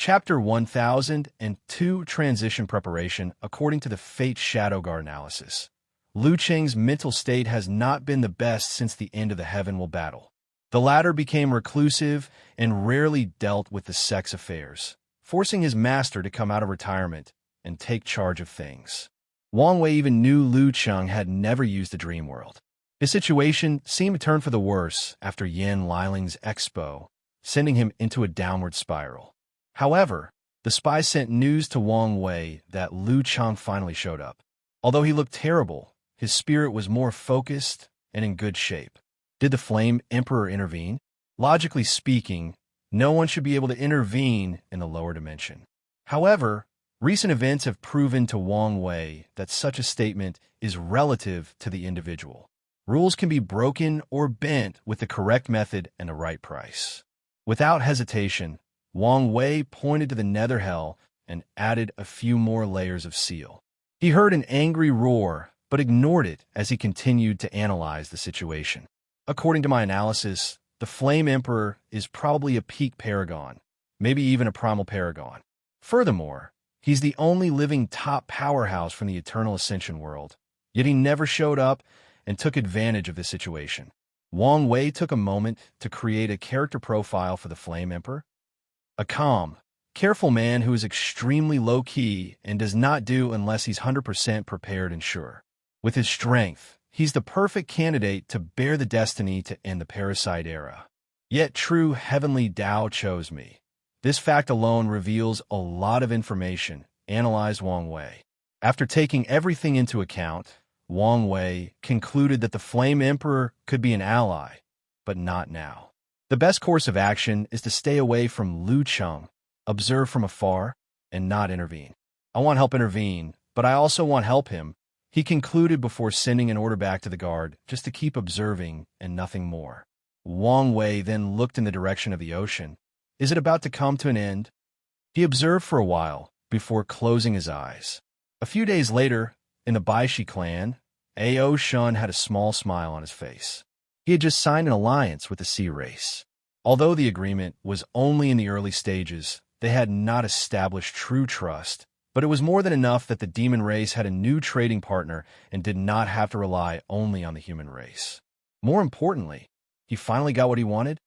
Chapter 1002 Transition Preparation. According to the Fate Shadowguard analysis, Liu Qing's mental state has not been the best since the end of the Heavenwell battle. The latter became reclusive and rarely dealt with the sex affairs, forcing his master to come out of retirement and take charge of things. Wang Wei even knew Liu Qing had never used the dream world. His situation seemed to turn for the worse after Yan Liling's expo, sending him into a downward spiral. However, the spy sent news to Wang Wei that Liu Qing finally showed up. Although he looked terrible, his spirit was more focused and in good shape. Did the Flame Emperor intervene? Logically speaking, no one should be able to intervene in the lower dimension. However, recent events have proven to Wang Wei that such a statement is relative to the individual. Rules can be broken or bent with the correct method and the right price. Without hesitation, Wang Wei pointed to the nether hell and added a few more layers of seal. He heard an angry roar, but ignored it as he continued to analyze the situation. According to my analysis, the Flame Emperor is probably a peak paragon, maybe even a primal paragon. Furthermore, he's the only living top powerhouse from the Eternal Ascension world, yet he never showed up and took advantage of this situation. Wang Wei took a moment to create a character profile for the Flame Emperor. A calm, careful man who is extremely low-key and does not do unless he's 100% prepared and sure. With his strength, he's the perfect candidate to bear the destiny to end the parasite era. Yet true heavenly Tao chose me. This fact alone reveals a lot of information, analyzed Wang Wei. After taking everything into account, Wang Wei concluded that the Flame Emperor could be an ally, but not now. The best course of action is to stay away from Liu Qing, observe from afar, and not intervene. I want help intervene, but I also want help him, he concluded before sending an order back to the guard just to keep observing and nothing more. Wang Wei then looked in the direction of the ocean. Is it about to come to an end? He observed for a while before closing his eyes. A few days later, in the Baishi clan, Ao Shun had a small smile on his face. He had just signed an alliance with the Sea Race. Although the agreement was only in the early stages, they had not established true trust, but it was more than enough that the demon race had a new trading partner and did not have to rely only on the human race. More importantly, he finally got what he wanted,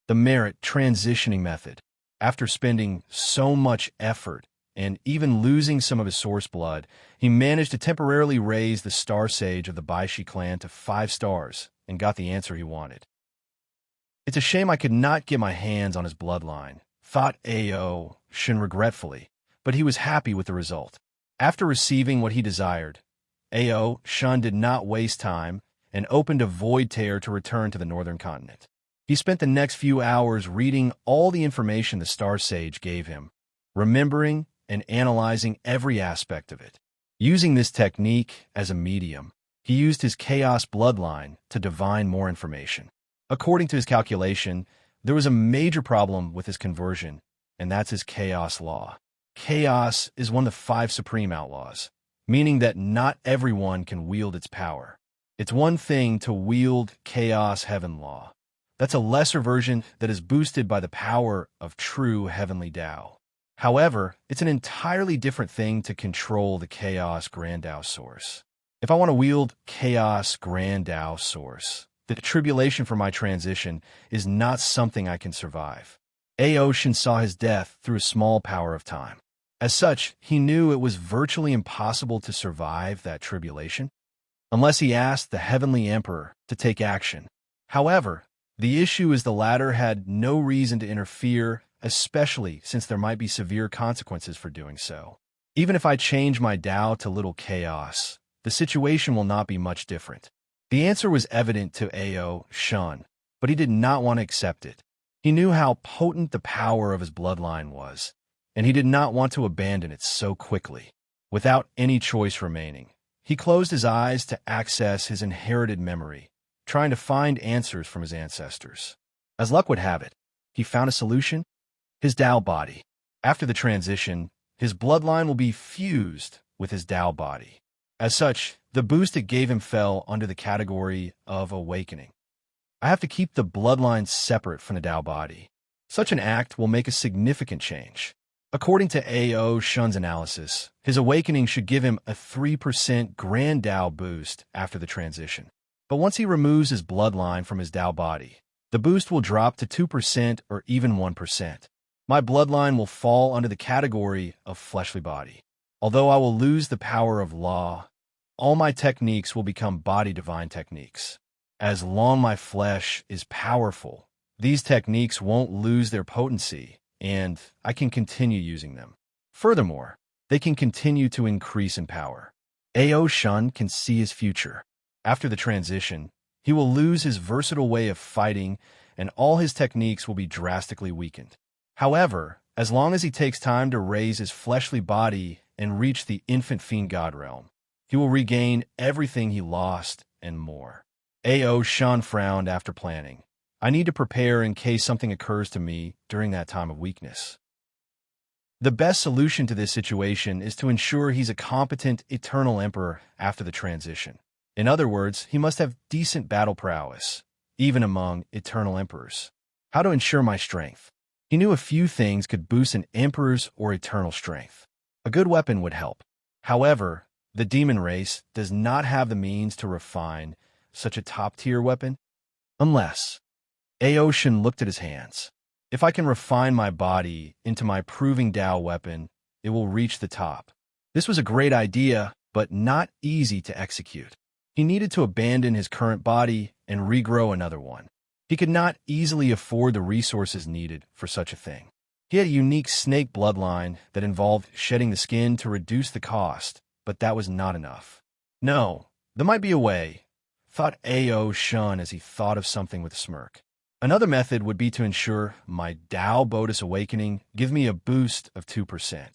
the merit transitioning method. After spending so much effort and even losing some of his source blood, he managed to temporarily raise the Star Sage of the Baishi clan to 5 stars and got the answer he wanted. It's a shame I could not get my hands on his bloodline, thought Ao Shun regretfully, but he was happy with the result. After receiving what he desired, Ao Shun did not waste time and opened a void tear to return to the northern continent. He spent the next few hours reading all the information the Star Sage gave him, remembering and analyzing every aspect of it. Using this technique as a medium, he used his chaos bloodline to divine more information. According to his calculation, there was a major problem with his conversion, and that's his chaos law. Chaos is one of the 5 supreme outlaws, meaning that not everyone can wield its power. It's one thing to wield chaos heaven law. That's a lesser version that is boosted by the power of true heavenly Tao. However, it's an entirely different thing to control the chaos grand Tao source. If I want to wield chaos grand Tao source, the tribulation for my transition is not something I can survive. Ao Shun saw his death through a small power of time. As such, he knew it was virtually impossible to survive that tribulation, unless he asked the Heavenly Emperor to take action. However, the issue is the latter had no reason to interfere, especially since there might be severe consequences for doing so. Even if I change my Tao to little chaos, the situation will not be much different. The answer was evident to Ao Shun, but he did not want to accept it. He knew how potent the power of his bloodline was, and he did not want to abandon it so quickly. Without any choice remaining, he closed his eyes to access his inherited memory, trying to find answers from his ancestors. As luck would have it, he found a solution: his Tao body. After the transition, his bloodline will be fused with his Tao body. As such, the boost it gave him fell under the category of awakening. I have to keep the bloodline separate from the Tao body. Such an act will make a significant change. According to A.O. Shun's analysis, his awakening should give him a 3% Grand Dao boost after the transition. But once he removes his bloodline from his Dao body, the boost will drop to 2% or even 1%. My bloodline will fall under the category of fleshly body. Although I will lose the power of law, all my techniques will become body divine techniques. As long my flesh is powerful, these techniques won't lose their potency, and I can continue using them. Furthermore, they can continue to increase in power. A.O. Shun can see his future. After the transition, he will lose his versatile way of fighting, and all his techniques will be drastically weakened. However, as long as he takes time to raise his fleshly body and reach the infant fiend god realm, he will regain everything he lost and more. A.O. Shun frowned after planning. I need to prepare in case something occurs to me during that time of weakness. The best solution to this situation is to ensure he's a competent eternal emperor after the transition. In other words, he must have decent battle prowess, even among eternal emperors. How to ensure my strength? He knew a few things could boost an emperor's or eternal strength. A good weapon would help. However, the demon race does not have the means to refine such a top-tier weapon, unless A.O. Shun looked at his hands. If I can refine my body into my proving Dao weapon, it will reach the top. This was a great idea, but not easy to execute. He needed to abandon his current body and regrow another one. He could not easily afford the resources needed for such a thing. He had a unique snake bloodline that involved shedding the skin to reduce the cost, but that was not enough. No, there might be a way, thought A.O. Shun as he thought of something with a smirk. Another method would be to ensure my Dao Bodis awakening give me a boost of 2%.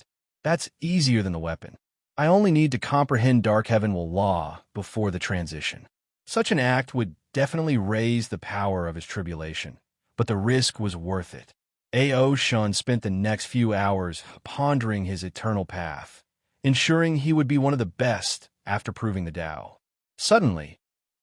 That's easier than the weapon. I only need to comprehend Dark Heavenwell Law before the transition. Such an act would definitely raise the power of his tribulation, but the risk was worth it. A.O. Shun spent the next few hours pondering his eternal path, ensuring he would be one of the best after proving the Dao. Suddenly,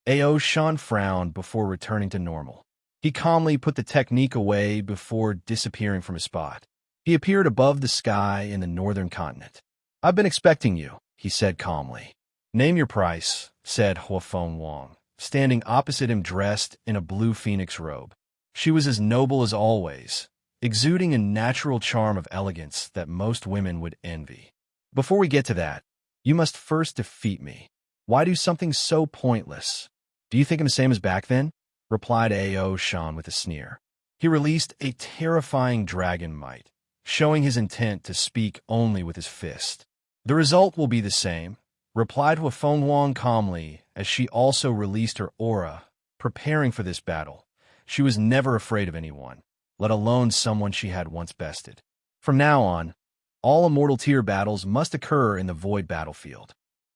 A.O. Shun frowned before returning to normal. He calmly put the technique away before disappearing from his spot. He appeared above the sky in the northern continent. "I've been expecting you," he said calmly. "Name your price," said Huafeng Wang, standing opposite him dressed in a blue phoenix robe. She was as noble as always, exuding a natural charm of elegance that most women would envy. "Before we get to that, you must first defeat me. Why do something so pointless? Do you think I'm the same as back then?" replied A.O. Shun with a sneer. He released a terrifying dragon might, showing his intent to speak only with his fist. "The result will be the same," replied Huafeng Wang calmly as she also released her aura, preparing for this battle. She was never afraid of anyone, let alone someone she had once bested. From now on, all immortal tier battles must occur in the void battlefield.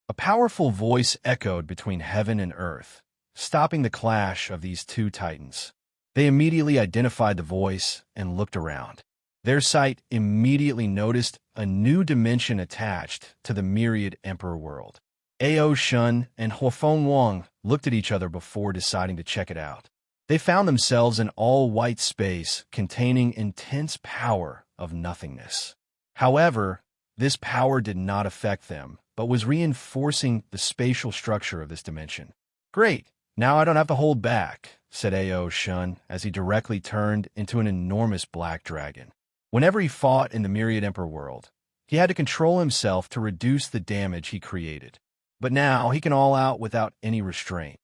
A powerful voice echoed between heaven and earth, stopping the clash of these two titans. They immediately identified the voice and looked around. Their sight immediately noticed a new dimension attached to the myriad emperor world. A.O. Shun and Huafeng Wang looked at each other before deciding to check it out. They found themselves in all-white space containing intense power of nothingness. However, this power did not affect them, but was reinforcing the spatial structure of this dimension. "Great, now I don't have to hold back," said A.O. Shun as he directly turned into an enormous black dragon. Whenever he fought in the Myriad Emperor world, he had to control himself to reduce the damage he created. But now he can all out without any restraint.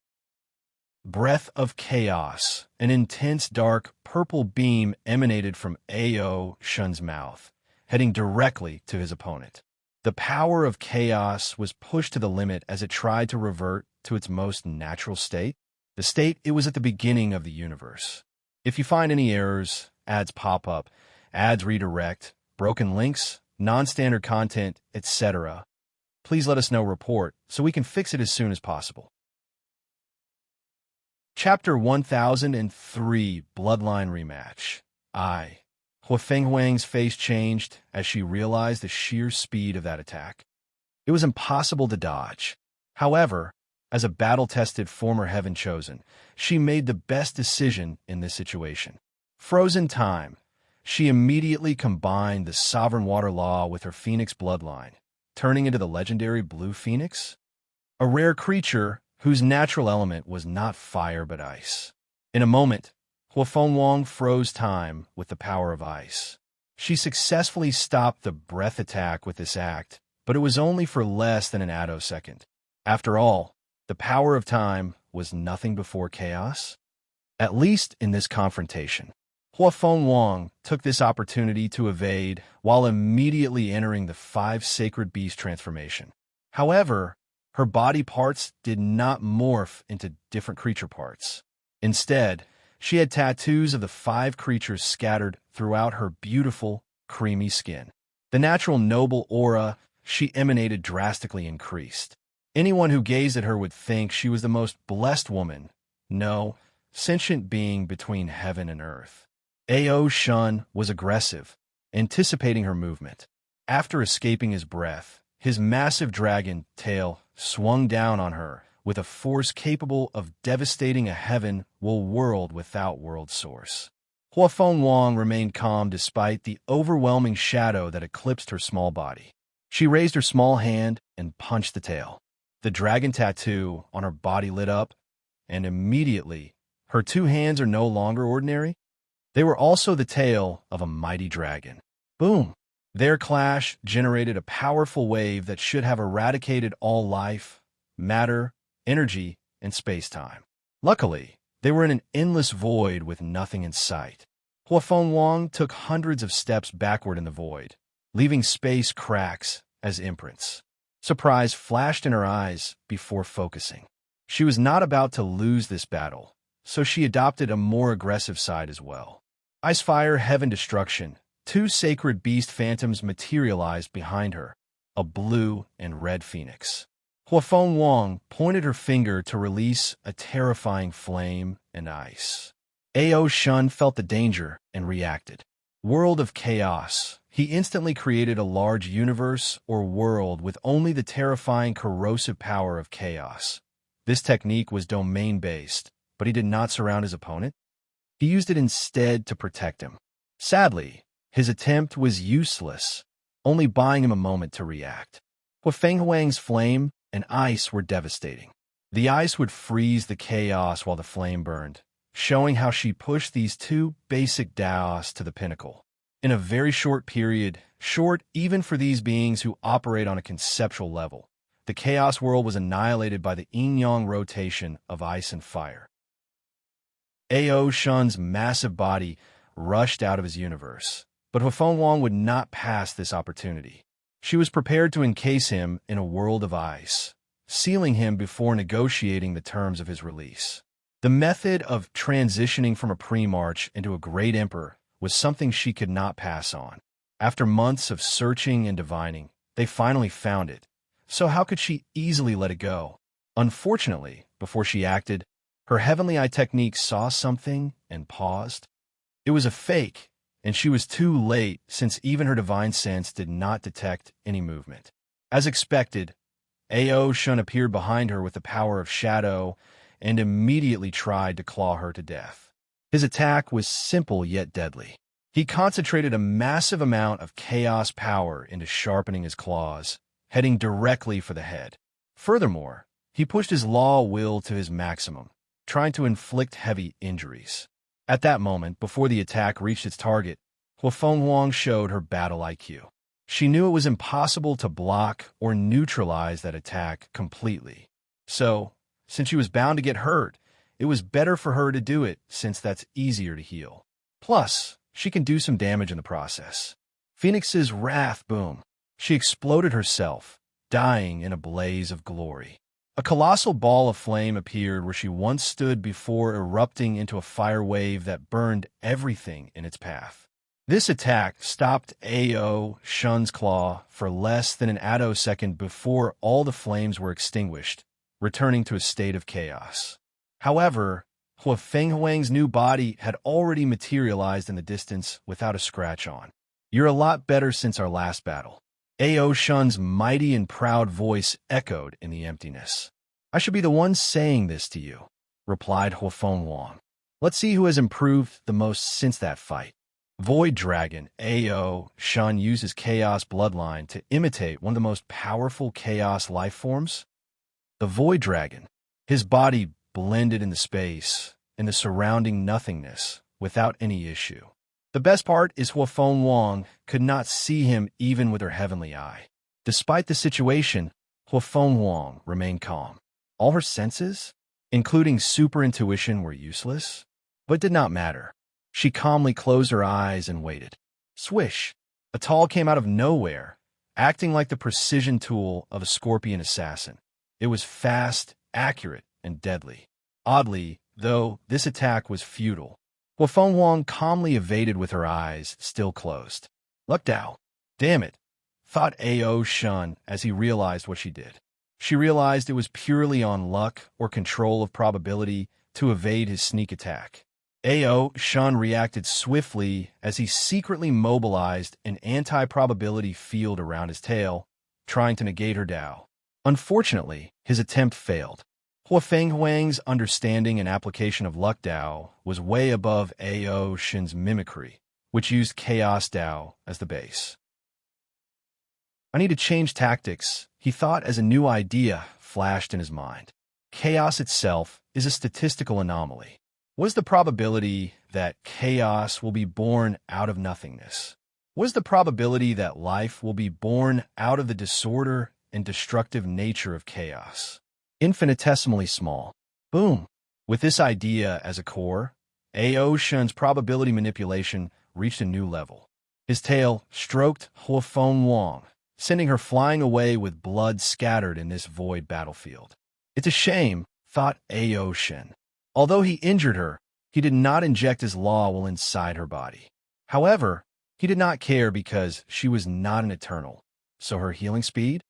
Breath of chaos, an intense dark purple beam emanated from A.O. Shun's mouth, heading directly to his opponent. The power of chaos was pushed to the limit as it tried to revert to its most natural state, the state it was at the beginning of the universe. If you find any errors, ads pop up, ads redirect, broken links, non-standard content, etc., please let us know report so we can fix it as soon as possible. Chapter 1003, Bloodline Rematch. Huafeng Wang's face changed as she realized the sheer speed of that attack. It was impossible to dodge. However, as a battle-tested former Heaven Chosen, she made the best decision in this situation. Frozen time. She immediately combined the Sovereign Water Law with her Phoenix bloodline, turning into the legendary Blue Phoenix, a rare creature whose natural element was not fire but ice. In a moment, Huafeng Wang froze time with the power of ice. She successfully stopped the breath attack with this act, but it was only for less than an attosecond. After all, the power of time was nothing before chaos. At least in this confrontation, Huafeng Wang took this opportunity to evade while immediately entering the 5 Sacred Beast transformation. However, her body parts did not morph into different creature parts. Instead, she had tattoos of the 5 creatures scattered throughout her beautiful, creamy skin. The natural noble aura she emanated drastically increased. Anyone who gazed at her would think she was the most blessed woman, no, sentient being between heaven and earth. Ao Shun was aggressive, anticipating her movement. After escaping his breath, his massive dragon tail swung down on her with a force capable of devastating a heaven-will world without world source. Huafeng Wang remained calm despite the overwhelming shadow that eclipsed her small body. She raised her small hand and punched the tail. The dragon tattoo on her body lit up, and immediately, her 2 hands are no longer ordinary. They were also the tail of a mighty dragon. Boom! Their clash generated a powerful wave that should have eradicated all life, matter, energy, and space-time. Luckily, they were in an endless void with nothing in sight. Huafeng Wang took hundreds of steps backward in the void, leaving space cracks as imprints. Surprise flashed in her eyes before focusing. She was not about to lose this battle, so she adopted a more aggressive side as well. Ice, fire, heaven, destruction. 2 sacred beast phantoms materialized behind her, a blue and red phoenix. Huafeng Wang pointed her finger to release a terrifying flame and ice. Ao Shun felt the danger and reacted. World of Chaos. He instantly created a large universe or world with only the terrifying corrosive power of chaos. This technique was domain-based, but he did not surround his opponent. He used it instead to protect him. Sadly, his attempt was useless, only buying him a moment to react. Huafeng Wang's flame and ice were devastating. The ice would freeze the chaos while the flame burned, showing how she pushed these 2 basic Daos to the pinnacle. In a very short period, short even for these beings who operate on a conceptual level, the chaos world was annihilated by the yin-yang rotation of ice and fire. Ao Shun's massive body rushed out of his universe, but Huafeng Wang would not pass this opportunity. She was prepared to encase him in a world of ice, sealing him before negotiating the terms of his release. The method of transitioning from a pre-march into a great emperor was something she could not pass on. After months of searching and divining, they finally found it. So how could she easily let it go? Unfortunately, before she acted, her heavenly eye technique saw something and paused. It was a fake, and she was too late since even her divine sense did not detect any movement. As expected, Ao Shun appeared behind her with the power of shadow and immediately tried to claw her to death. His attack was simple yet deadly. He concentrated a massive amount of chaos power into sharpening his claws, heading directly for the head. Furthermore, he pushed his law will to his maximum, trying to inflict heavy injuries. At that moment, before the attack reached its target, Huafeng Wang showed her battle IQ. She knew it was impossible to block or neutralize that attack completely. So, since she was bound to get hurt, it was better for her to do it since that's easier to heal. Plus, she can do some damage in the process. Phoenix's wrath, boom. She exploded herself, dying in a blaze of glory. A colossal ball of flame appeared where she once stood before erupting into a fire wave that burned everything in its path. This attack stopped Ao Shun's claw for less than an attosecond before all the flames were extinguished, returning to a state of chaos. However, Huafeng Wang's new body had already materialized in the distance without a scratch on. You're a lot better since our last battle. Ao Shun's mighty and proud voice echoed in the emptiness. I should be the one saying this to you, replied Huafeng Wang. Let's see who has improved the most since that fight. Void Dragon, Ao Shun uses Chaos Bloodline to imitate one of the most powerful Chaos life forms. The Void Dragon. His body blended in the space, in the surrounding nothingness, without any issue. The best part is Huafeng Wang could not see him even with her heavenly eye. Despite the situation, Huafeng Wang remained calm. All her senses, including super intuition, were useless, but did not matter. She calmly closed her eyes and waited. Swish! A tall came out of nowhere, acting like the precision tool of a scorpion assassin. It was fast, accurate, and deadly. Oddly, though, this attack was futile. Huafeng Wang calmly evaded with her eyes still closed. Luck Dao. Damn it, thought Ao Shun as he realized what she did. She realized it was purely on luck or control of probability to evade his sneak attack. Ao Shun reacted swiftly as he secretly mobilized an anti-probability field around his tail, trying to negate her Dao. Unfortunately, his attempt failed. Huafeng Huang's understanding and application of Luck Dao was way above Ao Shun's mimicry, which used Chaos Dao as the base. I need to change tactics, he thought as a new idea flashed in his mind. Chaos itself is a statistical anomaly. What is the probability that chaos will be born out of nothingness? What is the probability that life will be born out of the disorder and destructive nature of chaos? Infinitesimally small. Boom! With this idea as a core, Ao Shun's probability manipulation reached a new level. His tail stroked Huafeng Wang, sending her flying away with blood scattered in this void battlefield. It's a shame, thought Ao Shun. Although he injured her, he did not inject his law while inside her body. However, he did not care because she was not an eternal, so her healing speed,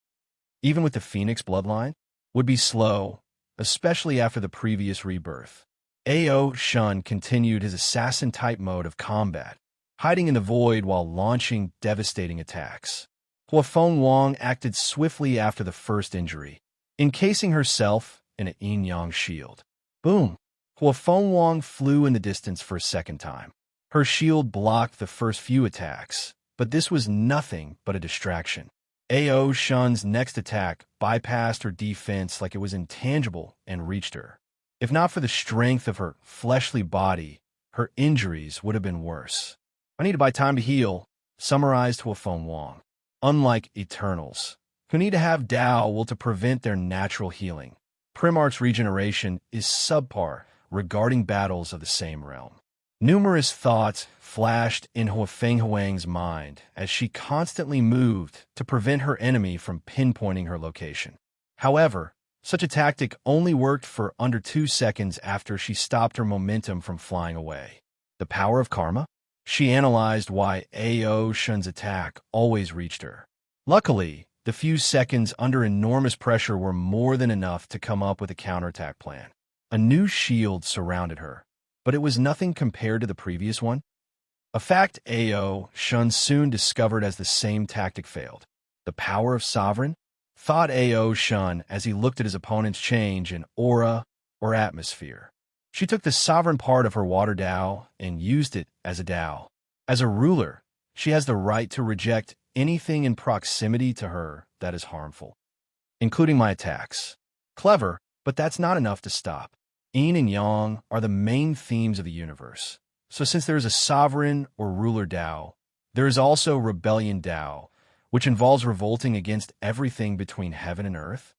even with the Phoenix bloodline, would be slow, especially after the previous rebirth. Ao Shun continued his assassin-type mode of combat, hiding in the void while launching devastating attacks. Huafeng Wang acted swiftly after the first injury, encasing herself in an yin-yang shield. Boom! Huafeng Wang flew in the distance for a second time. Her shield blocked the first few attacks, but this was nothing but a distraction. Ao Shun's next attack bypassed her defense like it was intangible and reached her. If not for the strength of her fleshly body, her injuries would have been worse. I need to buy time to heal, summarized Huafeng Wang. Unlike Eternals, who need to have Dao will to prevent their natural healing, Primarch's regeneration is subpar regarding battles of the same realm. Numerous thoughts flashed in Huafeng Huang's mind as she constantly moved to prevent her enemy from pinpointing her location. However, such a tactic only worked for under 2 seconds after she stopped her momentum from flying away. The power of karma? She analyzed why Ao Shun's attack always reached her. Luckily, the few seconds under enormous pressure were more than enough to come up with a counterattack plan. A new shield surrounded her, but it was nothing compared to the previous one. A fact Ao Shun soon discovered as the same tactic failed. The power of Sovereign? Thought Ao Shun as he looked at his opponent's change in aura or atmosphere. She took the sovereign part of her water Dao and used it as a Dao. As a ruler, she has the right to reject anything in proximity to her that is harmful, including my attacks. Clever, but that's not enough to stop. Yin and Yang are the main themes of the universe. So since there is a sovereign or ruler Dao, there is also rebellion Dao, which involves revolting against everything between heaven and earth,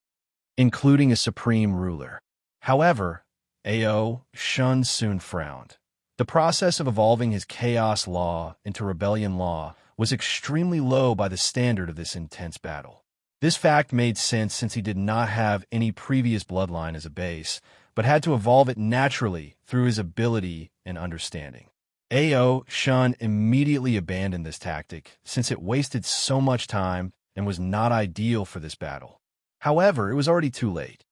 including a supreme ruler. However, Ao Shun soon frowned. The process of evolving his chaos law into rebellion law was extremely low by the standard of this intense battle. This fact made sense since he did not have any previous bloodline as a base, but had to evolve it naturally through his ability and understanding. Ao Shun immediately abandoned this tactic since it wasted so much time and was not ideal for this battle. However, it was already too late.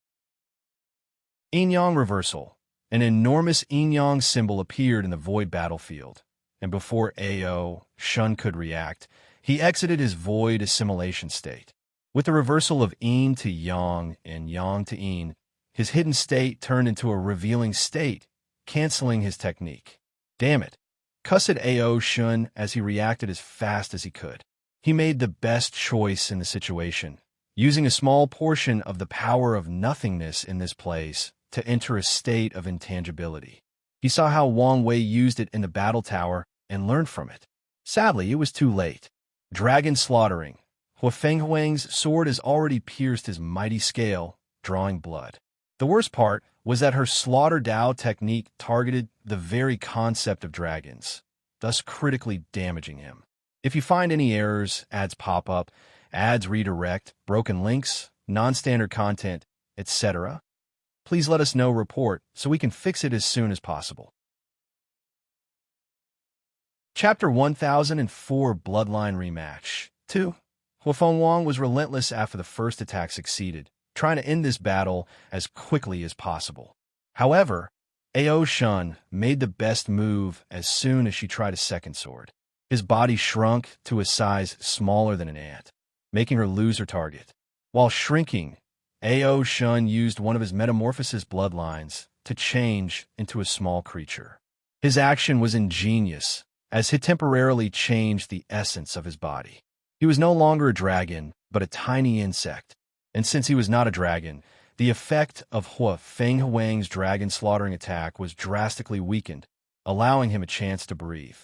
Yin-Yang Reversal. An enormous Yin-Yang symbol appeared in the void battlefield, and before Ao Shun could react, he exited his void assimilation state. With the reversal of Yin to Yang and Yang to Yin, his hidden state turned into a revealing state, canceling his technique. Damn it. Cussed Ao Shun as he reacted as fast as he could. He made the best choice in the situation, using a small portion of the power of nothingness in this place to enter a state of intangibility. He saw how Wang Wei used it in the battle tower and learned from it. Sadly, it was too late. Dragon slaughtering. Hua Fenghuang's sword has already pierced his mighty scale, drawing blood. The worst part was that her slaughter Dao technique targeted the very concept of dragons, thus critically damaging him. If you find any errors, ads pop up, ads redirect, broken links, non-standard content, etc., please let us know report so we can fix it as soon as possible. Chapter 1004 Bloodline Rematch 2. Hua Fenghuang was relentless after the first attack succeeded, trying to end this battle as quickly as possible. However, Ao Shun made the best move as soon as she tried a second sword. His body shrunk to a size smaller than an ant, making her lose her target. While shrinking, Ao Shun used one of his metamorphosis bloodlines to change into a small creature. His action was ingenious, as he temporarily changed the essence of his body. He was no longer a dragon, but a tiny insect. And since he was not a dragon, the effect of Hua Fenghuang's dragon slaughtering attack was drastically weakened, allowing him a chance to breathe.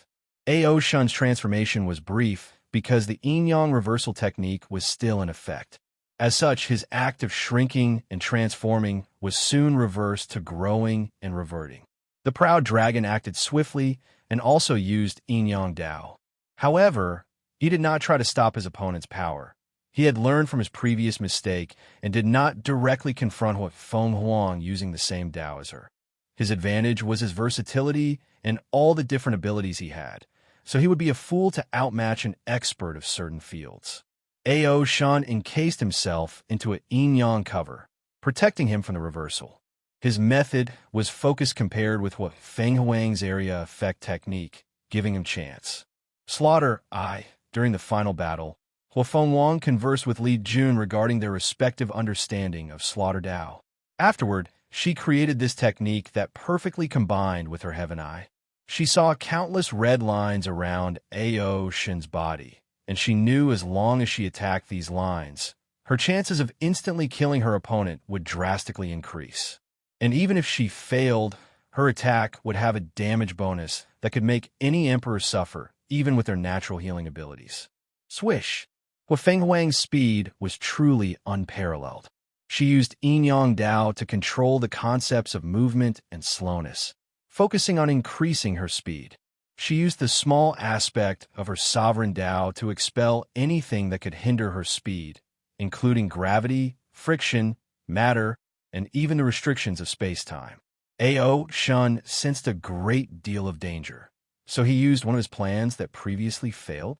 Ao Shun's transformation was brief because the yin-yang reversal technique was still in effect. As such, his act of shrinking and transforming was soon reversed to growing and reverting. The proud dragon acted swiftly and also used yin-yang Dao. However, he did not try to stop his opponent's power. He had learned from his previous mistake and did not directly confront Hua Fenghuang using the same Dao as her. His advantage was his versatility and all the different abilities he had, so he would be a fool to outmatch an expert of certain fields. Ao Shun encased himself into a yin-yang cover, protecting him from the reversal. His method was focused compared with Hua Fenghuang's area effect technique, giving him chance. Slaughter I. During the final battle, Hua Fenghuang conversed with Li Jun regarding their respective understanding of Slaughter Dao. Afterward, she created this technique that perfectly combined with her Heaven Eye. She saw countless red lines around Ao Shun's body, and she knew as long as she attacked these lines, her chances of instantly killing her opponent would drastically increase. And even if she failed, her attack would have a damage bonus that could make any emperor suffer, even with their natural healing abilities. Swish! Hua Fenghuang's speed was truly unparalleled. She used yin-yang Dao to control the concepts of movement and slowness, focusing on increasing her speed. She used the small aspect of her sovereign Dao to expel anything that could hinder her speed, including gravity, friction, matter, and even the restrictions of space-time. Ao Shun sensed a great deal of danger, so he used one of his plans that previously failed.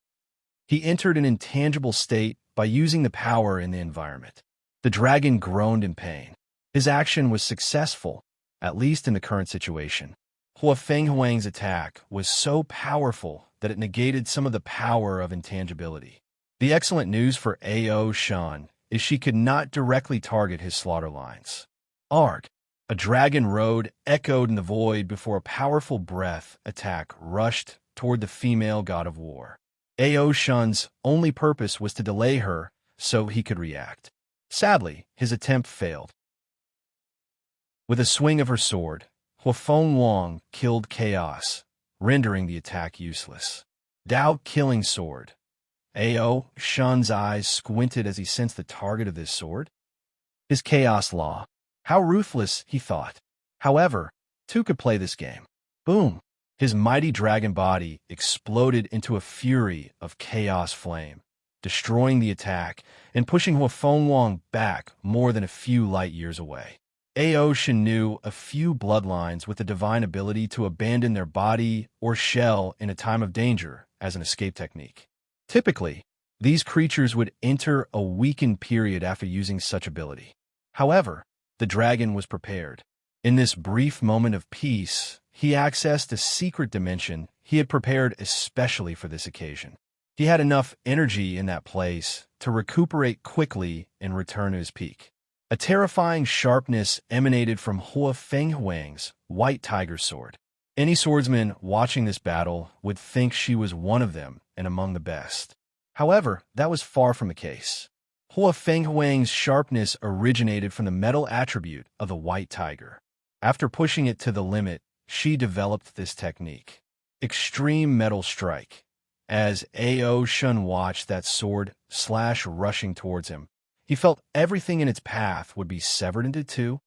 He entered an intangible state by using the power in the environment. The dragon groaned in pain. His action was successful, at least in the current situation. Hua Fenghuang's attack was so powerful that it negated some of the power of intangibility. The excellent news for Ao Shun is she could not directly target his slaughter lines. Arg! A dragon road echoed in the void before a powerful breath attack rushed toward the female god of war. Ao Shun's only purpose was to delay her so he could react. Sadly, his attempt failed. With a swing of her sword, Hua Fenghuang killed Chaos, rendering the attack useless. Dao killing sword. Ao Shun's eyes squinted as he sensed the target of this sword. His Chaos Law. How ruthless, he thought. However, two could play this game. Boom! His mighty dragon body exploded into a fury of chaos flame, destroying the attack and pushing Hua Fenghuang back more than a few light years away. Ao Shun knew a few bloodlines with the divine ability to abandon their body or shell in a time of danger as an escape technique. Typically, these creatures would enter a weakened period after using such ability. However, the dragon was prepared. In this brief moment of peace, he accessed a secret dimension he had prepared especially for this occasion. He had enough energy in that place to recuperate quickly and return to his peak. A terrifying sharpness emanated from Hua Fenghuang's white tiger sword. Any swordsman watching this battle would think she was one of them and among the best. However, that was far from the case. Hua Fenghuang's sharpness originated from the metal attribute of the white tiger. After pushing it to the limit, she developed this technique. Extreme Metal Strike. As Ao Shun watched that sword slash rushing towards him, he felt everything in its path would be severed into two,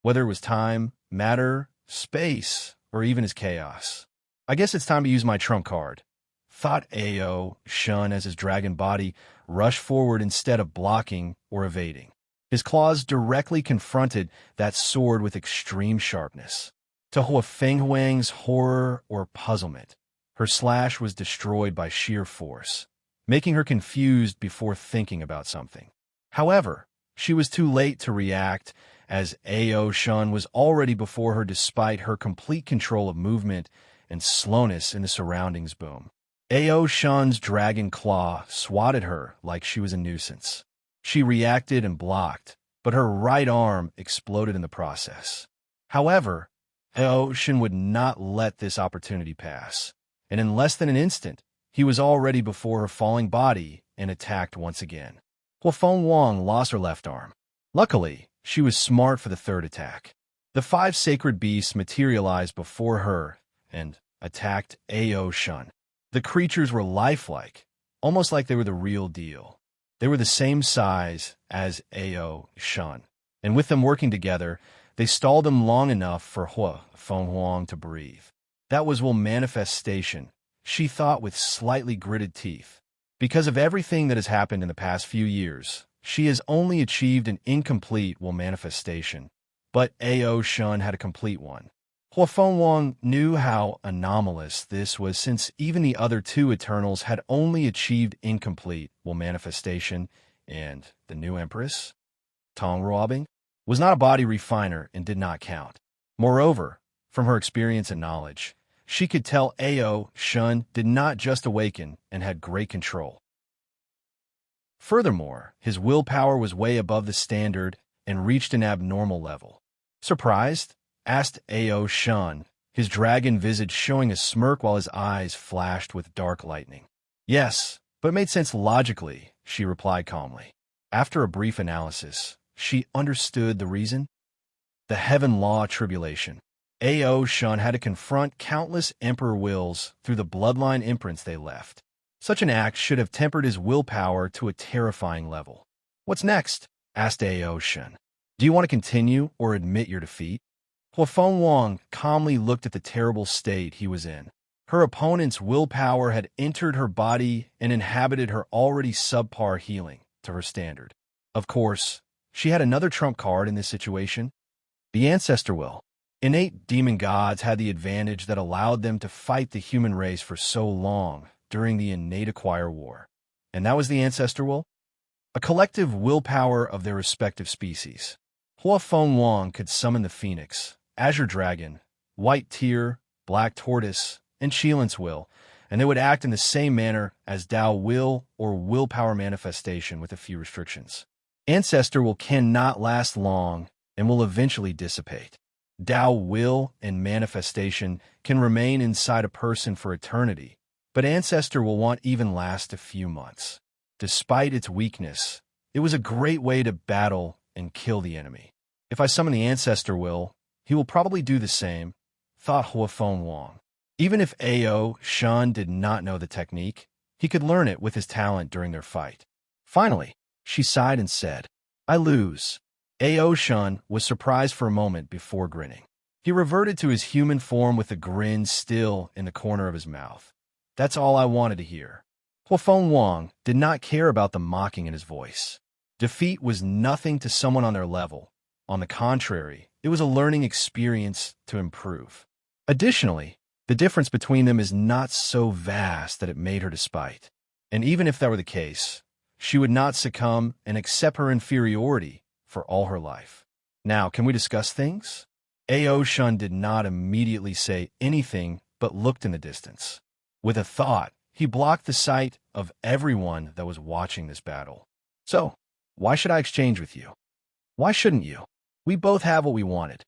whether it was time, matter, space, or even his chaos. I guess it's time to use my trump card, thought Ao Shun as his dragon body rushed forward instead of blocking or evading. His claws directly confronted that sword with extreme sharpness. To Hua Fenghuang's horror or puzzlement, her slash was destroyed by sheer force, making her confused before thinking about something. However, she was too late to react, as Ao Shun was already before her despite her complete control of movement and slowness in the surroundings boom. Ao Shun's dragon claw swatted her like she was a nuisance. She reacted and blocked, but her right arm exploded in the process. However, Ao Shun would not let this opportunity pass, and in less than an instant, he was already before her falling body and attacked once again. Hua Fenghuang lost her left arm. Luckily, she was smart for the third attack. The 5 sacred beasts materialized before her and attacked Ao Shun. The creatures were lifelike, almost like they were the real deal. They were the same size as Ao Shun, and with them working together, they stalled them long enough for Hua Fenghuang to breathe. That was Will manifestation, she thought with slightly gritted teeth. Because of everything that has happened in the past few years, she has only achieved an incomplete Will manifestation, but Ao Shun had a complete one. Hua Fenghuang knew how anomalous this was since even the other 2 Eternals had only achieved incomplete Will manifestation, and the new Empress, Tong Ruobing, was not a body refiner and did not count. Moreover, from her experience and knowledge, she could tell Ao Shun did not just awaken and had great control. Furthermore, his willpower was way above the standard and reached an abnormal level. Surprised? Asked Ao Shun, his dragon visage showing a smirk while his eyes flashed with dark lightning. Yes, but it made sense logically, she replied calmly. After a brief analysis, she understood the reason. The Heaven Law Tribulation. Ao Shun had to confront countless Emperor wills through the bloodline imprints they left. Such an act should have tempered his willpower to a terrifying level. What's next? Asked Ao Shun. Do you want to continue or admit your defeat? Hua Fenghuang calmly looked at the terrible state he was in. Her opponent's willpower had entered her body and inhabited her already subpar healing to her standard. Of course, she had another trump card in this situation. The Ancestor Will. Innate demon gods had the advantage that allowed them to fight the human race for so long during the Innate Acquire War. And that was the Ancestor Will? A collective willpower of their respective species. Hua Fenghuang could summon the Phoenix, Azure Dragon, White Tear, Black Tortoise, and Shilance Will, and they would act in the same manner as Dao Will or Willpower Manifestation with a few restrictions. Ancestor Will cannot last long and will eventually dissipate. Dao Will and Manifestation can remain inside a person for eternity, but Ancestor will won't even last a few months. Despite its weakness, it was a great way to battle and kill the enemy. If I summon the Ancestor Will, he will probably do the same, thought Hua Fenghuang. Even if Ao Shun did not know the technique, he could learn it with his talent during their fight. Finally, she sighed and said, I lose. Ao Shun was surprised for a moment before grinning. He reverted to his human form with a grin still in the corner of his mouth. That's all I wanted to hear. Hua Fenghuang did not care about the mocking in his voice. Defeat was nothing to someone on their level. On the contrary, it was a learning experience to improve. Additionally, the difference between them is not so vast that it made her despite. And even if that were the case, she would not succumb and accept her inferiority for all her life. Now, can we discuss things? Ao Shun did not immediately say anything but looked in the distance. With a thought, he blocked the sight of everyone that was watching this battle. So, why should I exchange with you? Why shouldn't you? We both have what we wanted.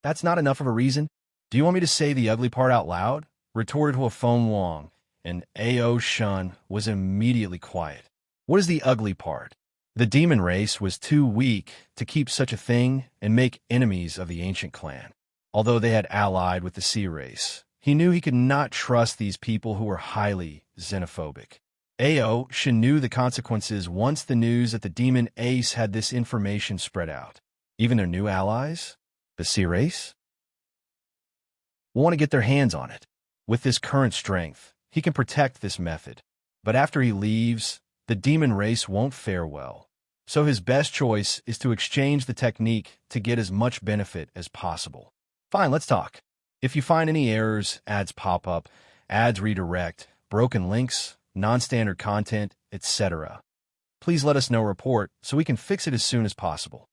That's not enough of a reason? Do you want me to say the ugly part out loud? Retorted Huafeng Wang, and Ao Shun was immediately quiet. What is the ugly part? The demon race was too weak to keep such a thing and make enemies of the ancient clan. Although they had allied with the sea race, he knew he could not trust these people who were highly xenophobic. Ao Shun knew the consequences once the news that the demon ace had this information spread out. Even their new allies, the sea race, will want to get their hands on it. With this current strength, he can protect this method. But after he leaves, the demon race won't fare well. So his best choice is to exchange the technique to get as much benefit as possible. Fine, let's talk. If you find any errors, ads pop up, ads redirect, broken links, non-standard content, etc., please let us know report so we can fix it as soon as possible.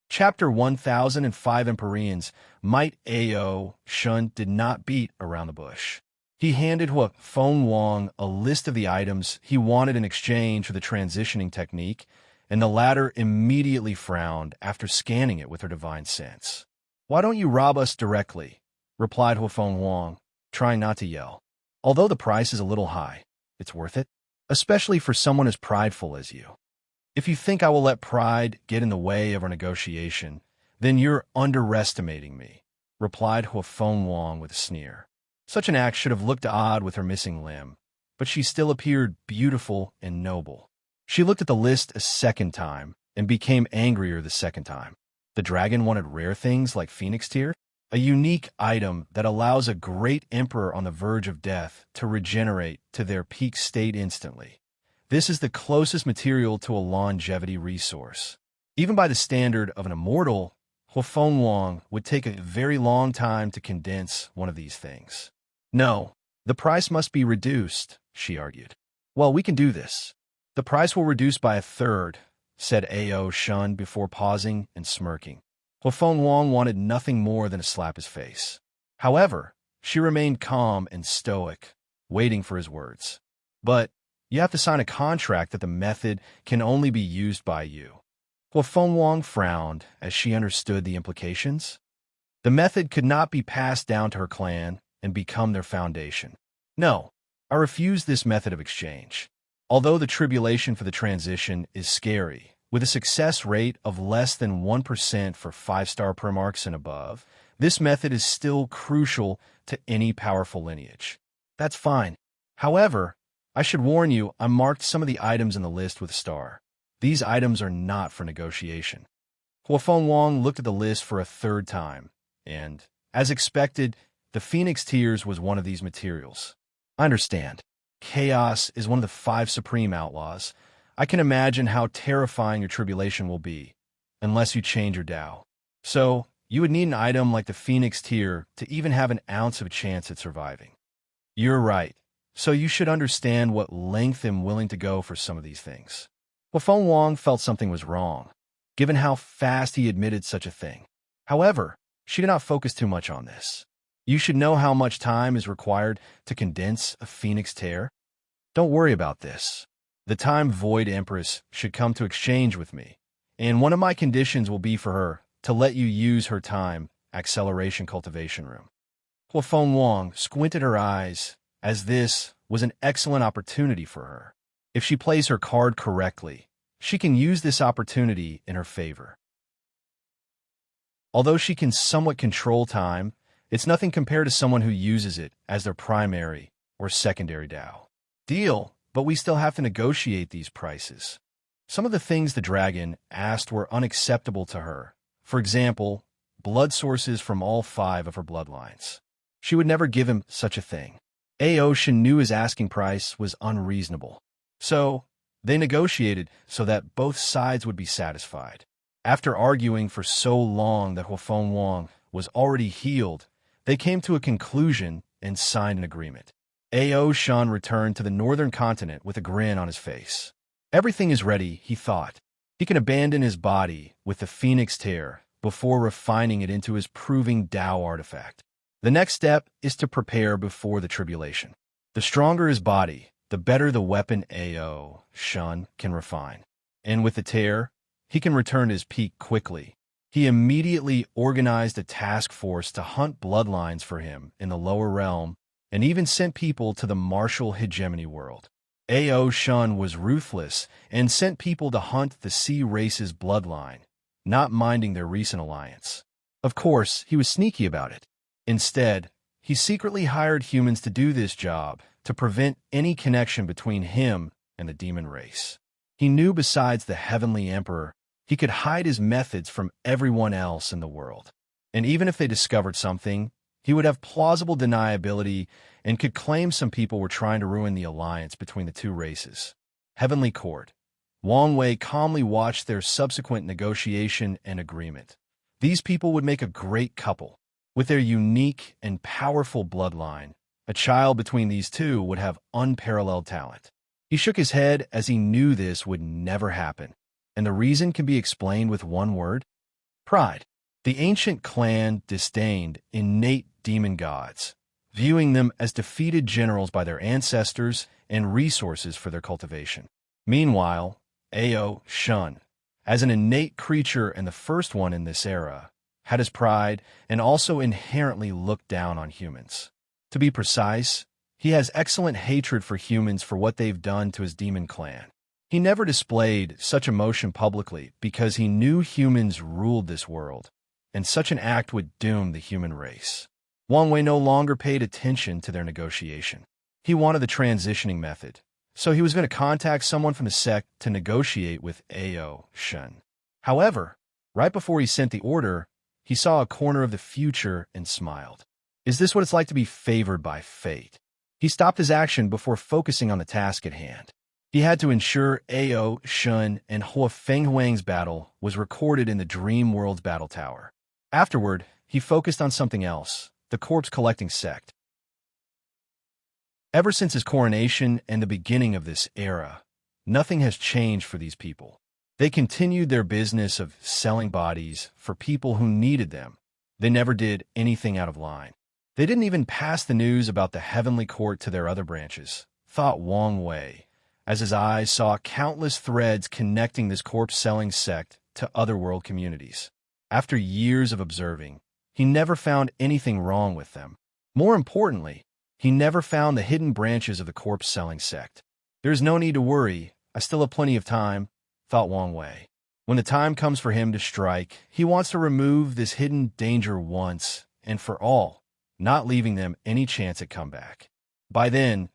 Chapter 1005 Empyreans. Might Ao Shun did not beat around the bush. He handed Huafeng Wang a list of the items he wanted in exchange for the transitioning technique, and the latter immediately frowned after scanning it with her divine sense. "Why don't you rob us directly?" replied Huafeng Wang, trying not to yell. "Although the price is a little high, it's worth it, especially for someone as prideful as you. If you think I will let pride get in the way of our negotiation, then you're underestimating me," replied Huafeng Wang with a sneer. Such an act should have looked odd with her missing limb, but she still appeared beautiful and noble. She looked at the list a second time and became angrier the second time. The dragon wanted rare things like Phoenix Tear, a unique item that allows a great emperor on the verge of death to regenerate to their peak state instantly. This is the closest material to a longevity resource. Even by the standard of an immortal, Huafeng Wang would take a very long time to condense one of these things. "No, the price must be reduced," she argued. "Well, we can do this. The price will reduce by a third," said Ao Shun before pausing and smirking. Huafeng Wang wanted nothing more than to slap his face. However, she remained calm and stoic, waiting for his words. "But you have to sign a contract that the method can only be used by you." Huafeng Wang frowned as she understood the implications. The method could not be passed down to her clan and become their foundation. "No, I refuse this method of exchange. Although the tribulation for the transition is scary, with a success rate of less than 1% for 5-star Primarchs and above, this method is still crucial to any powerful lineage." "That's fine. However, I should warn you, I marked some of the items in the list with a star. These items are not for negotiation." Huafeng Wang looked at the list for a third time, and, as expected, the Phoenix Tears was one of these materials. "I understand. Chaos is one of the 5 supreme outlaws. I can imagine how terrifying your tribulation will be, unless you change your Tao. So, you would need an item like the Phoenix Tear to even have an ounce of a chance at surviving." "You're right. So you should understand what length I'm willing to go for some of these things." Huafeng Wang felt something was wrong, given how fast he admitted such a thing. However, she did not focus too much on this. "You should know how much time is required to condense a Phoenix Tear. Don't worry about this. The time Void Empress should come to exchange with me, and one of my conditions will be for her to let you use her time acceleration cultivation room." Huafeng Wang squinted her eyes, as this was an excellent opportunity for her. If she plays her card correctly, she can use this opportunity in her favor. Although she can somewhat control time, it's nothing compared to someone who uses it as their primary or secondary Tao. "Deal, but we still have to negotiate these prices." Some of the things the dragon asked were unacceptable to her. For example, blood sources from all 5 of her bloodlines. She would never give him such a thing. Ao Shun knew his asking price was unreasonable. So, they negotiated so that both sides would be satisfied. After arguing for so long that Huafeng Wang was already healed, they came to a conclusion and signed an agreement. Ao Shun returned to the northern continent with a grin on his face. Everything is ready, he thought. He can abandon his body with the Phoenix Tear before refining it into his proving Tao artifact. The next step is to prepare before the tribulation. The stronger his body, the better the weapon Shun can refine. And with the Tear, he can return to his peak quickly. He immediately organized a task force to hunt bloodlines for him in the lower realm, and even sent people to the martial hegemony world. Ao Shun was ruthless and sent people to hunt the sea race's bloodline, not minding their recent alliance. Of course, he was sneaky about it. Instead, he secretly hired humans to do this job to prevent any connection between him and the demon race. He knew besides the Heavenly Emperor, he could hide his methods from everyone else in the world. And even if they discovered something, he would have plausible deniability and could claim some people were trying to ruin the alliance between the two races. Heavenly Court. Wang Wei calmly watched their subsequent negotiation and agreement. These people would make a great couple. With their unique and powerful bloodline, a child between these two would have unparalleled talent. He shook his head as he knew this would never happen. And the reason can be explained with one word: pride. The ancient clan disdained innate demon gods, viewing them as defeated generals by their ancestors and resources for their cultivation. Meanwhile, Ao Shun, as an innate creature and the first one in this era, had his pride and also inherently looked down on humans. To be precise, he has excellent hatred for humans for what they've done to his demon clan. He never displayed such emotion publicly because he knew humans ruled this world, and such an act would doom the human race. Wang Wei no longer paid attention to their negotiation. He wanted the transitioning method, so he was going to contact someone from the sect to negotiate with Ao Shun. However, right before he sent the order, he saw a corner of the future and smiled. Is this what it's like to be favored by fate? He stopped his action before focusing on the task at hand. He had to ensure Ao Shun and Hua Fenghuang's battle was recorded in the Dream World's battle tower. Afterward, he focused on something else: the corpse-collecting sect. Ever since his coronation and the beginning of this era, nothing has changed for these people. They continued their business of selling bodies for people who needed them. They never did anything out of line. They didn't even pass the news about the Heavenly Court to their other branches, thought Wang Wei, as his eyes saw countless threads connecting this corpse-selling sect to other world communities. After years of observing, he never found anything wrong with them. More importantly, he never found the hidden branches of the corpse-selling sect. There's no need to worry, I still have plenty of time, thought Wang Wei. When the time comes for him to strike, he wants to remove this hidden danger once and for all, not leaving them any chance at comeback. By then,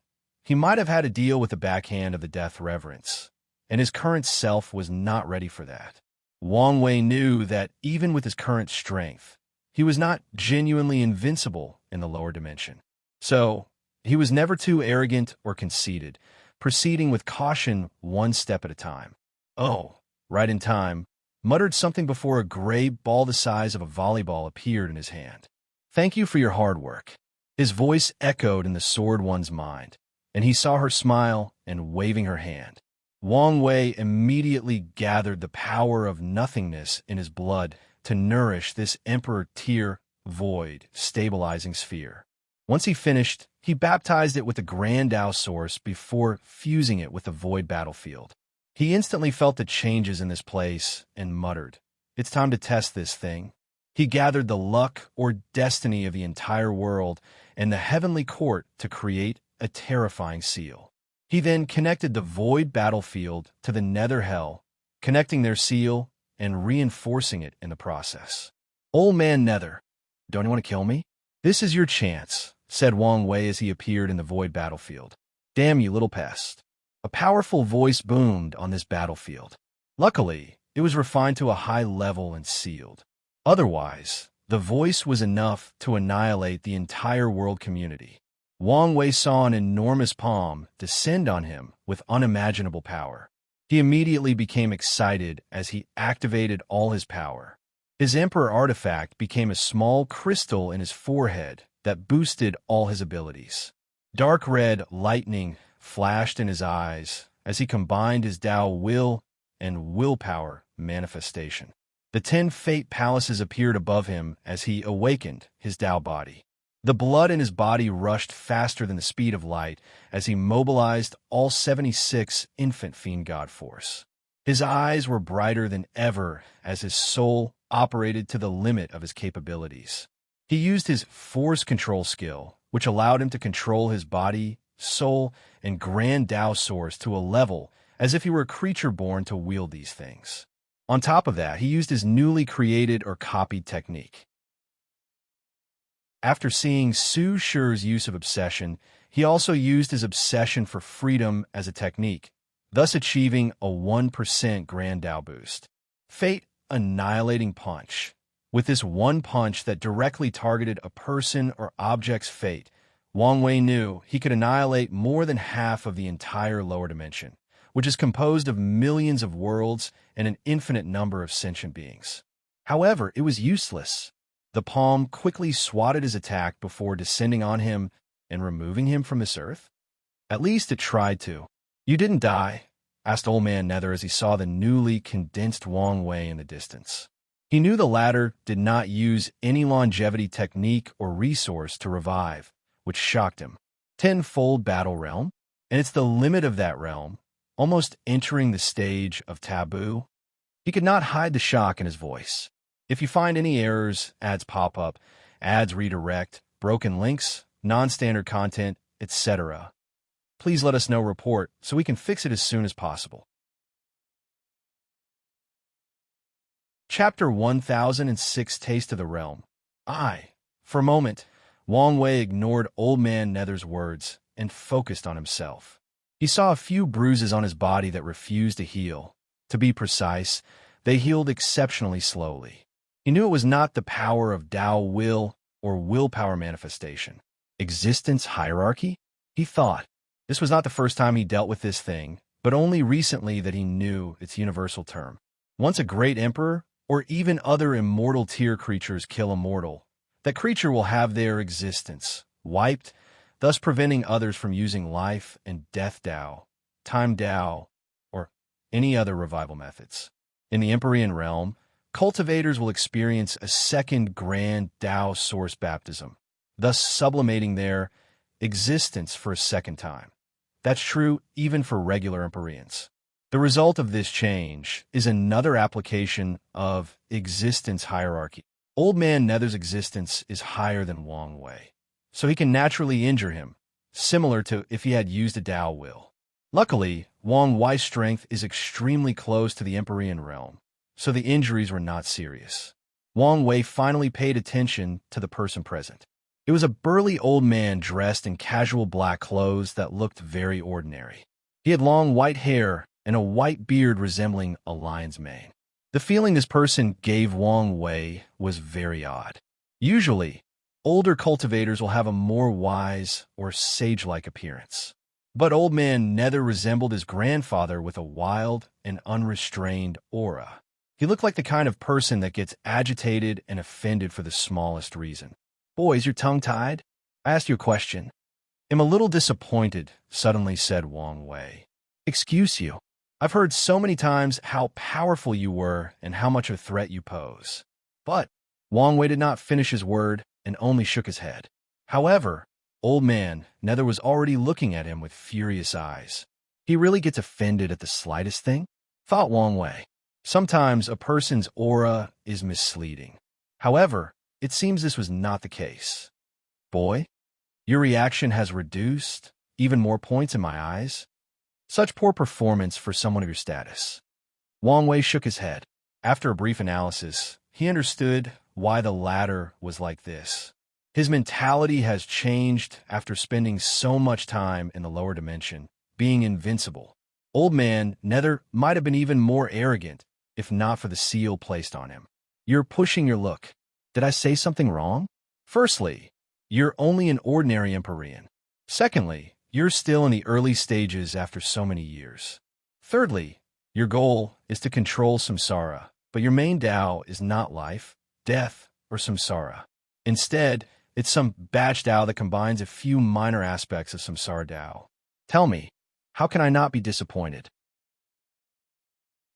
he might have had to deal with the backhand of the Death Reverence, and his current self was not ready for that. Wang Wei knew that even with his current strength, he was not genuinely invincible in the lower dimension. So, he was never too arrogant or conceited, proceeding with caution one step at a time. Oh, right in time, muttered something before a gray ball the size of a volleyball appeared in his hand. Thank you for your hard work. His voice echoed in the sword one's mind, and he saw her smile and waving her hand. Wang Wei immediately gathered the power of nothingness in his blood to nourish this Emperor-tier void stabilizing sphere. Once he finished, he baptized it with the Grand Tao source before fusing it with the void battlefield. He instantly felt the changes in this place and muttered, "It's time to test this thing." He gathered the luck or destiny of the entire world and the Heavenly Court to create a terrifying seal. He then connected the void battlefield to the nether hell, connecting their seal and reinforcing it in the process. "Old man Nether, don't you want to kill me? This is your chance," said Wang Wei as he appeared in the void battlefield. "Damn you, little pest." A powerful voice boomed on this battlefield. Luckily, it was refined to a high level and sealed. Otherwise, the voice was enough to annihilate the entire world community. Wang Wei saw an enormous palm descend on him with unimaginable power. He immediately became excited as he activated all his power. His Emperor artifact became a small crystal in his forehead that boosted all his abilities. Dark red lightning flashed in his eyes as he combined his Tao will and willpower manifestation. The 10 fate palaces appeared above him as he awakened his Tao body. The blood in his body rushed faster than the speed of light as he mobilized all 76 infant fiend god force. His eyes were brighter than ever as his soul operated to the limit of his capabilities. He used his force control skill, which allowed him to control his body, soul, and grand Tao source to a level as if he were a creature born to wield these things. On top of that, he used his newly created or copied technique. After seeing Su Shi's use of obsession, he also used his obsession for freedom as a technique, thus achieving a 1% grand Tao boost. Fate Annihilating Punch. With this one punch that directly targeted a person or object's fate, Wang Wei knew he could annihilate more than half of the entire lower dimension, which is composed of millions of worlds and an infinite number of sentient beings. However, it was useless. The palm quickly swatted his attack before descending on him and removing him from this earth. At least it tried to. "You didn't die?" asked Old Man Nether as he saw the newly condensed Wang Wei in the distance. He knew the latter did not use any longevity technique or resource to revive, which shocked him. Tenfold Battle Realm? And it's the limit of that realm, almost entering the stage of taboo. He could not hide the shock in his voice. If you find any errors, ads pop up, ads redirect, broken links, non-standard content, etc., please let us know. Report so we can fix it as soon as possible. Chapter 1006 Taste of the Realm. For a moment, Wang Wei ignored Old Man Nether's words and focused on himself. He saw a few bruises on his body that refused to heal. To be precise, they healed exceptionally slowly. He knew it was not the power of Tao will or willpower manifestation. Existence hierarchy? He thought. This was not the first time he dealt with this thing, but only recently that he knew its universal term. Once a great emperor, or even other immortal tier creatures kill a mortal, that creature will have their existence wiped, thus preventing others from using life and death Tao, time Tao, or any other revival methods. In the Empyrean realm, cultivators will experience a second grand Tao source baptism, thus sublimating their existence for a second time. That's true even for regular Empyreans. The result of this change is another application of existence hierarchy. Old Man Nether's existence is higher than Wang Wei, so he can naturally injure him, similar to if he had used a Tao will. Luckily, Wang Wei's strength is extremely close to the Empyrean realm, so the injuries were not serious. Wang Wei finally paid attention to the person present. It was a burly old man dressed in casual black clothes that looked very ordinary. He had long white hair and a white beard resembling a lion's mane. The feeling this person gave Wang Wei was very odd. Usually, older cultivators will have a more wise or sage-like appearance. But Old Man Nether resembled his grandfather with a wild and unrestrained aura. He looked like the kind of person that gets agitated and offended for the smallest reason. "Boy, is your tongue tied? I asked you a question." "I'm a little disappointed," suddenly said Wang Wei. "Excuse you. I've heard so many times how powerful you were and how much of a threat you pose." But Wang Wei did not finish his word and only shook his head. However, Old Man Nether was already looking at him with furious eyes. He really gets offended at the slightest thing? Thought Wang Wei. Sometimes a person's aura is misleading. However, it seems this was not the case. "Boy, your reaction has reduced even more points in my eyes. Such poor performance for someone of your status." Wang Wei shook his head. After a brief analysis, he understood why the latter was like this. His mentality has changed after spending so much time in the lower dimension, being invincible. Old Man Nether might have been even more arrogant if not for the seal placed on him. "You're pushing your look. Did I say something wrong? Firstly, you're only an ordinary Empyrean. Secondly, you're still in the early stages after so many years. Thirdly, your goal is to control samsara, but your main Tao is not life, death, or samsara. Instead, it's some batch Tao that combines a few minor aspects of samsara Tao. Tell me, how can I not be disappointed?"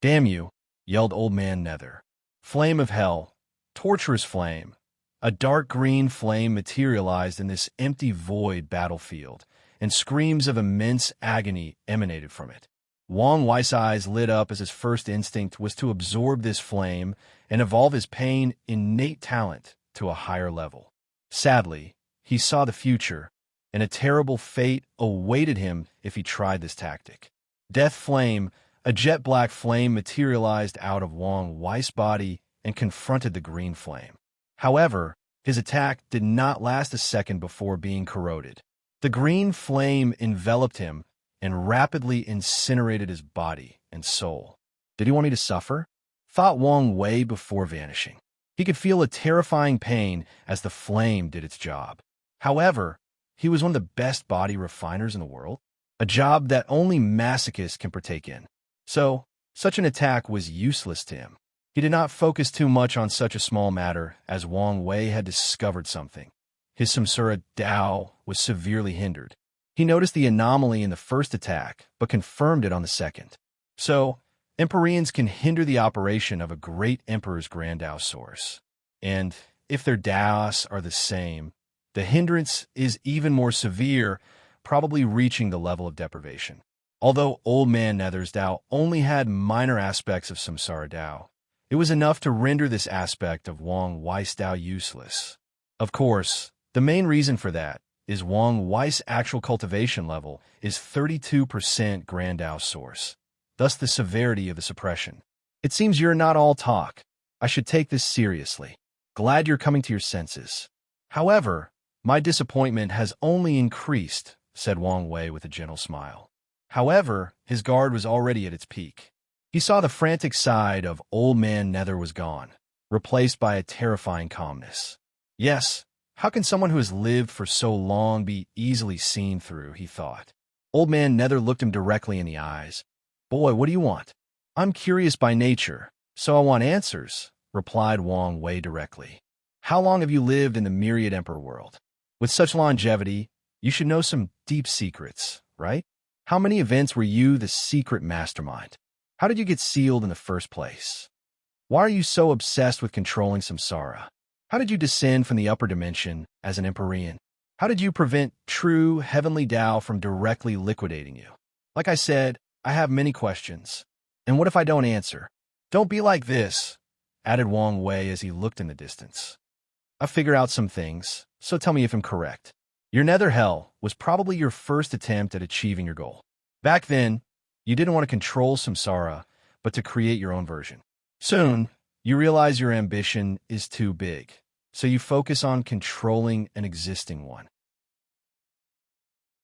"Damn you," yelled Old Man Nether. Flame of hell, torturous flame. A dark green flame materialized in this empty void battlefield, and screams of immense agony emanated from it. Wong Wei's eyes lit up as his first instinct was to absorb this flame and evolve his pain innate talent to a higher level. Sadly, he saw the future, and a terrible fate awaited him if he tried this tactic. Death Flame, a jet-black flame, materialized out of Wong Wei's body and confronted the green flame. However, his attack did not last a second before being corroded. The green flame enveloped him and rapidly incinerated his body and soul. Did he want me to suffer? Thought Wong Wei before vanishing. He could feel a terrifying pain as the flame did its job. However, he was one of the best body refiners in the world, a job that only masochists can partake in. So, such an attack was useless to him. He did not focus too much on such a small matter, as Wong Wei had discovered something. His Samsara Dao was severely hindered. He noticed the anomaly in the first attack, but confirmed it on the second. So, Empyreans can hinder the operation of a great emperor's Grand Dao source. And if their Daos are the same, the hindrance is even more severe, probably reaching the level of deprivation. Although Old Man Nether's Dao only had minor aspects of Samsara Dao, it was enough to render this aspect of Wong Wei's Dao useless. Of course, the main reason for that is Wong Wei's actual cultivation level is 32% Grand Dao source, thus the severity of the suppression. It seems you're not all talk. I should take this seriously. Glad you're coming to your senses. However, my disappointment has only increased, said Wong Wei with a gentle smile. However, his guard was already at its peak. He saw the frantic side of Old Man Nether was gone, replaced by a terrifying calmness. Yes, how can someone who has lived for so long be easily seen through, he thought. Old Man Nether looked him directly in the eyes. Boy, what do you want? I'm curious by nature, so I want answers, replied Wong Wei directly. How long have you lived in the myriad emperor world? With such longevity, you should know some deep secrets, right? How many events were you the secret mastermind? How did you get sealed in the first place? Why are you so obsessed with controlling samsara? How did you descend from the upper dimension as an Empyrean? How did you prevent true heavenly Tao from directly liquidating you? Like I said, I have many questions. And what if I don't answer? Don't be like this, added Wong Wei as he looked in the distance. I'll figure out some things, so tell me if I'm correct. Your nether hell was probably your first attempt at achieving your goal. Back then, you didn't want to control samsara, but to create your own version. Soon, you realize your ambition is too big, so you focus on controlling an existing one.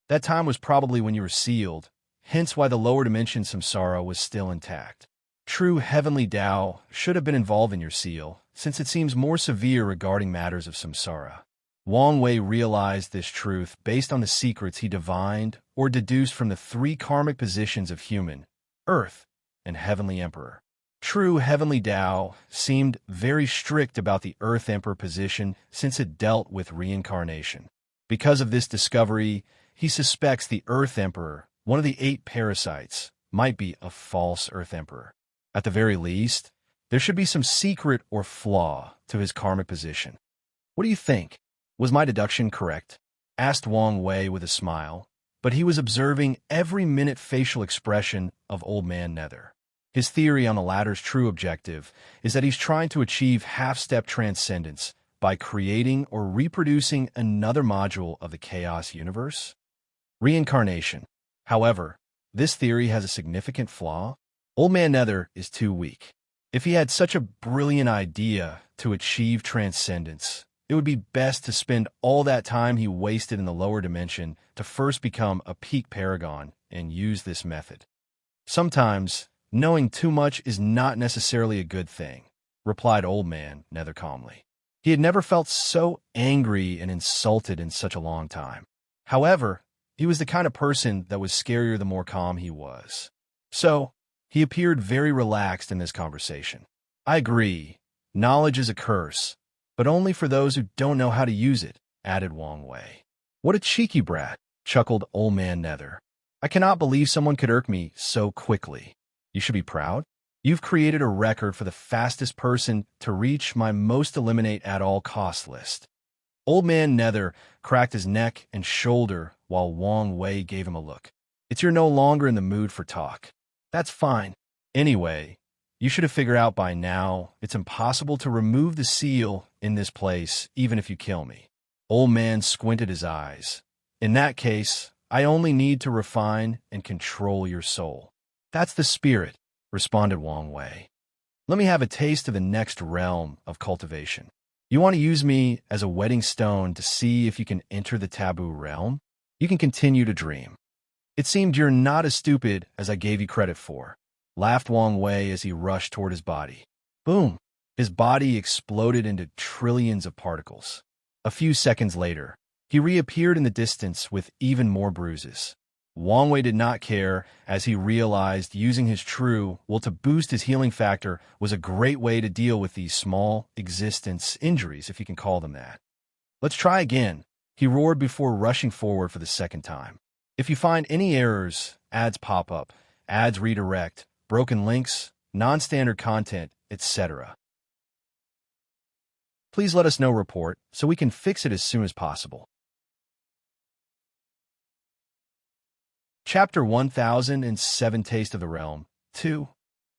That time was probably when you were sealed, hence why the lower dimension samsara was still intact. True heavenly Tao should have been involved in your seal, since it seems more severe regarding matters of samsara. Wong Wei realized this truth based on the secrets he divined or deduced from the three karmic positions of human, earth, and heavenly emperor. True heavenly Tao seemed very strict about the earth emperor position since it dealt with reincarnation. Because of this discovery, he suspects the earth emperor, one of the 8 parasites, might be a false earth emperor. At the very least, there should be some secret or flaw to his karmic position. What do you think? Was my deduction correct? Asked Wong Wei with a smile, but he was observing every minute facial expression of Old Man Nether. His theory on the latter's true objective is that he's trying to achieve half-step transcendence by creating or reproducing another module of the chaos universe. Reincarnation. However, this theory has a significant flaw. Old Man Nether is too weak. If he had such a brilliant idea to achieve transcendence, it would be best to spend all that time he wasted in the lower dimension to first become a peak paragon and use this method. Sometimes, knowing too much is not necessarily a good thing, replied Old Man Nether calmly. He had never felt so angry and insulted in such a long time. However, he was the kind of person that was scarier the more calm he was. So, he appeared very relaxed in this conversation. I agree. Knowledge is a curse, but only for those who don't know how to use it, added Wong Wei. What a cheeky brat, chuckled Old Man Nether. I cannot believe someone could irk me so quickly. You should be proud. You've created a record for the fastest person to reach my most eliminate at all cost list. Old Man Nether cracked his neck and shoulder while Wong Wei gave him a look. You're no longer in the mood for talk. That's fine. Anyway, you should have figured out by now it's impossible to remove the seal in this place even if you kill me. Old man squinted his eyes. In that case, I only need to refine and control your soul. That's the spirit, responded Wang Wei. Let me have a taste of the next realm of cultivation. You want to use me as a wedding stone to see if you can enter the taboo realm? You can continue to dream. It seemed you're not as stupid as I gave you credit for, laughed Wang Wei as he rushed toward his body. Boom! His body exploded into trillions of particles. A few seconds later, he reappeared in the distance with even more bruises. Wang Wei did not care, as he realized using his true will to boost his healing factor was a great way to deal with these small existence injuries, if you can call them that. Let's try again, he roared before rushing forward for the second time. If you find any errors, ads pop up, ads redirect, broken links, non-standard content, etc. Please let us know report so we can fix it as soon as possible. Chapter 1007 Taste of the Realm 2.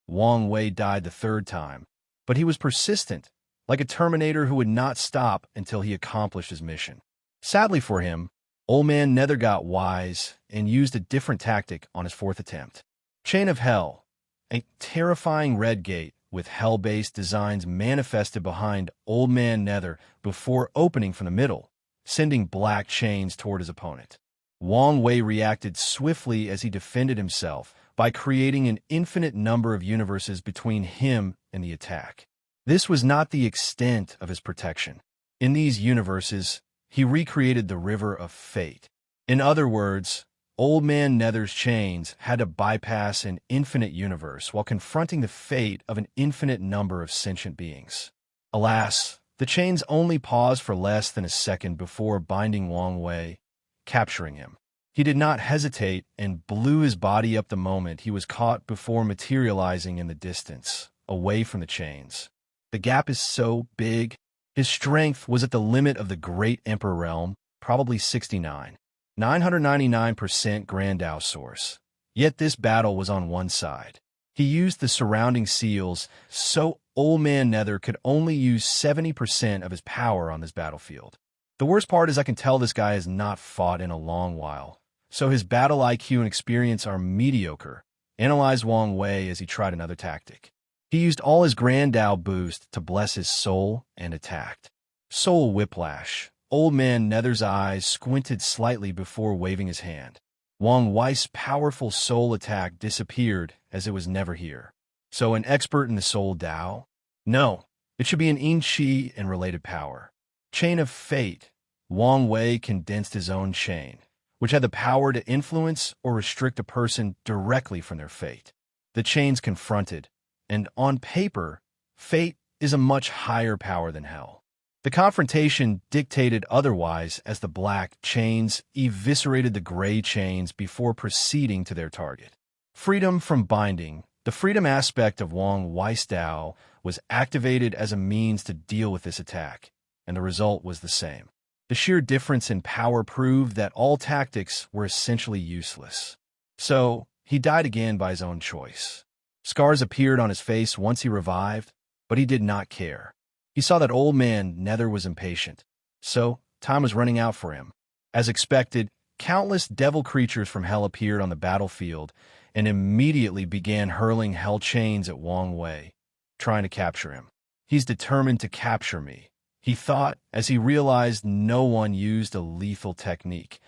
Wang Wei died the third time, but he was persistent, like a Terminator who would not stop until he accomplished his mission. Sadly for him, Old Man Nether got wise and used a different tactic on his fourth attempt. Chain of Hell, a terrifying red gate with hell-based designs manifested behind Old Man Nether before opening from the middle, sending black chains toward his opponent. Wang Wei reacted swiftly as he defended himself by creating an infinite number of universes between him and the attack. This was not the extent of his protection. In these universes, he recreated the River of Fate. In other words, Old Man Nether's chains had to bypass an infinite universe while confronting the fate of an infinite number of sentient beings. Alas, the chains only paused for less than a second before binding Wang Wei, capturing him. He did not hesitate and blew his body up the moment he was caught before materializing in the distance, away from the chains. The gap is so big. His strength was at the limit of the Great Emperor realm, probably 69. 999% Grandau source. Yet this battle was on one side. He used the surrounding seals, so Old Man Nether could only use 70% of his power on this battlefield. The worst part is I can tell this guy has not fought in a long while, so his battle IQ and experience are mediocre, analyzed Wang Wei as he tried another tactic. He used all his Grandau boost to bless his soul and attacked. Soul Whiplash. Old Man Nether's eyes squinted slightly before waving his hand. Wang Wei's powerful soul attack disappeared as it was never here. So an expert in the Soul Dao? No, it should be an Yin Qi and related power. Chain of Fate. Wang Wei condensed his own chain, which had the power to influence or restrict a person directly from their fate. The chains confronted, and on paper, fate is a much higher power than hell. The confrontation dictated otherwise as the black chains eviscerated the gray chains before proceeding to their target. Freedom from binding. The freedom aspect of Wang Wei's Dao was activated as a means to deal with this attack, and the result was the same. The sheer difference in power proved that all tactics were essentially useless. So, he died again by his own choice. Scars appeared on his face once he revived, but he did not care. He saw that Old Man Nether was impatient, so time was running out for him. As expected, countless devil creatures from hell appeared on the battlefield and immediately began hurling hell chains at Wang Wei, trying to capture him. He's determined to capture me, he thought as he realized no one used a lethal technique.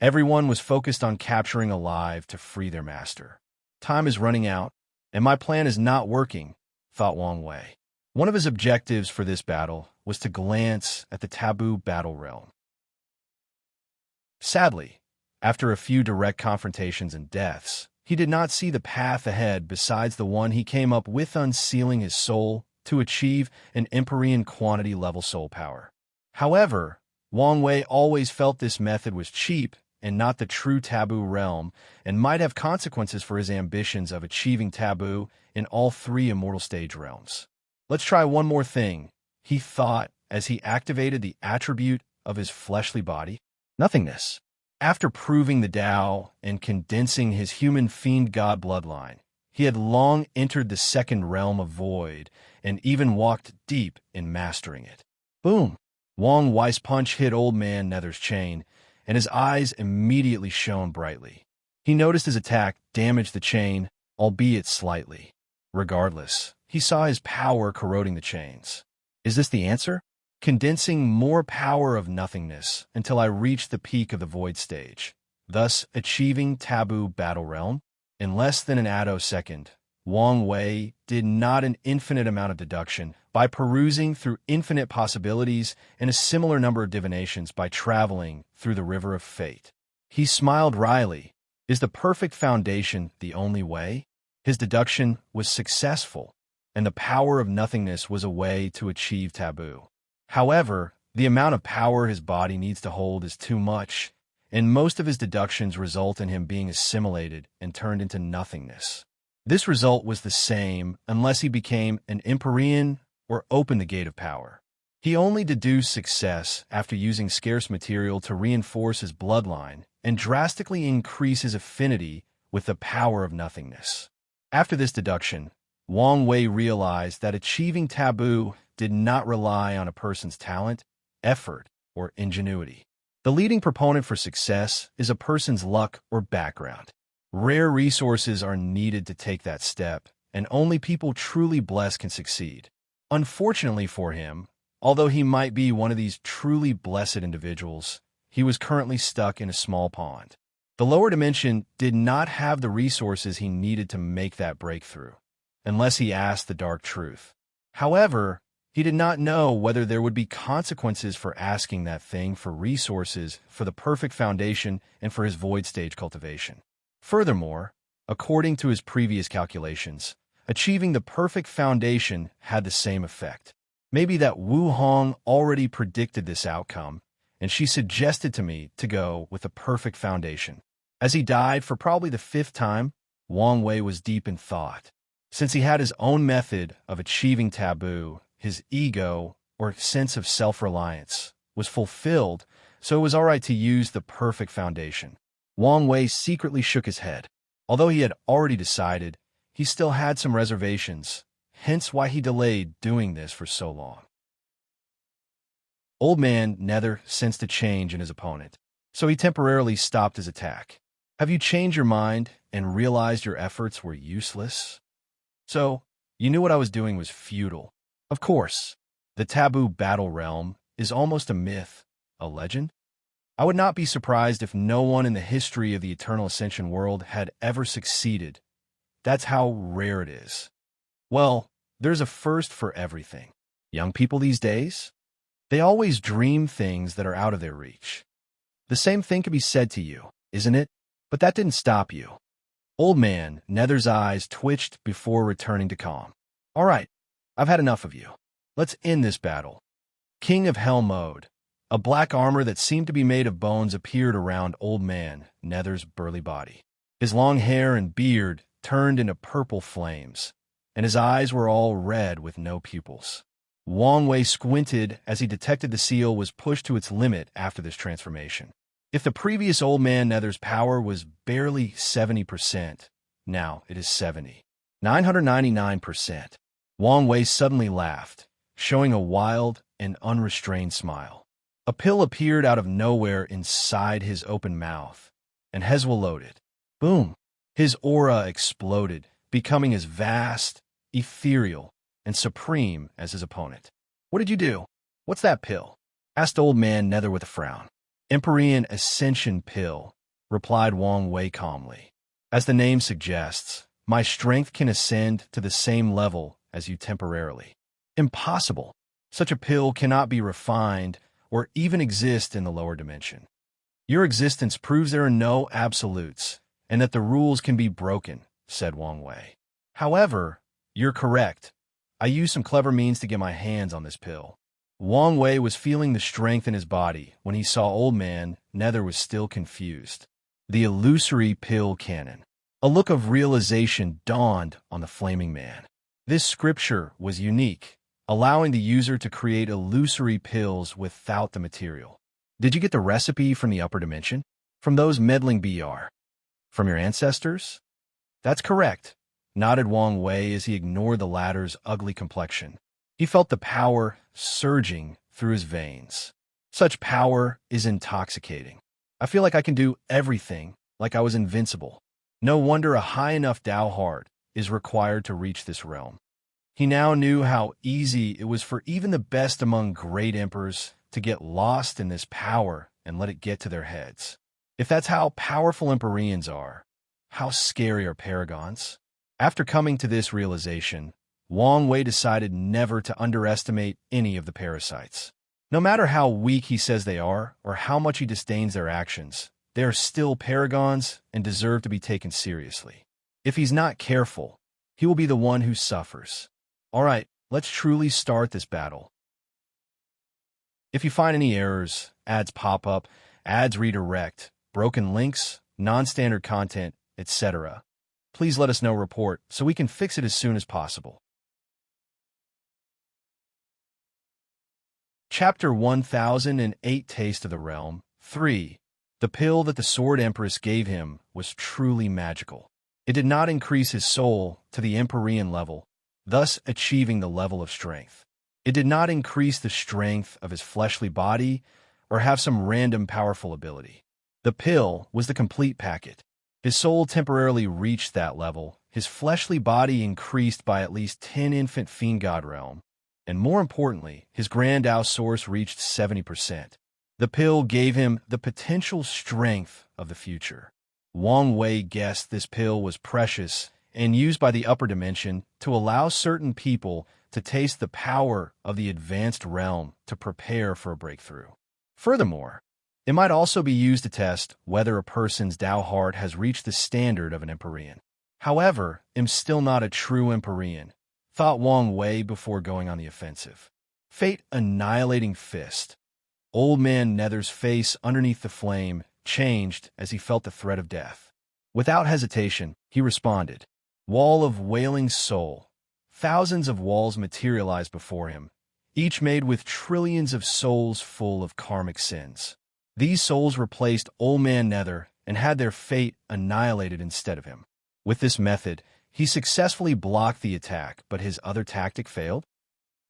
Everyone was focused on capturing alive to free their master. Time is running out, and my plan is not working, thought Wang Wei. One of his objectives for this battle was to glance at the taboo battle realm. Sadly, after a few direct confrontations and deaths, he did not see the path ahead besides the one he came up with, unsealing his soul to achieve an Empyrean quantity level soul power. However, Wang Wei always felt this method was cheap and not the true taboo realm, and might have consequences for his ambitions of achieving taboo in all three immortal stage realms. Let's try one more thing, he thought as he activated the attribute of his fleshly body, nothingness. After proving the Tao and condensing his human fiend god bloodline, He had long entered the second realm of void and even walked deep in mastering it. Boom! Wong Wei's punch hit Old Man Nether's chain, and his eyes immediately shone brightly. He noticed his attack damaged the chain, albeit slightly. Regardless, he saw his power corroding the chains. Is this the answer? Condensing more power of nothingness until I reached the peak of the void stage, thus achieving Taboo Battle Realm? In less than an attosecond, Wong Wei did not an infinite amount of deduction by perusing through infinite possibilities and a similar number of divinations by traveling through the river of fate. He smiled wryly. Is the perfect foundation the only way? His deduction was successful, and the power of nothingness was a way to achieve taboo. However, the amount of power his body needs to hold is too much, and most of his deductions result in him being assimilated and turned into nothingness. This result was the same unless he became an Empyrean or opened the gate of power. He only deduced success after using scarce material to reinforce his bloodline and drastically increase his affinity with the power of nothingness. After this deduction, Wong Wei realized that achieving taboo did not rely on a person's talent, effort, or ingenuity. The leading proponent for success is a person's luck or background. Rare resources are needed to take that step, and only people truly blessed can succeed. Unfortunately for him, although he might be one of these truly blessed individuals, he was currently stuck in a small pond. The lower dimension did not have the resources he needed to make that breakthrough, unless he asked the dark truth. However, he did not know whether there would be consequences for asking that thing for resources for the perfect foundation and for his void stage cultivation. Furthermore, according to his previous calculations, achieving the perfect foundation had the same effect. Maybe that Wu Hong already predicted this outcome, and she suggested to me to go with the perfect foundation. As he died for probably the 5th time, Wong Wei was deep in thought. Since he had his own method of achieving taboo, his ego, or sense of self-reliance, was fulfilled, so it was all right to use the perfect foundation. Wong Wei secretly shook his head. Although he had already decided, he still had some reservations, hence why he delayed doing this for so long. Old Man Nether sensed a change in his opponent, so he temporarily stopped his attack. Have you changed your mind and realized your efforts were useless? So, you knew what I was doing was futile. Of course, the taboo battle realm is almost a myth, a legend. I would not be surprised if no one in the history of the Eternal Ascension world had ever succeeded. That's how rare it is. Well, there's a first for everything. Young people these days, they always dream things that are out of their reach. The same thing could be said to you, isn't it? But that didn't stop you. Old Man Nether's eyes twitched before returning to calm. All right, I've had enough of you. Let's end this battle. King of Hell Mode. A black armor that seemed to be made of bones appeared around Old Man Nether's burly body. His long hair and beard turned into purple flames, and his eyes were all red with no pupils. Wong Wei squinted as he detected the seal was pushed to its limit after this transformation. If the previous Old Man Nether's power was barely 70%, now it is 999%. Wong Wei suddenly laughed, showing a wild and unrestrained smile. A pill appeared out of nowhere inside his open mouth, and Hezwa loaded. Boom! His aura exploded, becoming as vast, ethereal, and supreme as his opponent. What did you do? What's that pill? Asked Old Man Nether with a frown. Empyrean Ascension Pill, replied Wong Wei calmly. As the name suggests, my strength can ascend to the same level as you temporarily. Impossible. Such a pill cannot be refined or even exist in the lower dimension. Your existence proves there are no absolutes, and that the rules can be broken, said Wong Wei. However, you're correct. I used some clever means to get my hands on this pill. Wong Wei was feeling the strength in his body when he saw Old Man Nether was still confused. The illusory pill cannon. A look of realization dawned on the flaming man. This scripture was unique, allowing the user to create illusory pills without the material. Did you get the recipe from the upper dimension? From those meddling BR? From your ancestors? That's correct. nodded Wang Wei as he ignored the latter's ugly complexion. He felt the power surging through his veins. Such power is intoxicating. I feel like I can do everything, like I was invincible. No wonder a high enough Tao heart is required to reach this realm. He now knew how easy it was for even the best among great emperors to get lost in this power and let it get to their heads. If that's how powerful Empyreans are, how scary are paragons? After coming to this realization, Wang Wei decided never to underestimate any of the parasites. No matter how weak he says they are, or how much he disdains their actions, they are still paragons and deserve to be taken seriously. If he's not careful, he will be the one who suffers. All right, let's truly start this battle. If you find any errors, ads pop up, ads redirect, broken links, non-standard content, etc., please let us know report so we can fix it as soon as possible. Chapter 1008 Taste of the Realm 3. The pill that the Sword Empress gave him was truly magical. It did not increase his soul to the Empyrean level, thus achieving the level of strength. It did not increase the strength of his fleshly body or have some random powerful ability. The pill was the complete packet. His soul temporarily reached that level, his fleshly body increased by at least 10 infant fiend god realm, and more importantly, his grand Tao source reached 70%. The pill gave him the potential strength of the future. Wang Wei guessed this pill was precious and used by the upper dimension to allow certain people to taste the power of the advanced realm to prepare for a breakthrough. Furthermore, it might also be used to test whether a person's Tao heart has reached the standard of an Empyrean. However, I'm still not a true Empyrean, thought Wang Wei before going on the offensive. Fate annihilating fist. Old Man Nether's face underneath the flame changed as he felt the threat of death. Without hesitation, he responded. Wall of wailing soul. Thousands of walls materialized before him, each made with trillions of souls full of karmic sins. These souls replaced Old Man Nether and had their fate annihilated instead of him. With this method, he successfully blocked the attack, but his other tactic failed,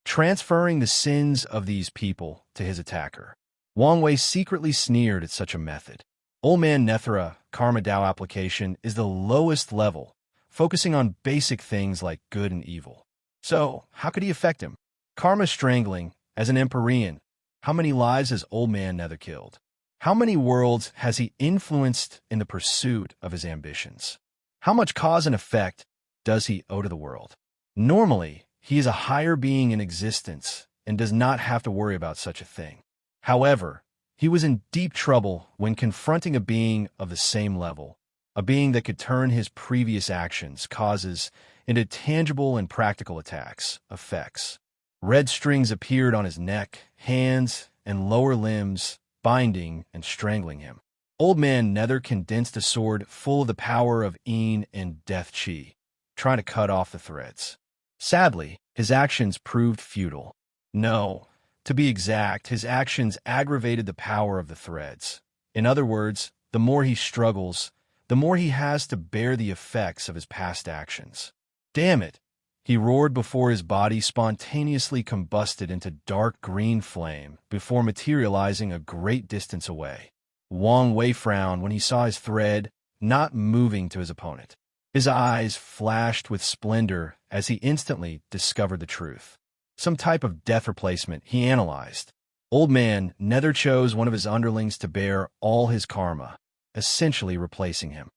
transferring the sins of these people to his attacker. Wang Wei secretly sneered at such a method. Old Man Nethra Karma Tao application is the lowest level, focusing on basic things like good and evil. So, how could he affect him? Karma strangling, as an Empyrean, how many lives has Old Man Nether killed? How many worlds has he influenced in the pursuit of his ambitions? How much cause and effect does he owe to the world? Normally, he is a higher being in existence and does not have to worry about such a thing. However, he was in deep trouble when confronting a being of the same level, a being that could turn his previous actions, causes, into tangible and practical attacks, effects. Red strings appeared on his neck, hands, and lower limbs, binding and strangling him. Old Man Nether condensed a sword full of the power of Een and Death Chi, trying to cut off the threads. Sadly, his actions proved futile. No, to be exact, his actions aggravated the power of the threads. In other words, the more he struggles, the more he has to bear the effects of his past actions. Damn it! He roared before his body spontaneously combusted into dark green flame before materializing a great distance away. Wang Wei frowned when he saw his thread not moving to his opponent. His eyes flashed with splendor as he instantly discovered the truth. Some type of death replacement, he analyzed. Old Man Nether chose one of his underlings to bear all his karma, essentially replacing him.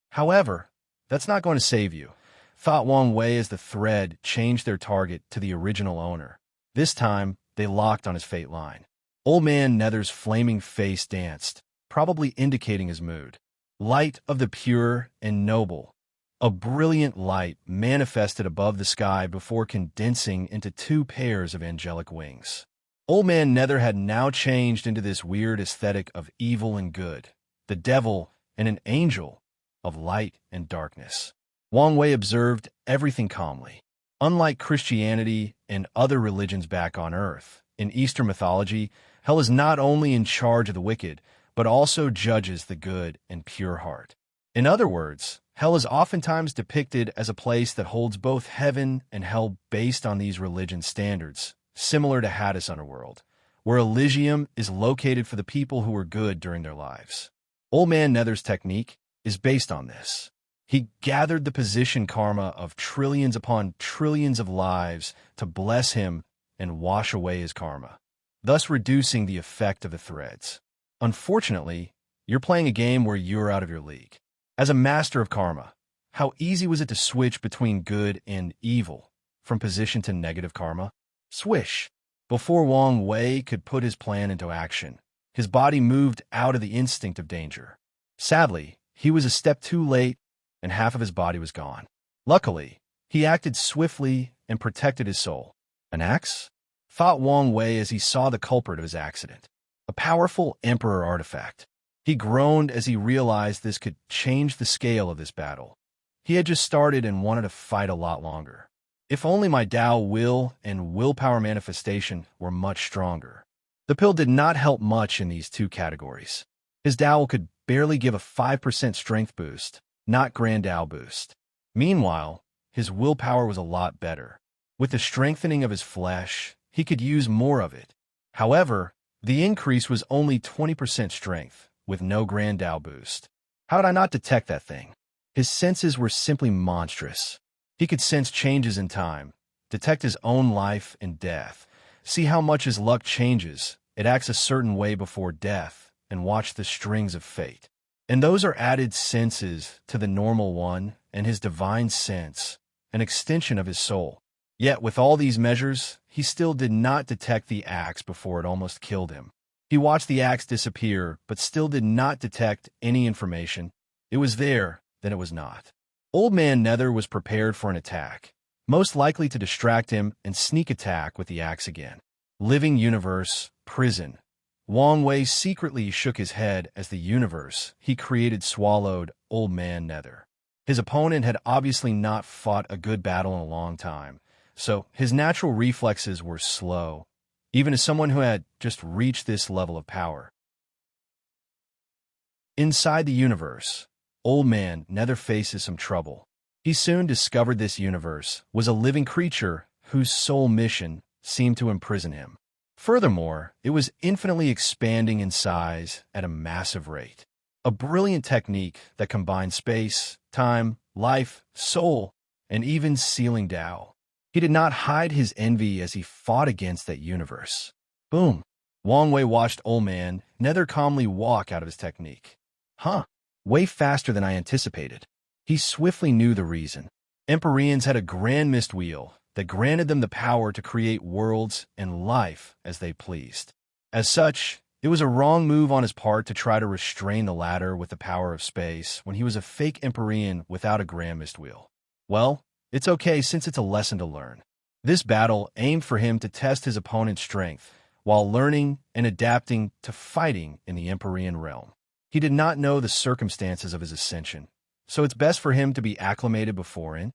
However, that's not going to save you, thought Wang Wei as the thread changed their target to the original owner. This time, they locked on his fate line. Old Man Nether's flaming face danced, probably indicating his mood. Light of the pure and noble. A brilliant light manifested above the sky before condensing into two pairs of angelic wings. Old Man Nether had now changed into this weird aesthetic of evil and good, the devil and an angel of light and darkness. Wang Wei observed everything calmly. Unlike Christianity and other religions back on Earth, in Eastern mythology, hell is not only in charge of the wicked, but also judges the good and pure heart. In other words, Hell is oftentimes depicted as a place that holds both heaven and hell based on these religion standards, similar to Hades' underworld, where Elysium is located for the people who were good during their lives. Old Man Nether's technique is based on this. He gathered the position karma of trillions upon trillions of lives to bless him and wash away his karma, thus reducing the effect of the threads. Unfortunately, you're playing a game where you're out of your league. As a master of karma, how easy was it to switch between good and evil, from position to negative karma? Swish! Before Wang Wei could put his plan into action, his body moved out of the instinct of danger. Sadly, he was a step too late, and half of his body was gone. Luckily, he acted swiftly and protected his soul. An axe? Thought Wang Wei as he saw the culprit of his accident. A powerful emperor artifact. He groaned as he realized this could change the scale of this battle. He had just started and wanted to fight a lot longer. If only my Tao will and willpower manifestation were much stronger. The pill did not help much in these two categories. His Tao could barely give a 5% strength boost, not Grand Tao boost. Meanwhile, his willpower was a lot better. With the strengthening of his flesh, he could use more of it. However, the increase was only 20% strength, with no Grand Tao boost. How did I not detect that thing? His senses were simply monstrous. He could sense changes in time, detect his own life and death, see how much his luck changes, it acts a certain way before death, and watch the strings of fate. And those are added senses to the normal one and his divine sense, an extension of his soul. Yet with all these measures, he still did not detect the axe before it almost killed him. He watched the axe disappear, but still did not detect any information. It was there, then it was not. Old Man Nether was prepared for an attack, most likely to distract him and sneak attack with the axe again. Living universe, prison. Wang Wei secretly shook his head as the universe he created swallowed Old Man Nether. His opponent had obviously not fought a good battle in a long time, so his natural reflexes were slow, even as someone who had just reached this level of power. Inside the universe, Old Man Nether faces some trouble. He soon discovered this universe was a living creature whose sole mission seemed to imprison him. Furthermore, it was infinitely expanding in size at a massive rate. A brilliant technique that combined space, time, life, soul, and even sealing Tao. He did not hide his envy as he fought against that universe. Boom! Wang Wei watched Old Man Nether calmly walk out of his technique. Way faster than I anticipated. He swiftly knew the reason. Empyreans had a grand mist wheel that granted them the power to create worlds and life as they pleased. As such, it was a wrong move on his part to try to restrain the latter with the power of space when he was a fake Empyrean without a grand mist wheel. Well, it's okay since it's a lesson to learn. This battle aimed for him to test his opponent's strength while learning and adapting to fighting in the Empyrean realm. He did not know the circumstances of his ascension, so it's best for him to be acclimated beforehand,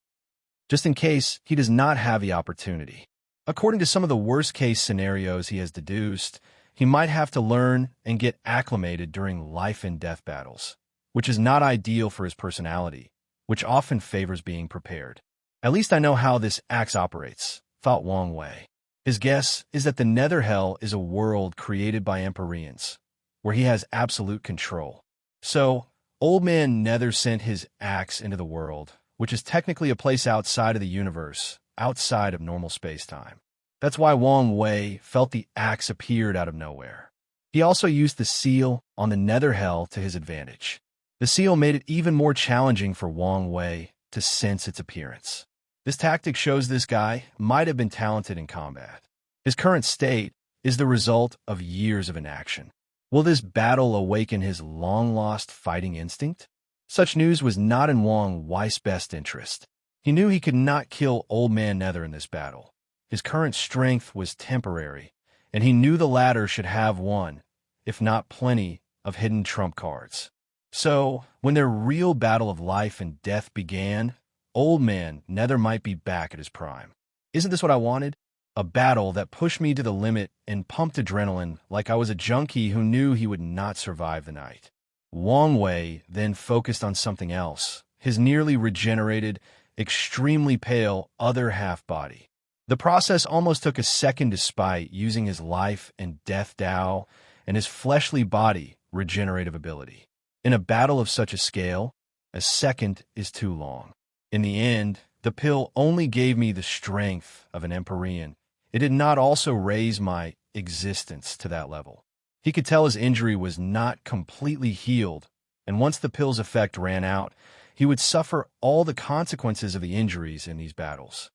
just in case he does not have the opportunity. According to some of the worst-case scenarios he has deduced, he might have to learn and get acclimated during life-and-death battles, which is not ideal for his personality, which often favors being prepared. At least I know how this axe operates, thought Wang Wei. His guess is that the Nether Hell is a world created by Empyreans, where he has absolute control. So, Old Man Nether sent his axe into the world, which is technically a place outside of the universe, outside of normal space-time. That's why Wang Wei felt the axe appeared out of nowhere. He also used the seal on the Nether Hell to his advantage. The seal made it even more challenging for Wang Wei to sense its appearance. This tactic shows this guy might have been talented in combat. His current state is the result of years of inaction. Will this battle awaken his long-lost fighting instinct? Such news was not in Wang Wei's best interest. He knew he could not kill Old Man Nether in this battle. His current strength was temporary, and he knew the latter should have one, if not plenty, of hidden trump cards. So, when their real battle of life and death began, Old Man Nether might be back at his prime. Isn't this what I wanted? A battle that pushed me to the limit and pumped adrenaline like I was a junkie who knew he would not survive the night. Wang Wei then focused on something else, his nearly regenerated, extremely pale other half-body. The process almost took a second despite using his life and death Tao and his fleshly body regenerative ability. In a battle of such a scale, a second is too long. In the end, the pill only gave me the strength of an Empyrean. It did not also raise my existence to that level. He could tell his injury was not completely healed, and once the pill's effect ran out, he would suffer all the consequences of the injuries in these battles.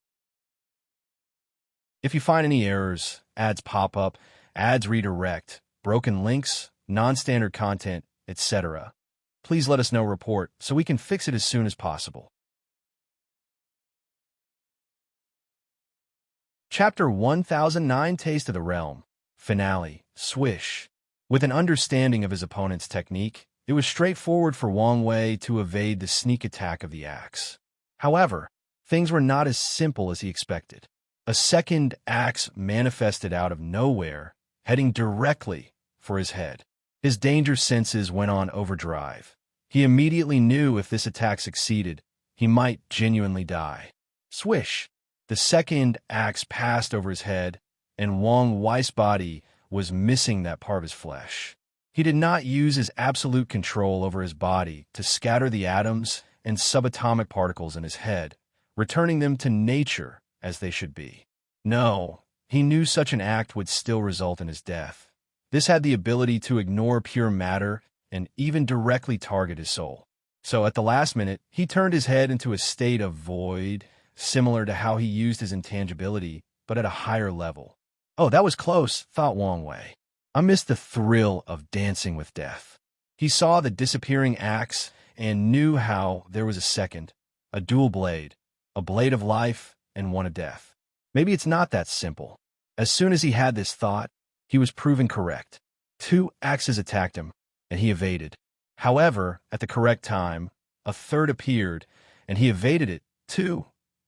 If you find any errors, ads pop up, ads redirect, broken links, non-standard content, etc., please let us know report so we can fix it as soon as possible. Chapter 1009 Taste of the Realm. Finale. Swish. With an understanding of his opponent's technique, it was straightforward for Wang Wei to evade the sneak attack of the axe. However, things were not as simple as he expected. A second axe manifested out of nowhere, heading directly for his head. His danger senses went on overdrive. He immediately knew if this attack succeeded, he might genuinely die. Swish! The second axe passed over his head, and Wang Wei's body was missing that part of his flesh. He did not use his absolute control over his body to scatter the atoms and subatomic particles in his head, returning them to nature as they should be. No, he knew such an act would still result in his death. This had the ability to ignore pure matter and even directly target his soul. So at the last minute, he turned his head into a state of void, similar to how he used his intangibility, but at a higher level. Oh, that was close, thought Wang Wei. I missed the thrill of dancing with death. He saw the disappearing axe and knew how there was a second, a dual blade, a blade of life and one of death. Maybe it's not that simple. As soon as he had this thought, he was proven correct. Two axes attacked him, and he evaded. However, at the correct time, a third appeared, and he evaded it too,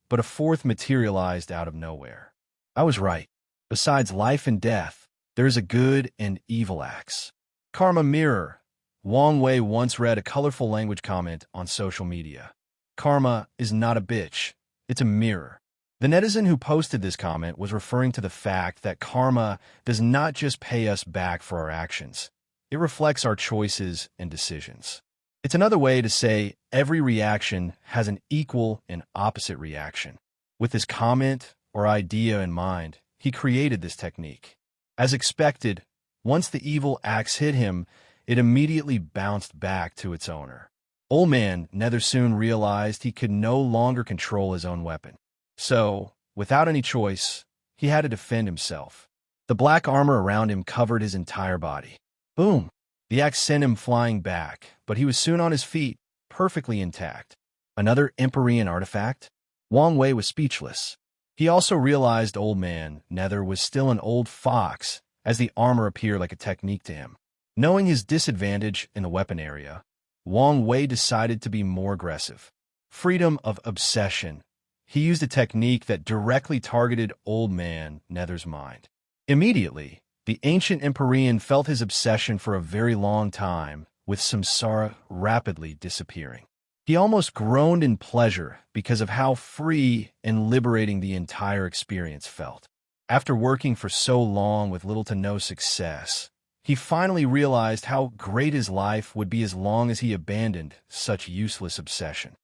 but a fourth materialized out of nowhere. I was right. Besides life and death, there is a good and evil axe. Karma mirror. Wang Wei once read a colorful language comment on social media. Karma is not a bitch, it's a mirror. The netizen who posted this comment was referring to the fact that karma does not just pay us back for our actions. It reflects our choices and decisions. It's another way to say every reaction has an equal and opposite reaction. With this comment or idea in mind, he created this technique. As expected, once the evil axe hit him, it immediately bounced back to its owner. Old Man Nether soon realized he could no longer control his own weapon. So, without any choice, he had to defend himself. The black armor around him covered his entire body. Boom! The axe sent him flying back, but he was soon on his feet, perfectly intact. Another Empyrean artifact? Wang Wei was speechless. He also realized Old Man Nether was still an old fox, as the armor appeared like a technique to him. Knowing his disadvantage in the weapon area, Wang Wei decided to be more aggressive. Freedom of obsession. He used a technique that directly targeted Old Man Nether's mind. Immediately, the ancient Empyrean felt his obsession for a very long time, with samsara rapidly disappearing. He almost groaned in pleasure because of how free and liberating the entire experience felt. After working for so long with little to no success, he finally realized how great his life would be as long as he abandoned such useless obsession.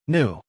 New.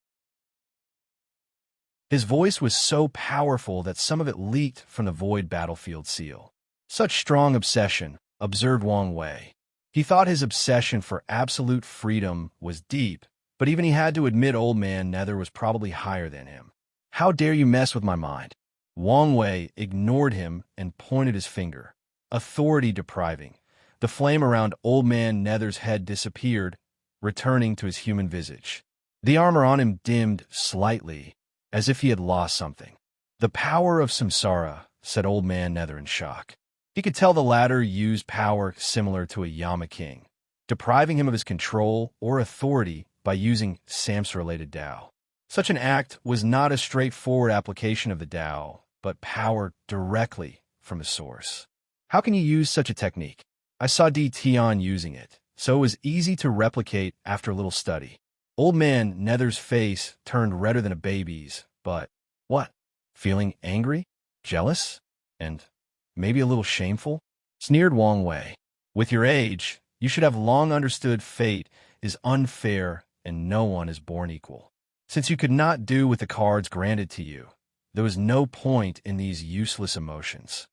His voice was so powerful that some of it leaked from the void battlefield seal. Such strong obsession, observed Wang Wei. He thought his obsession for absolute freedom was deep, but even he had to admit Old Man Nether was probably higher than him. How dare you mess with my mind? Wang Wei ignored him and pointed his finger. Authority depriving. The flame around Old Man Nether's head disappeared, returning to his human visage. The armor on him dimmed slightly, as if he had lost something. The power of samsara, said Old Man Nether in shock. He could tell the latter used power similar to a Yama King, depriving him of his control or authority by using samsara-related Tao. Such an act was not a straightforward application of the Tao, but power directly from the source. How can you use such a technique? I saw D. Tion using it, so it was easy to replicate after a little study. Old Man Nether's face turned redder than a baby's, but what? Feeling angry? Jealous? And maybe a little shameful? Sneered Wang Wei. With your age, you should have long understood fate is unfair and no one is born equal. Since you could not do with the cards granted to you, there was no point in these useless emotions.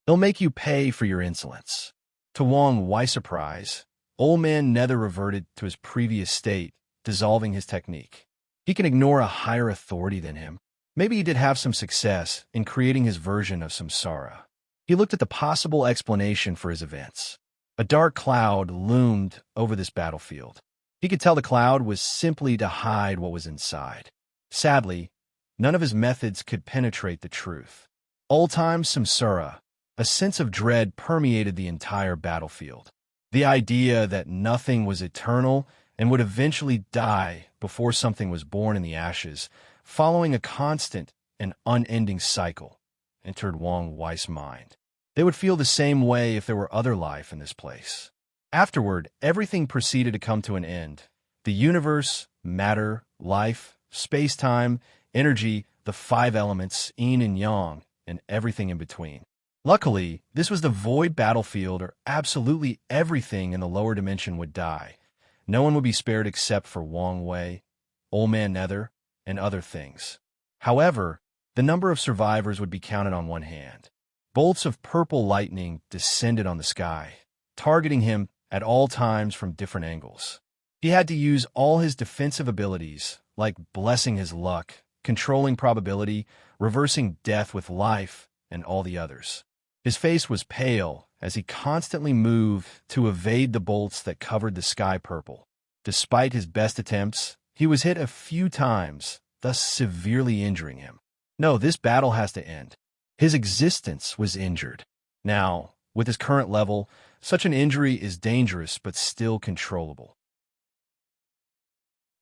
They'll make you pay for your insolence. To Wang Wei's surprise, Old Man Nether reverted to his previous state, dissolving his technique. He can ignore a higher authority than him. Maybe he did have some success in creating his version of samsara. He looked at the possible explanation for his events. A dark cloud loomed over this battlefield. He could tell the cloud was simply to hide what was inside. Sadly, none of his methods could penetrate the truth. Old-time samsara, a sense of dread permeated the entire battlefield. The idea that nothing was eternal and would eventually die before something was born in the ashes, following a constant and unending cycle, entered Wang Wei's mind. They would feel the same way if there were other life in this place. Afterward, everything proceeded to come to an end. The universe, matter, life, space-time, energy, the 5 elements, yin and yang, and everything in between. Luckily, this was the void battlefield, or absolutely everything in the lower dimension would die. No one would be spared except for Wang Wei, Old Man Nether, and other things. However, the number of survivors would be counted on one hand. Bolts of purple lightning descended on the sky, targeting him at all times from different angles. He had to use all his defensive abilities, like blessing his luck, controlling probability, reversing death with life, and all the others. His face was pale as he constantly moved to evade the bolts that covered the sky purple. Despite his best attempts, he was hit a few times, thus severely injuring him. No, this battle has to end. His existence was injured. Now, with his current level, such an injury is dangerous but still controllable.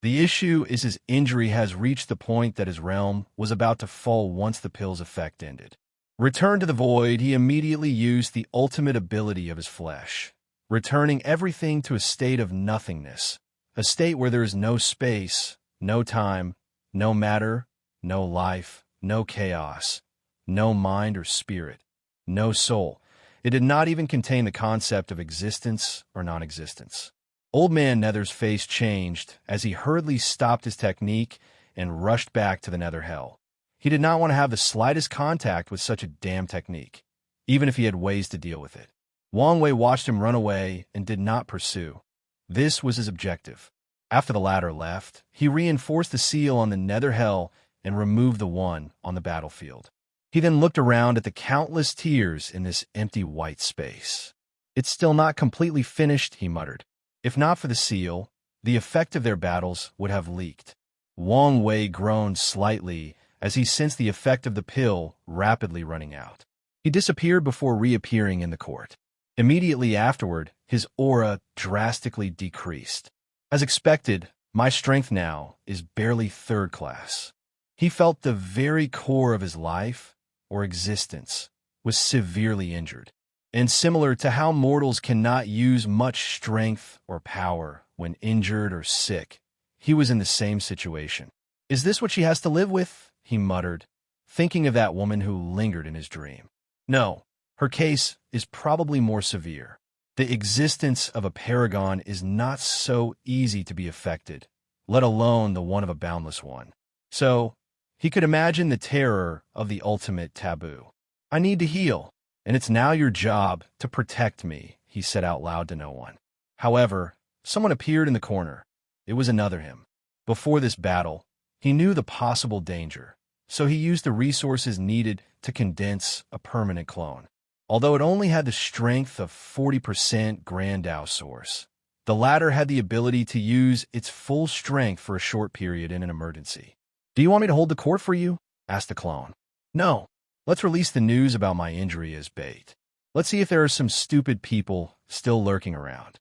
The issue is his injury has reached the point that his realm was about to fall once the pill's effect ended. Returned to the void, he immediately used the ultimate ability of his flesh, returning everything to a state of nothingness, a state where there is no space, no time, no matter, no life, no chaos, no mind or spirit, no soul. It did not even contain the concept of existence or non-existence. Old Man Nether's face changed as he hurriedly stopped his technique and rushed back to the Nether Hell. He did not want to have the slightest contact with such a damn technique, even if he had ways to deal with it. Wang Wei watched him run away and did not pursue. This was his objective. After the latter left, he reinforced the seal on the Nether Hell and removed the one on the battlefield. He then looked around at the countless tiers in this empty white space. "It's still not completely finished," he muttered. If not for the seal, the effect of their battles would have leaked. Wang Wei groaned slightly as he sensed the effect of the pill rapidly running out. He disappeared before reappearing in the court. Immediately afterward, his aura drastically decreased. As expected, my strength now is barely 3rd class. He felt the very core of his life, or existence, was severely injured. And similar to how mortals cannot use much strength or power when injured or sick, he was in the same situation. "Is this what she has to live with?" he muttered, thinking of that woman who lingered in his dream. No, her case is probably more severe. The existence of a paragon is not so easy to be affected, let alone the one of a boundless one. So, he could imagine the terror of the ultimate taboo. "I need to heal, and it's now your job to protect me," he said out loud to no one. However, someone appeared in the corner. It was another him. Before this battle, he knew the possible danger, so he used the resources needed to condense a permanent clone. Although it only had the strength of 40% Grandau source, the latter had the ability to use its full strength for a short period in an emergency. "Do you want me to hold the court for you?" asked the clone. "No. Let's release the news about my injury as bait. Let's see if there are some stupid people still lurking around."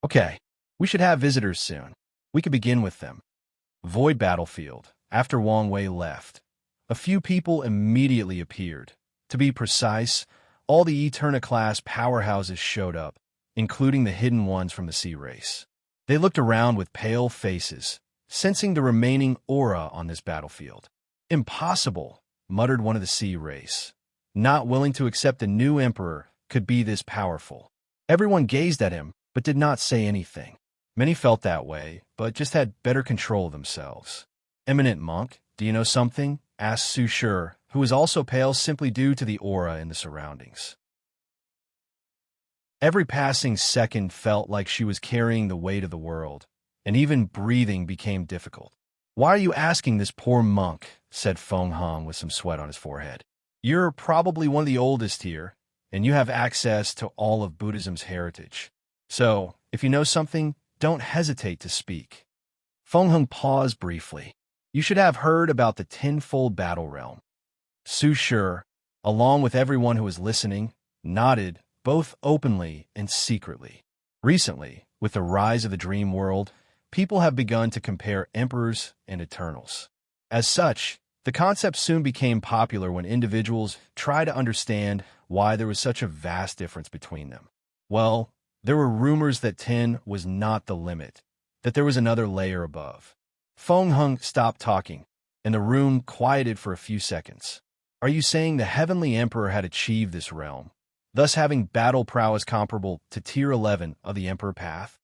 "Okay. We should have visitors soon. We could begin with them." Void battlefield. After Wang Wei left, a few people immediately appeared. To be precise, all the Eterna-class powerhouses showed up, including the hidden ones from the sea race. They looked around with pale faces, sensing the remaining aura on this battlefield. Impossible, muttered one of the sea race, not willing to accept a new emperor could be this powerful. Everyone gazed at him, but did not say anything. Many felt that way, but just had better control of themselves. Eminent monk, do you know something? Asked Su Shi, who was also pale simply due to the aura in the surroundings. Every passing second felt like she was carrying the weight of the world, and even breathing became difficult. Why are you asking this poor monk? Said Feng Hong with some sweat on his forehead. You're probably one of the oldest here, and you have access to all of Buddhism's heritage. So, if you know something, don't hesitate to speak. Feng Hong paused briefly. You should have heard about the tenfold battle realm. Su Shi, along with everyone who was listening, nodded, both openly and secretly. Recently, with the rise of the dream world, people have begun to compare emperors and eternals. As such, the concept soon became popular when individuals tried to understand why there was such a vast difference between them. Well, there were rumors that 10 was not the limit, that there was another layer above. Feng Hong stopped talking, and the room quieted for a few seconds. Are you saying the Heavenly Emperor had achieved this realm, thus having battle prowess comparable to Tier 11 of the Emperor Path?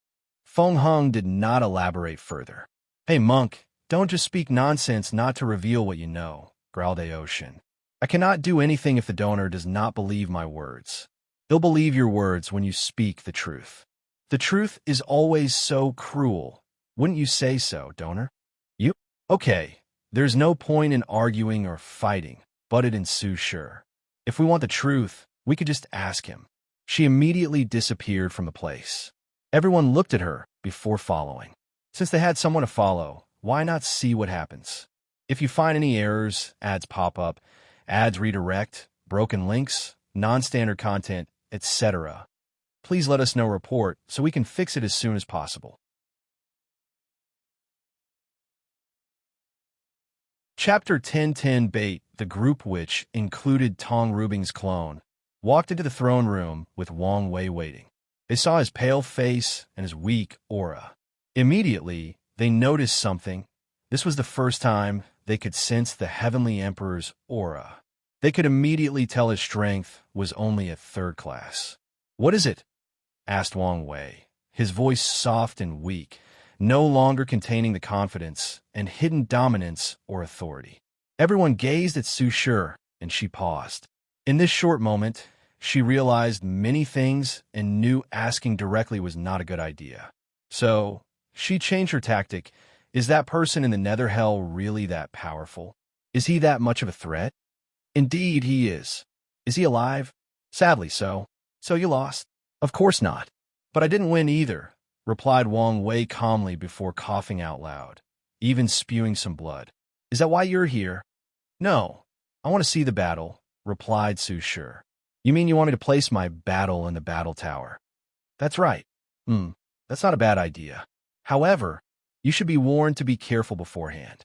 Feng Hong did not elaborate further. Hey, monk, don't just speak nonsense not to reveal what you know, growled Aoshin. I cannot do anything if the donor does not believe my words. He'll believe your words when you speak the truth. The truth is always so cruel. Wouldn't you say so, donor? You? Okay, there's no point in arguing or fighting, butted in Su Shi. If we want the truth, we could just ask him. She immediately disappeared from the place. Everyone looked at her before following. Since they had someone to follow, why not see what happens? If you find any errors, ads pop up, ads redirect, broken links, non-standard content, etc., please let us know report so we can fix it as soon as possible. Chapter 1010 Bait, the group which included Tong Rubing's clone, walked into the throne room with Wang Wei waiting. They saw his pale face and his weak aura. Immediately, they noticed something. This was the first time they could sense the Heavenly Emperor's aura. They could immediately tell his strength was only at 3rd class. What is it? Asked Wang Wei, his voice soft and weak, no longer containing the confidence and hidden dominance or authority. Everyone gazed at Su Shi, and she paused. In this short moment, she realized many things and knew asking directly was not a good idea. So, she changed her tactic. Is that person in the nether hell really that powerful? Is he that much of a threat? Indeed, he is. Is he alive? Sadly so. So you lost? Of course not. But I didn't win either, replied Wang Wei calmly before coughing out loud, even spewing some blood. Is that why you're here? No. I want to see the battle, replied Su Shi. You mean you want me to place my battle in the battle tower? That's right. That's not a bad idea. However, you should be warned to be careful beforehand.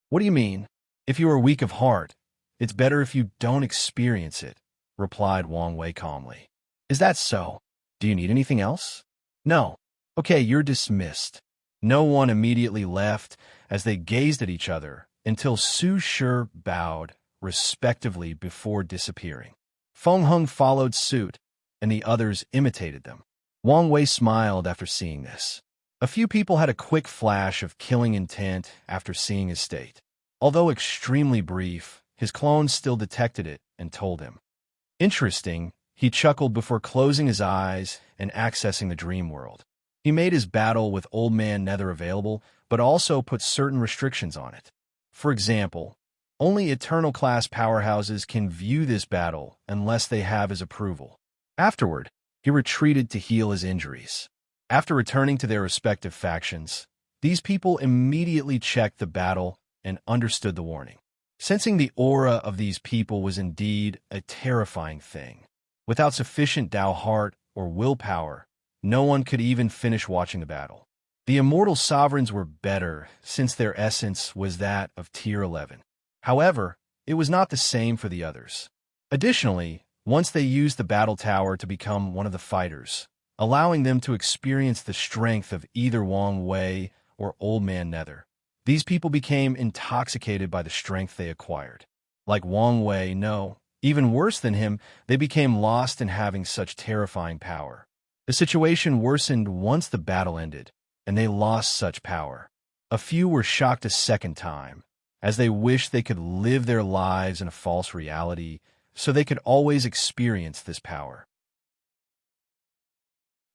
What do you mean? If you are weak of heart, it's better if you don't experience it, replied Wang Wei calmly. Is that so? Do you need anything else? No. Okay, you're dismissed. No one immediately left as they gazed at each other until Su Shi bowed respectively before disappearing. Feng Hong followed suit, and the others imitated them. Wang Wei smiled after seeing this. A few people had a quick flash of killing intent after seeing his state. Although extremely brief, his clones still detected it and told him. Interesting, he chuckled before closing his eyes and accessing the dream world. He made his battle with Old Man Nether available, but also put certain restrictions on it. For example, only Eternal-class powerhouses can view this battle unless they have his approval. Afterward, he retreated to heal his injuries. After returning to their respective factions, these people immediately checked the battle and understood the warning. Sensing the aura of these people was indeed a terrifying thing. Without sufficient Tao heart or willpower, no one could even finish watching the battle. The immortal sovereigns were better, since their essence was that of Tier 11. However, it was not the same for the others. Additionally, once they used the battle tower to become one of the fighters, allowing them to experience the strength of either Wang Wei or Old Man Nether, These people became intoxicated by the strength they acquired. Like Wang Wei, no, even worse than him, they became lost in having such terrifying power. The situation worsened once the battle ended, and they lost such power. A few were shocked a second time, as they wished they could live their lives in a false reality so they could always experience this power.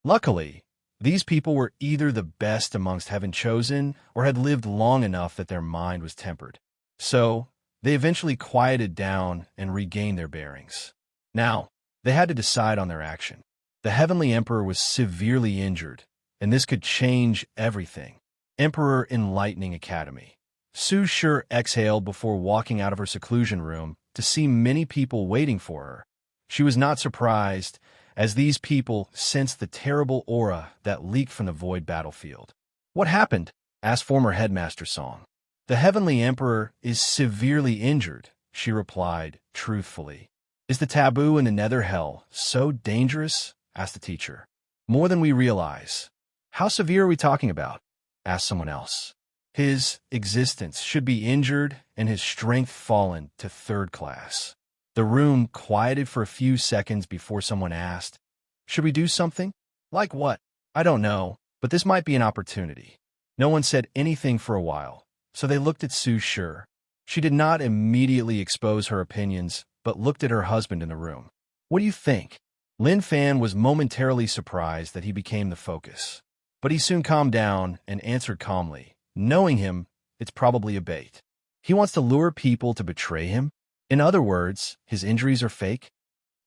Luckily, these people were either the best amongst heaven chosen or had lived long enough that their mind was tempered. So, they eventually quieted down and regained their bearings. Now, they had to decide on their action. The Heavenly Emperor was severely injured, and this could change everything. Emperor Enlightening Academy. Su Shi exhaled before walking out of her seclusion room to see many people waiting for her. She was not surprised, as these people sensed the terrible aura that leaked from the void battlefield. "What happened?" asked former headmaster Song. "The Heavenly Emperor is severely injured," she replied truthfully. "Is the taboo in the nether hell so dangerous?" asked the teacher. "More than we realize." "How severe are we talking about?" asked someone else. "His existence should be injured and his strength fallen to third class." The room quieted for a few seconds before someone asked, "Should we do something?" "Like what?" "I don't know, but this might be an opportunity." No one said anything for a while, so they looked at Su Shi. She did not immediately expose her opinions, but looked at her husband in the room. "What do you think?" Lin Fan was momentarily surprised that he became the focus. But he soon calmed down and answered calmly. Knowing him, it's probably a bait. He wants to lure people to betray him? In other words, his injuries are fake?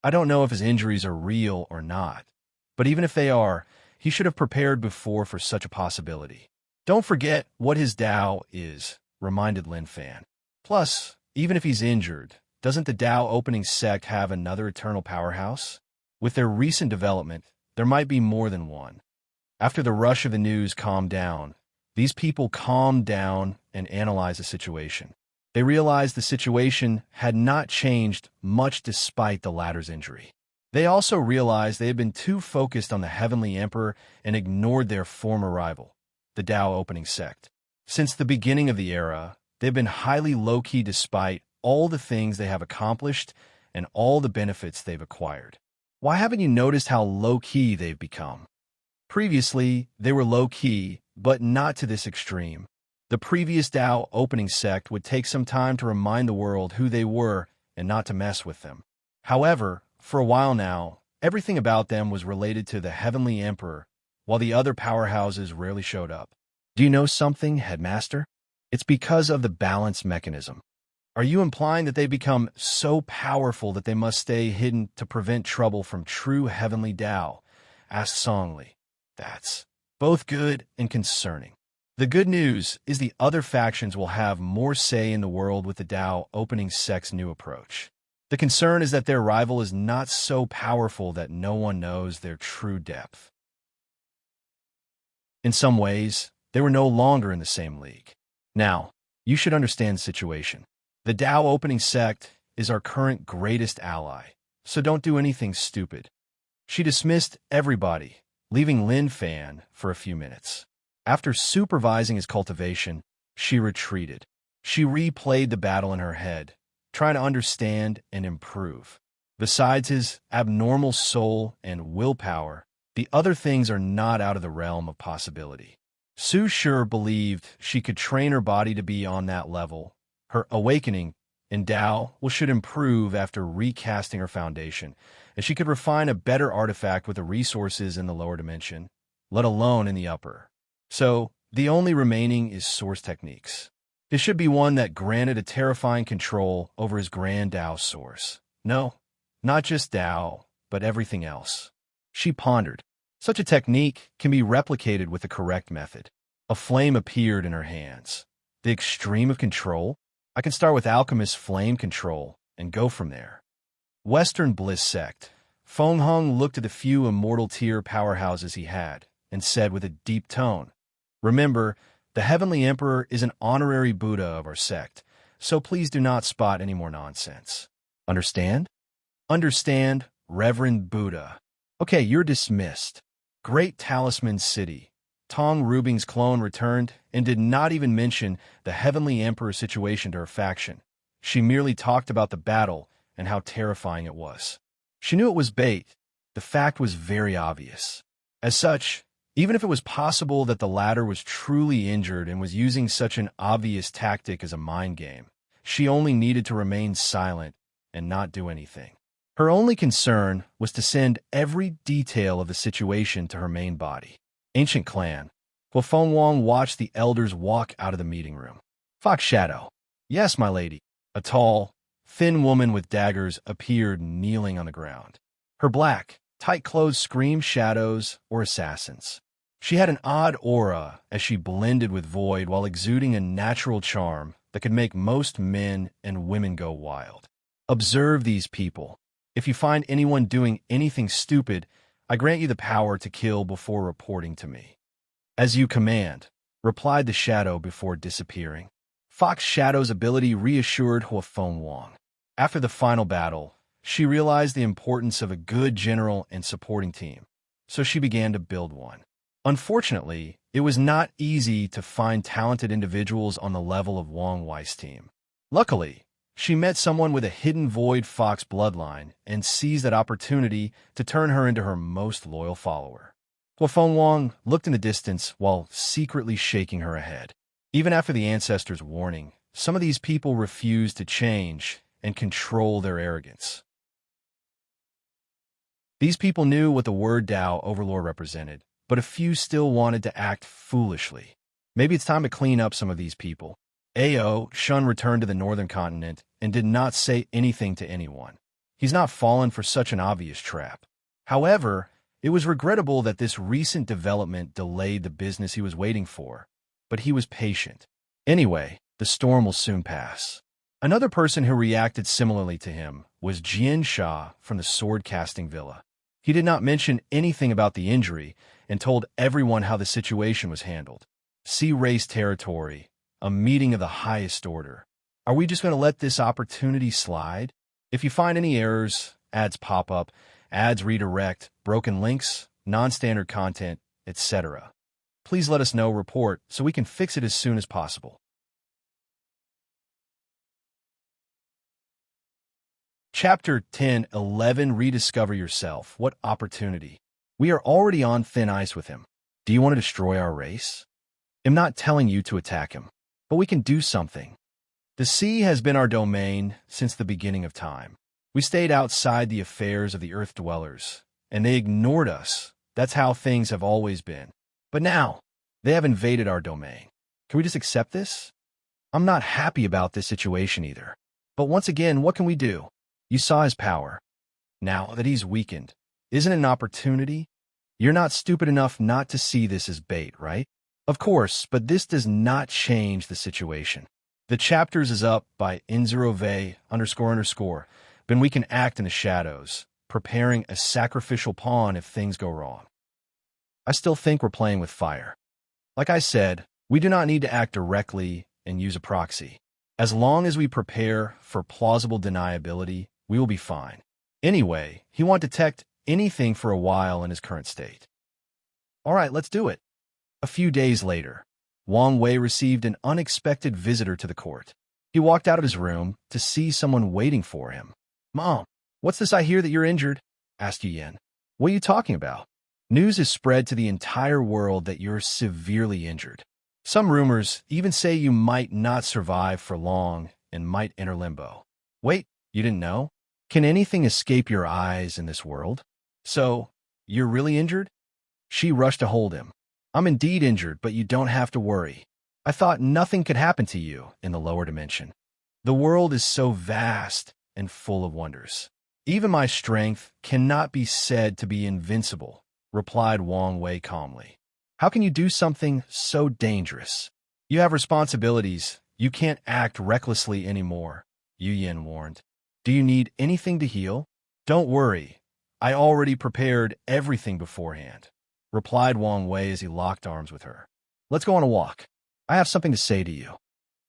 I don't know if his injuries are real or not, but even if they are, he should have prepared before for such a possibility. "Don't forget what his Tao is," reminded Lin Fan. "Plus, even if he's injured, doesn't the Tao opening sect have another eternal powerhouse? With their recent development, there might be more than one." After the rush of the news calmed down, these people calmed down and analyzed the situation. They realized the situation had not changed much despite the latter's injury. They also realized they had been too focused on the Heavenly Emperor and ignored their former rival, the Tao opening sect. Since the beginning of the era, they've been highly low-key despite all the things they have accomplished and all the benefits they've acquired. Why haven't you noticed how low-key they've become? Previously, they were low-key, but not to this extreme. The previous Tao opening sect would take some time to remind the world who they were and not to mess with them. However, for a while now, everything about them was related to the Heavenly Emperor, while the other powerhouses rarely showed up. "Do you know something, Headmaster?" "It's because of the balance mechanism." "Are you implying that they become so powerful that they must stay hidden to prevent trouble from true Heavenly Tao?" asked Songli. "That's both good and concerning. The good news is the other factions will have more say in the world with the Tao opening sect's new approach. The concern is that their rival is not so powerful that no one knows their true depth." In some ways, they were no longer in the same league. Now, you should understand the situation. The Tao opening sect is our current greatest ally, so don't do anything stupid. She dismissed everybody, leaving Lin Fan for a few minutes. After supervising his cultivation, she retreated. She replayed the battle in her head, trying to understand and improve. Besides his abnormal soul and willpower, the other things are not out of the realm of possibility. Su Shi believed she could train her body to be on that level. Her awakening in Tao should improve after recasting her foundation, and she could refine a better artifact with the resources in the lower dimension, let alone in the upper. So, the only remaining is source techniques. It should be one that granted a terrifying control over his grand Tao source. No, not just Tao, but everything else. She pondered. Such a technique can be replicated with the correct method. A flame appeared in her hands. The extreme of control? I can start with Alchemist's flame control and go from there. Western Bliss Sect. Feng Hung looked at the few immortal tier powerhouses he had and said with a deep tone, "Remember, the Heavenly Emperor is an honorary Buddha of our sect, so please do not spot any more nonsense. Understand?" "Understand, Reverend Buddha." "Okay, you're dismissed." Great Talisman City. Tong Rubing's clone returned and did not even mention the Heavenly Emperor situation to her faction. She merely talked about the battle and how terrifying it was. She knew it was bait. The fact was very obvious. As such, even if it was possible that the latter was truly injured and was using such an obvious tactic as a mind game, she only needed to remain silent and not do anything. Her only concern was to send every detail of the situation to her main body. Ancient Clan. Guofeng Wang watched the elders walk out of the meeting room. Fox Shadow. Yes, my lady. A tall, thin woman with daggers appeared kneeling on the ground. Her black, tight clothes screamed shadows or assassins. She had an odd aura as she blended with void while exuding a natural charm that could make most men and women go wild. Observe these people. If you find anyone doing anything stupid, I grant you the power to kill before reporting to me. As you command, replied the shadow before disappearing. Fox Shadow's ability reassured Guofeng Wang. After the final battle, she realized the importance of a good general and supporting team, so she began to build one. Unfortunately, it was not easy to find talented individuals on the level of Wang Wei's team. Luckily, she met someone with a hidden void fox bloodline and seized that opportunity to turn her into her most loyal follower. Guofeng Wang looked in the distance while secretly shaking her head. Even after the ancestors' warning, some of these people refused to change and control their arrogance. These people knew what the word Tao Overlord represented, but a few still wanted to act foolishly. Maybe it's time to clean up some of these people. Ao Shun returned to the northern continent and did not say anything to anyone. He's not fallen for such an obvious trap. However, it was regrettable that this recent development delayed the business he was waiting for, but he was patient. Anyway, the storm will soon pass. Another person who reacted similarly to him was Jian Sha from the sword-casting villa. He did not mention anything about the injury and told everyone how the situation was handled. Sea race territory, a meeting of the highest order. Are we just going to let this opportunity slide? If you find any errors, ads pop up, ads redirect, broken links, non-standard content, etc., please let us know, report, so we can fix it as soon as possible. Chapter 10-11 Rediscover Yourself. What opportunity? We are already on thin ice with him. Do you want to destroy our race? I'm not telling you to attack him, but we can do something. The sea has been our domain since the beginning of time. We stayed outside the affairs of the earth dwellers, and they ignored us. That's how things have always been. But now, they have invaded our domain. Can we just accept this? I'm not happy about this situation either. But once again, what can we do? You saw his power. Now that he's weakened, isn't it an opportunity? You're not stupid enough not to see this as bait, right? Of course, but this does not change the situation. The chapters is up by Inzerove__. Then we can act in the shadows, preparing a sacrificial pawn if things go wrong. I still think we're playing with fire. Like I said, we do not need to act directly and use a proxy. As long as we prepare for plausible deniability, we will be fine. Anyway, he won't detect anything for a while in his current state. All right, let's do it. A few days later, Wang Wei received an unexpected visitor to the court. He walked out of his room to see someone waiting for him. "Mom, what's this I hear that you're injured?" asked Yu Yan. "What are you talking about?" "News has spread to the entire world that you're severely injured. Some rumors even say you might not survive for long and might enter limbo." "Wait, you didn't know? Can anything escape your eyes in this world? So, you're really injured?" She rushed to hold him. "I'm indeed injured, but you don't have to worry. I thought nothing could happen to you in the lower dimension. The world is so vast and full of wonders. Even my strength cannot be said to be invincible," replied Wang Wei calmly. "How can you do something so dangerous? You have responsibilities. You can't act recklessly anymore," Yu Yan warned. "Do you need anything to heal?" "Don't worry. I already prepared everything beforehand," replied Wang Wei as he locked arms with her. "Let's go on a walk. I have something to say to you."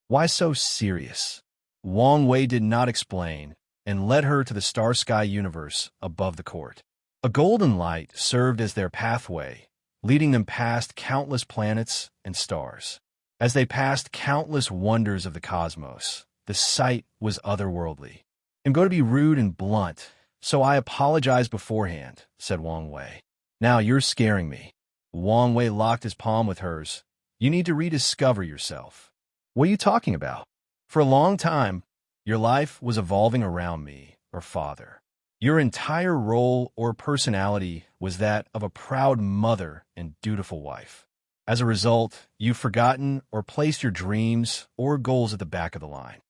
"Why so serious?" Wang Wei did not explain and led her to the star-sky universe above the court. A golden light served as their pathway, leading them past countless planets and stars. As they passed countless wonders of the cosmos, the sight was otherworldly. "I'm going to be rude and blunt, so I apologize beforehand," said Wang Wei. "Now you're scaring me." Wang Wei locked his palm with hers. "You need to rediscover yourself." "What are you talking about?" "For a long time, your life was evolving around me, or father. Your entire role or personality was that of a proud mother and dutiful wife. As a result, you've forgotten or placed your dreams or goals at the back of the line."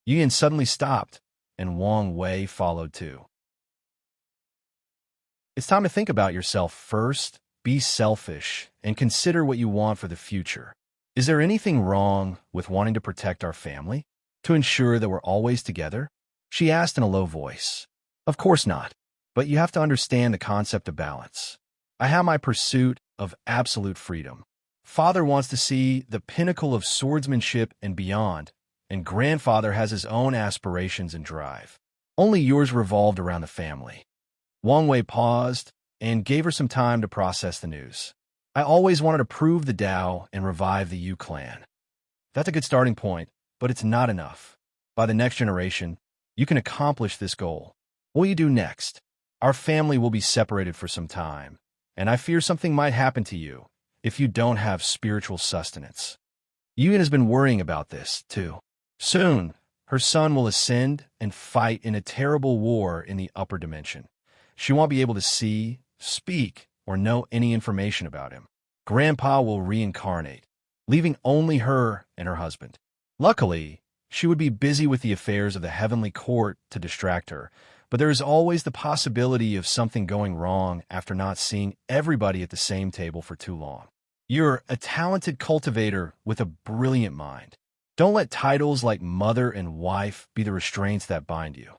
Yuan suddenly stopped, and Wang Wei followed too. "It's time to think about yourself first, be selfish, and consider what you want for the future. Is there anything wrong with wanting to protect our family? To ensure that we're always together?" she asked in a low voice. "Of course not. But you have to understand the concept of balance. I have my pursuit of absolute freedom. Father wants to see the pinnacle of swordsmanship and beyond, and grandfather has his own aspirations and drive. Only yours revolved around the family." Wang Wei paused and gave her some time to process the news. "I always wanted to prove the Tao and revive the Yu clan. That's a good starting point, but it's not enough. By the next generation, you can accomplish this goal. What will you do next? Our family will be separated for some time, and I fear something might happen to you if you don't have spiritual sustenance." Yuan has been worrying about this, too. Soon, her son will ascend and fight in a terrible war in the upper dimension. She won't be able to see, speak, or know any information about him. Grandpa will reincarnate, leaving only her and her husband. Luckily, she would be busy with the affairs of the heavenly court to distract her, but there is always the possibility of something going wrong after not seeing everybody at the same table for too long. You're a talented cultivator with a brilliant mind. Don't let titles like mother and wife be the restraints that bind you.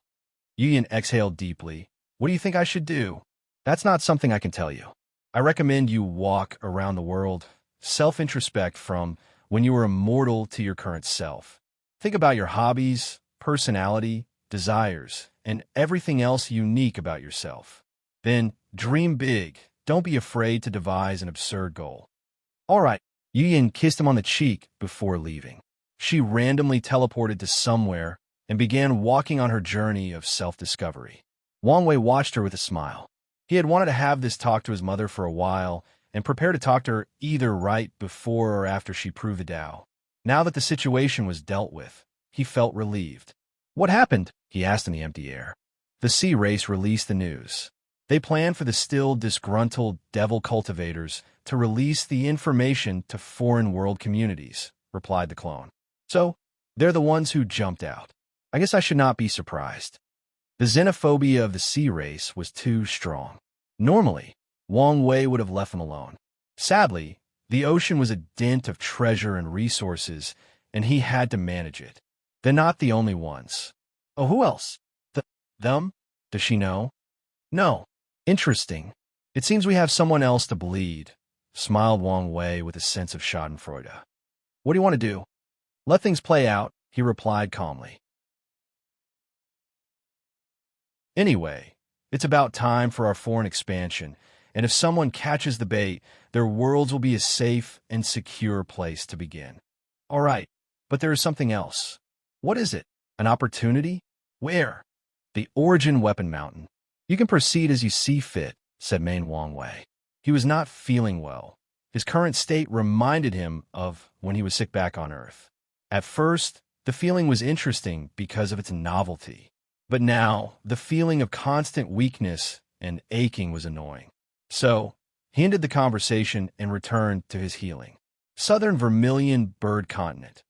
Yuan exhaled deeply. "What do you think I should do?" "That's not something I can tell you. I recommend you walk around the world, self-introspect from when you were a mortal to your current self. Think about your hobbies, personality, desires, and everything else unique about yourself. Then dream big. Don't be afraid to devise an absurd goal." "All right." Yuan kissed him on the cheek before leaving. She randomly teleported to somewhere and began walking on her journey of self-discovery. Wang Wei watched her with a smile. He had wanted to have this talk to his mother for a while and prepare to talk to her either right before or after she proved the Tao. Now that the situation was dealt with, he felt relieved. "What happened?" he asked in the empty air. "The sea race released the news. They planned for the still disgruntled devil cultivators to release the information to foreign world communities," replied the clone. "So, they're the ones who jumped out. I guess I should not be surprised." The xenophobia of the sea race was too strong. Normally, Wang Wei would have left them alone. Sadly, the ocean was a dint of treasure and resources, and he had to manage it. They're not the only ones. "Oh, who else?" Them? Does she know?" "No." "Interesting. It seems we have someone else to bleed," smiled Wang Wei with a sense of schadenfreude. "What do you want to do?" "Let things play out," he replied calmly. "Anyway, it's about time for our foreign expansion, and if someone catches the bait, their worlds will be a safe and secure place to begin." "All right, but there is something else." "What is it? An opportunity? Where?" "The Origin Weapon Mountain. You can proceed as you see fit," said Main Wang Wei. He was not feeling well. His current state reminded him of when he was sick back on Earth. At first, the feeling was interesting because of its novelty. But now, the feeling of constant weakness and aching was annoying. So, he ended the conversation and returned to his healing. Southern Vermilion Bird Continent.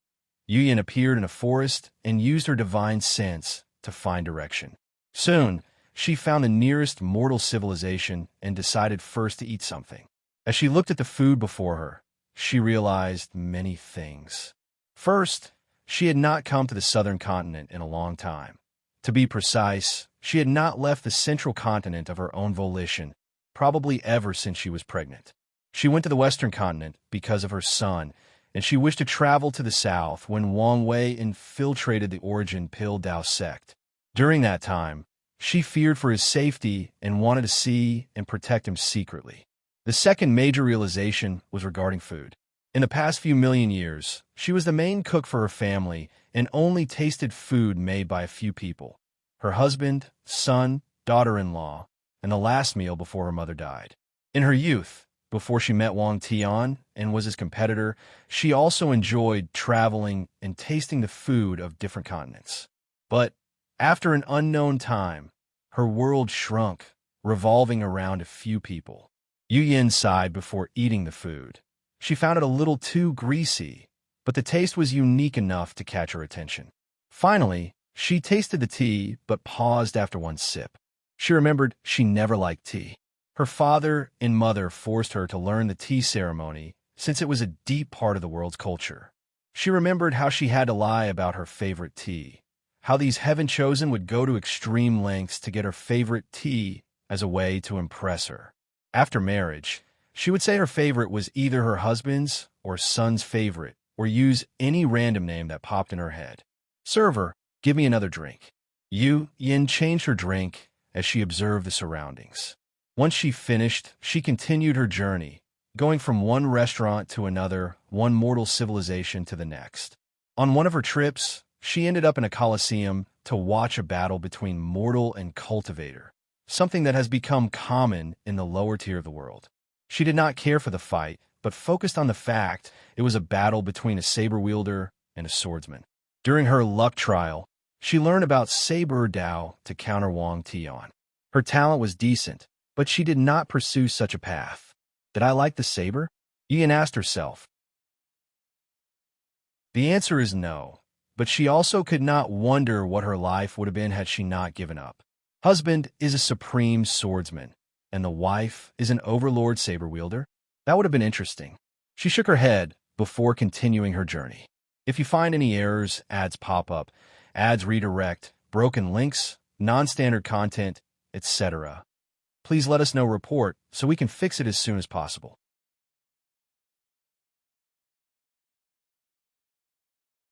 Yuyan appeared in a forest and used her divine sense to find direction. Soon, she found the nearest mortal civilization and decided first to eat something. As she looked at the food before her, she realized many things. First, she had not come to the southern continent in a long time. To be precise, she had not left the central continent of her own volition, probably ever since she was pregnant. She went to the western continent because of her son, and she wished to travel to the south when Wang Wei infiltrated the Origin Pill Dao sect. During that time, she feared for his safety and wanted to see and protect him secretly. The second major realization was regarding food. In the past few million years, she was the main cook for her family and only tasted food made by a few people: her husband, son, daughter-in-law, and the last meal before her mother died. In her youth, before she met Wang Tian and was his competitor, she also enjoyed traveling and tasting the food of different continents. But after an unknown time, her world shrunk, revolving around a few people. Yu Yin sighed before eating the food. She found it a little too greasy, but the taste was unique enough to catch her attention. Finally, she tasted the tea but paused after one sip. She remembered she never liked tea. Her father and mother forced her to learn the tea ceremony since it was a deep part of the world's culture. She remembered how she had to lie about her favorite tea, how these heaven-chosen would go to extreme lengths to get her favorite tea as a way to impress her. After marriage, she would say her favorite was either her husband's or son's favorite, or use any random name that popped in her head. "Server, give me another drink." Yu Yin changed her drink as she observed the surroundings. Once she finished, she continued her journey, going from one restaurant to another, one mortal civilization to the next. On one of her trips, she ended up in a coliseum to watch a battle between mortal and cultivator, something that has become common in the lower tier of the world. She did not care for the fight, but focused on the fact it was a battle between a saber wielder and a swordsman. During her luck trial, she learned about Saber Dao to counter Wang Tian. Her talent was decent, but she did not pursue such a path. Did I like the saber? Ian asked herself. The answer is no, but she also could not wonder what her life would have been had she not given up. Husband is a supreme swordsman, and the wife is an overlord saber wielder. That would have been interesting. She shook her head before continuing her journey. If you find any errors, ads pop up, ads redirect, broken links, non-standard content, etc., please let us know. Report so we can fix it as soon as possible.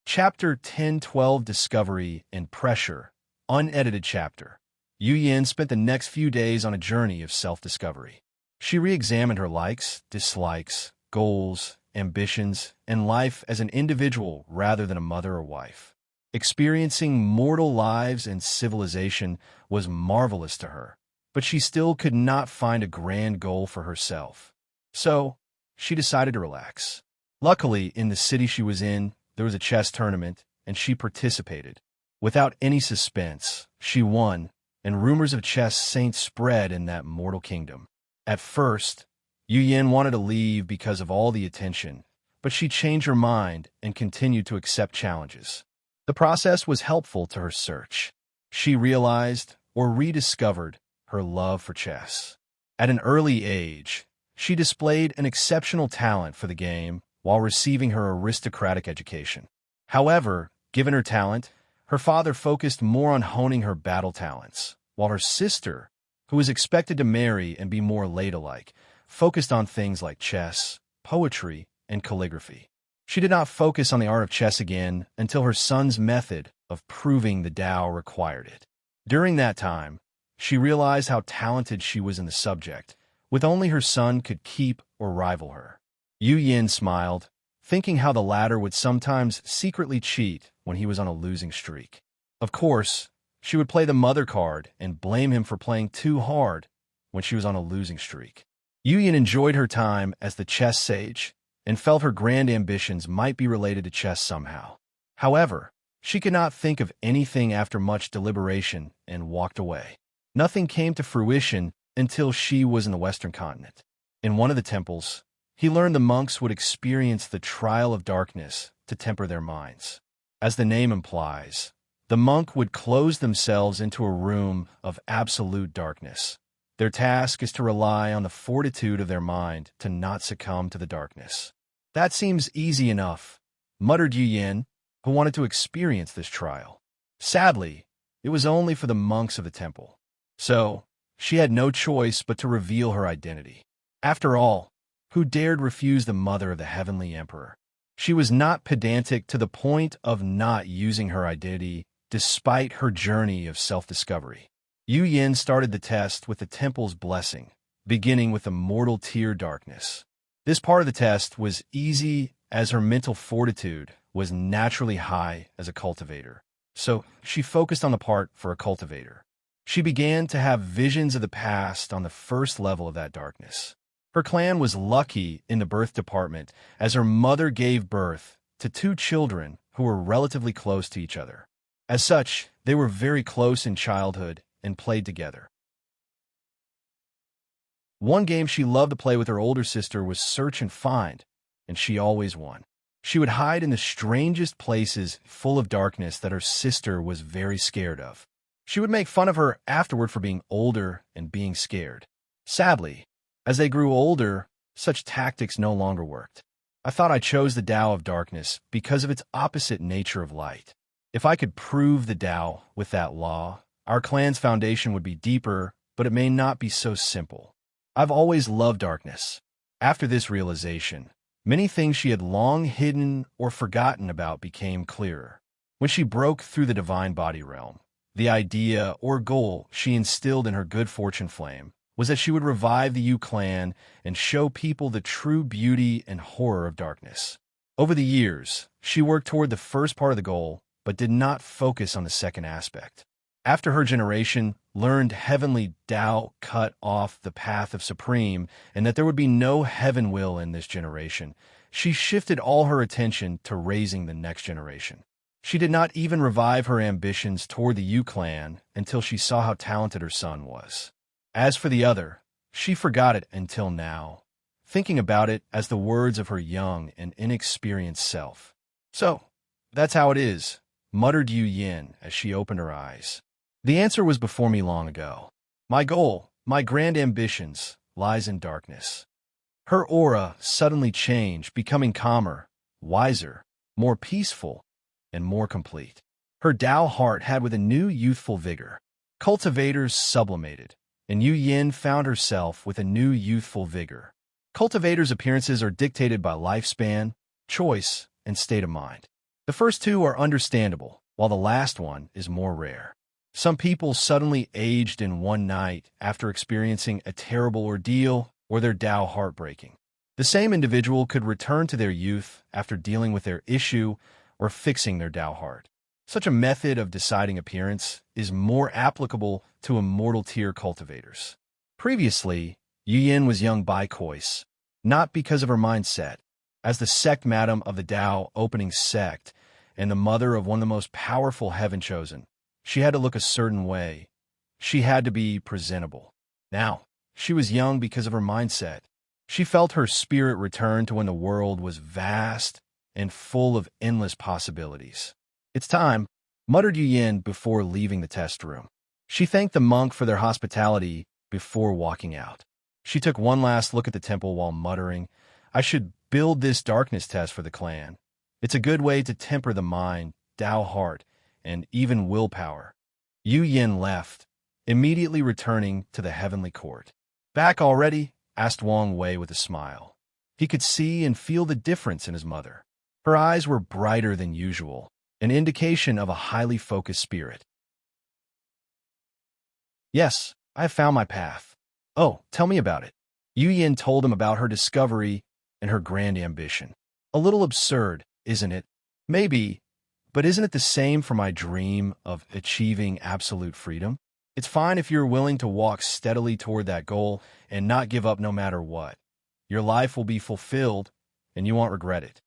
Chapter 10-12 Discovery and Pressure. Unedited chapter. Yu Yin spent the next few days on a journey of self-discovery. She re-examined her likes, dislikes, goals, ambitions, and life as an individual rather than a mother or wife. Experiencing mortal lives and civilization was marvelous to her, but she still could not find a grand goal for herself. So, she decided to relax. Luckily, in the city she was in, there was a chess tournament, and she participated. Without any suspense, she won, and rumors of chess saints spread in that mortal kingdom. At first, Yu Yin wanted to leave because of all the attention, but she changed her mind and continued to accept challenges. The process was helpful to her search. She realized, or rediscovered, her love for chess. At an early age, she displayed an exceptional talent for the game while receiving her aristocratic education. However, given her talent, her father focused more on honing her battle talents, while her sister, who was expected to marry and be more ladylike, focused on things like chess, poetry, and calligraphy. She did not focus on the art of chess again until her son's method of proving the Tao required it. During that time, she realized how talented she was in the subject, with only her son could keep or rival her. Yu Yin smiled, thinking how the latter would sometimes secretly cheat when he was on a losing streak. Of course, she would play the mother card and blame him for playing too hard when she was on a losing streak. Yu Yin enjoyed her time as the chess sage and felt her grand ambitions might be related to chess somehow. However, she could not think of anything after much deliberation and walked away. Nothing came to fruition until she was in the Western continent. In one of the temples, he learned the monks would experience the trial of darkness to temper their minds. As the name implies, the monk would close themselves into a room of absolute darkness. Their task is to rely on the fortitude of their mind to not succumb to the darkness. That seems easy enough, muttered Yu Yin, who wanted to experience this trial. Sadly, it was only for the monks of the temple. So, she had no choice but to reveal her identity. After all, who dared refuse the mother of the heavenly emperor? She was not pedantic to the point of not using her identity despite her journey of self-discovery. Yu Yin started the test with the temple's blessing, beginning with the mortal tier darkness. This part of the test was easy as her mental fortitude was naturally high as a cultivator. So she focused on the part for a cultivator. She began to have visions of the past on the first level of that darkness. Her clan was lucky in the birth department as her mother gave birth to 2 children who were relatively close to each other. As such, they were very close in childhood and played together. One game she loved to play with her older sister was Search and Find, and she always won. She would hide in the strangest places full of darkness that her sister was very scared of. She would make fun of her afterward for being older and being scared. Sadly, as they grew older, such tactics no longer worked. I thought I chose the Tao of darkness because of its opposite nature of light. If I could prove the Tao with that law, our clan's foundation would be deeper, but it may not be so simple. I've always loved darkness. After this realization, many things she had long hidden or forgotten about became clearer. When she broke through the divine body realm, the idea or goal she instilled in her good fortune flame was that she would revive the U clan and show people the true beauty and horror of darkness. Over the years, she worked toward the first part of the goal, but did not focus on the second aspect. After her generation learned heavenly Tao cut off the path of supreme and that there would be no heaven will in this generation, she shifted all her attention to raising the next generation. She did not even revive her ambitions toward the U clan until she saw how talented her son was. As for the other, she forgot it until now, thinking about it as the words of her young and inexperienced self. So, that's how it is, muttered Yu Yin as she opened her eyes. The answer was before me long ago. My goal, my grand ambitions, lies in darkness. Her aura suddenly changed, becoming calmer, wiser, more peaceful, and more complete. Her Tao heart had with a new youthful vigor. Cultivators sublimated, and Yu Yin found herself with a new youthful vigor. Cultivators' appearances are dictated by lifespan, choice, and state of mind. The first 2 are understandable, while the last one is more rare. Some people suddenly aged in one night after experiencing a terrible ordeal or their Tao heartbreaking. The same individual could return to their youth after dealing with their issue or fixing their Tao heart. Such a method of deciding appearance is more applicable to immortal tier cultivators. Previously, Yu Yin was young Baikois, not because of her mindset. As the sect madam of the Tao opening sect and the mother of one of the most powerful heaven chosen, she had to look a certain way. She had to be presentable. Now, she was young because of her mindset. She felt her spirit return to when the world was vast and full of endless possibilities. It's time, muttered Yu Yin before leaving the test room. She thanked the monk for their hospitality before walking out. She took one last look at the temple while muttering, I should build this darkness test for the clan. It's a good way to temper the mind, Tao heart, and even willpower. Yu Yin left, immediately returning to the heavenly court. Back already? Asked Wang Wei with a smile. He could see and feel the difference in his mother. Her eyes were brighter than usual, an indication of a highly focused spirit. Yes, I have found my path. Oh, tell me about it. Yu Yin told him about her discovery and her grand ambition. A little absurd, isn't it? Maybe, but isn't it the same for my dream of achieving absolute freedom? It's fine if you're willing to walk steadily toward that goal and not give up no matter what. Your life will be fulfilled, and you won't regret it.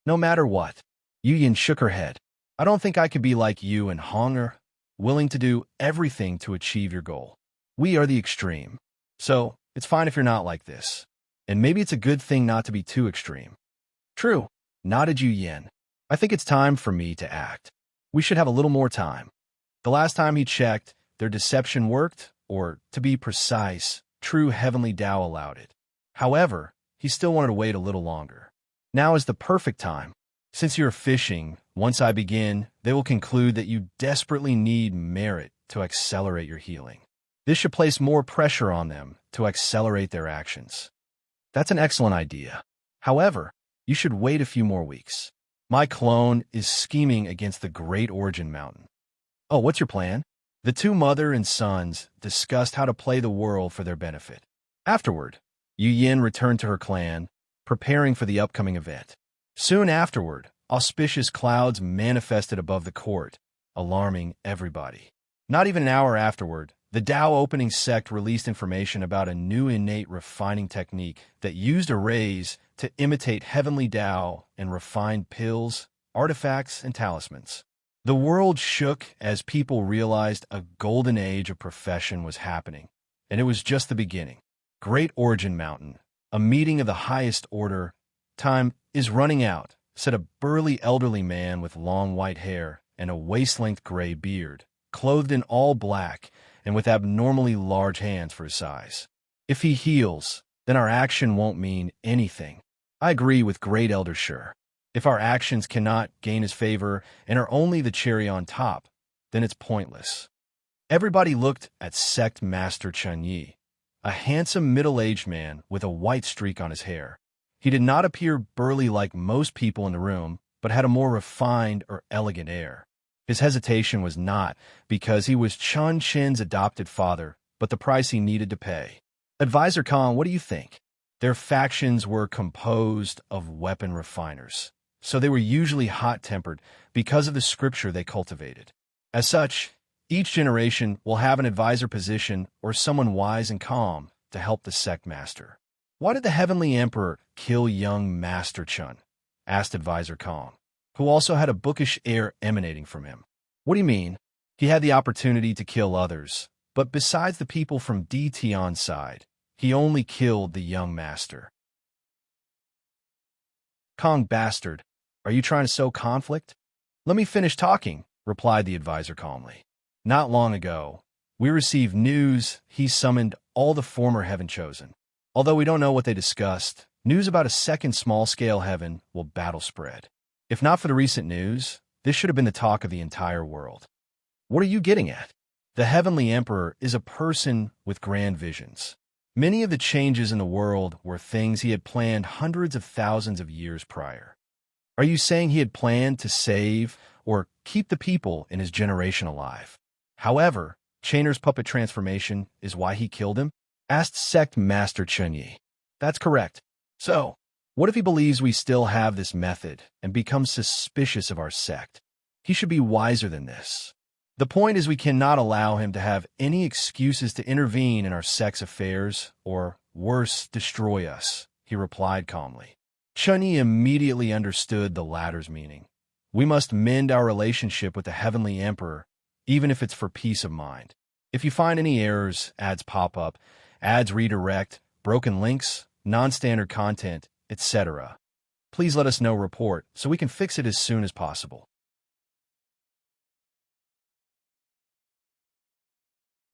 No matter what. Yu Yin shook her head. I don't think I could be like you and Honger, willing to do everything to achieve your goal. We are the extreme. So, it's fine if you're not like this. And maybe it's a good thing not to be too extreme. True, nodded Yu Yin. I think it's time for me to act. We should have a little more time. The last time he checked, their deception worked, or, to be precise, true heavenly Tao allowed it. However, he still wanted to wait a little longer. Now is the perfect time. Since you're fishing, once I begin, they will conclude that you desperately need merit to accelerate your healing. This should place more pressure on them to accelerate their actions. That's an excellent idea. However, you should wait a few more weeks. My clone is scheming against the Great Origin Mountain. Oh, what's your plan? The 2 mother and sons discussed how to play the world for their benefit. Afterward, Yu Yin returned to her clan, preparing for the upcoming event. Soon afterward, auspicious clouds manifested above the court, alarming everybody. Not even an hour afterward, the Dao opening sect released information about a new innate refining technique that used arrays to imitate heavenly Dao and refined pills, artifacts, and talismans. The world shook as people realized a golden age of profession was happening, and it was just the beginning. Great Origin Mountain, a meeting of the highest order. Time is running out, said a burly elderly man with long white hair and a waist-length gray beard, clothed in all black and with abnormally large hands for his size. If he heals, then our action won't mean anything. I agree with Great Elder Sure. If our actions cannot gain his favor and are only the cherry on top, then it's pointless. Everybody looked at Sect Master Chun Yi, a handsome middle-aged man with a white streak on his hair. He did not appear burly like most people in the room, but had a more refined or elegant air. His hesitation was not because he was Chun Chin's adopted father, but the price he needed to pay. Advisor Khan, what do you think? Their factions were composed of weapon refiners, so they were usually hot-tempered because of the scripture they cultivated. As such, each generation will have an advisor position or someone wise and calm to help the sect master. Why did the Heavenly Emperor kill young Master Chun? Asked Advisor Kong, who also had a bookish air emanating from him. What do you mean? He had the opportunity to kill others, but besides the people from D. Tion's side, he only killed the young master. Kong bastard, are you trying to sow conflict? Let me finish talking, replied the advisor calmly. Not long ago, we received news he summoned all the former Heaven Chosen. Although we don't know what they discussed, news about a second small-scale heaven will battle spread. If not for the recent news, this should have been the talk of the entire world. What are you getting at? The Heavenly Emperor is a person with grand visions. Many of the changes in the world were things he had planned hundreds of thousands of years prior. Are you saying he had planned to save or keep the people in his generation alive? However, Chainer's puppet transformation is why he killed him? Asked Sect Master Chun Yi. That's correct. So, what if he believes we still have this method and becomes suspicious of our sect? He should be wiser than this. The point is we cannot allow him to have any excuses to intervene in our sect's affairs or, worse, destroy us, he replied calmly. Chun Yi immediately understood the latter's meaning. We must mend our relationship with the Heavenly Emperor, even if it's for peace of mind. If you find any errors, ads pop up, ads redirect, broken links, non-standard content, etc., please let us know report so we can fix it as soon as possible.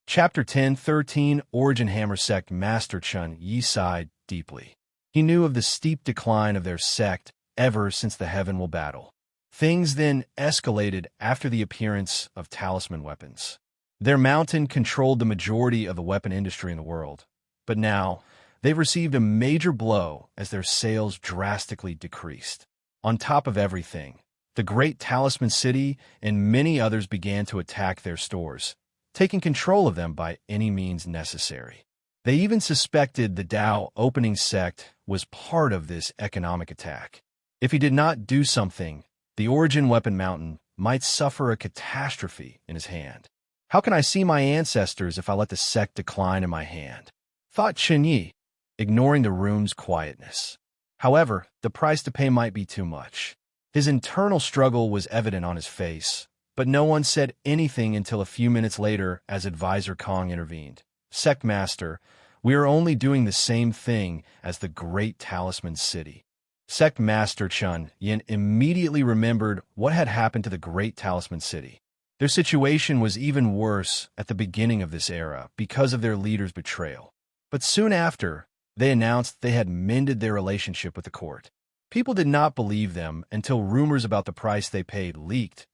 Chapter 10-13 Origin Hammer Sect Master Chun Yi sighed deeply. He knew of the steep decline of their sect ever since the Heaven Will battle. Things then escalated after the appearance of talisman weapons. Their mountain controlled the majority of the weapon industry in the world, but now they've received a major blow as their sales drastically decreased. On top of everything, the Great Talisman City and many others began to attack their stores, taking control of them by any means necessary. They even suspected the Dao opening sect was part of this economic attack. If he did not do something, the Origin Weapon Mountain might suffer a catastrophe in his hand. How can I see my ancestors if I let the sect decline in my hand? Thought Chun Yi, ignoring the room's quietness. However, the price to pay might be too much. His internal struggle was evident on his face, but no one said anything until a few minutes later as Advisor Kong intervened. Sect Master, we are only doing the same thing as the Great Talisman City. Sect Master Chun Yin immediately remembered what had happened to the Great Talisman City. Their situation was even worse at the beginning of this era because of their leader's betrayal. But soon after, they announced they had mended their relationship with the court. People did not believe them until rumors about the price they paid leaked.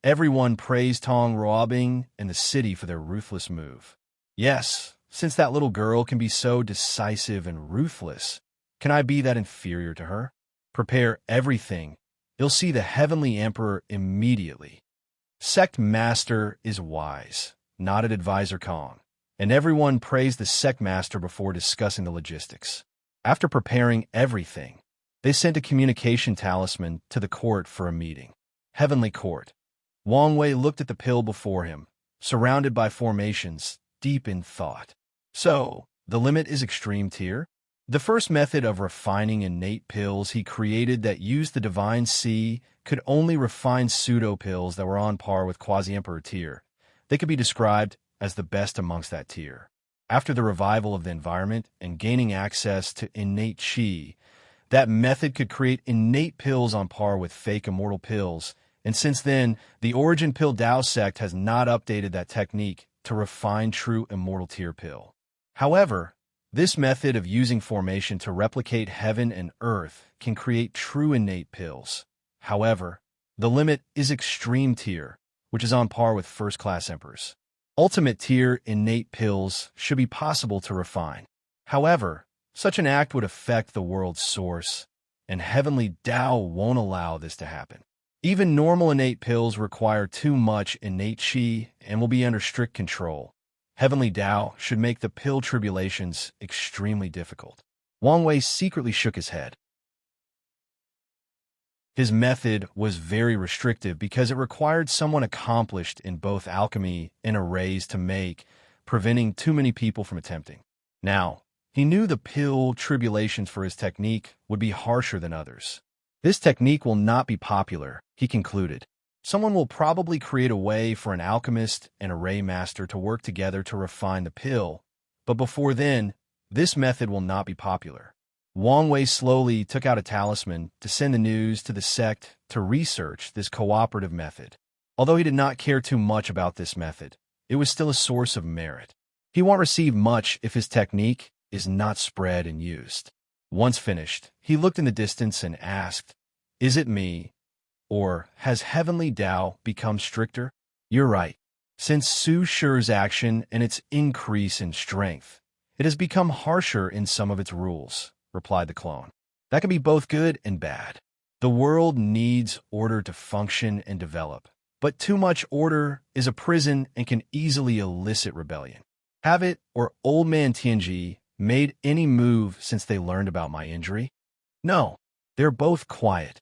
Everyone praised Tong Ruobing and the city for their ruthless move. Yes, since that little girl can be so decisive and ruthless, can I be that inferior to her? Prepare everything. You'll see the Heavenly Emperor immediately. Sect Master is wise, nodded Advisor Kong. and everyone praised the sect master before discussing the logistics. After preparing everything, they sent a communication talisman to the court for a meeting. Heavenly Court. Wang Wei looked at the pill before him, surrounded by formations, deep in thought. So, the limit is extreme tier? The first method of refining innate pills he created that used the divine C could only refine pseudo-pills that were on par with quasi-emperor tier. They could be described as the best amongst that tier. After the revival of the environment and gaining access to innate chi, that method could create innate pills on par with fake immortal pills, and since then, the Origin Pill Dao sect has not updated that technique to refine true immortal tier pill. However, this method of using formation to replicate heaven and earth can create true innate pills. However, the limit is extreme tier, which is on par with first-class emperors. Ultimate tier innate pills should be possible to refine. However, such an act would affect the world's source, and Heavenly Dao won't allow this to happen. Even normal innate pills require too much innate chi and will be under strict control. Heavenly Dao should make the pill tribulations extremely difficult. Wang Wei secretly shook his head. His method was very restrictive because it required someone accomplished in both alchemy and arrays to make, preventing too many people from attempting. Now, he knew the pill tribulations for his technique would be harsher than others. This technique will not be popular, he concluded. Someone will probably create a way for an alchemist and array master to work together to refine the pill, but before then, this method will not be popular. Wang Wei slowly took out a talisman to send the news to the sect to research this cooperative method. Although he did not care too much about this method, it was still a source of merit. He won't receive much if his technique is not spread and used. Once finished, he looked in the distance and asked, "Is it me? Or has Heavenly Dao become stricter?" "You're right. Since Su Shi's action and its increase in strength, it has become harsher in some of its rules," replied the clone. "That can be both good and bad. The world needs order to function and develop, but too much order is a prison and can easily elicit rebellion. Have it or Old Man Tianji made any move since they learned about my injury?" "No, they're both quiet."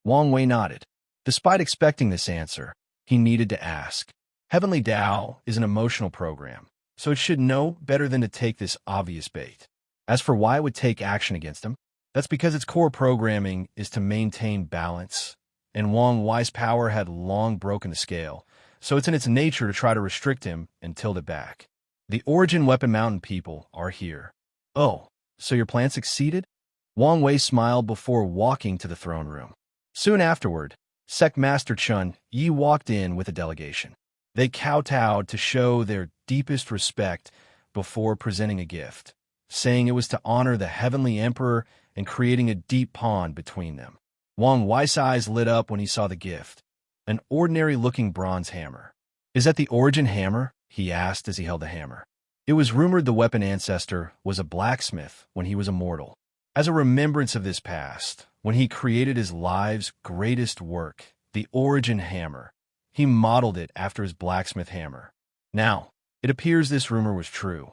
Wang Wei nodded. Despite expecting this answer, he needed to ask. Heavenly Dao is an emotional program, so it should know better than to take this obvious bait. As for why it would take action against him, that's because its core programming is to maintain balance, and Wang Wei's power had long broken the scale, so it's in its nature to try to restrict him and tilt it back. The Origin Weapon Mountain people are here. "Oh, so your plan succeeded?" Wang Wei smiled before walking to the throne room. Soon afterward, Sect Master Chun Yi walked in with a delegation. They kowtowed to show their deepest respect before presenting a gift, saying it was to honor the Heavenly Emperor and creating a deep bond between them. Wang Wei's eyes lit up when he saw the gift, an ordinary-looking bronze hammer. "Is that the Origin hammer?" he asked as he held the hammer. It was rumored the weapon ancestor was a blacksmith when he was immortal. As a remembrance of this past, when he created his life's greatest work, the Origin hammer, he modeled it after his blacksmith hammer. Now, it appears this rumor was true.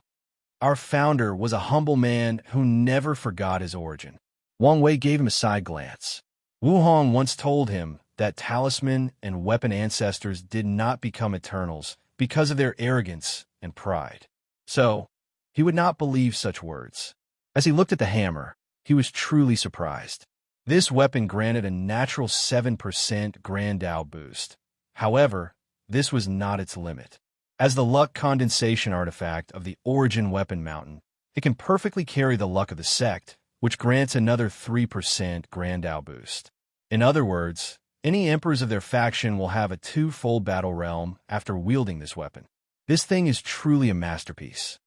Our founder was a humble man who never forgot his origin. Wang Wei gave him a side glance. Wu Hong once told him that talisman and weapon ancestors did not become eternals because of their arrogance and pride. So, he would not believe such words. As he looked at the hammer, he was truly surprised. This weapon granted a natural 7% Grand Dao boost. However, this was not its limit. As the luck condensation artifact of the Origin Weapon Mountain, it can perfectly carry the luck of the sect, which grants another 3% Grand Dao boost. In other words, any emperors of their faction will have a two-fold battle realm after wielding this weapon. This thing is truly a masterpiece.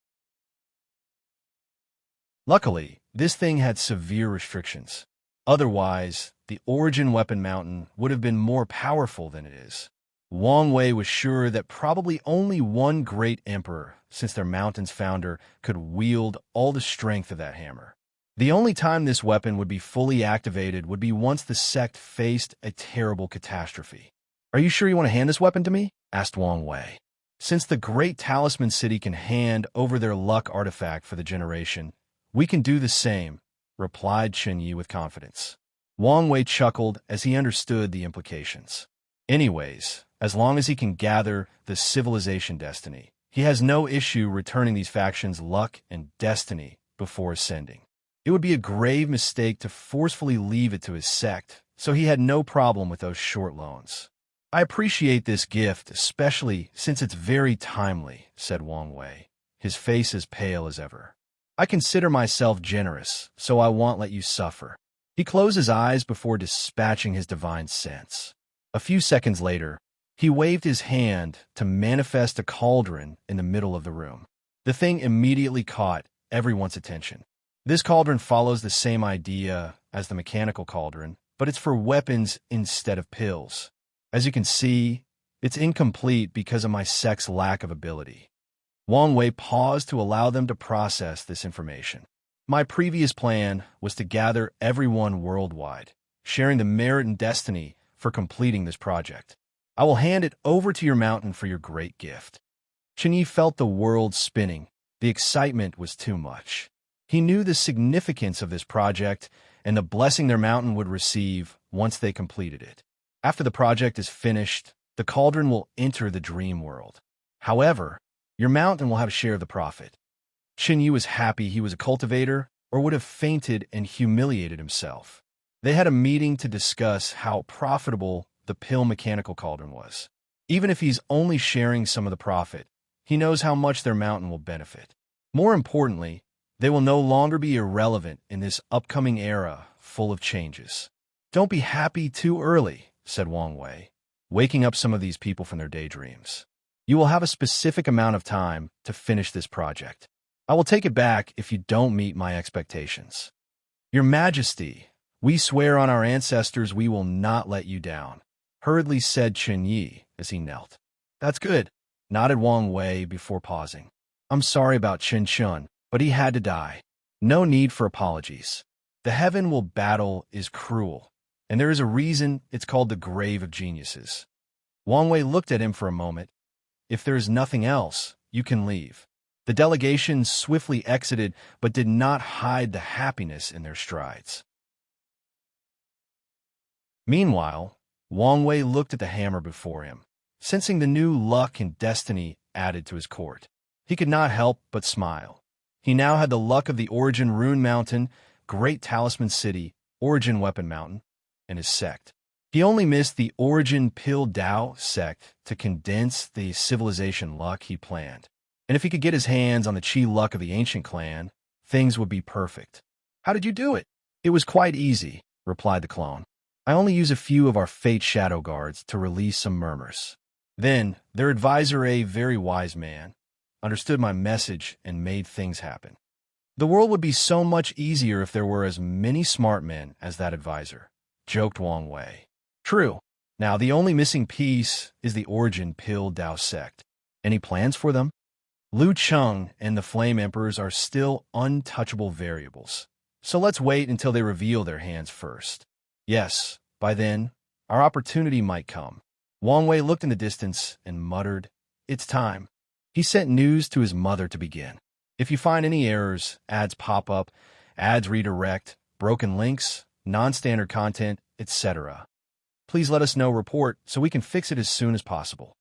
Luckily, this thing had severe restrictions. Otherwise, the Origin Weapon Mountain would have been more powerful than it is. Wang Wei was sure that probably only one great emperor, since their mountain's founder, could wield all the strength of that hammer. The only time this weapon would be fully activated would be once the sect faced a terrible catastrophe. "Are you sure you want to hand this weapon to me?" asked Wang Wei. Since the Great Talisman City can hand over their luck artifact for the generation, we can do the same, replied Chenyi with confidence. Wang Wei chuckled as he understood the implications. Anyways, as long as he can gather the civilization destiny, he has no issue returning these factions luck and destiny before ascending. It would be a grave mistake to forcefully leave it to his sect, so he had no problem with those short loans. I appreciate this gift, especially since it's very timely, said Wang Wei, his face as pale as ever. I consider myself generous, so I won't let you suffer. He closed his eyes before dispatching his divine sense. A few seconds later, he waved his hand to manifest a cauldron in the middle of the room. The thing immediately caught everyone's attention. This cauldron follows the same idea as the mechanical cauldron, but it's for weapons instead of pills. As you can see, it's incomplete because of my sect's lack of ability. Wang Wei paused to allow them to process this information. My previous plan was to gather everyone worldwide, sharing the merit and destiny for completing this project. I will hand it over to your mountain for your great gift. Chenyi felt the world spinning. The excitement was too much. He knew the significance of this project and the blessing their mountain would receive once they completed it. After the project is finished, the cauldron will enter the dream world. However, your mountain will have a share of the profit. Chenyi was happy he was a cultivator, or would have fainted and humiliated himself. They had a meeting to discuss how profitable the pill mechanical cauldron was. Even if he's only sharing some of the profit, he knows how much their mountain will benefit. More importantly, they will no longer be irrelevant in this upcoming era full of changes. Don't be happy too early, said Wang Wei, waking up some of these people from their daydreams. You will have a specific amount of time to finish this project. I will take it back if you don't meet my expectations. Your Majesty, we swear on our ancestors we will not let you down, hurriedly said Chenyi as he knelt. That's good, nodded Wang Wei before pausing. I'm sorry about Chen Chun, but he had to die. No need for apologies. The heaven will battle is cruel, and there is a reason it's called the Grave of Geniuses. Wang Wei looked at him for a moment. If there is nothing else, you can leave. The delegation swiftly exited, but did not hide the happiness in their strides. Meanwhile, Wang Wei looked at the hammer before him, sensing the new luck and destiny added to his court. He could not help but smile. He now had the luck of the Origin Rune Mountain, Great Talisman City, Origin Weapon Mountain, and his sect. He only missed the Origin Pill Dao sect to condense the civilization luck he planned. And if he could get his hands on the Qi luck of the ancient clan, things would be perfect. How did you do it? It was quite easy, replied the clone. I only use a few of our Fate Shadow Guards to release some murmurs. Then, their advisor, a very wise man, understood my message and made things happen. The world would be so much easier if there were as many smart men as that advisor, joked Wang Wei. True. Now, the only missing piece is the Origin Pill Dao sect. Any plans for them? Lu Cheng and the Flame Emperors are still untouchable variables, so let's wait until they reveal their hands first. Yes, by then, our opportunity might come. Wang Wei looked in the distance and muttered, It's time. He sent news to his mother to begin. If you find any errors, ads pop up, ads redirect, broken links, non-standard content, etc., please let us know report so we can fix it as soon as possible.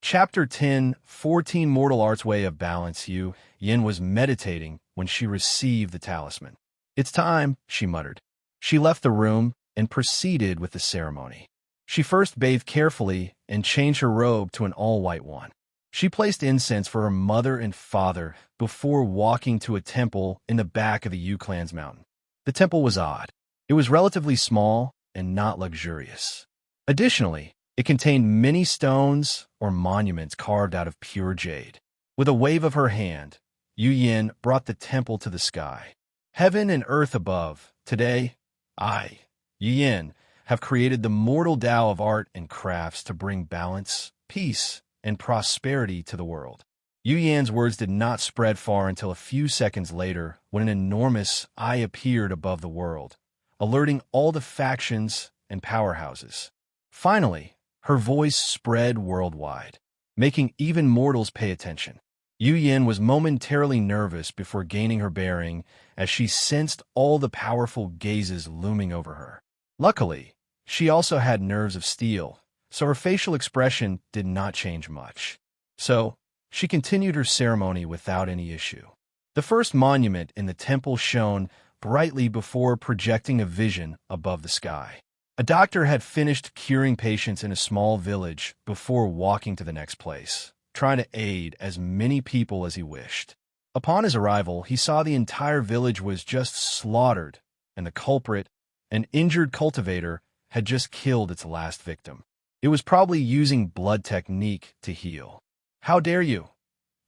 Chapter 10, 14 Mortal Arts Way of Balance. Yin was meditating when she received the talisman. It's time, she muttered. She left the room and proceeded with the ceremony. She first bathed carefully and changed her robe to an all-white one. She placed incense for her mother and father before walking to a temple in the back of the Yu clan's mountain. The temple was odd. It was relatively small and not luxurious. Additionally, it contained many stones or monuments carved out of pure jade. With a wave of her hand, Yu Yin brought the temple to the sky. Heaven and earth above, today, I, Yu Yin, have created the mortal Tao of art and crafts to bring balance, peace, and prosperity to the world. Yu Yan's words did not spread far until a few seconds later when an enormous eye appeared above the world, alerting all the factions and powerhouses. Finally, her voice spread worldwide, making even mortals pay attention. Yu Yin was momentarily nervous before gaining her bearing as she sensed all the powerful gazes looming over her. Luckily, she also had nerves of steel, so her facial expression did not change much. So, she continued her ceremony without any issue. The first monument in the temple shone brightly before projecting a vision above the sky. A doctor had finished curing patients in a small village before walking to the next place, trying to aid as many people as he wished. Upon his arrival, he saw the entire village was just slaughtered, and the culprit, an injured cultivator, had just killed its last victim. It was probably using blood technique to heal. "How dare you?"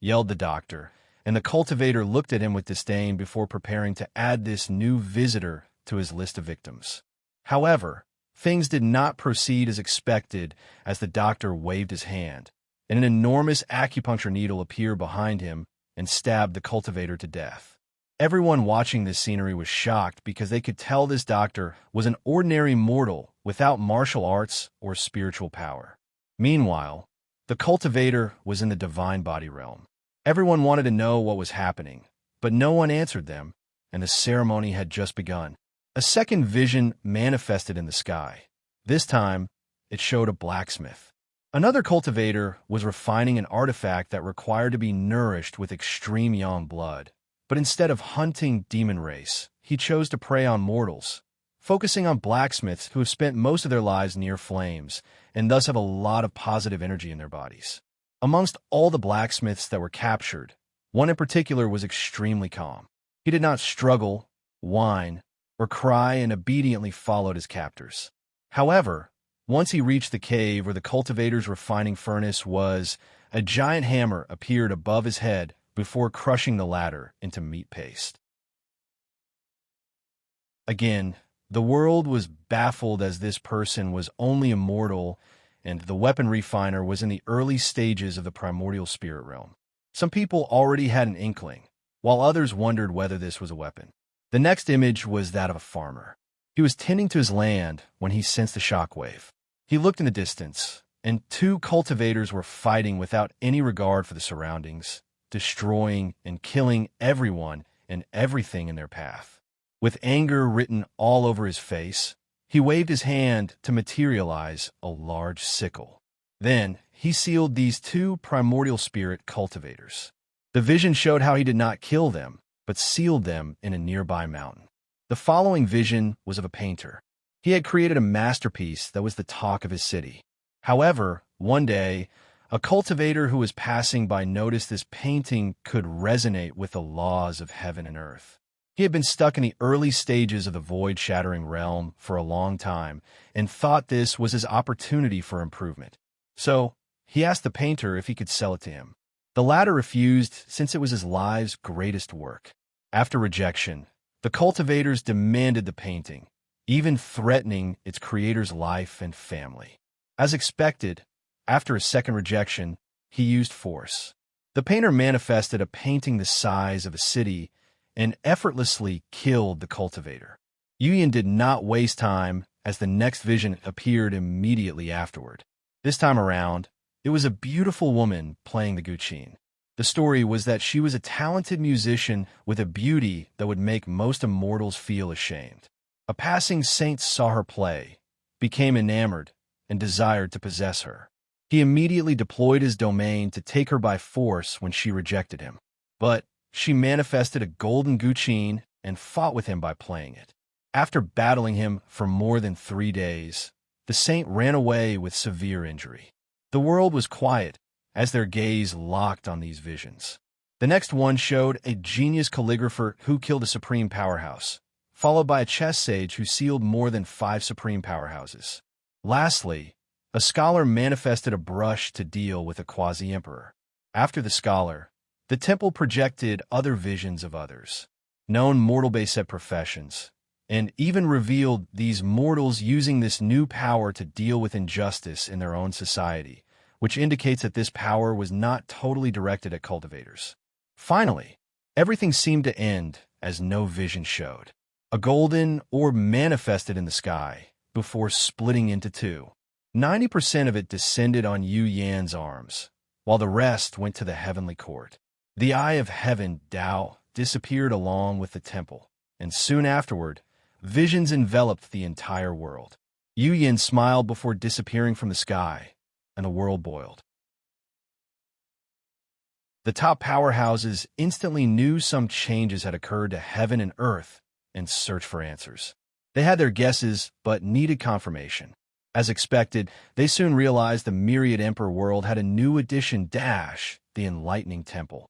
yelled the doctor, and the cultivator looked at him with disdain before preparing to add this new visitor to his list of victims. However, things did not proceed as expected as the doctor waved his hand, and an enormous acupuncture needle appeared behind him and stabbed the cultivator to death. Everyone watching this scenery was shocked because they could tell this doctor was an ordinary mortal without martial arts or spiritual power. Meanwhile, the cultivator was in the divine body realm. Everyone wanted to know what was happening, but no one answered them, and the ceremony had just begun. A second vision manifested in the sky. This time, it showed a blacksmith. Another cultivator was refining an artifact that required to be nourished with extreme yang blood. But instead of hunting demon race, he chose to prey on mortals, focusing on blacksmiths who have spent most of their lives near flames and thus have a lot of positive energy in their bodies. Amongst all the blacksmiths that were captured, one in particular was extremely calm. He did not struggle, whine, or cry and obediently followed his captors. However, once he reached the cave where the cultivator's refining furnace was, a giant hammer appeared above his head before crushing the latter into meat paste. Again, the world was baffled as this person was only a mortal and the weapon refiner was in the early stages of the primordial spirit realm. Some people already had an inkling, while others wondered whether this was a weapon. The next image was that of a farmer. He was tending to his land when he sensed a shockwave. He looked in the distance, and two cultivators were fighting without any regard for the surroundings, destroying and killing everyone and everything in their path. With anger written all over his face, he waved his hand to materialize a large sickle. Then, he sealed these two primordial spirit cultivators. The vision showed how he did not kill them, but sealed them in a nearby mountain. The following vision was of a painter. He had created a masterpiece that was the talk of his city. However, one day, a cultivator who was passing by noticed this painting could resonate with the laws of heaven and earth. He had been stuck in the early stages of the void-shattering realm for a long time and thought this was his opportunity for improvement. So, he asked the painter if he could sell it to him. The latter refused since it was his life's greatest work. After rejection, the cultivators demanded the painting, even threatening its creator's life and family. As expected, after a second rejection, he used force. The painter manifested a painting the size of a city and effortlessly killed the cultivator. Yu Yin did not waste time as the next vision appeared immediately afterward. This time around, it was a beautiful woman playing the guqin. The story was that she was a talented musician with a beauty that would make most immortals feel ashamed. A passing saint saw her play, became enamored, and desired to possess her. He immediately deployed his domain to take her by force when she rejected him. But she manifested a golden guqin and fought with him by playing it. After battling him for more than 3 days, the saint ran away with severe injury. The world was quiet as their gaze locked on these visions. The next one showed a genius calligrapher who killed a supreme powerhouse, followed by a chess sage who sealed more than 5 supreme powerhouses. Lastly, a scholar manifested a brush to deal with a quasi-emperor. After the scholar, the temple projected other visions of others, known mortal base-set professions, and even revealed these mortals using this new power to deal with injustice in their own society, which indicates that this power was not totally directed at cultivators. Finally, everything seemed to end as no vision showed. A golden orb manifested in the sky before splitting into 2. 90% of it descended on Yu Yan's arms, while the rest went to the heavenly court. The Eye of Heaven, Tao, disappeared along with the temple, and soon afterward, visions enveloped the entire world. Yu Yan smiled before disappearing from the sky, and the world boiled. The top powerhouses instantly knew some changes had occurred to heaven and earth and searched for answers. They had their guesses, but needed confirmation. As expected, they soon realized the Myriad Emperor world had a new addition, the Enlightening Temple.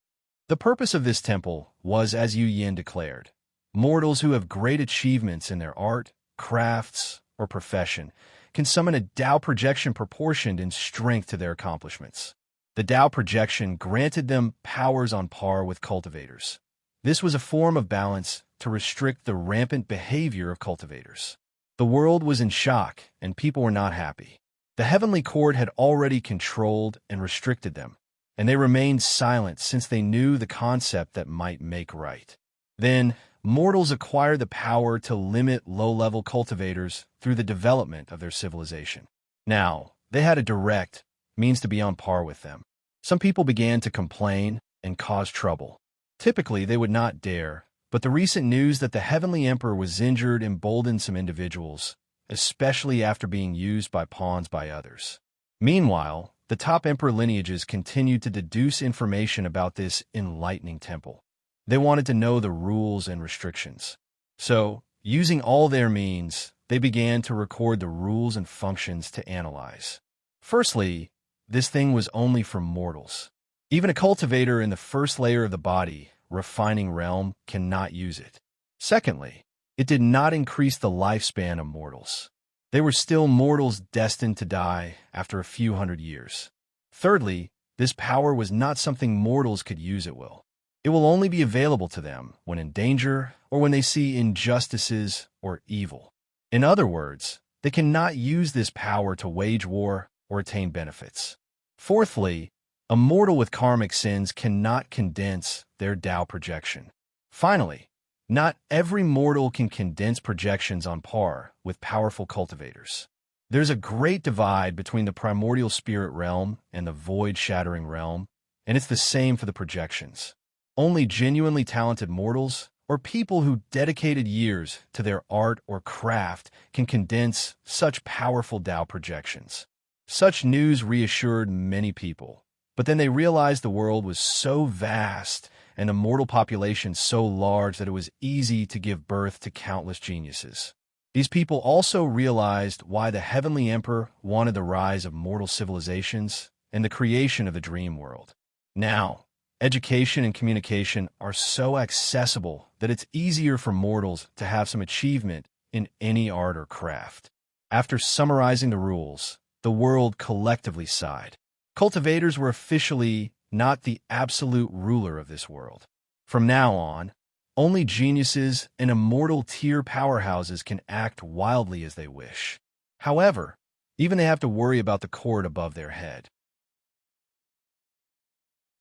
The purpose of this temple was, as Yu Yan declared, mortals who have great achievements in their art, crafts, or profession can summon a Tao projection proportioned in strength to their accomplishments. The Tao projection granted them powers on par with cultivators. This was a form of balance to restrict the rampant behavior of cultivators. The world was in shock, and people were not happy. The heavenly court had already controlled and restricted them, and they remained silent since they knew the concept that might make right. Then, mortals acquired the power to limit low-level cultivators through the development of their civilization. Now, they had a direct means to be on par with them. Some people began to complain and cause trouble. Typically, they would not dare, but the recent news that the Heavenly Emperor was injured emboldened some individuals, especially after being used by pawns by others. Meanwhile, the top emperor lineages continued to deduce information about this enlightening temple. They wanted to know the rules and restrictions. So, using all their means, they began to record the rules and functions to analyze. Firstly, this thing was only for mortals. Even a cultivator in the first layer of the body, refining realm, cannot use it. Secondly, it did not increase the lifespan of mortals. They were still mortals destined to die after a few hundred years. Thirdly, this power was not something mortals could use at will. It will only be available to them when in danger or when they see injustices or evil. In other words, they cannot use this power to wage war or attain benefits. Fourthly, a mortal with karmic sins cannot condense their Tao projection. Finally, not every mortal can condense projections on par with powerful cultivators. There's a great divide between the primordial spirit realm and the void-shattering realm, and it's the same for the projections. Only genuinely talented mortals, or people who dedicated years to their art or craft, can condense such powerful Tao projections. Such news reassured many people, but then they realized the world was so vast and the mortal population so large that it was easy to give birth to countless geniuses. These people also realized why the Heavenly Emperor wanted the rise of mortal civilizations and the creation of the dream world. Now, education and communication are so accessible that it's easier for mortals to have some achievement in any art or craft. After summarizing the rules, the world collectively sighed. Cultivators were officially not the absolute ruler of this world. From now on, only geniuses and immortal tier powerhouses can act wildly as they wish. However, even they have to worry about the court above their head.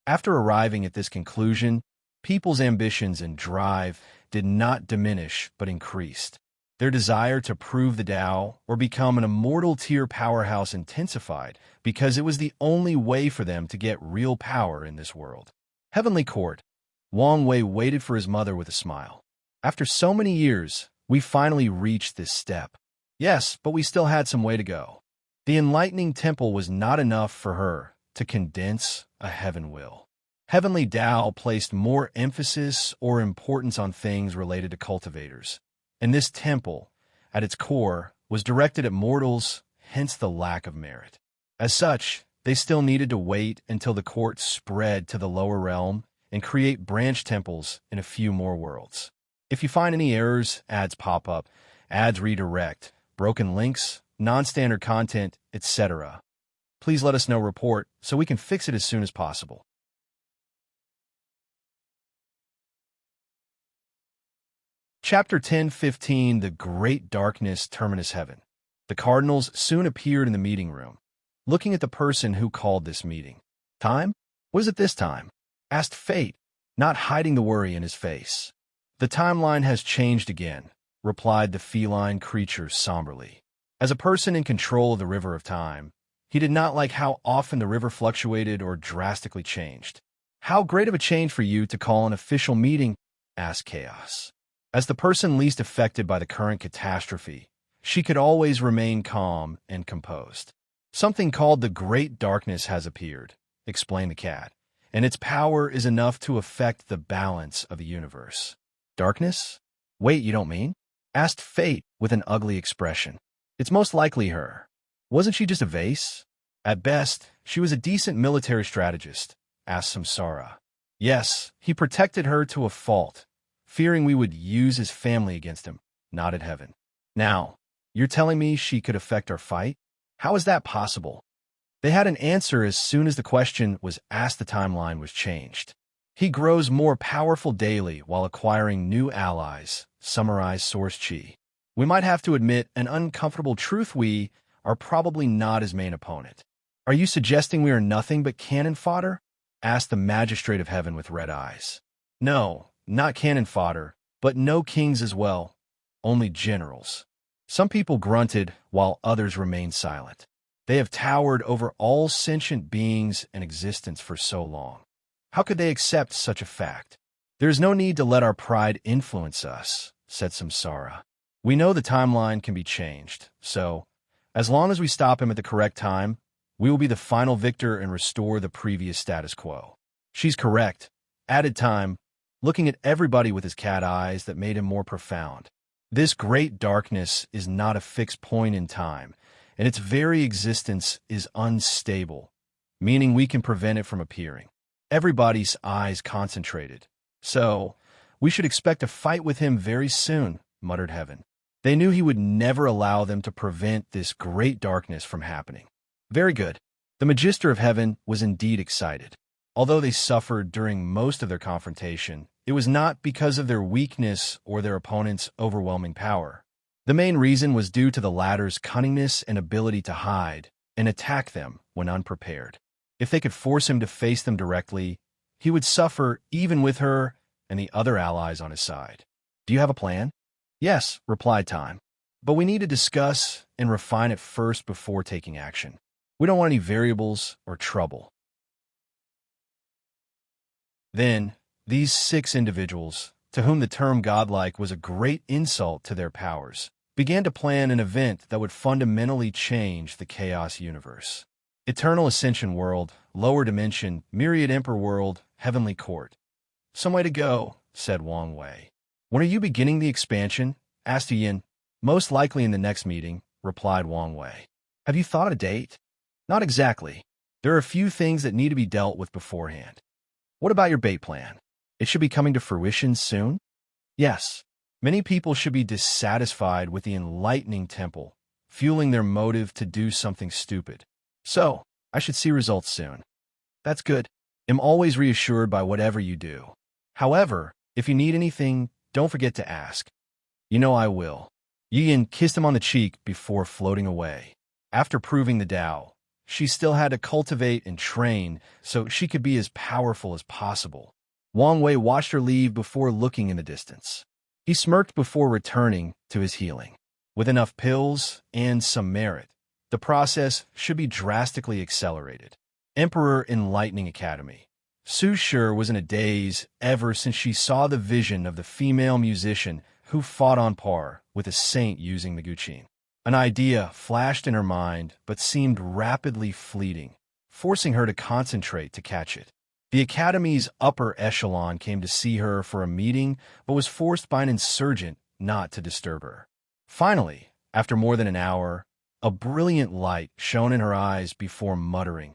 After arriving at this conclusion, people's ambitions and drive did not diminish but increased. Their desire to prove the Tao or become an immortal tier powerhouse intensified because it was the only way for them to get real power in this world. Heavenly Court. Wang Wei waited for his mother with a smile. After so many years, we finally reached this step. Yes, but we still had some way to go. The enlightening temple was not enough for her to condense a heaven will. Heavenly Tao placed more emphasis or importance on things related to cultivators. And this temple, at its core, was directed at mortals, hence the lack of merit. As such, they still needed to wait until the court spread to the lower realm and create branch temples in a few more worlds. If you find any errors, ads pop up, ads redirect, broken links, non-standard content, etc., please let us know report so we can fix it as soon as possible. Chapter 10:15 The Great Darkness Terminus Heaven. The cardinals soon appeared in the meeting room, looking at the person who called this meeting. Time? What is it this time? Asked Fate, not hiding the worry in his face. The timeline has changed again, replied the feline creature somberly. As a person in control of the river of time, he did not like how often the river fluctuated or drastically changed. "How great of a change for you to call an official meeting?" asked Chaos. As the person least affected by the current catastrophe, she could always remain calm and composed. "Something called the Great Darkness has appeared," explained the cat, "and its power is enough to affect the balance of the universe." "Darkness? Wait, you don't mean?" asked Fate with an ugly expression. "It's most likely her. Wasn't she just a vase?" "At best, she was a decent military strategist," asked Samsara. "Yes, he protected her to a fault, fearing we would use his family against him," nodded Heaven. "Now, you're telling me she could affect our fight? How is that possible?" They had an answer as soon as the question was asked. The timeline was changed. "He grows more powerful daily while acquiring new allies," summarized Source Chi. "We might have to admit an uncomfortable truth: we are probably not his main opponent." "Are you suggesting we are nothing but cannon fodder?" asked the Magistrate of Heaven with red eyes. "No, not cannon fodder, but no kings as well. Only generals." Some people grunted while others remained silent. They have towered over all sentient beings in existence for so long. How could they accept such a fact? "There is no need to let our pride influence us," said Samsara. "We know the timeline can be changed, so, as long as we stop him at the correct time, we will be the final victor and restore the previous status quo." "She's correct," added Time, looking at everybody with his cat eyes that made him more profound. "This great darkness is not a fixed point in time, and its very existence is unstable, meaning we can prevent it from appearing." Everybody's eyes concentrated. "So, we should expect a fight with him very soon," muttered Heaven. They knew he would never allow them to prevent this great darkness from happening. "Very good." The Magister of Heaven was indeed excited. Although they suffered during most of their confrontation, it was not because of their weakness or their opponent's overwhelming power. The main reason was due to the latter's cunningness and ability to hide and attack them when unprepared. If they could force him to face them directly, he would suffer even with her and the other allies on his side. "Do you have a plan?" "Yes," replied Time. "But we need to discuss and refine it first before taking action. We don't want any variables or trouble." Then, these 6 individuals, to whom the term godlike was a great insult to their powers, began to plan an event that would fundamentally change the Chaos universe. Eternal Ascension World, Lower Dimension, Myriad Emperor World, Heavenly Court. "Some way to go," said Wang Wei. "When are you beginning the expansion?" asked Yin. "Most likely in the next meeting," replied Wang Wei. "Have you thought a date?" "Not exactly. There are a few things that need to be dealt with beforehand." "What about your bait plan? It should be coming to fruition soon?" "Yes. Many people should be dissatisfied with the enlightening temple, fueling their motive to do something stupid. So, I should see results soon." "That's good. I'm always reassured by whatever you do. However, if you need anything, don't forget to ask." "You know I will." Yin kissed him on the cheek before floating away. After proving the Tao, she still had to cultivate and train so she could be as powerful as possible. Wang Wei watched her leave before looking in the distance. He smirked before returning to his healing. With enough pills and some merit, the process should be drastically accelerated. Emperor Enlightening Academy. Su Shi was in a daze ever since she saw the vision of the female musician who fought on par with a saint using the Guqin. An idea flashed in her mind but seemed rapidly fleeting, forcing her to concentrate to catch it. The Academy's upper echelon came to see her for a meeting but was forced by an insurgent not to disturb her. Finally, after more than an hour, a brilliant light shone in her eyes before muttering.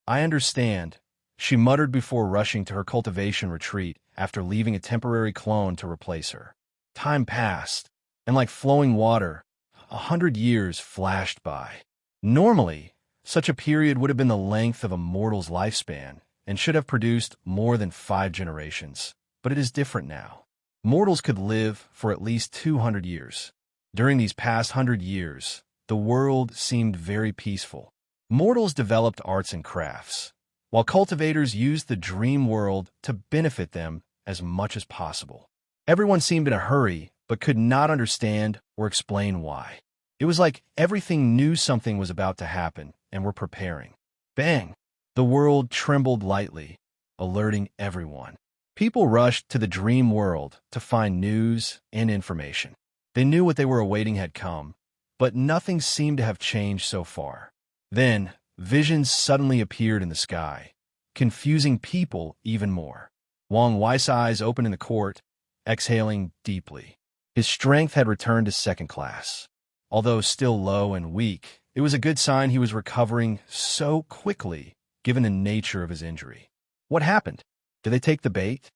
"I understand," she muttered before rushing to her cultivation retreat after leaving a temporary clone to replace her. Time passed, and like flowing water, 100 years flashed by. Normally, such a period would have been the length of a mortal's lifespan and should have produced more than 5 generations, but it is different now. Mortals could live for at least 200 years. During these past 100 years, the world seemed very peaceful. Mortals developed arts and crafts, while cultivators used the dream world to benefit them as much as possible. Everyone seemed in a hurry, but could not understand or explain why. It was like everything knew something was about to happen and were preparing. Bang! The world trembled lightly, alerting everyone. People rushed to the dream world to find news and information. They knew what they were awaiting had come, but nothing seemed to have changed so far. Then, visions suddenly appeared in the sky, confusing people even more. Wang Wei's eyes opened in the court, exhaling deeply. His strength had returned to second class. Although still low and weak, it was a good sign he was recovering so quickly, given the nature of his injury. What happened? Did they take the bait?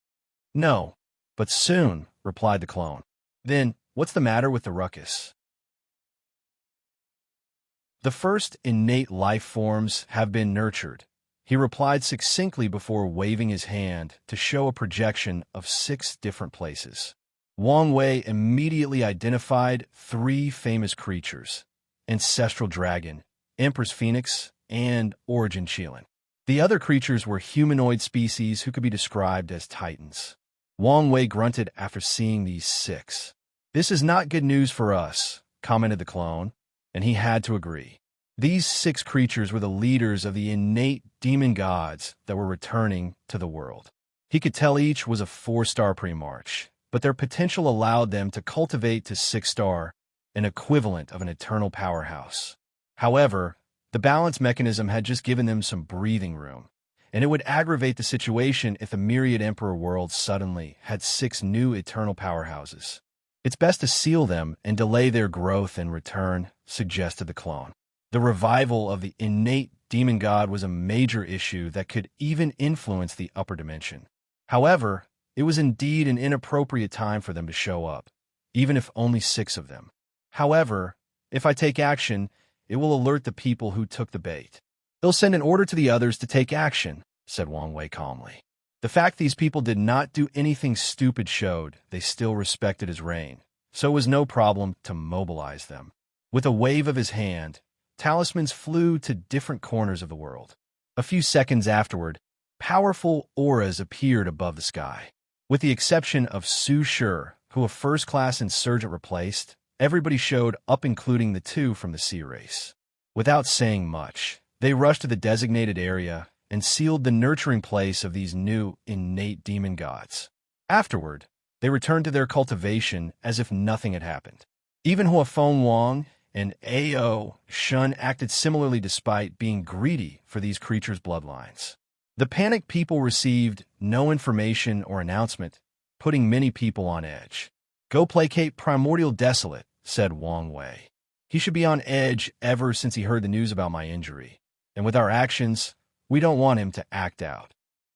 No, but soon, replied the clone. Then, what's the matter with the ruckus? The first innate life forms have been nurtured, he replied succinctly before waving his hand to show a projection of 6 different places. Wang Wei immediately identified 3 famous creatures: Ancestral Dragon, Empress Phoenix, and Origin Qilin. The other creatures were humanoid species who could be described as titans. Wang Wei grunted after seeing these 6. This is not good news for us, commented the clone, and he had to agree. These 6 creatures were the leaders of the innate demon gods that were returning to the world. He could tell each was a 4-star pre-march, but their potential allowed them to cultivate to 6-star, an equivalent of an eternal powerhouse. However, the balance mechanism had just given them some breathing room, and it would aggravate the situation if the myriad Emperor worlds suddenly had 6 new eternal powerhouses. It's best to seal them and delay their growth and return, suggested the clone. The revival of the innate demon god was a major issue that could even influence the upper dimension. However, it was indeed an inappropriate time for them to show up, even if only 6 of them. However, if I take action, it will alert the people who took the bait. They'll send an order to the others to take action, said Wang Wei calmly. The fact these people did not do anything stupid showed they still respected his reign, so it was no problem to mobilize them. With a wave of his hand, talismans flew to different corners of the world. A few seconds afterward, powerful auras appeared above the sky. With the exception of Su Shi, who a first-class insurgent replaced, everybody showed up, including the 2 from the sea race. Without saying much, they rushed to the designated area and sealed the nurturing place of these new innate demon gods. Afterward, they returned to their cultivation as if nothing had happened. Even Huafeng Wang and A.O. Shun acted similarly despite being greedy for these creatures' bloodlines. The panicked people received no information or announcement, putting many people on edge. Go placate Primordial Desolate, said Wang Wei. He should be on edge ever since he heard the news about my injury. And with our actions, we don't want him to act out.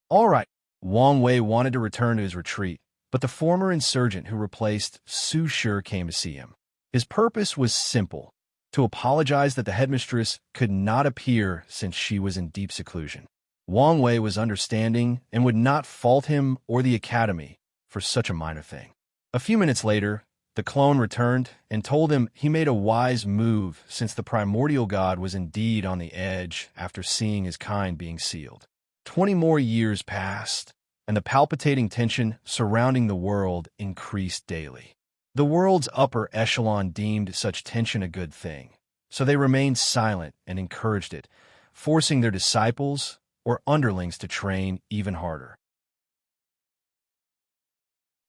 All right, Wang Wei wanted to return to his retreat, but the former insurgent who replaced Su Shi came to see him. His purpose was simple: to apologize that the headmistress could not appear since she was in deep seclusion. Wang Wei was understanding and would not fault him or the academy for such a minor thing. A few minutes later, the clone returned and told him he made a wise move since the primordial god was indeed on the edge after seeing his kind being sealed. 20 more years passed, and the palpitating tension surrounding the world increased daily. The world's upper echelon deemed such tension a good thing, so they remained silent and encouraged it, forcing their disciples or underlings to train even harder.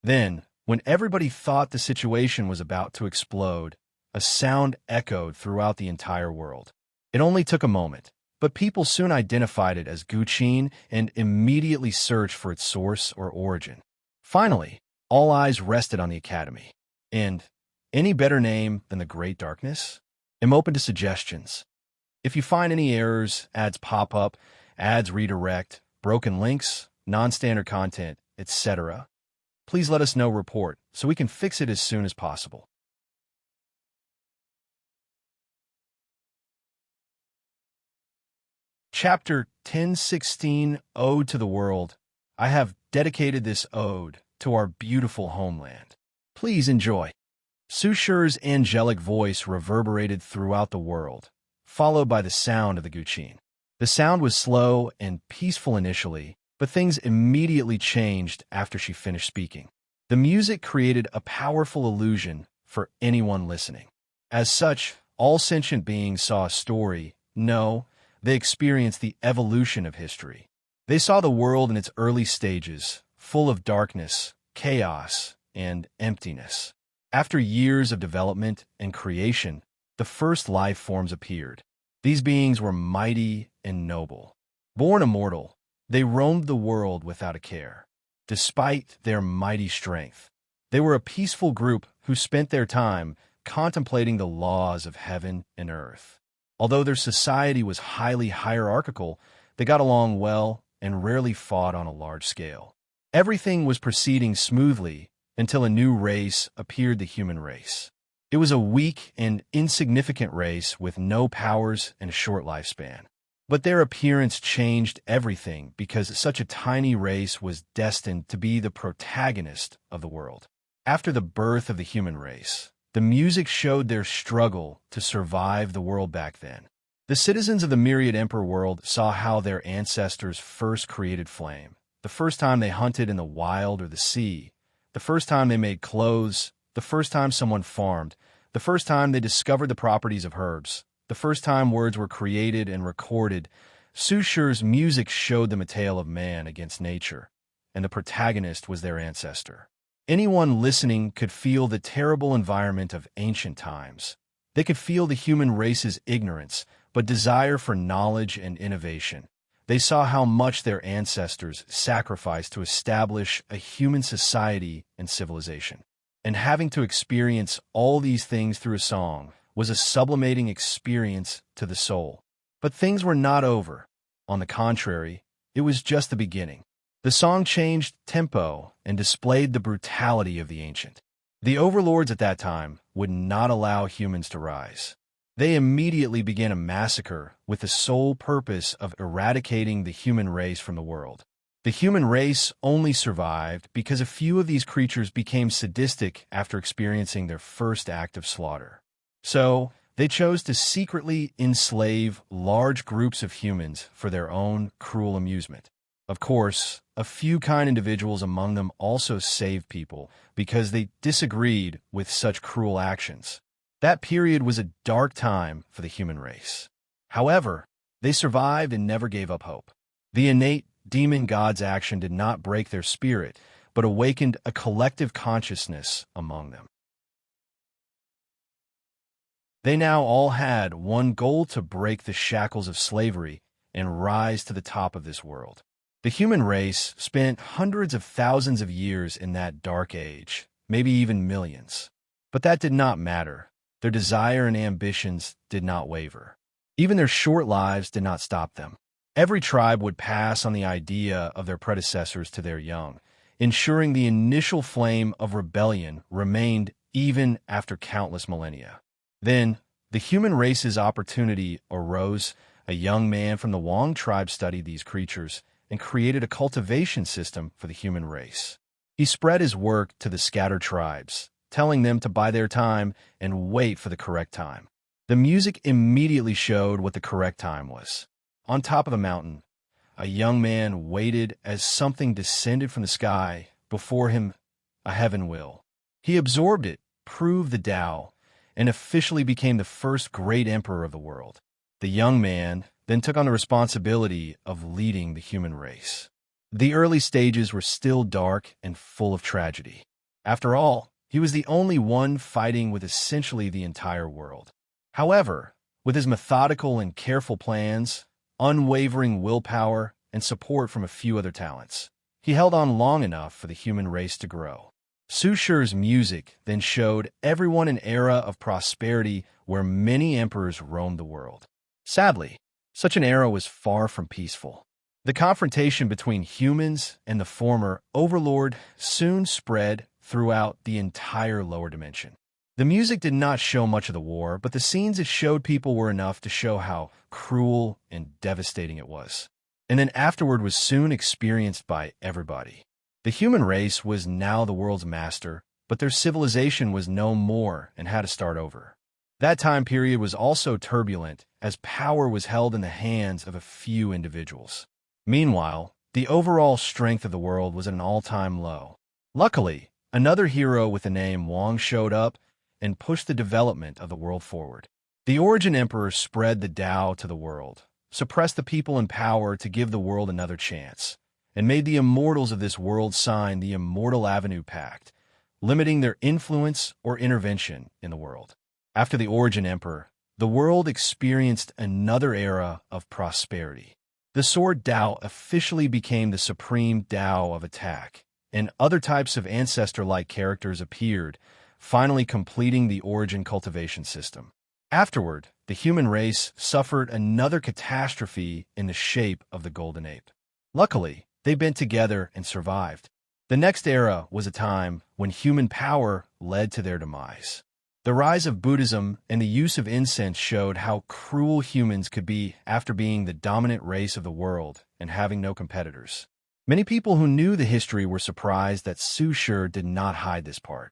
Then, when everybody thought the situation was about to explode, a sound echoed throughout the entire world. It only took a moment, but people soon identified it as Guqin and immediately searched for its source or origin. Finally, all eyes rested on the academy. And any better name than the Great Darkness? I'm open to suggestions. If you find any errors, ads pop up, ads redirect, broken links, non-standard content, etc., please let us know. Report so we can fix it as soon as possible. Chapter 1016, Ode to the World. I have dedicated this ode to our beautiful homeland. Please enjoy. Su Shi's angelic voice reverberated throughout the world, followed by the sound of the Guqin. The sound was slow and peaceful initially, but things immediately changed after she finished speaking. The music created a powerful illusion for anyone listening. As such, all sentient beings saw a story. No, they experienced the evolution of history. They saw the world in its early stages, full of darkness, chaos, and emptiness. After years of development and creation, the first life forms appeared. These beings were mighty and noble. Born immortal, they roamed the world without a care. Despite their mighty strength, they were a peaceful group who spent their time contemplating the laws of heaven and earth. Although their society was highly hierarchical, they got along well and rarely fought on a large scale. Everything was proceeding smoothly until a new race appeared, the human race. It was a weak and insignificant race with no powers and a short lifespan. But their appearance changed everything because such a tiny race was destined to be the protagonist of the world. After the birth of the human race, the music showed their struggle to survive the world back then. The citizens of the myriad emperor world saw how their ancestors first created flame, the first time they hunted in the wild or the sea, the first time they made clothes, the first time someone farmed, the first time they discovered the properties of herbs, the first time words were created and recorded. Susur's music showed them a tale of man against nature, and the protagonist was their ancestor. Anyone listening could feel the terrible environment of ancient times. They could feel the human race's ignorance, but desire for knowledge and innovation. They saw how much their ancestors sacrificed to establish a human society and civilization. And having to experience all these things through a song was a sublimating experience to the soul. But things were not over. On the contrary, it was just the beginning. The song changed tempo and displayed the brutality of the ancient. The overlords at that time would not allow humans to rise. They immediately began a massacre with the sole purpose of eradicating the human race from the world. The human race only survived because a few of these creatures became sadistic after experiencing their first act of slaughter. So, they chose to secretly enslave large groups of humans for their own cruel amusement. Of course, a few kind individuals among them also saved people because they disagreed with such cruel actions. That period was a dark time for the human race. However, they survived and never gave up hope. The innate demon god's action did not break their spirit, but awakened a collective consciousness among them. They now all had one goal: to break the shackles of slavery and rise to the top of this world. The human race spent hundreds of thousands of years in that dark age, maybe even millions. But that did not matter. Their desire and ambitions did not waver. Even their short lives did not stop them. Every tribe would pass on the idea of their predecessors to their young, ensuring the initial flame of rebellion remained even after countless millennia. Then, the human race's opportunity arose. A young man from the Wang tribe studied these creatures and created a cultivation system for the human race. He spread his work to the scattered tribes, telling them to buy their time and wait for the correct time. The music immediately showed what the correct time was. On top of the mountain, a young man waited as something descended from the sky. Before him, a heaven will. He absorbed it, proved the Tao, and officially became the first great emperor of the world. The young man then took on the responsibility of leading the human race. The early stages were still dark and full of tragedy. After all, he was the only one fighting with essentially the entire world. However, with his methodical and careful plans, unwavering willpower, and support from a few other talents, he held on long enough for the human race to grow. Susur's music then showed everyone an era of prosperity where many emperors roamed the world. Sadly, such an era was far from peaceful. The confrontation between humans and the former overlord soon spread throughout the entire lower dimension. The music did not show much of the war, but the scenes it showed people were enough to show how cruel and devastating it was. And then afterward was soon experienced by everybody. The human race was now the world's master, but their civilization was no more and had to start over. That time period was also turbulent, as power was held in the hands of a few individuals. Meanwhile, the overall strength of the world was at an all-time low. Luckily, another hero with the name Wang showed up and pushed the development of the world forward. The Origin Emperor spread the Tao to the world, suppressed the people in power to give the world another chance, and made the immortals of this world sign the Immortal Avenue Pact, limiting their influence or intervention in the world. After the Origin Emperor, the world experienced another era of prosperity. The Sword Tao officially became the supreme Tao of attack, and other types of ancestor-like characters appeared, finally completing the Origin cultivation system. Afterward, the human race suffered another catastrophe in the shape of the Golden Ape. Luckily, they bent together and survived. The next era was a time when human power led to their demise. The rise of Buddhism and the use of incense showed how cruel humans could be after being the dominant race of the world and having no competitors. Many people who knew the history were surprised that Su Shi did not hide this part.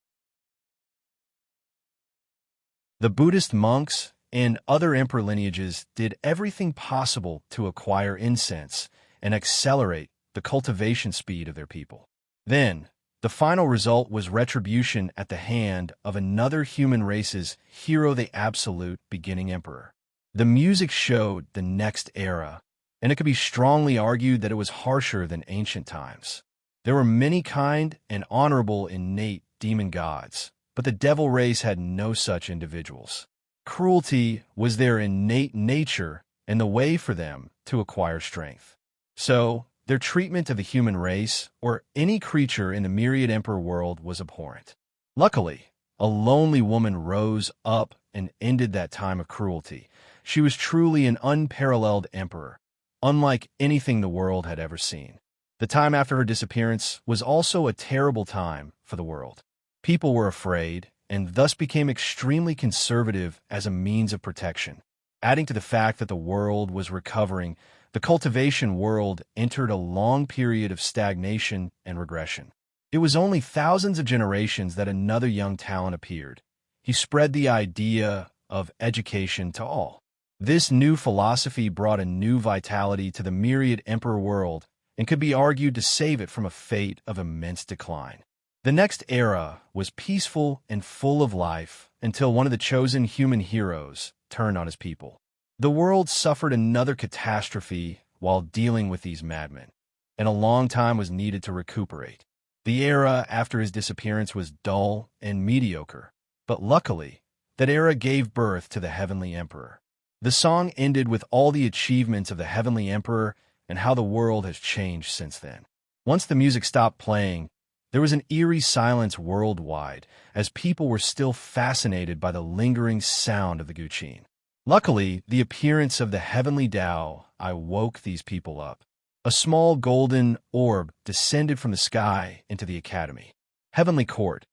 The Buddhist monks and other emperor lineages did everything possible to acquire incense and accelerate the cultivation speed of their people. Then, the final result was retribution at the hand of another human race's hero, the absolute beginning emperor. The music showed the next era, and it could be strongly argued that it was harsher than ancient times. There were many kind and honorable innate demon gods, but the devil race had no such individuals. Cruelty was their innate nature and the way for them to acquire strength. So, their treatment of the human race, or any creature in the myriad emperor world, was abhorrent. Luckily, a lonely woman rose up and ended that time of cruelty. She was truly an unparalleled emperor, unlike anything the world had ever seen. The time after her disappearance was also a terrible time for the world. People were afraid, and thus became extremely conservative as a means of protection. Adding to the fact that the world was recovering, the cultivation world entered a long period of stagnation and regression. It was only thousands of generations that another young talent appeared. He spread the idea of education to all. This new philosophy brought a new vitality to the myriad emperor world and could be argued to save it from a fate of immense decline. The next era was peaceful and full of life until one of the chosen human heroes turned on his people. The world suffered another catastrophe while dealing with these madmen, and a long time was needed to recuperate. The era after his disappearance was dull and mediocre, but luckily, that era gave birth to the Heavenly Emperor. The song ended with all the achievements of the Heavenly Emperor and how the world has changed since then. Once the music stopped playing, there was an eerie silence worldwide as people were still fascinated by the lingering sound of the guqin. Luckily, the appearance of the Heavenly Tao woke these people up. A small golden orb descended from the sky into the academy. Heavenly Court.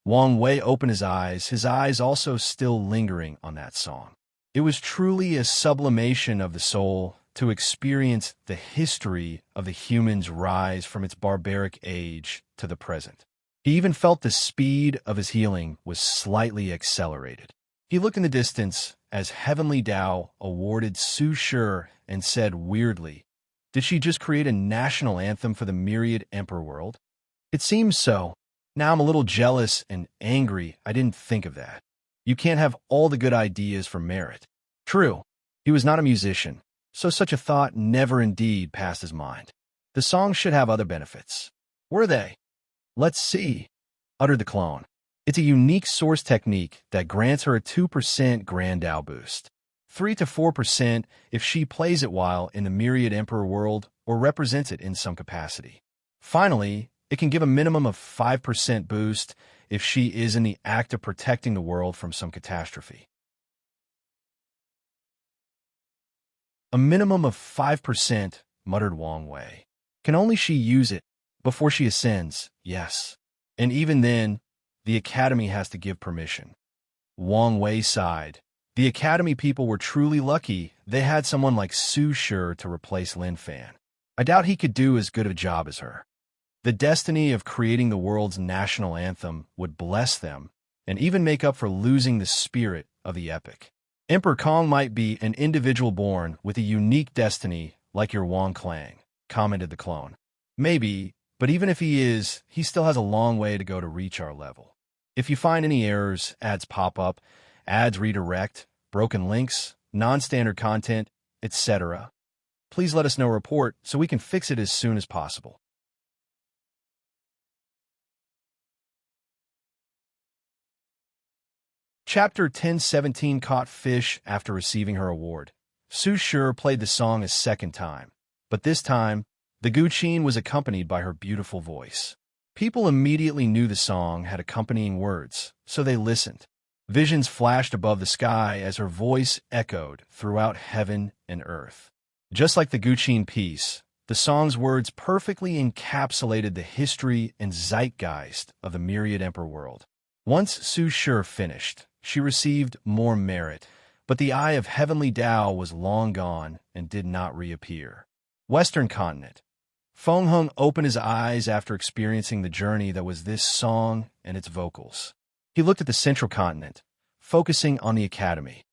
Wang Wei opened his eyes also still lingering on that song. It was truly a sublimation of the soul to experience the history of the human's rise from its barbaric age to the present. He even felt the speed of his healing was slightly accelerated. He looked in the distance as Heavenly Tao awarded Su Shi and said weirdly, "Did she just create a national anthem for the myriad emperor world?" "It seems so. Now I'm a little jealous and angry I didn't think of that. You can't have all the good ideas for merit." True, he was not a musician, so such a thought never indeed passed his mind. The song should have other benefits. Were they? "Let's see," uttered the clone. It's a unique source technique that grants her a 2% Grand Tao boost. 3 to 4% if she plays it while in the myriad emperor world or represents it in some capacity. Finally, it can give a minimum of 5% boost if she is in the act of protecting the world from some catastrophe. A minimum of 5%, muttered Wang Wei. Can only she use it before she ascends? Yes. And even then, the Academy has to give permission. Wang Wei sighed. The Academy people were truly lucky they had someone like Su Shi to replace Lin Fan. I doubt he could do as good a job as her. The destiny of creating the world's national anthem would bless them and even make up for losing the spirit of the epic. Emperor Kong might be an individual born with a unique destiny like your Wang Clang, commented the clone. Maybe, but even if he is, he still has a long way to go to reach our level. If you find any errors, ads pop up, ads redirect, broken links, non-standard content, etc. Please let us know report so we can fix it as soon as possible. Chapter 1017 Caught Fish after receiving her award. Su Shi played the song a second time, but this time, the Guqin was accompanied by her beautiful voice. People immediately knew the song had accompanying words, so they listened. Visions flashed above the sky as her voice echoed throughout heaven and earth. Just like the Guqin piece, the song's words perfectly encapsulated the history and zeitgeist of the myriad emperor world. Once Su Shi finished, she received more merit, but the Eye of Heavenly Tao was long gone and did not reappear. Western Continent. Feng Heng opened his eyes after experiencing the journey that was this song and its vocals. He looked at the Central Continent, focusing on the Academy.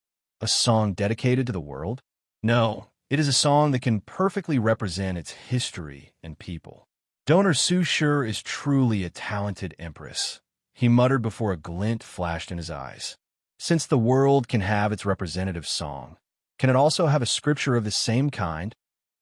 A song dedicated to the world? No, it is a song that can perfectly represent its history and people. Donor Su Shi is truly a talented empress, he muttered before a glint flashed in his eyes. Since the world can have its representative song, can it also have a scripture of the same kind?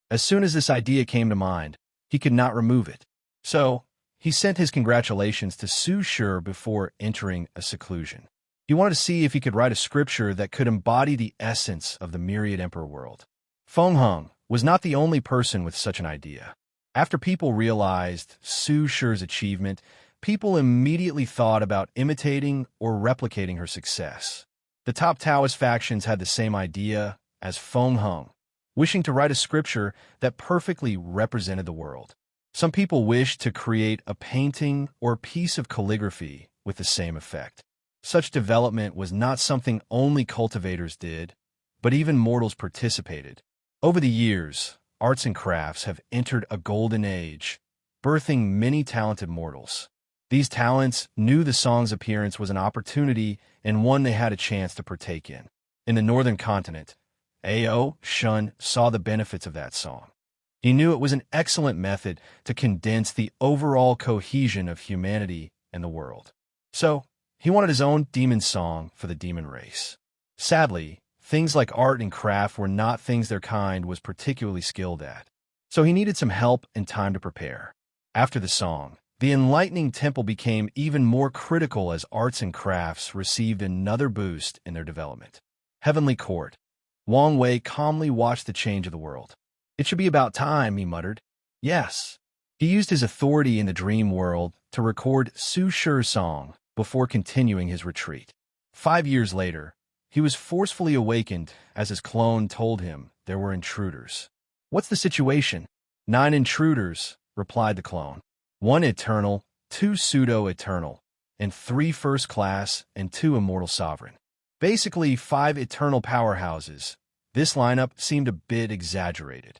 As soon as this idea came to mind, he could not remove it. So, he sent his congratulations to Su Shi before entering a seclusion. He wanted to see if he could write a scripture that could embody the essence of the myriad emperor world. Feng Heng was not the only person with such an idea. After people realized Su Shi's achievement, people immediately thought about imitating or replicating her success. The top Taoist factions had the same idea as Feng Heng, wishing to write a scripture that perfectly represented the world. Some people wished to create a painting or piece of calligraphy with the same effect. Such development was not something only cultivators did, but even mortals participated. Over the years, arts and crafts have entered a golden age, birthing many talented mortals. These talents knew the song's appearance was an opportunity and one they had a chance to partake in. In the northern continent, Ao Shun saw the benefits of that song. He knew it was an excellent method to condense the overall cohesion of humanity and the world. So, he wanted his own demon song for the demon race. Sadly, things like art and craft were not things their kind was particularly skilled at. So he needed some help and time to prepare. After the song, the enlightening temple became even more critical as arts and crafts received another boost in their development. Heavenly Court. Wang Wei calmly watched the change of the world. It should be about time, he muttered. Yes. He used his authority in the dream world to record Su Shi's song before continuing his retreat. 5 years later, he was forcefully awakened as his clone told him there were intruders. What's the situation? 9 intruders, replied the clone. 1 eternal, 2 pseudo-eternal, and 3 first class and 2 immortal sovereign. Basically 5 eternal powerhouses. This lineup seemed a bit exaggerated.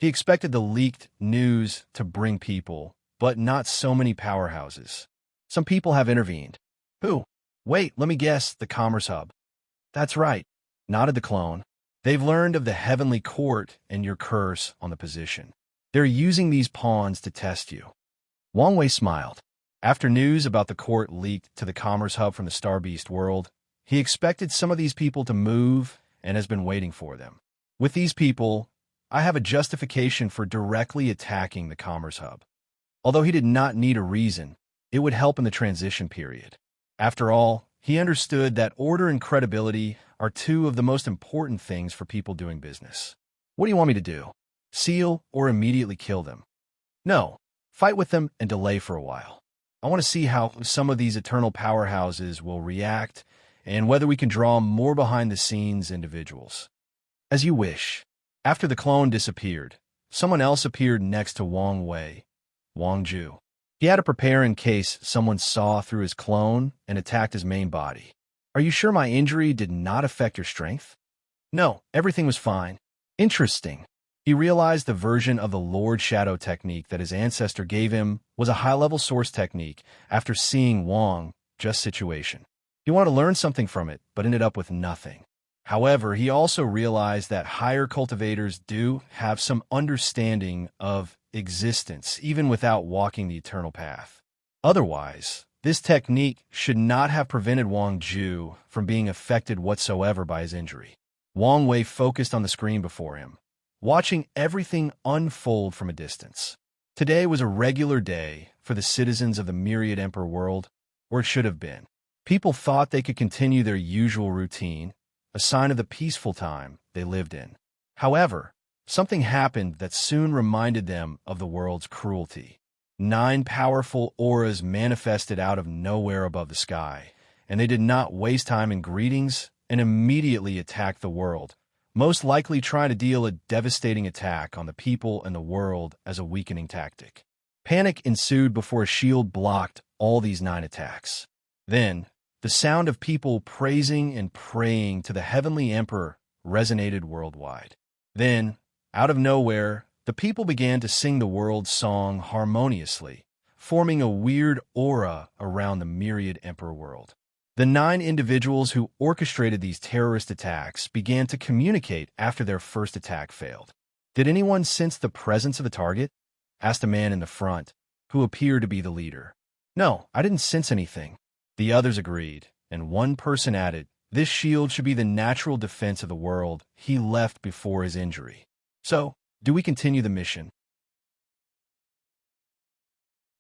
He expected the leaked news to bring people, but not so many powerhouses. Some people have intervened. Who? Wait, let me guess, the Commerce Hub. That's right, nodded the clone. They've learned of the Heavenly Court and your curse on the position. They're using these pawns to test you. Wang Wei smiled. After news about the court leaked to the Commerce Hub from the Star Beast world, he expected some of these people to move and has been waiting for them. With these people, I have a justification for directly attacking the Commerce Hub. Although he did not need a reason, it would help in the transition period. After all, he understood that order and credibility are 2 of the most important things for people doing business. What do you want me to do? Seal or immediately kill them? No, fight with them and delay for a while. I want to see how some of these eternal powerhouses will react and whether we can draw more behind-the-scenes individuals. As you wish. After the clone disappeared, someone else appeared next to Wang Wei, Wang Ju. He had to prepare in case someone saw through his clone and attacked his main body. Are you sure my injury did not affect your strength? No, everything was fine. Interesting. He realized the version of the Lord Shadow technique that his ancestor gave him was a high-level source technique after seeing Wang's situation. He wanted to learn something from it, but ended up with nothing. However, he also realized that higher cultivators do have some understanding of existence, even without walking the eternal path. Otherwise, This technique should not have prevented Wang Zhu from being affected whatsoever by his injury. Wang Wei focused on the screen before him, watching everything unfold from a distance. Today was a regular day for the citizens of the Myriad Emperor world, or it should have been. People thought they could continue their usual routine, a sign of the peaceful time they lived in. However, something happened that soon reminded them of the world's cruelty. 9 powerful auras manifested out of nowhere above the sky, and they did not waste time in greetings and immediately attacked the world, most likely trying to deal a devastating attack on the people and the world as a weakening tactic. Panic ensued before a shield blocked all these 9 attacks. Then, the sound of people praising and praying to the Heavenly Emperor resonated worldwide. Then, out of nowhere, the people began to sing the world's song harmoniously, forming a weird aura around the Myriad Emperor world. The 9 individuals who orchestrated these terrorist attacks began to communicate after their first attack failed. "Did anyone sense the presence of a target?" asked a man in the front, who appeared to be the leader. "No, I didn't sense anything." The others agreed, and one person added, "This shield should be the natural defense of the world he left before his injury. So, do we continue the mission?"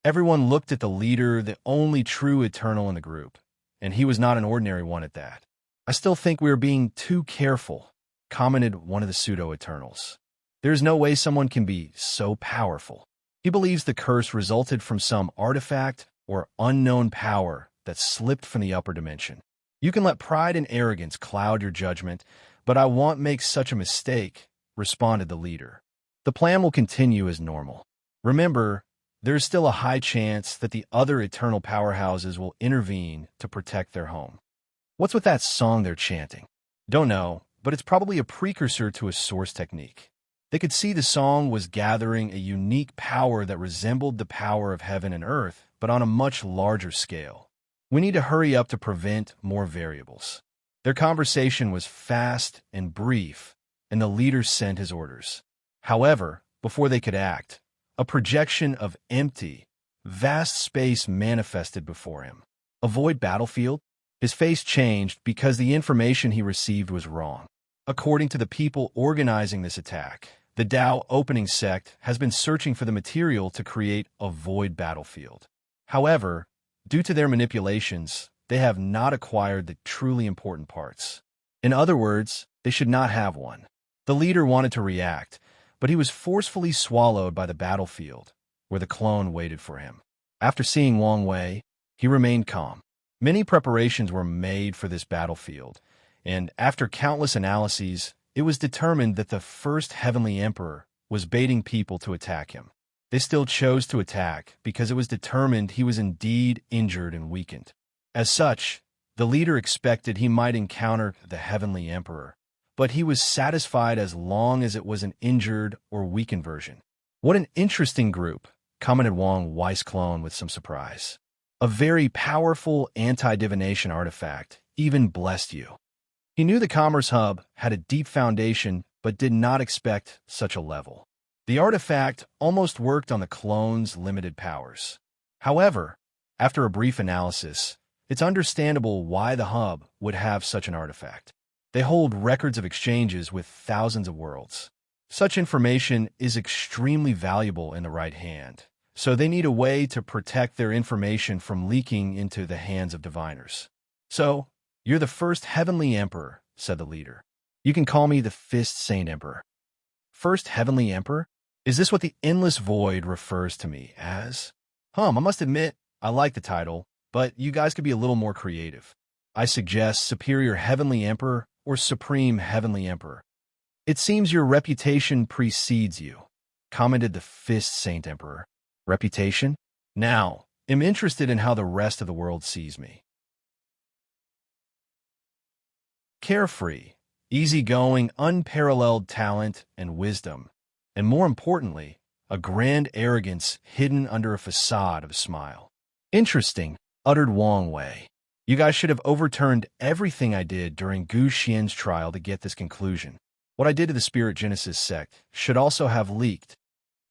Everyone looked at the leader, the only true Eternal in the group, and he was not an ordinary one at that. "I still think we are being too careful," commented one of the pseudo-Eternals. "There is no way someone can be so powerful." He believes the curse resulted from some artifact or unknown power that slipped from the upper dimension. "You can let pride and arrogance cloud your judgment, but I won't make such a mistake," responded the leader. "The plan will continue as normal. Remember, there is still a high chance that the other eternal powerhouses will intervene to protect their home." "What's with that song they're chanting?" "Don't know, but it's probably a precursor to a source technique." They could see the song was gathering a unique power that resembled the power of heaven and earth, but on a much larger scale. "We need to hurry up to prevent more variables." Their conversation was fast and brief, and the leader sent his orders. However, before they could act, a projection of empty, vast space manifested before him. "Avoid battlefield?" His face changed because the information he received was wrong. According to the people organizing this attack, the Tao opening sect has been searching for the material to create a void battlefield. However, due to their manipulations, they have not acquired the truly important parts. In other words, they should not have one. The leader wanted to react, but he was forcefully swallowed by the battlefield, where the clone waited for him. After seeing Wang Wei, he remained calm. Many preparations were made for this battlefield, and after countless analyses, it was determined that the first Heavenly Emperor was baiting people to attack him. They still chose to attack because it was determined he was indeed injured and weakened. As such, the leader expected he might encounter the Heavenly Emperor, but he was satisfied as long as it was an injured or weakened version. "What an interesting group," commented Wang Wei's clone with some surprise. "A very powerful anti-divination artifact even blessed you." He knew the Commerce Hub had a deep foundation, but did not expect such a level. The artifact almost worked on the clone's limited powers. However, after a brief analysis, it's understandable why the hub would have such an artifact. They hold records of exchanges with thousands of worlds. Such information is extremely valuable in the right hand, so they need a way to protect their information from leaking into the hands of diviners. "So, you're the first Heavenly Emperor," said the leader. "You can call me the Fist Saint Emperor." "First Heavenly Emperor? Is this what the Endless Void refers to me as?" I must admit, I like the title, but you guys could be a little more creative. I suggest Superior Heavenly Emperor or Supreme Heavenly Emperor. "It seems your reputation precedes you," commented the Fist Saint Emperor. "Reputation? Now, am interested in how the rest of the world sees me." Carefree, easygoing, unparalleled talent and wisdom, and more importantly, a grand arrogance hidden under a facade of a smile. "Interesting," uttered Wang Wei. "You guys should have overturned everything I did during Gu Xian's trial to get this conclusion. What I did to the Spirit Genesis sect should also have leaked."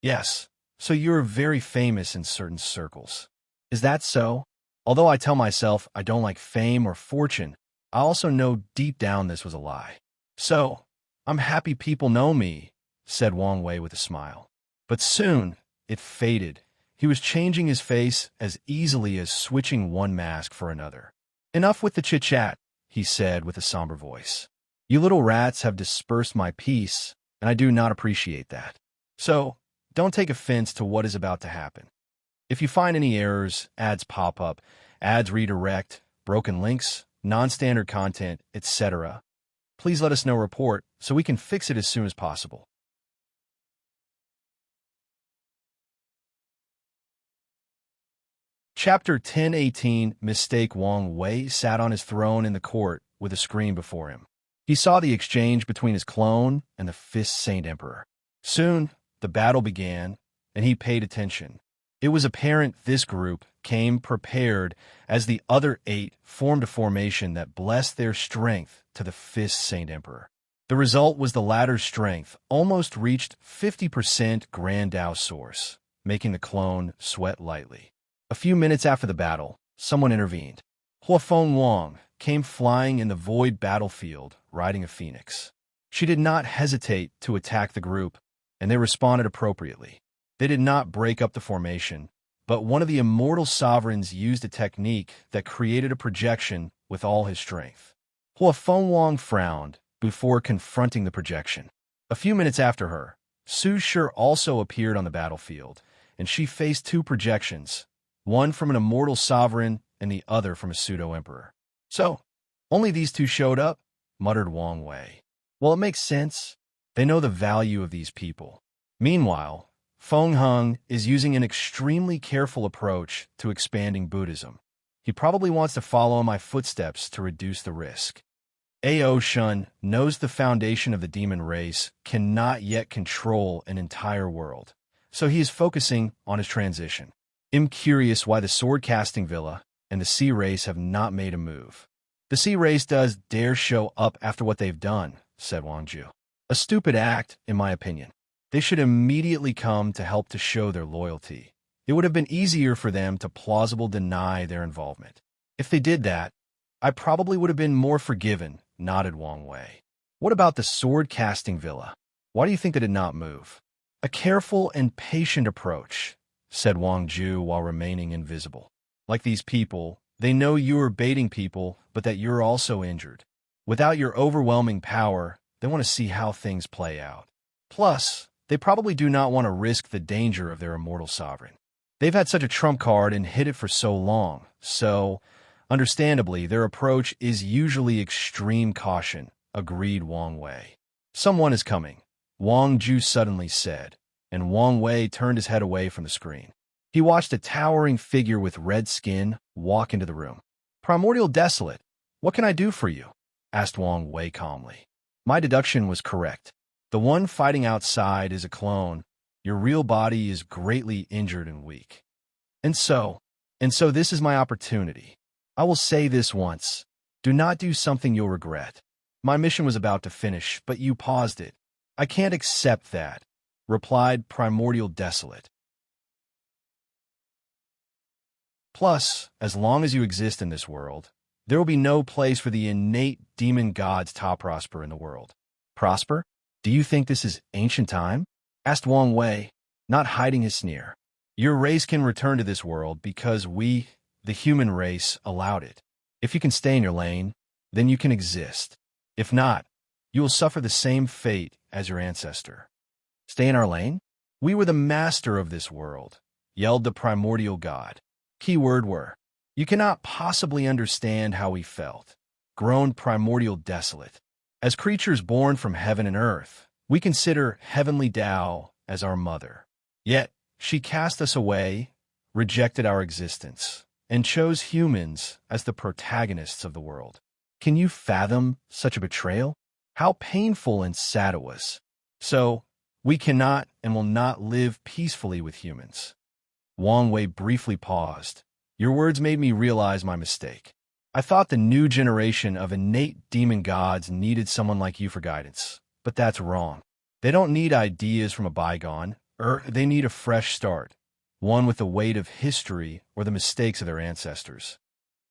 "Yes, so you're very famous in certain circles." "Is that so?" Although I tell myself I don't like fame or fortune, I also know deep down this was a lie. So, I'm happy people know me, said Wang Wei with a smile. But soon, it faded. He was changing his face as easily as switching one mask for another. Enough with the chit-chat, he said with a somber voice. You little rats have dispersed my peace, and I do not appreciate that. So, don't take offense to what is about to happen. If you find any errors, ads pop up, ads redirect, broken links, non-standard content, etc., please let us know report so we can fix it as soon as possible. Chapter 1018 Mistake. Wang Wei sat on his throne in the court with a screen before him. He saw the exchange between his clone and the Fist Saint Emperor. Soon, the battle began, and he paid attention. It was apparent this group came prepared as the other 8 formed a formation that blessed their strength to the Fist Saint Emperor. The result was the latter's strength almost reached 50% Grand Dao source, making the clone sweat lightly. A few minutes after the battle, someone intervened. Huafeng Wang came flying in the void battlefield, riding a phoenix. She did not hesitate to attack the group, and they responded appropriately. They did not break up the formation, but one of the immortal sovereigns used a technique that created a projection with all his strength. Huafeng Wang frowned before confronting the projection. A few minutes after her, Su Shi also appeared on the battlefield, and she faced 2 projections, one from an immortal sovereign and the other from a pseudo-emperor. So, only these 2 showed up, muttered Wang Wei. Well, it makes sense. They know the value of these people. Meanwhile, Feng Heng is using an extremely careful approach to expanding Buddhism. He probably wants to follow in my footsteps to reduce the risk. Ao Shun knows the foundation of the demon race cannot yet control an entire world, so he is focusing on his transition. I'm curious why the sword-casting villa and the sea race have not made a move. The sea race does dare show up after what they've done, said Wang Ju. A stupid act, in my opinion. They should immediately come to help to show their loyalty. It would have been easier for them to plausibly deny their involvement. If they did that, I probably would have been more forgiven, nodded Wang Wei. What about the sword-casting villa? Why do you think it did not move? A careful and patient approach, said Wang Ju while remaining invisible. Like these people, they know you are baiting people, but that you're also injured. Without your overwhelming power, they want to see how things play out. Plus, they probably do not want to risk the danger of their immortal sovereign. They've had such a trump card and hid it for so long, so, understandably, their approach is usually extreme caution, agreed Wang Wei. Someone is coming, Wang Ju suddenly said, and Wang Wei turned his head away from the screen. He watched a towering figure with red skin walk into the room. Primordial Desolate, what can I do for you? Asked Wang Wei calmly. My deduction was correct. The one fighting outside is a clone. Your real body is greatly injured and weak. And so this is my opportunity. I will say this once. Do not do something you'll regret. My mission was about to finish, but you paused it. I can't accept that, replied Primordial Desolate. Plus, as long as you exist in this world, there will be no place for the innate demon gods to prosper in the world. Prosper? Do you think this is ancient time? Asked Wang Wei, not hiding his sneer. Your race can return to this world because we, the human race, allowed it. If you can stay in your lane, then you can exist. If not, you will suffer the same fate as your ancestor. Stay in our lane? We were the master of this world, yelled the primordial god. Keyword were. You cannot possibly understand how we felt, groaned Primordial Desolate. As creatures born from heaven and earth, we consider heavenly Tao as our mother. Yet, she cast us away, rejected our existence, and chose humans as the protagonists of the world. Can you fathom such a betrayal? How painful and sad it was. So, we cannot and will not live peacefully with humans. Wang Wei briefly paused. Your words made me realize my mistake. I thought the new generation of innate demon gods needed someone like you for guidance, but that's wrong. They don't need ideas from a bygone, they need a fresh start. one with the weight of history or the mistakes of their ancestors.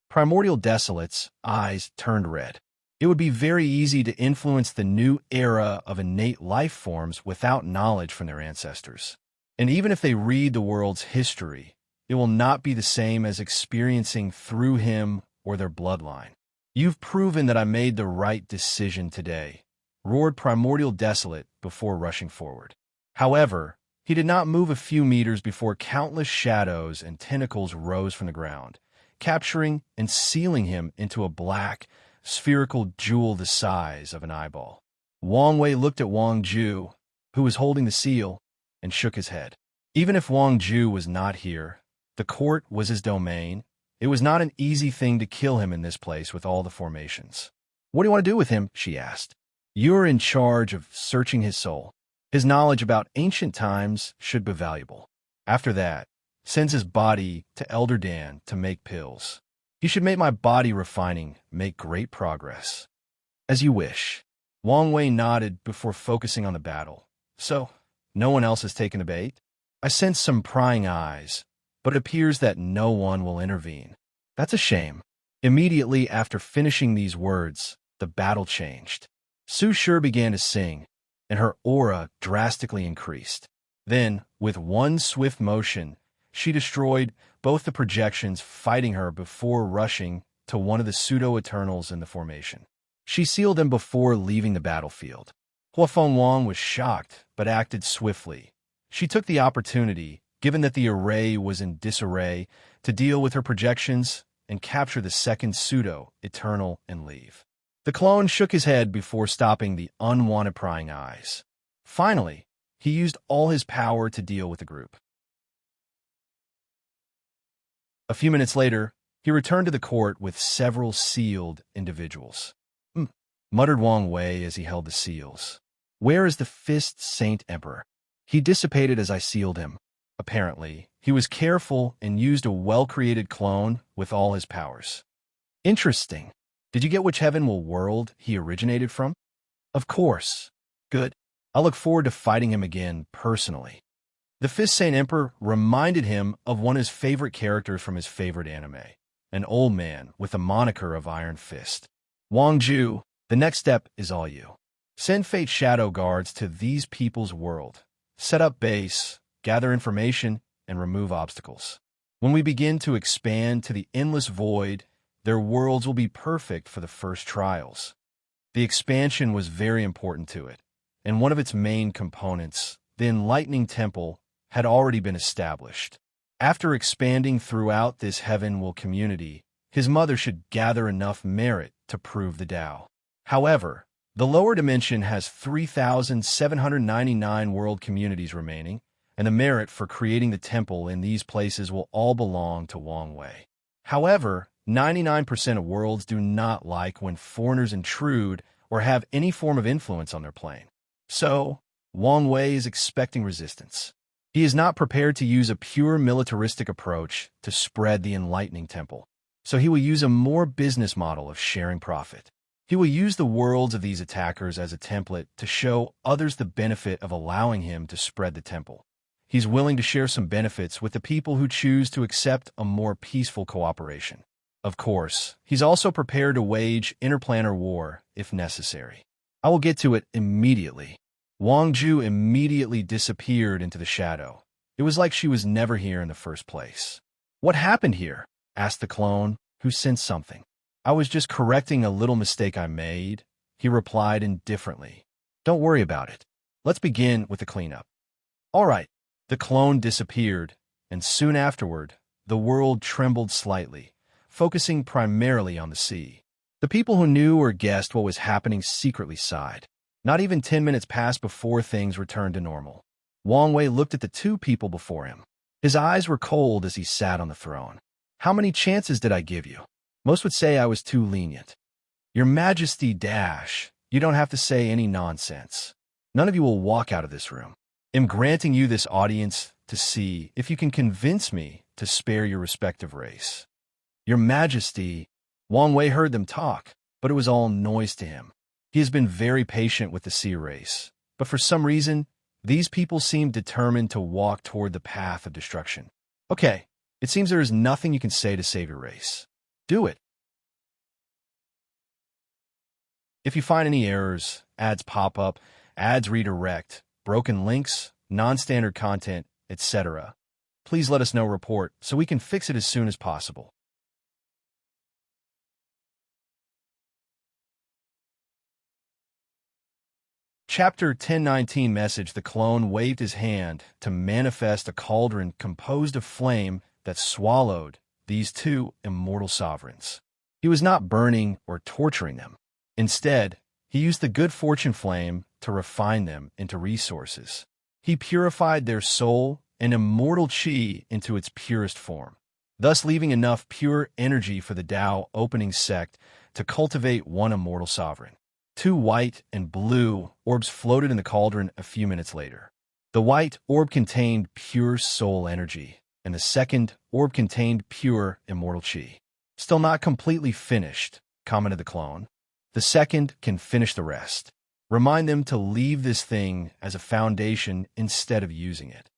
Primordial Desolate's eyes turned red. It would be very easy to influence the new era of innate life forms without knowledge from their ancestors. And even if they read the world's history, it will not be the same as experiencing through him or their bloodline. You've proven that I made the right decision today, roared Primordial Desolate before rushing forward. However, he did not move a few meters before countless shadows and tentacles rose from the ground, capturing and sealing him into a black, spherical jewel the size of an eyeball. Wang Wei looked at Wang Ju, who was holding the seal, and shook his head. Even if Wang Ju was not here, the court was his domain. It was not an easy thing to kill him in this place with all the formations. "What do you want to do with him?" she asked. "You're in charge of searching his soul. His knowledge about ancient times should be valuable. After that, sends his body to Elder Dan to make pills. He should make my body refining make great progress." "As you wish." Wang Wei nodded before focusing on the battle. "So, no one else has taken the bait?" "I sense some prying eyes, but it appears that no one will intervene." "That's a shame." Immediately after finishing these words, the battle changed. Su Shi began to sing, and her aura drastically increased. Then, with one swift motion, she destroyed both the projections fighting her before rushing to one of the pseudo-eternals in the formation. She sealed them before leaving the battlefield. Huafeng Wang was shocked, but acted swiftly. She took the opportunity, given that the array was in disarray, to deal with her projections and capture the second pseudo-eternal and leave. The clone shook his head before stopping the unwanted prying eyes. Finally, he used all his power to deal with the group. A few minutes later, he returned to the court with several sealed individuals. Muttered Wang Wei as he held the seals. "Where is the Fist Saint Emperor? He dissipated as I sealed him." Apparently, he was careful and used a well-created clone with all his powers. "Interesting. Did you get which heavenward world he originated from?" "Of course." "Good. I look forward to fighting him again personally." The Fist Saint Emperor reminded him of one of his favorite characters from his favorite anime, an old man with the moniker of Iron Fist. "Wang Ju, the next step is all you. Send Fate Shadow Guards to these people's world. Set up base, gather information, and remove obstacles. When we begin to expand to the endless void, their worlds will be perfect for the first trials." The expansion was very important to it, and one of its main components, the Enlightening Temple, had already been established. After expanding throughout this heavenward community, his mother should gather enough merit to prove the Tao. However, the lower dimension has 3,799 world communities remaining, and the merit for creating the temple in these places will all belong to Wang Wei. However, 99% of worlds do not like when foreigners intrude or have any form of influence on their plane. So, Wang Wei is expecting resistance. He is not prepared to use a pure militaristic approach to spread the Enlightening Temple, so he will use a more business model of sharing profit. He will use the worlds of these attackers as a template to show others the benefit of allowing him to spread the temple. He's willing to share some benefits with the people who choose to accept a more peaceful cooperation. Of course, he's also prepared to wage interplanar war if necessary. I will get to it immediately. Wang Ju immediately disappeared into the shadow. It was like she was never here in the first place. "What happened here?" asked the clone, who sensed something. "I was just correcting a little mistake I made," he replied indifferently. "Don't worry about it. Let's begin with the cleanup." "All right." The clone disappeared, and soon afterward, the world trembled slightly, focusing primarily on the sea. The people who knew or guessed what was happening secretly sighed. Not even 10 minutes passed before things returned to normal. Wang Wei looked at the two people before him. His eyes were cold as he sat on the throne. "How many chances did I give you?" "Most would say I was too lenient." "Your Majesty dash, you don't have to say any nonsense. None of you will walk out of this room. I'm granting you this audience to see if you can convince me to spare your respective race." "Your Majesty." Wang Wei heard them talk, but it was all noise to him. He has been very patient with the sea race, but for some reason, these people seem determined to walk toward the path of destruction. Okay, it seems there is nothing you can say to save your race. Do it. If you find any errors, ads pop up, ads redirect, broken links, non-standard content, etc., please let us know. Report so we can fix it as soon as possible. Chapter 1019 Message. The clone waved his hand to manifest a cauldron composed of flame that swallowed these two immortal sovereigns. He was not burning or torturing them. Instead, he used the good fortune flame to refine them into resources. He purified their soul and immortal chi into its purest form, thus leaving enough pure energy for the Tao opening sect to cultivate one immortal sovereign. Two white and blue orbs floated in the cauldron a few minutes later. The white orb contained pure soul energy, and the second orb contained pure immortal chi. Still not completely finished, commented the clone. The second can finish the rest. Remind them to leave this thing as a foundation instead of using it.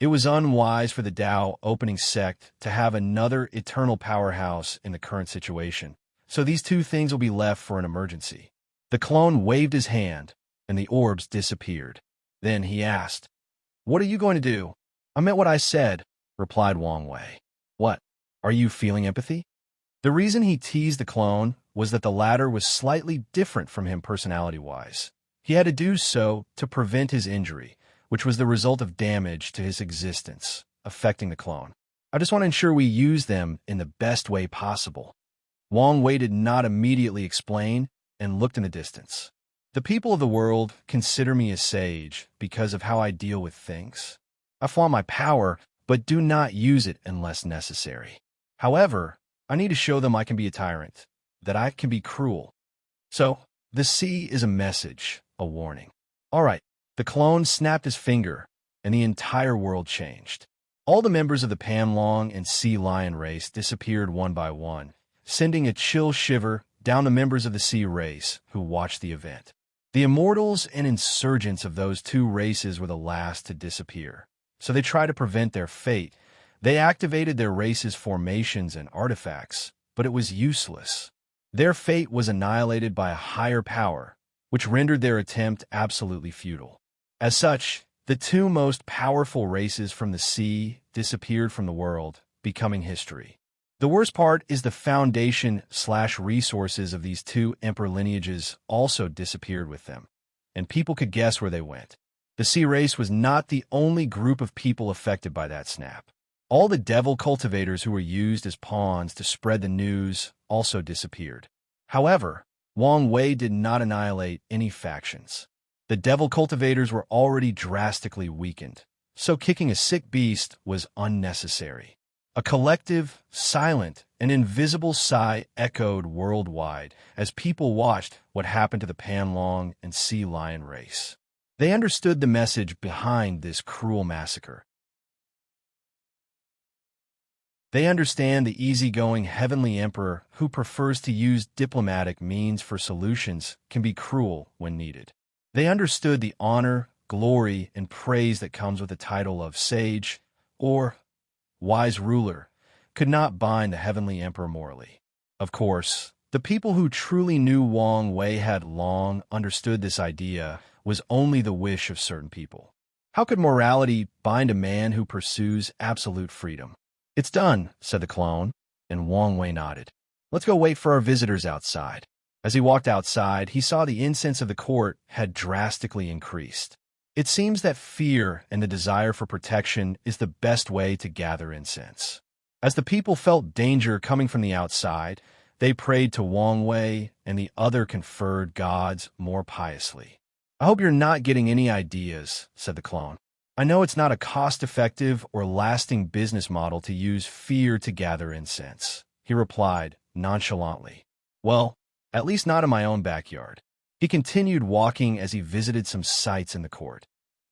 It was unwise for the Tao opening sect to have another eternal powerhouse in the current situation, so these two things will be left for an emergency. The clone waved his hand, and the orbs disappeared. Then he asked, "What are you going to do?" "I meant what I said," replied Wang Wei. "What? Are you feeling empathy?" The reason he teased the clone was that the latter was slightly different from him personality-wise. He had to do so to prevent his injury, which was the result of damage to his existence, affecting the clone. "I just want to ensure we use them in the best way possible." Wang Wei did not immediately explain and looked in the distance. "The people of the world consider me a sage because of how I deal with things. I flaunt my power, but do not use it unless necessary. However, I need to show them I can be a tyrant, that I can be cruel. So, the sea is a message, a warning." All right. The clone snapped his finger, and the entire world changed. All the members of the Panlong and Sea Lion race disappeared one by one, sending a chill shiver down the members of the Sea race who watched the event. The immortals and insurgents of those two races were the last to disappear, so they tried to prevent their fate. They activated their race's formations and artifacts, but it was useless. Their fate was annihilated by a higher power, which rendered their attempt absolutely futile. As such, the two most powerful races from the sea disappeared from the world, becoming history. The worst part is the foundation/resources of these two emperor lineages also disappeared with them, and people could guess where they went. The sea race was not the only group of people affected by that snap. All the devil cultivators who were used as pawns to spread the news also disappeared. However, Wang Wei did not annihilate any factions. The devil cultivators were already drastically weakened, so kicking a sick beast was unnecessary. A collective, silent, and invisible sigh echoed worldwide as people watched what happened to the Panlong and Sea Lion race. They understood the message behind this cruel massacre. They understand the easygoing heavenly emperor who prefers to use diplomatic means for solutions can be cruel when needed. They understood the honor, glory, and praise that comes with the title of sage or wise ruler could not bind the heavenly emperor morally. Of course, the people who truly knew Wang Wei had long understood this idea was only the wish of certain people. How could morality bind a man who pursues absolute freedom? "It's done," said the clone, and Wang Wei nodded. "Let's go wait for our visitors outside." As he walked outside, he saw the incense of the court had drastically increased. It seems that fear and the desire for protection is the best way to gather incense. As the people felt danger coming from the outside, they prayed to Wang Wei and the other conferred gods more piously. "I hope you're not getting any ideas," said the clone. "I know it's not a cost-effective or lasting business model to use fear to gather incense," he replied nonchalantly. "Well, at least not in my own backyard." He continued walking as he visited some sites in the court.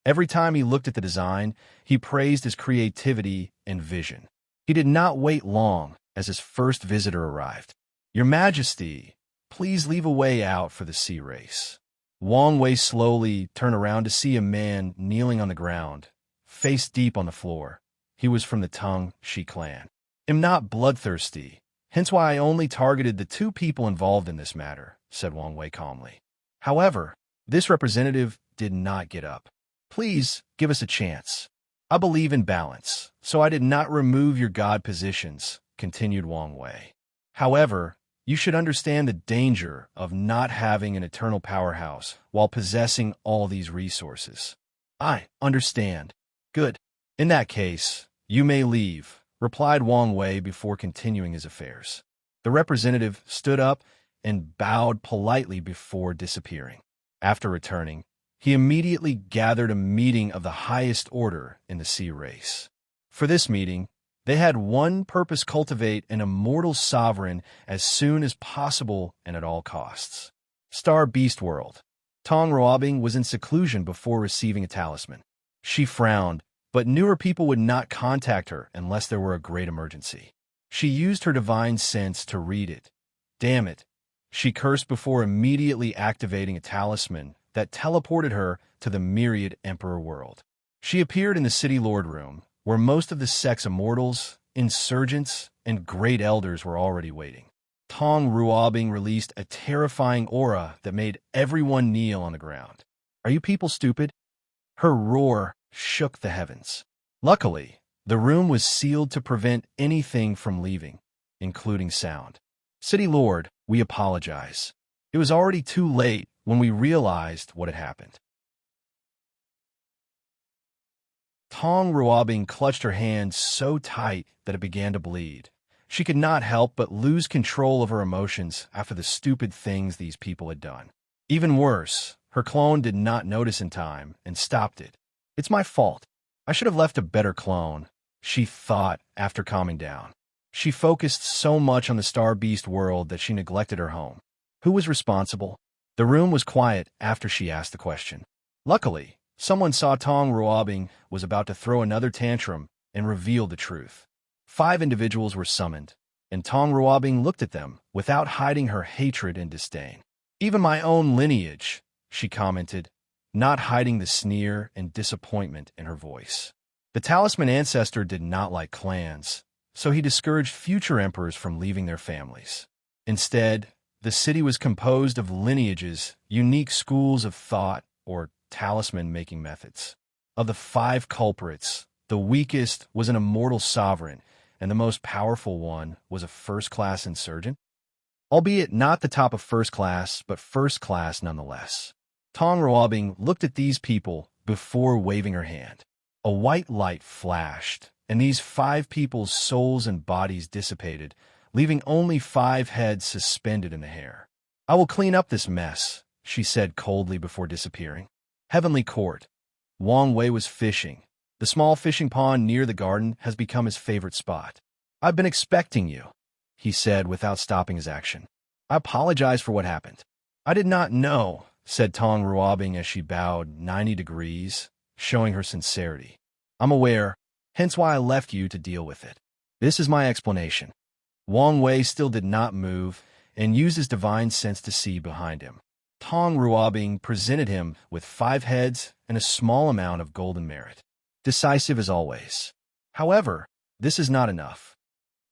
Every time he looked at the design, he praised his creativity and vision. He did not wait long as his first visitor arrived. "Your Majesty, please leave a way out for the sea race." Wang Wei slowly turned around to see a man kneeling on the ground, face deep on the floor. He was from the Tongue Shi clan. Am not bloodthirsty, hence why I only targeted the 2 people involved in this matter, said Wang Wei calmly. However, this representative did not get up. Please give us a chance. I believe in balance, so I did not remove your god positions, continued Wang Wei. However, you should understand the danger of not having an eternal powerhouse while possessing all these resources. I understand. Good. In that case, you may leave, replied Wang Wei before continuing his affairs. The representative stood up and bowed politely before disappearing. After returning, he immediately gathered a meeting of the highest order in the sea race. For this meeting, they had one purpose: cultivate an immortal sovereign as soon as possible and at all costs. Star Beast World. Tong Ruobing was in seclusion before receiving a talisman. She frowned, but knew her people would not contact her unless there were a great emergency. She used her divine sense to read it. Damn it. She cursed before immediately activating a talisman that teleported her to the Myriad Emperor world. She appeared in the City Lord room, where most of the Sex Immortals, Insurgents, and Great Elders were already waiting. Tong Ruobing released a terrifying aura that made everyone kneel on the ground. Are you people stupid? Her roar shook the heavens. Luckily, the room was sealed to prevent anything from leaving, including sound. City Lord, we apologize. It was already too late when we realized what had happened. Tong Ruobing clutched her hand so tight that it began to bleed. She could not help but lose control of her emotions after the stupid things these people had done. Even worse, her clone did not notice in time and stopped it. It's my fault. I should have left a better clone, she thought after calming down. She focused so much on the Star Beast world that she neglected her home. Who was responsible? The room was quiet after she asked the question. Luckily, someone saw Tong Ruobing was about to throw another tantrum and reveal the truth. 5 individuals were summoned, and Tong Ruobing looked at them without hiding her hatred and disdain. Even my own lineage, she commented, not hiding the sneer and disappointment in her voice. The talisman ancestor did not like clans, so he discouraged future emperors from leaving their families. Instead, the city was composed of lineages, unique schools of thought, or talisman-making methods. Of the 5 culprits, the weakest was an immortal sovereign, and the most powerful one was a first-class insurgent. Albeit not the top of first class, but first class nonetheless. Tong Ruobing looked at these people before waving her hand. A white light flashed, and these 5 people's souls and bodies dissipated, leaving only 5 heads suspended in the air. I will clean up this mess, she said coldly before disappearing. Heavenly Court. Wang Wei was fishing. The small fishing pond near the garden has become his favorite spot. I've been expecting you, he said without stopping his action. I apologize for what happened. I did not know, said Tong Ruobing as she bowed 90 degrees, showing her sincerity. I'm aware, hence why I left you to deal with it. This is my explanation. Wang Wei still did not move and used his divine sense to see behind him. Tong Ruobing presented him with 5 heads and a small amount of golden merit. Decisive as always. However, this is not enough.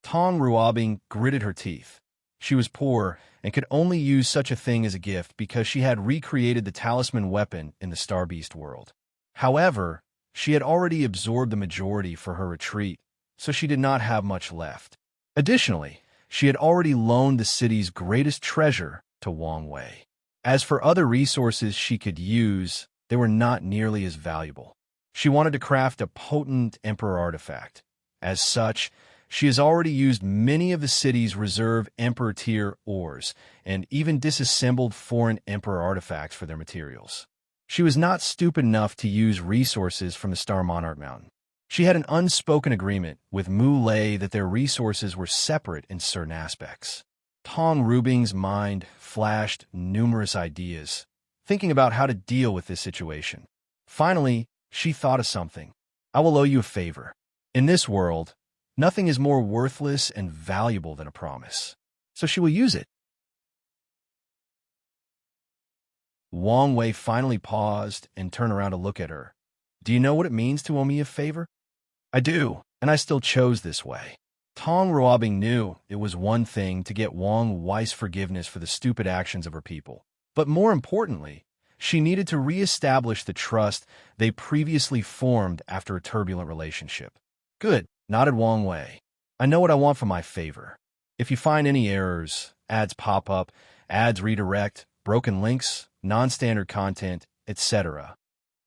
Tong Ruobing gritted her teeth. She was poor and could only use such a thing as a gift because she had recreated the talisman weapon in the Star Beast world. However, she had already absorbed the majority for her retreat, so she did not have much left. Additionally, she had already loaned the city's greatest treasure to Wang Wei. As for other resources she could use, they were not nearly as valuable. She wanted to craft a potent Emperor artifact. As such, she has already used many of the city's reserve Emperor-tier ores and even disassembled foreign Emperor artifacts for their materials. She was not stupid enough to use resources from the Star Monarch Mountain. She had an unspoken agreement with Mu Lei that their resources were separate in certain aspects. Tong Ruobing's mind flashed numerous ideas, thinking about how to deal with this situation. Finally, she thought of something. I will owe you a favor. In this world, nothing is more worthless and valuable than a promise. So she will use it. Wang Wei finally paused and turned around to look at her. Do you know what it means to owe me a favor? I do, and I still chose this way. Tong Ruobing knew it was one thing to get Wang Wei's forgiveness for the stupid actions of her people, but more importantly, she needed to re-establish the trust they previously formed after a turbulent relationship. Good, nodded Wang Wei. I know what I want for my favor. If you find any errors, ads pop up, ads redirect, broken links, non-standard content, etc.,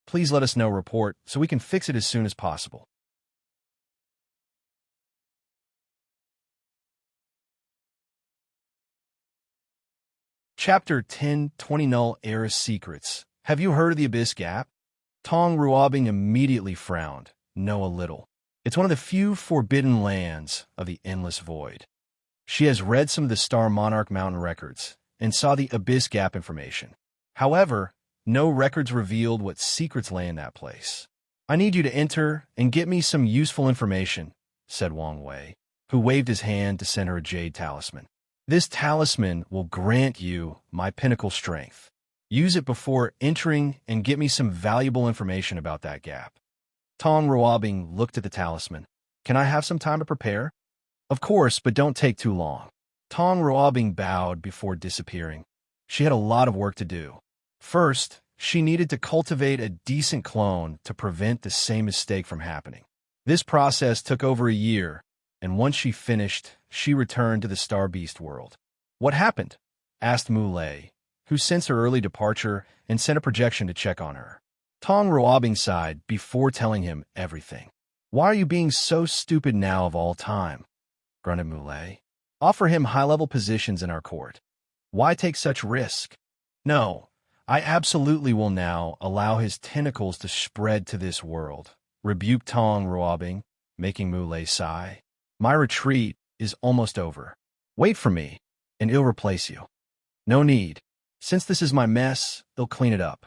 please let us know report so we can fix it as soon as possible. Chapter 10:20 Null Era Secrets. Have you heard of the Abyss Gap? Tong Ruobing immediately frowned. No, a little. It's one of the few forbidden lands of the Endless Void. She has read some of the Star Monarch Mountain records and saw the Abyss Gap information. However, no records revealed what secrets lay in that place. I need you to enter and get me some useful information, said Wang Wei, who waved his hand to send her a jade talisman. This talisman will grant you my pinnacle strength. Use it before entering and get me some valuable information about that gap. Tong Ruobing looked at the talisman. Can I have some time to prepare? Of course, but don't take too long. Tong Ruobing bowed before disappearing. She had a lot of work to do. First, she needed to cultivate a decent clone to prevent the same mistake from happening. This process took over a year, and once she finished, she returned to the Star Beast world. What happened? Asked Mu Lei, who sensed her early departure and sent a projection to check on her. Tong Ruobing sighed before telling him everything. Why are you being so stupid now of all time? Grunted Mu Lei. Offer him high-level positions in our court. Why take such risk? No, I absolutely will now allow his tentacles to spread to this world, rebuked Tong Ruobing, making Mu Lei sigh. My retreat is almost over. Wait for me, and I'll replace you. No need. Since this is my mess, I'll clean it up.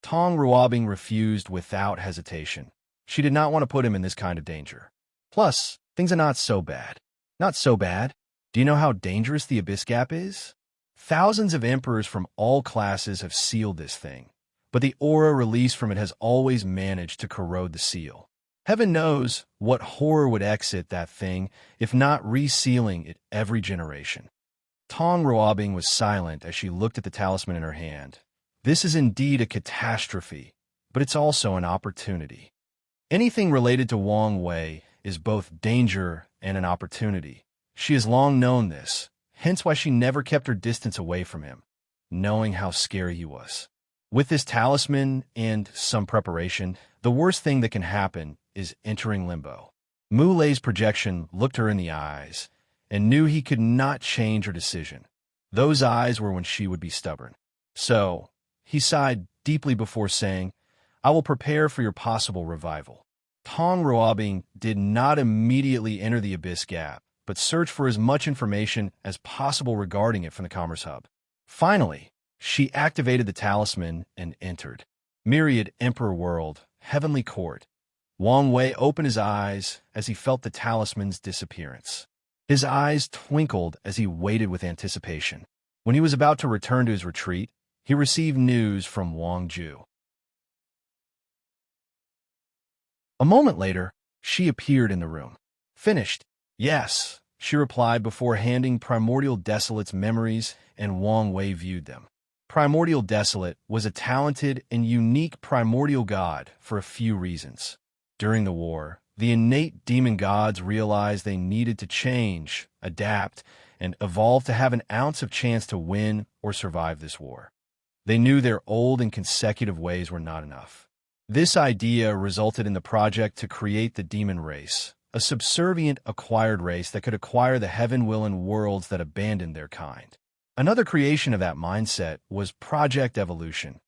Tong Ruobing refused without hesitation. She did not want to put him in this kind of danger. Plus, things are not so bad. Not so bad. Do you know how dangerous the Abyss Gap is? Thousands of emperors from all classes have sealed this thing, but the aura released from it has always managed to corrode the seal. Heaven knows what horror would exit that thing if not resealing it every generation. Tong Ruobing was silent as she looked at the talisman in her hand. This is indeed a catastrophe, but it's also an opportunity. Anything related to Wang Wei is both danger and an opportunity. She has long known this, hence why she never kept her distance away from him, knowing how scary he was. With this talisman and some preparation, the worst thing that can happen is entering limbo. Mu Lei's projection looked her in the eyes and knew he could not change her decision. Those eyes were when she would be stubborn. So, he sighed deeply before saying, I will prepare for your possible revival. Tong Ruobing did not immediately enter the Abyss Gap, but searched for as much information as possible regarding it from the Commerce Hub. Finally, she activated the talisman and entered. Myriad Emperor World, Heavenly Court. Wang Wei opened his eyes as he felt the talisman's disappearance. His eyes twinkled as he waited with anticipation. When he was about to return to his retreat, he received news from Wang Ju. A moment later, she appeared in the room. Finished. Yes, she replied before handing Primordial Desolate's memories, and Wang Wei viewed them. Primordial Desolate was a talented and unique primordial god for a few reasons. During the war, the innate demon gods realized they needed to change, adapt, and evolve to have an ounce of chance to win or survive this war. They knew their old and consecutive ways were not enough. This idea resulted in the project to create the demon race, a subservient acquired race that could acquire the heaven-willing worlds that abandoned their kind. Another creation of that mindset was Project Evolution.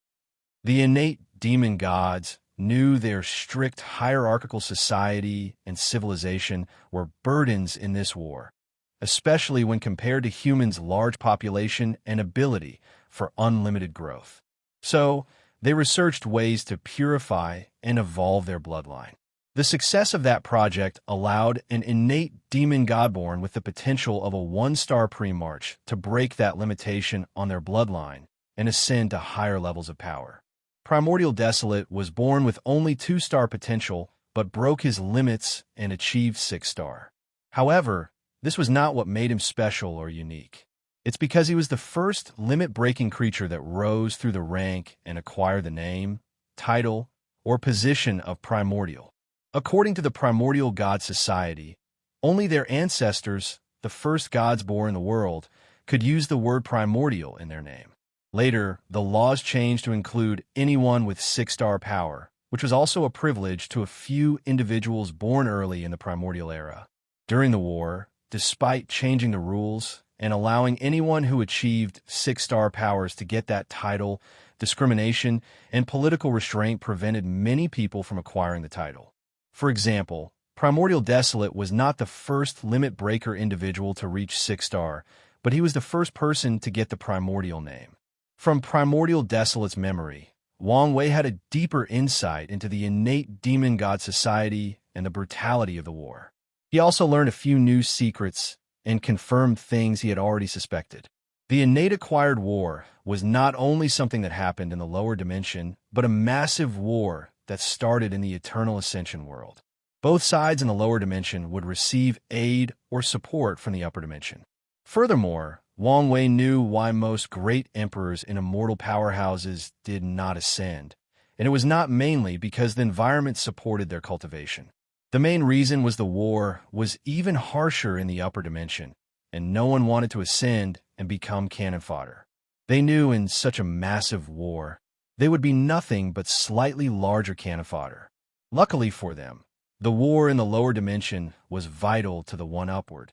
The innate demon gods knew their strict hierarchical society and civilization were burdens in this war, especially when compared to humans' large population and ability for unlimited growth. So, they researched ways to purify and evolve their bloodline. The success of that project allowed an innate demon godborn with the potential of a one-star pre-march to break that limitation on their bloodline and ascend to higher levels of power. Primordial Desolate was born with only 2-star potential but broke his limits and achieved 6-star. However, this was not what made him special or unique. It's because he was the first limit-breaking creature that rose through the rank and acquired the name, title, or position of Primordial. According to the Primordial God Society, only their ancestors, the first gods born in the world, could use the word primordial in their name. Later, the laws changed to include anyone with 6-star power, which was also a privilege to a few individuals born early in the primordial era. During the war, despite changing the rules and allowing anyone who achieved 6-star powers to get that title, discrimination and political restraint prevented many people from acquiring the title. For example, Primordial Desolate was not the first limit breaker individual to reach 6-star, but he was the first person to get the primordial name. From Primordial Desolate's memory, Wang Wei had a deeper insight into the innate demon god society and the brutality of the war. He also learned a few new secrets and confirmed things he had already suspected. The innate acquired war was not only something that happened in the lower dimension, but a massive war that started in the Eternal Ascension world. Both sides in the lower dimension would receive aid or support from the upper dimension. Furthermore, Wang Wei knew why most great emperors in immortal powerhouses did not ascend, and it was not mainly because the environment supported their cultivation. The main reason was the war was even harsher in the upper dimension, and no one wanted to ascend and become cannon fodder. They knew in such a massive war, they would be nothing but slightly larger cannon fodder. Luckily for them, the war in the lower dimension was vital to the one upward.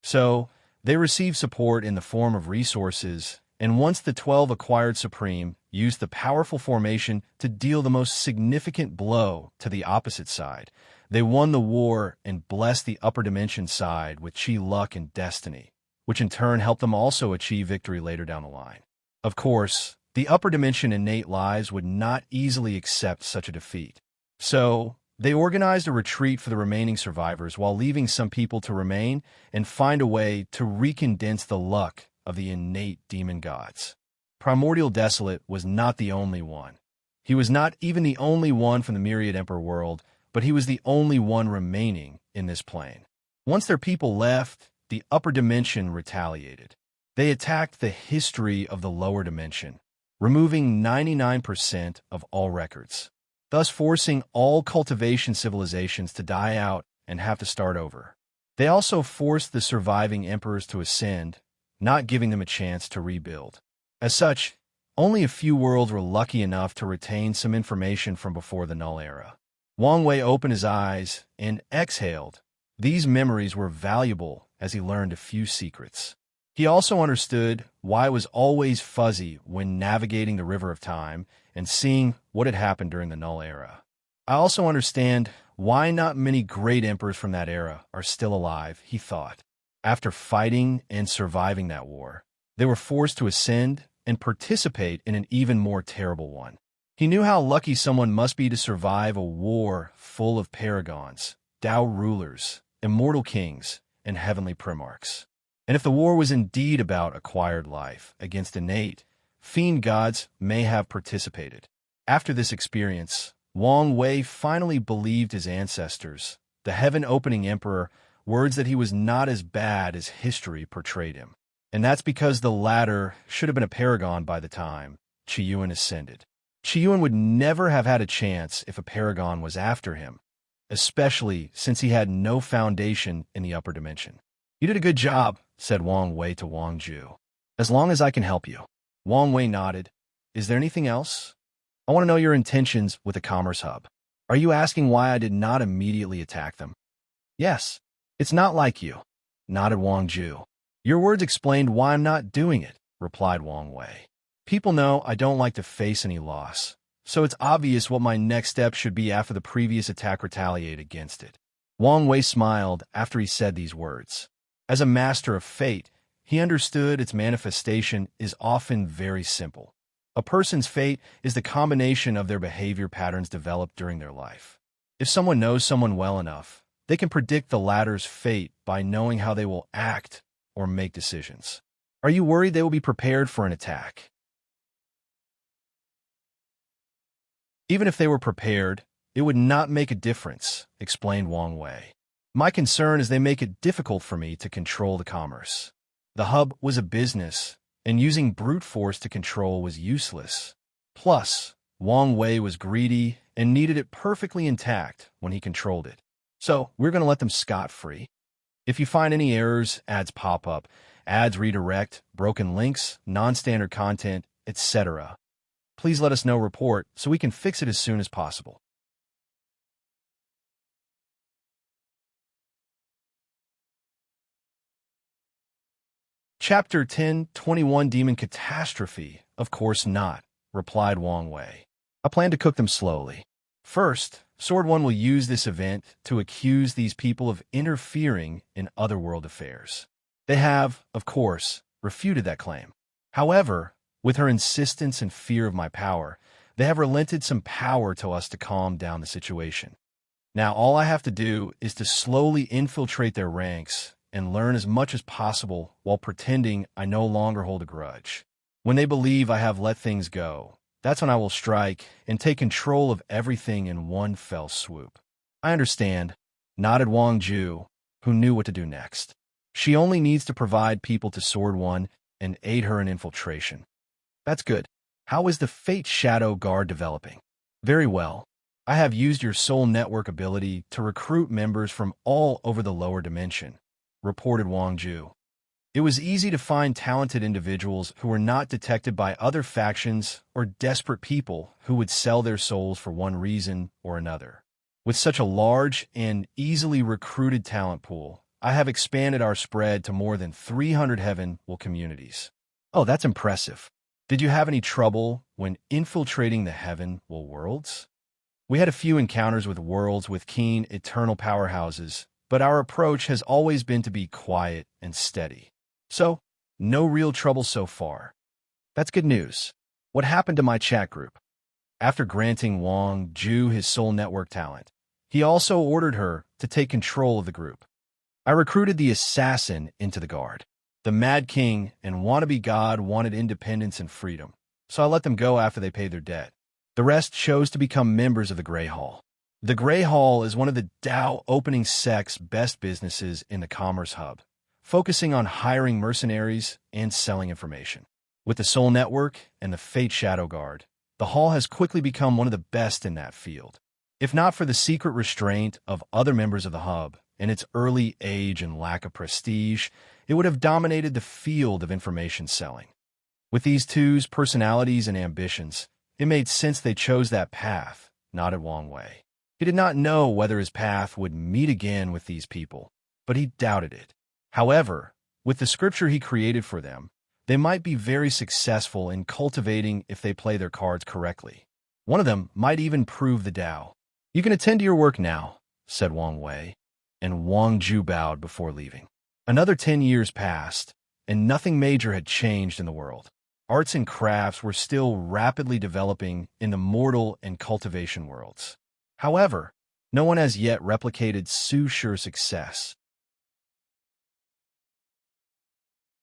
So, they received support in the form of resources, and once the 12 acquired Supreme used the powerful formation to deal the most significant blow to the opposite side, they won the war and blessed the upper dimension side with chi luck and destiny, which in turn helped them also achieve victory later down the line. Of course, the upper dimension innate lives would not easily accept such a defeat. So, they organized a retreat for the remaining survivors while leaving some people to remain and find a way to recondense the luck of the innate demon gods. Primordial Desolate was not the only one. He was not even the only one from the Myriad Emperor world, but he was the only one remaining in this plane. Once their people left, the upper dimension retaliated. They attacked the history of the lower dimension, removing 99% of all records, thus forcing all cultivation civilizations to die out and have to start over. They also forced the surviving emperors to ascend, not giving them a chance to rebuild. As such, only a few worlds were lucky enough to retain some information from before the Null era. Wang Wei opened his eyes and exhaled. These memories were valuable as he learned a few secrets. He also understood why it was always fuzzy when navigating the River of Time and seeing what had happened during the Null era. I also understand why not many great emperors from that era are still alive, he thought. After fighting and surviving that war, they were forced to ascend and participate in an even more terrible one. He knew how lucky someone must be to survive a war full of paragons, Tao rulers, immortal kings, and heavenly primarchs. And if the war was indeed about acquired life against innate, fiend gods may have participated. After this experience, Wang Wei finally believed his ancestors, the heaven-opening emperor, words that he was not as bad as history portrayed him. And that's because the latter should have been a paragon by the time Qiyuan ascended. Qiyuan would never have had a chance if a paragon was after him, especially since he had no foundation in the upper dimension. "You did a good job," said Wang Wei to Wang Ju. "As long as I can help you." Wang Wei nodded. "Is there anything else? I want to know your intentions with the Commerce Hub. Are you asking why I did not immediately attack them?" "Yes. It's not like you," nodded Wang Ju. "Your words explained why I'm not doing it," replied Wang Wei. "People know I don't like to face any loss, so it's obvious what my next step should be after the previous attack retaliate against it." Wang Wei smiled after he said these words. As a master of fate, he understood its manifestation is often very simple. A person's fate is the combination of their behavior patterns developed during their life. If someone knows someone well enough, they can predict the latter's fate by knowing how they will act or make decisions. Are you worried they will be prepared for an attack? Even if they were prepared, it would not make a difference, explained Wang Wei. My concern is they make it difficult for me to control the commerce. The hub was a business, and using brute force to control was useless. Plus, Wang Wei was greedy and needed it perfectly intact when he controlled it. So, we're going to let them scot-free. If you find any errors, ads pop up, ads redirect, broken links, non-standard content, etc., please let us know report so we can fix it as soon as possible. Chapter 10:21 Demon Catastrophe. Of course not, replied Wang Wei. I plan to cook them slowly. First, Sword One will use this event to accuse these people of interfering in otherworld affairs. They have, of course, refuted that claim. However, with her insistence and fear of my power, they have relented some power to us to calm down the situation. Now all I have to do is to slowly infiltrate their ranks and learn as much as possible while pretending I no longer hold a grudge. When they believe I have let things go, that's when I will strike and take control of everything in one fell swoop. I understand, nodded Wang Ju, who knew what to do next. She only needs to provide people to Sword One and aid her in infiltration. That's good. How is the Fate Shadow Guard developing? Very well. I have used your soul network ability to recruit members from all over the lower dimension, reported Wang Ju. It was easy to find talented individuals who were not detected by other factions or desperate people who would sell their souls for one reason or another. With such a large and easily recruited talent pool, I have expanded our spread to more than 300 Heaven-Will communities. Oh, that's impressive. Did you have any trouble when infiltrating the Heaven-Will worlds? We had a few encounters with worlds with keen eternal powerhouses, but our approach has always been to be quiet and steady. So, no real trouble so far. That's good news. What happened to my chat group? After granting Wang Ju his soul network talent, he also ordered her to take control of the group. I recruited the assassin into the guard. The Mad King and wannabe god wanted independence and freedom, so I let them go after they paid their debt. The rest chose to become members of the Grey Hall. The Grey Hall is one of the Dao opening sect's best businesses in the Commerce Hub, focusing on hiring mercenaries and selling information. With the Soul Network and the Fate Shadow Guard, the Hall has quickly become one of the best in that field. If not for the secret restraint of other members of the Hub and its early age and lack of prestige, it would have dominated the field of information selling. With these two's personalities and ambitions, it made sense they chose that path, nodded Wang Wei. He did not know whether his path would meet again with these people, but he doubted it. However, with the scripture he created for them, they might be very successful in cultivating if they play their cards correctly. One of them might even prove the Dao. You can attend to your work now, said Wang Wei, and Wang Ju bowed before leaving. Another 10 years passed, and nothing major had changed in the world. Arts and crafts were still rapidly developing in the mortal and cultivation worlds. However, no one has yet replicated Su Shi's success.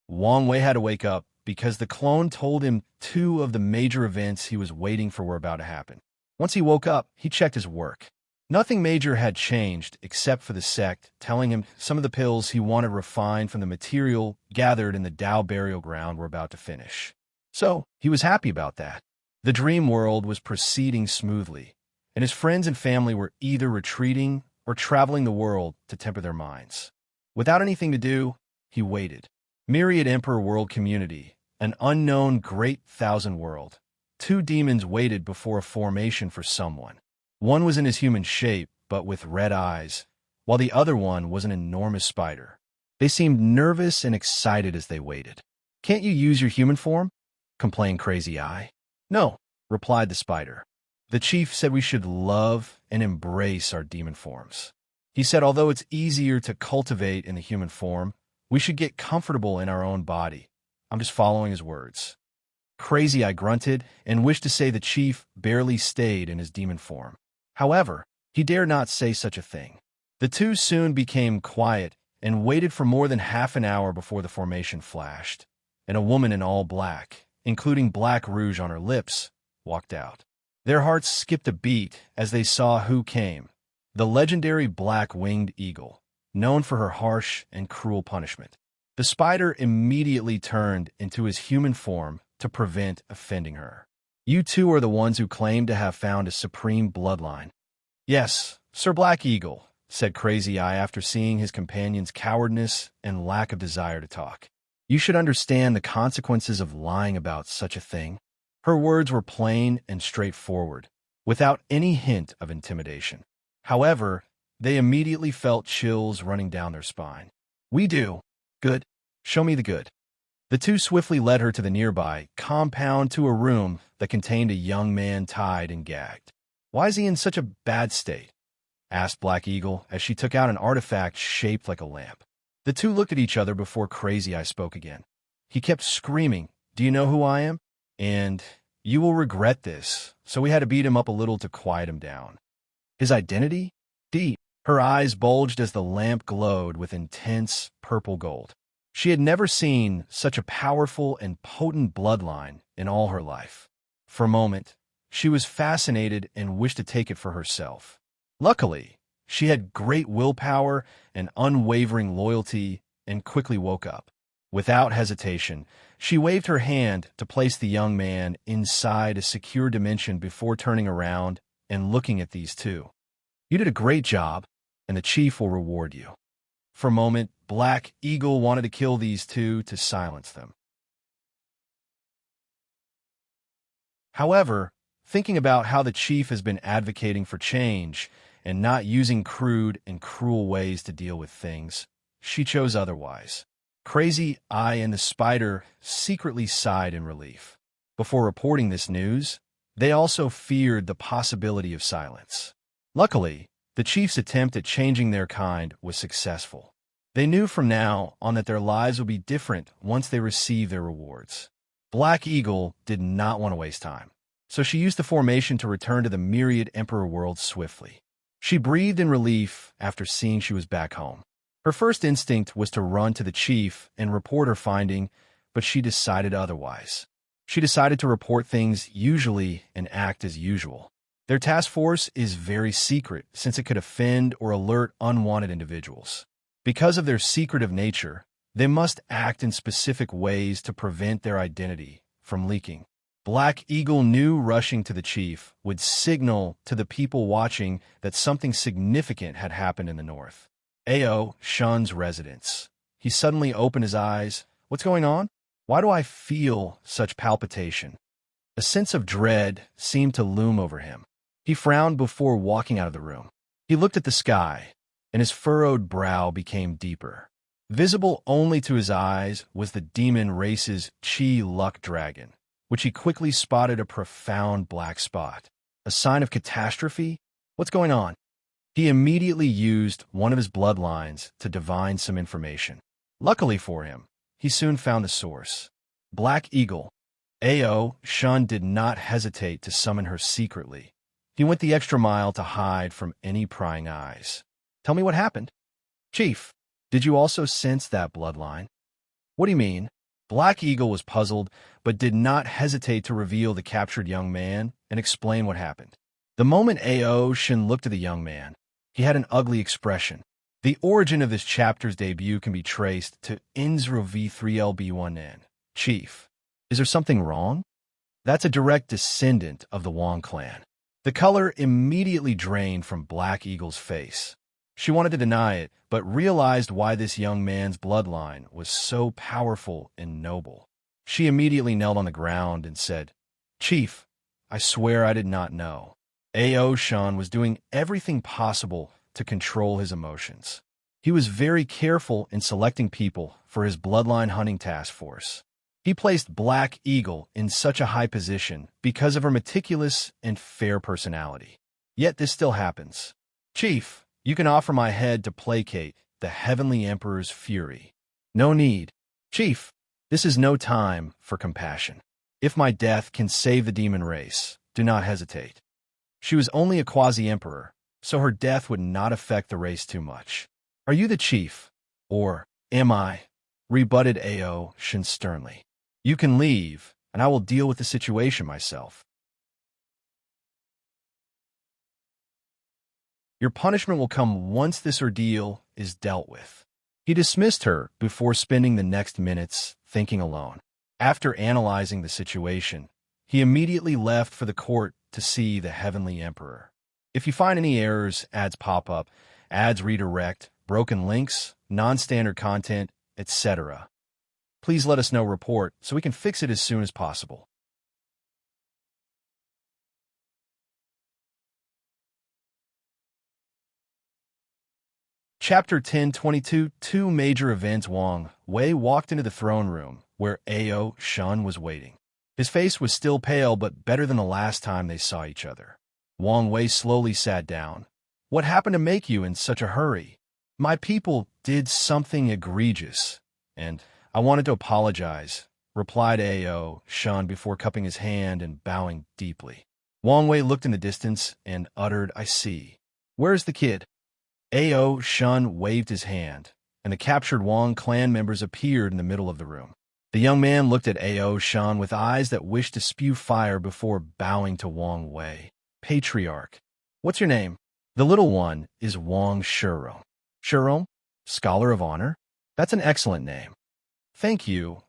Wang Wei had to wake up because the clone told him 2 of the major events he was waiting for were about to happen. Once he woke up, he checked his work. Nothing major had changed except for the sect telling him some of the pills he wanted refined from the material gathered in the Dao burial ground were about to finish. So, he was happy about that. The dream world was proceeding smoothly, and his friends and family were either retreating or traveling the world to temper their minds. Without anything to do, he waited. Myriad Emperor World Community, an unknown great thousand world. 2 demons waited before a formation for someone. One was in his human shape, but with red eyes, while the other one was an enormous spider. They seemed nervous and excited as they waited. Can't you use your human form? Complained Crazy Eye. No, replied the spider. The chief said we should love and embrace our demon forms. He said although it's easier to cultivate in the human form, we should get comfortable in our own body. I'm just following his words. Crazy Eye grunted and wished to say the chief barely stayed in his demon form. However, he dared not say such a thing. The 2 soon became quiet and waited for more than half an hour before the formation flashed, and a woman in all black, including black rouge on her lips, walked out. Their hearts skipped a beat as they saw who came. The legendary black-winged eagle, known for her harsh and cruel punishment. The spider immediately turned into his human form to prevent offending her. You two are the ones who claim to have found a supreme bloodline. Yes, Sir Black Eagle, said Crazy Eye after seeing his companion's cowardice and lack of desire to talk. You should understand the consequences of lying about such a thing. Her words were plain and straightforward, without any hint of intimidation. However, they immediately felt chills running down their spine. We do. Good. Show me the good. The two swiftly led her to the nearby compound to a room that contained a young man tied and gagged. Why is he in such a bad state? Asked Black Eagle as she took out an artifact shaped like a lamp. The two looked at each other before Crazy Eye spoke again. He kept screaming, "Do you know who I am? And you will regret this," so we had to beat him up a little to quiet him down. His identity? Deep. Her eyes bulged as the lamp glowed with intense purple gold. She had never seen such a powerful and potent bloodline in all her life. For a moment, she was fascinated and wished to take it for herself. Luckily, she had great willpower and unwavering loyalty and quickly woke up. Without hesitation, she waved her hand to place the young man inside a secure dimension before turning around and looking at these two. You did a great job, and the chief will reward you. For a moment, Black Eagle wanted to kill these two to silence them. However, thinking about how the chief has been advocating for change and not using crude and cruel ways to deal with things, she chose otherwise. Crazy Eye and the spider secretly sighed in relief. Before reporting this news, they also feared the possibility of silence. Luckily, the chief's attempt at changing their kind was successful. They knew from now on that their lives would be different once they received their rewards. Black Eagle did not want to waste time, so she used the formation to return to the myriad Emperor world swiftly. She breathed in relief after seeing she was back home. Her first instinct was to run to the chief and report her finding, but she decided otherwise. She decided to report things usually and act as usual. Their task force is very secret since it could offend or alert unwanted individuals. Because of their secretive nature, they must act in specific ways to prevent their identity from leaking. Black Eagle knew rushing to the chief would signal to the people watching that something significant had happened in the north. Ao Shun's residence. He suddenly opened his eyes. What's going on? Why do I feel such palpitation? A sense of dread seemed to loom over him. He frowned before walking out of the room. He looked at the sky, and his furrowed brow became deeper. Visible only to his eyes was the demon race's Chi Luck Dragon, which he quickly spotted a profound black spot. A sign of catastrophe? What's going on? He immediately used one of his bloodlines to divine some information. Luckily for him, he soon found the source. Black Eagle. Ao Shun did not hesitate to summon her secretly. He went the extra mile to hide from any prying eyes. Tell me what happened. Chief, did you also sense that bloodline? What do you mean? Black Eagle was puzzled, but did not hesitate to reveal the captured young man and explain what happened. The moment Ao Shun looked at the young man, he had an ugly expression. The origin of this chapter's debut can be traced to Inzra V3LB1N. Chief, is there something wrong? That's a direct descendant of the Wong clan. The color immediately drained from Black Eagle's face. She wanted to deny it, but realized why this young man's bloodline was so powerful and noble. She immediately knelt on the ground and said, Chief, I swear I did not know. Ao Shun was doing everything possible to control his emotions. He was very careful in selecting people for his bloodline hunting task force. He placed Black Eagle in such a high position because of her meticulous and fair personality. Yet this still happens. Chief, you can offer my head to placate the Heavenly Emperor's fury. No need. Chief, this is no time for compassion. If my death can save the demon race, do not hesitate. She was only a quasi-emperor, so her death would not affect the race too much. Are you the chief? Or am I? Rebutted Ao Shun sternly. You can leave, and I will deal with the situation myself. Your punishment will come once this ordeal is dealt with. He dismissed her before spending the next minutes thinking alone. After analyzing the situation, he immediately left for the court to see the Heavenly Emperor. If you find any errors, ads pop up, ads redirect, broken links, non-standard content, etc., please let us know report so we can fix it as soon as possible. Chapter 1022 Two Major Events. Wang Wei walked into the throne room where Ao Shun was waiting. His face was still pale but better than the last time they saw each other. Wang Wei slowly sat down. What happened to make you in such a hurry? My people did something egregious, and I wanted to apologize, replied Ao Shun before cupping his hand and bowing deeply. Wang Wei looked in the distance and uttered, I see. Where's the kid? Ao Shun waved his hand, and the captured Wang clan members appeared in the middle of the room. The young man looked at Ao Shun with eyes that wished to spew fire before bowing to Wang Wei. Patriarch. What's your name? The little one is Wang Shurong. Shurong? Scholar of Honor? That's an excellent name. Thank you,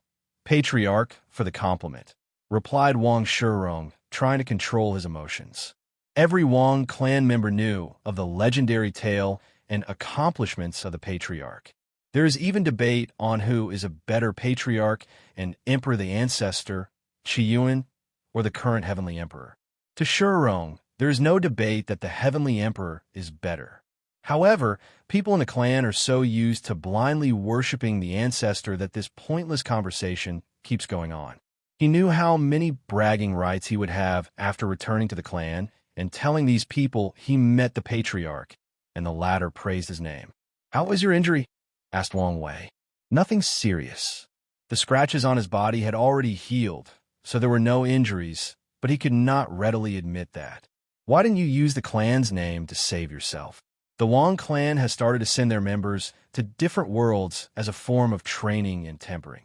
Patriarch, for the compliment, replied Wang Shurong, trying to control his emotions. Every Wang clan member knew of the legendary tale and accomplishments of the Patriarch. There is even debate on who is a better Patriarch, an Emperor the Ancestor, Qiyuan, or the current Heavenly Emperor. To Shurong, there is no debate that the Heavenly Emperor is better. However, people in the clan are so used to blindly worshipping the Ancestor that this pointless conversation keeps going on. He knew how many bragging rights he would have after returning to the clan and telling these people he met the Patriarch, and the latter praised his name. How was your injury? Asked Wang Wei. Nothing serious. The scratches on his body had already healed, so there were no injuries, but he could not readily admit that. Why didn't you use the clan's name to save yourself? The Wang clan has started to send their members to different worlds as a form of training and tempering.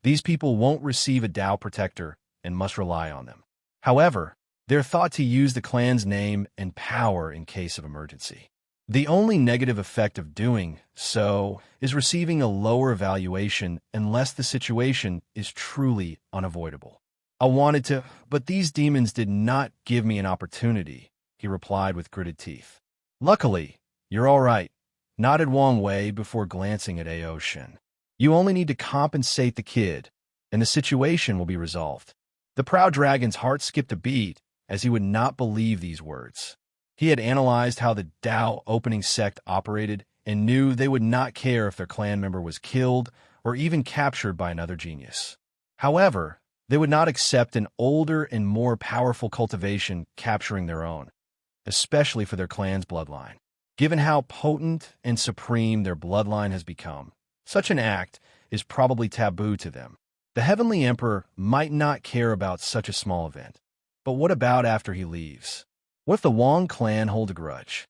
These people won't receive a Tao protector and must rely on them. However, they're thought to use the clan's name and power in case of emergency. The only negative effect of doing so is receiving a lower evaluation unless the situation is truly unavoidable. I wanted to, but these demons did not give me an opportunity, he replied with gritted teeth. Luckily, you're all right, nodded Wang Wei before glancing at Ao Shun. You only need to compensate the kid, and the situation will be resolved. The proud dragon's heart skipped a beat as he would not believe these words. He had analyzed how the Tao opening sect operated and knew they would not care if their clan member was killed or even captured by another genius. However, they would not accept an older and more powerful cultivation capturing their own, especially for their clan's bloodline. Given how potent and supreme their bloodline has become, such an act is probably taboo to them. The Heavenly Emperor might not care about such a small event. But what about after he leaves? What if the Wang clan hold a grudge?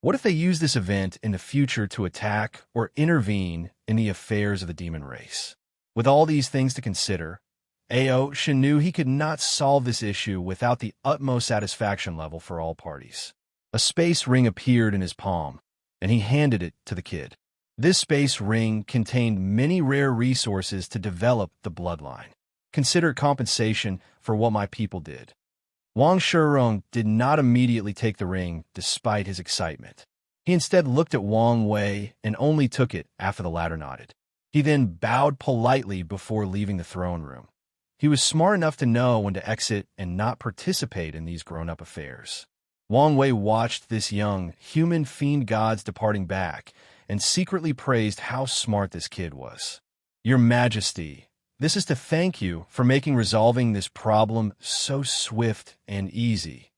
What if they use this event in the future to attack or intervene in the affairs of the demon race? With all these things to consider, Ao Shun knew he could not solve this issue without the utmost satisfaction level for all parties. A space ring appeared in his palm, and he handed it to the kid. This space ring contained many rare resources to develop the bloodline. Consider compensation for what my people did. Wang Shurong did not immediately take the ring despite his excitement. He instead looked at Wang Wei and only took it after the latter nodded. He then bowed politely before leaving the throne room. He was smart enough to know when to exit and not participate in these grown-up affairs. Wang Wei watched this young, human fiend gods departing back and secretly praised how smart this kid was. Your Majesty, this is to thank you for making resolving this problem so swift and easy,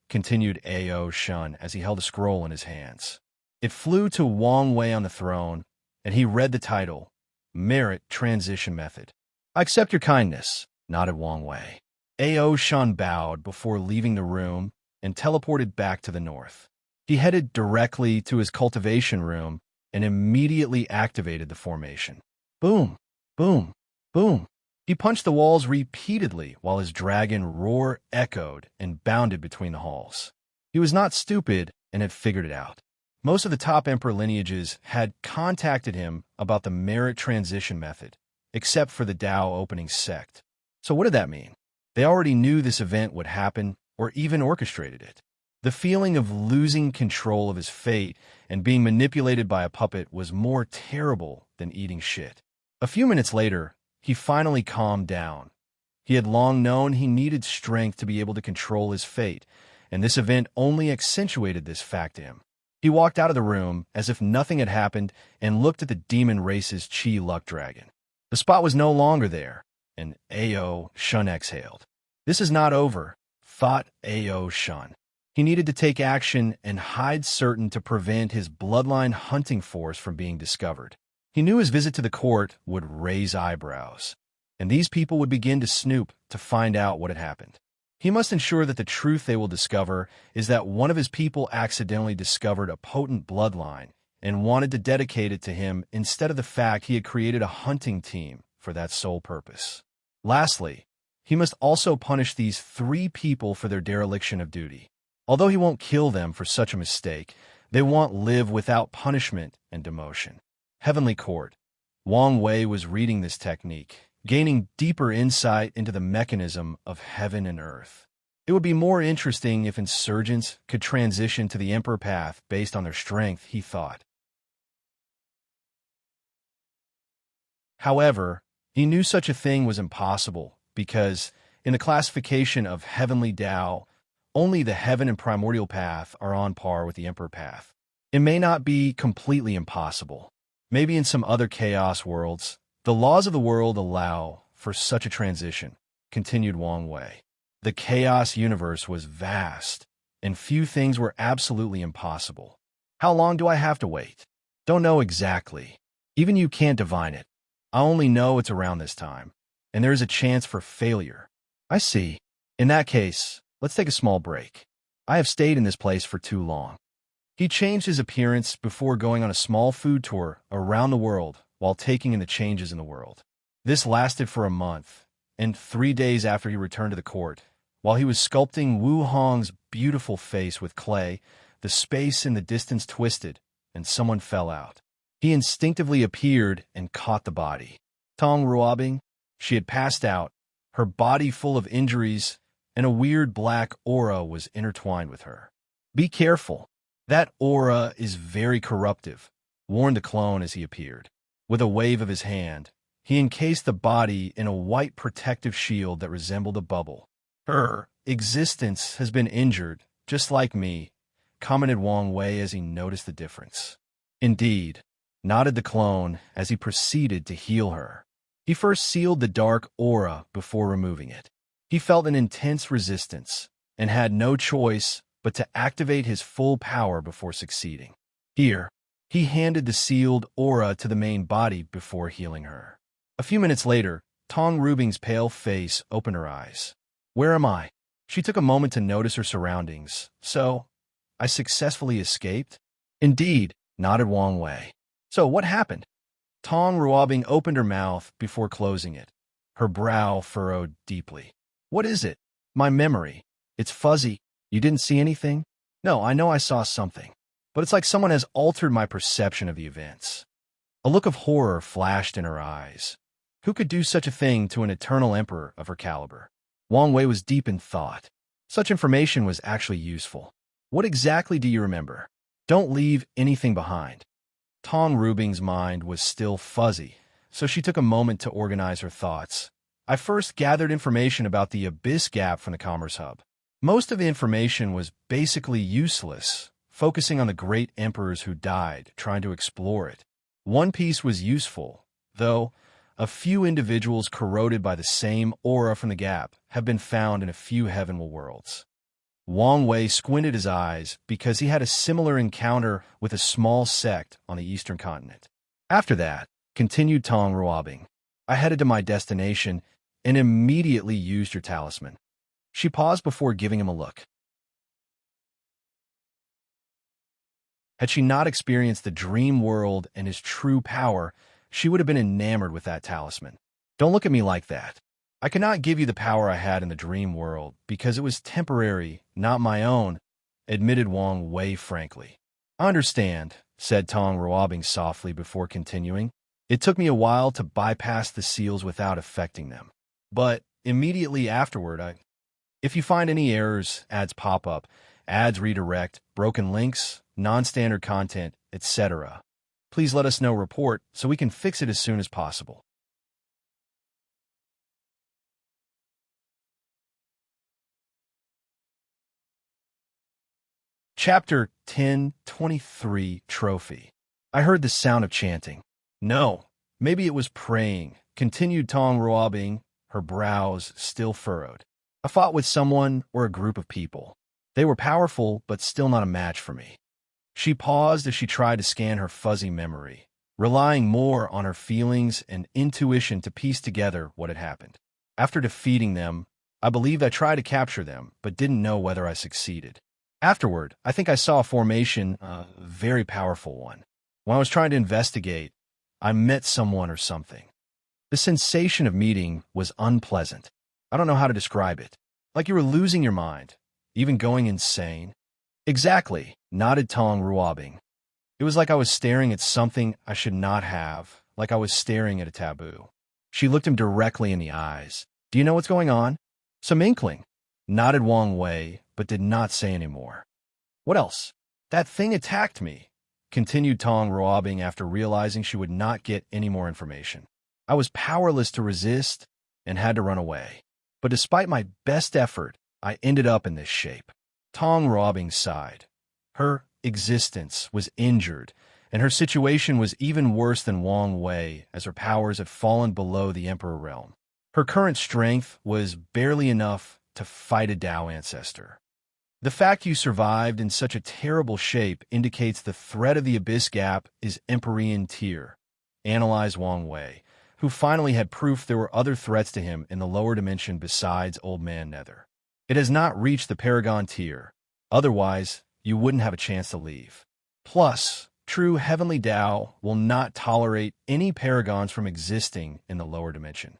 continued Ao Shun as he held a scroll in his hands. It flew to Wang Wei on the throne, and he read the title, Merit Transition Method. I accept your kindness, nodded Wang Wei. Ao Shun bowed before leaving the room and teleported back to the north. He headed directly to his cultivation room and immediately activated the formation. Boom, boom, boom. He punched the walls repeatedly while his dragon roar echoed and bounded between the halls. He was not stupid and had figured it out. Most of the top emperor lineages had contacted him about the merit transition method, except for the Tao opening sect. So what did that mean? They already knew this event would happen or even orchestrated it. The feeling of losing control of his fate and being manipulated by a puppet was more terrible than eating shit. A few minutes later, he finally calmed down. He had long known he needed strength to be able to control his fate, and this event only accentuated this fact to him. He walked out of the room as if nothing had happened and looked at the demon race's Chi Luck Dragon. The spot was no longer there, and Ao Shun exhaled. This is not over, thought Ao Shun. He needed to take action and hide certain to prevent his bloodline hunting force from being discovered. He knew his visit to the court would raise eyebrows, and these people would begin to snoop to find out what had happened. He must ensure that the truth they will discover is that one of his people accidentally discovered a potent bloodline and wanted to dedicate it to him instead of the fact he had created a hunting team for that sole purpose. Lastly, he must also punish these 3 people for their dereliction of duty. Although he won't kill them for such a mistake, they won't live without punishment and demotion. Heavenly Court. Wang Wei was reading this technique, gaining deeper insight into the mechanism of heaven and earth. It would be more interesting if insurgents could transition to the Emperor path based on their strength, he thought. However, he knew such a thing was impossible because, in the classification of heavenly Tao, only the heaven and primordial path are on par with the Emperor path. It may not be completely impossible. Maybe in some other chaos worlds, the laws of the world allow for such a transition, continued Wang Wei. The chaos universe was vast, and few things were absolutely impossible. How long do I have to wait? Don't know exactly. Even you can't divine it. I only know it's around this time, and there is a chance for failure. I see. In that case, let's take a small break. I have stayed in this place for too long. He changed his appearance before going on a small food tour around the world while taking in the changes in the world. This lasted for a month, and 3 days after he returned to the court, while he was sculpting Wu Hong's beautiful face with clay, the space in the distance twisted, and someone fell out. He instinctively appeared and caught the body. Tong Ruobing, she had passed out, her body full of injuries, and a weird black aura was intertwined with her. Be careful. That aura is very corruptive, warned the clone as he appeared. With a wave of his hand, he encased the body in a white protective shield that resembled a bubble. Her existence has been injured, just like me, commented Wang Wei as he noticed the difference. Indeed, nodded the clone as he proceeded to heal her. He first sealed the dark aura before removing it. He felt an intense resistance and had no choice but to activate his full power before succeeding. Here, he handed the sealed aura to the main body before healing her. A few minutes later, Tong Rubing's pale face opened her eyes. Where am I? She took a moment to notice her surroundings. So, I successfully escaped? Indeed, nodded Wang Wei. So, what happened? Tong Ruobing opened her mouth before closing it. Her brow furrowed deeply. What is it? My memory. It's fuzzy. You didn't see anything? No, I know I saw something. But it's like someone has altered my perception of the events. A look of horror flashed in her eyes. Who could do such a thing to an eternal emperor of her caliber? Wang Wei was deep in thought. Such information was actually useful. What exactly do you remember? Don't leave anything behind. Tong Rubing's mind was still fuzzy, so she took a moment to organize her thoughts. I first gathered information about the Abyss Gap from the Commerce Hub. Most of the information was basically useless, focusing on the great emperors who died, trying to explore it. One piece was useful, though. A few individuals corroded by the same aura from the gap have been found in a few heavenly worlds. Wang Wei squinted his eyes because he had a similar encounter with a small sect on the eastern continent. After that, continued Tong Ruobing, I headed to my destination and immediately used your talisman. She paused before giving him a look. Had she not experienced the dream world and his true power, she would have been enamored with that talisman. Don't look at me like that. I cannot give you the power I had in the dream world because it was temporary, not my own, admitted Wang Wei frankly. I understand, said Tong Ruobing softly before continuing. It took me a while to bypass the seals without affecting them. But immediately afterward, if you find any errors, ads pop up, ads redirect, broken links, non-standard content, etc., please let us know report so we can fix it as soon as possible. Chapter 1023 Trophy. I heard the sound of chanting. No, maybe it was praying, continued Tong Ruobing, her brows still furrowed. I fought with someone or a group of people. They were powerful, but still not a match for me. She paused as she tried to scan her fuzzy memory, relying more on her feelings and intuition to piece together what had happened. After defeating them, I believed I tried to capture them, but didn't know whether I succeeded. Afterward, I think I saw a formation, a very powerful one. When I was trying to investigate, I met someone or something. The sensation of meeting was unpleasant. I don't know how to describe it. Like you were losing your mind, even going insane. Exactly, nodded Tong Ruobing. It was like I was staring at something I should not have, like I was staring at a taboo. She looked him directly in the eyes. Do you know what's going on? Some inkling, nodded Wang Wei, but did not say any more. What else? That thing attacked me, continued Tong Ruobing after realizing she would not get any more information. I was powerless to resist and had to run away. But despite my best effort, I ended up in this shape. Tong Ruobing sighed. Her existence was injured, and her situation was even worse than Wang Wei, as her powers had fallen below the Emperor realm. Her current strength was barely enough to fight a Dao ancestor. The fact you survived in such a terrible shape indicates the threat of the Abyss Gap is Empyrean tier, analyzed Wang Wei, who finally had proof there were other threats to him in the lower dimension besides Old Man Nether. It has not reached the Paragon tier, otherwise you wouldn't have a chance to leave. Plus, true Heavenly Dao will not tolerate any Paragons from existing in the lower dimension.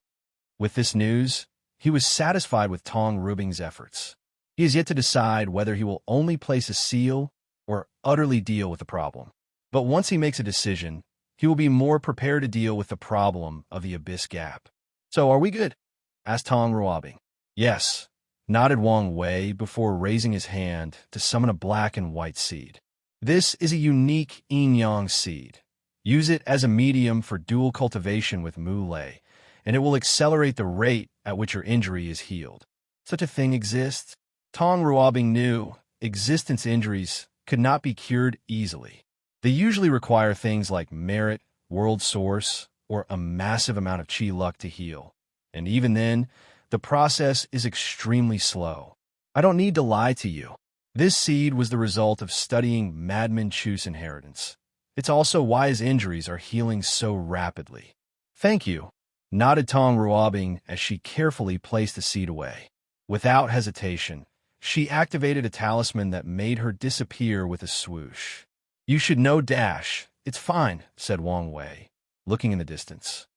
With this news, he was satisfied with Tong Ruobing's efforts. He is yet to decide whether he will only place a seal or utterly deal with the problem. But once he makes a decision, he will be more prepared to deal with the problem of the Abyss Gap. So are we good? Asked Tong Ruobing. Yes, nodded Wang Wei before raising his hand to summon a black and white seed. This is a unique yin-yang seed. Use it as a medium for dual cultivation with Mulei, and it will accelerate the rate at which your injury is healed. Such a thing exists? Tong Ruobing knew existence injuries could not be cured easily. They usually require things like merit, world source, or a massive amount of chi luck to heal. And even then, the process is extremely slow. I don't need to lie to you. This seed was the result of studying Madman Chu's inheritance. It's also why his injuries are healing so rapidly. Thank you, nodded Tong Ruobing as she carefully placed the seed away. Without hesitation, she activated a talisman that made her disappear with a swoosh. You should know Dash. It's fine, said Wang Wei, looking in the distance.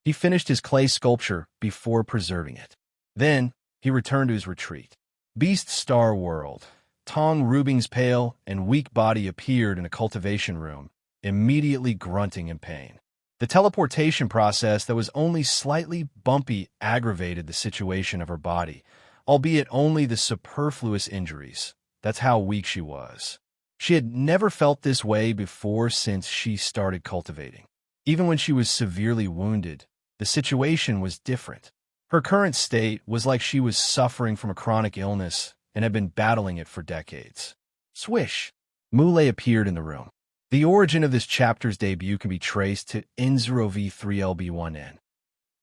He finished his clay sculpture before preserving it. Then, he returned to his retreat. Beast Star World. Tong Ruobing's pale and weak body appeared in a cultivation room, immediately grunting in pain. The teleportation process that was only slightly bumpy aggravated the situation of her body, albeit only the superfluous injuries. That's how weak she was. She had never felt this way before since she started cultivating. Even when she was severely wounded, the situation was different. Her current state was like she was suffering from a chronic illness and had been battling it for decades. Swish! Mulei appeared in the room. The origin of this chapter's debut can be traced to N0V3LB1N.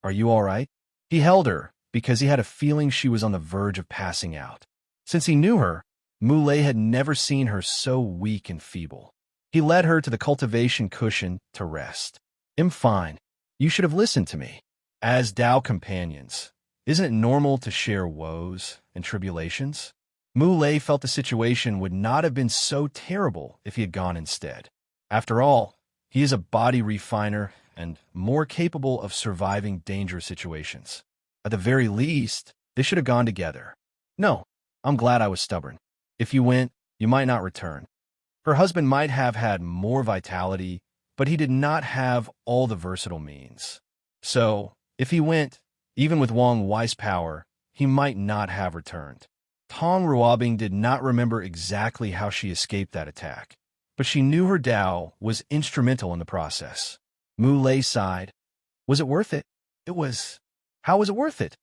Are you all right? He held her because he had a feeling she was on the verge of passing out. Since he knew her, Mulei had never seen her so weak and feeble. He led her to the cultivation cushion to rest. I'm fine. You should have listened to me. As Dao companions, isn't it normal to share woes and tribulations? Mulei felt the situation would not have been so terrible if he had gone instead. After all, He is a body refiner and more capable of surviving dangerous situations. At the very least, they should have gone together. No, I'm glad I was stubborn. If you went, you might not return. Her husband might have had more vitality, but he did not have all the versatile means. So, if he went, even with Wang Wei's power, he might not have returned. Tong Ruobing did not remember exactly how she escaped that attack, but she knew her Dao was instrumental in the process. Mu Lei sighed. Was it worth it? It was. How was it worth it?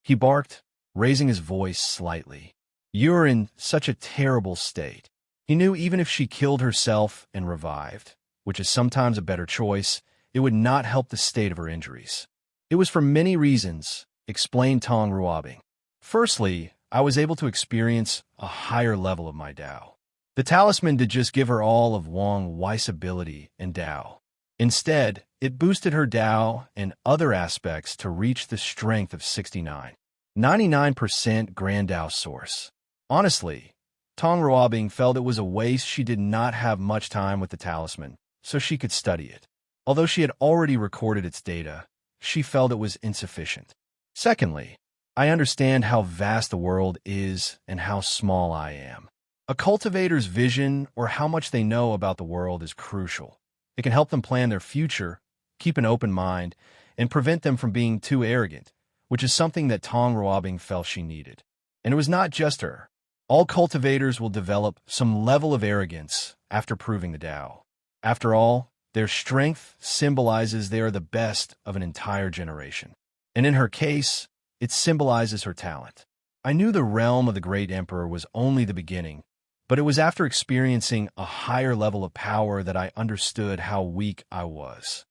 He barked, raising his voice slightly. You're in such a terrible state. He knew even if she killed herself and revived, which is sometimes a better choice, it would not help the state of her injuries. It was for many reasons, explained Tong Ruobing. Firstly, I was able to experience a higher level of my Dao. The talisman did just give her all of Wang Wei's ability and Dao. Instead, it boosted her Dao and other aspects to reach the strength of 69. 99% Grand Dao source. Honestly, Tong Ruobing felt it was a waste she did not have much time with the talisman, so she could study it. Although she had already recorded its data, she felt it was insufficient. Secondly, I understand how vast the world is and how small I am. A cultivator's vision or how much they know about the world is crucial. It can help them plan their future, keep an open mind, and prevent them from being too arrogant, which is something that Tong Ruobing felt she needed. And it was not just her. All cultivators will develop some level of arrogance after proving the Dao. After all, their strength symbolizes they are the best of an entire generation. And in her case, it symbolizes her talent. I knew the realm of the Great Emperor was only the beginning, but it was after experiencing a higher level of power that I understood how weak I was.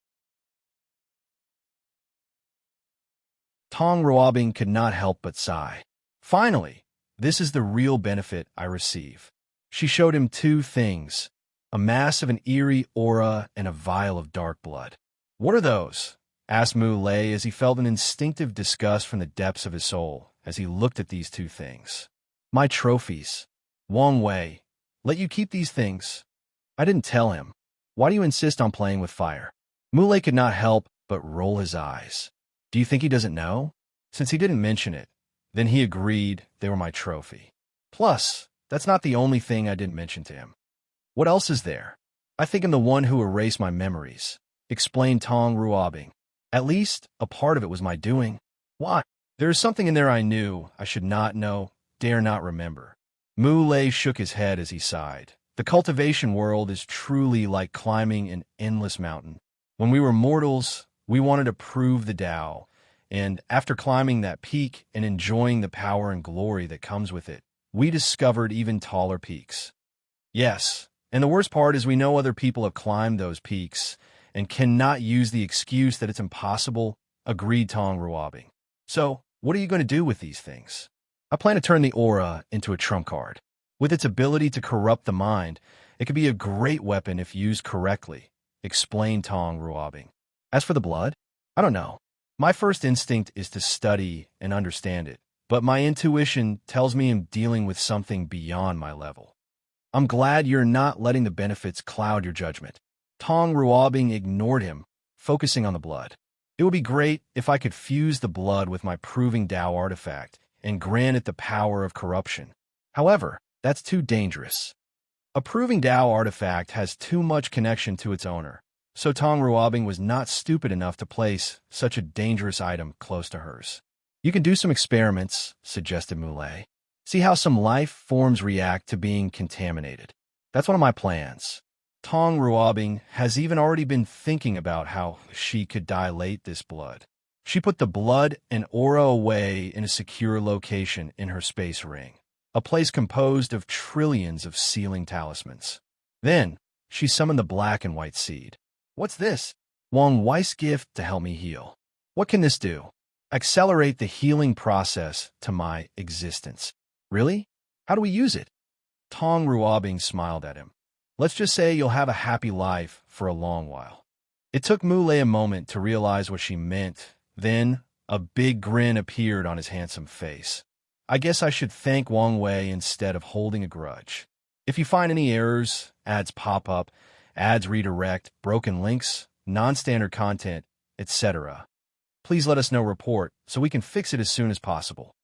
Tong Ruobing could not help but sigh. Finally, this is the real benefit I receive. She showed him two things, a mass of an eerie aura and a vial of dark blood. What are those? Asked Mu Lei as he felt an instinctive disgust from the depths of his soul as he looked at these two things. My trophies. Wang Wei, let you keep these things. I didn't tell him. Why do you insist on playing with fire? Mu Lei could not help but roll his eyes. Do you think he doesn't know? Since he didn't mention it, then he agreed they were my trophy. Plus, that's not the only thing I didn't mention to him. What else is there? I think I'm the one who erased my memories, explained Tong Ruobing. At least, a part of it was my doing. Why? There is something in there I knew, I should not know, dare not remember. Mu Lei shook his head as he sighed. The cultivation world is truly like climbing an endless mountain. When we were mortals, we wanted to prove the Dao, and after climbing that peak and enjoying the power and glory that comes with it, we discovered even taller peaks. Yes, and the worst part is we know other people have climbed those peaks and cannot use the excuse that it's impossible, agreed Tong Ruobing. So, what are you going to do with these things? I plan to turn the aura into a trump card. With its ability to corrupt the mind, it could be a great weapon if used correctly, explained Tong Ruobing. As for the blood, I don't know. My first instinct is to study and understand it, but my intuition tells me I'm dealing with something beyond my level. I'm glad you're not letting the benefits cloud your judgment. Tong Ruobing ignored him, focusing on the blood. It would be great if I could fuse the blood with my proving Dao artifact and grant it the power of corruption. However, that's too dangerous. A proving Dao artifact has too much connection to its owner, so Tong Ruobing was not stupid enough to place such a dangerous item close to hers. You can do some experiments, suggested Mu Lei. See how some life forms react to being contaminated. That's one of my plans. Tong Ruobing has even already been thinking about how she could dilate this blood. She put the blood and aura away in a secure location in her space ring, a place composed of trillions of sealing talismans. Then, she summoned the black and white seed. What's this? Wang Wei's gift to help me heal. What can this do? Accelerate the healing process to my existence. Really? How do we use it? Tong Ruobing smiled at him. Let's just say you'll have a happy life for a long while. It took Mu Lei a moment to realize what she meant. Then, a big grin appeared on his handsome face. I guess I should thank Wang Wei instead of holding a grudge. If you find any errors, ads pop up, ads redirect, broken links, non-standard content, etc. Please let us know report so we can fix it as soon as possible.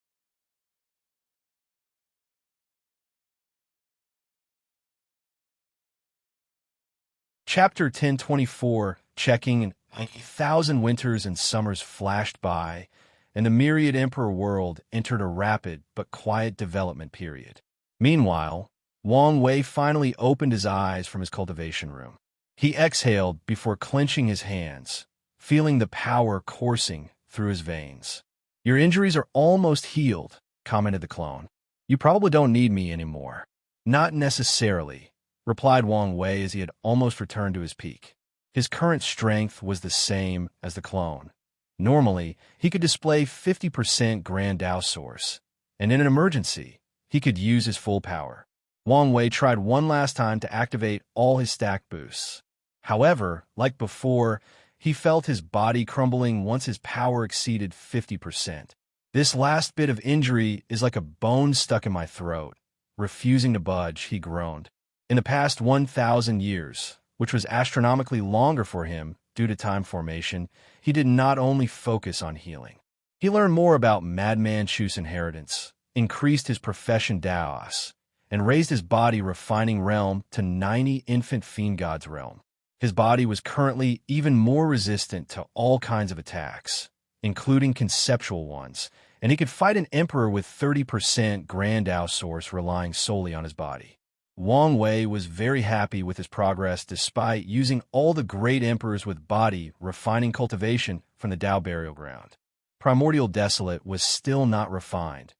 Chapter 1024, checking 1,000 winters and summers flashed by, and the myriad Emperor world entered a rapid but quiet development period. Meanwhile, Wang Wei finally opened his eyes from his cultivation room. He exhaled before clenching his hands, feeling the power coursing through his veins. "Your injuries are almost healed," commented the clone. "You probably don't need me anymore." "Not necessarily," replied Wang Wei as he had almost returned to his peak. His current strength was the same as the clone. Normally, he could display 50% Grand Dao Source, and in an emergency, he could use his full power. Wang Wei tried one last time to activate all his stack boosts. However, like before, he felt his body crumbling once his power exceeded 50%. "This last bit of injury is like a bone stuck in my throat, refusing to budge," he groaned. In the past 1,000 years, which was astronomically longer for him due to time formation, he did not only focus on healing. He learned more about Madman Chu's inheritance, increased his profession Daos, and raised his body refining realm to 90 infant fiend gods realm. His body was currently even more resistant to all kinds of attacks, including conceptual ones, and he could fight an emperor with 30% Grand Dao Source relying solely on his body. Wang Wei was very happy with his progress despite using all the great emperors with body refining cultivation from the Dao burial ground. Primordial Desolate was still not refined,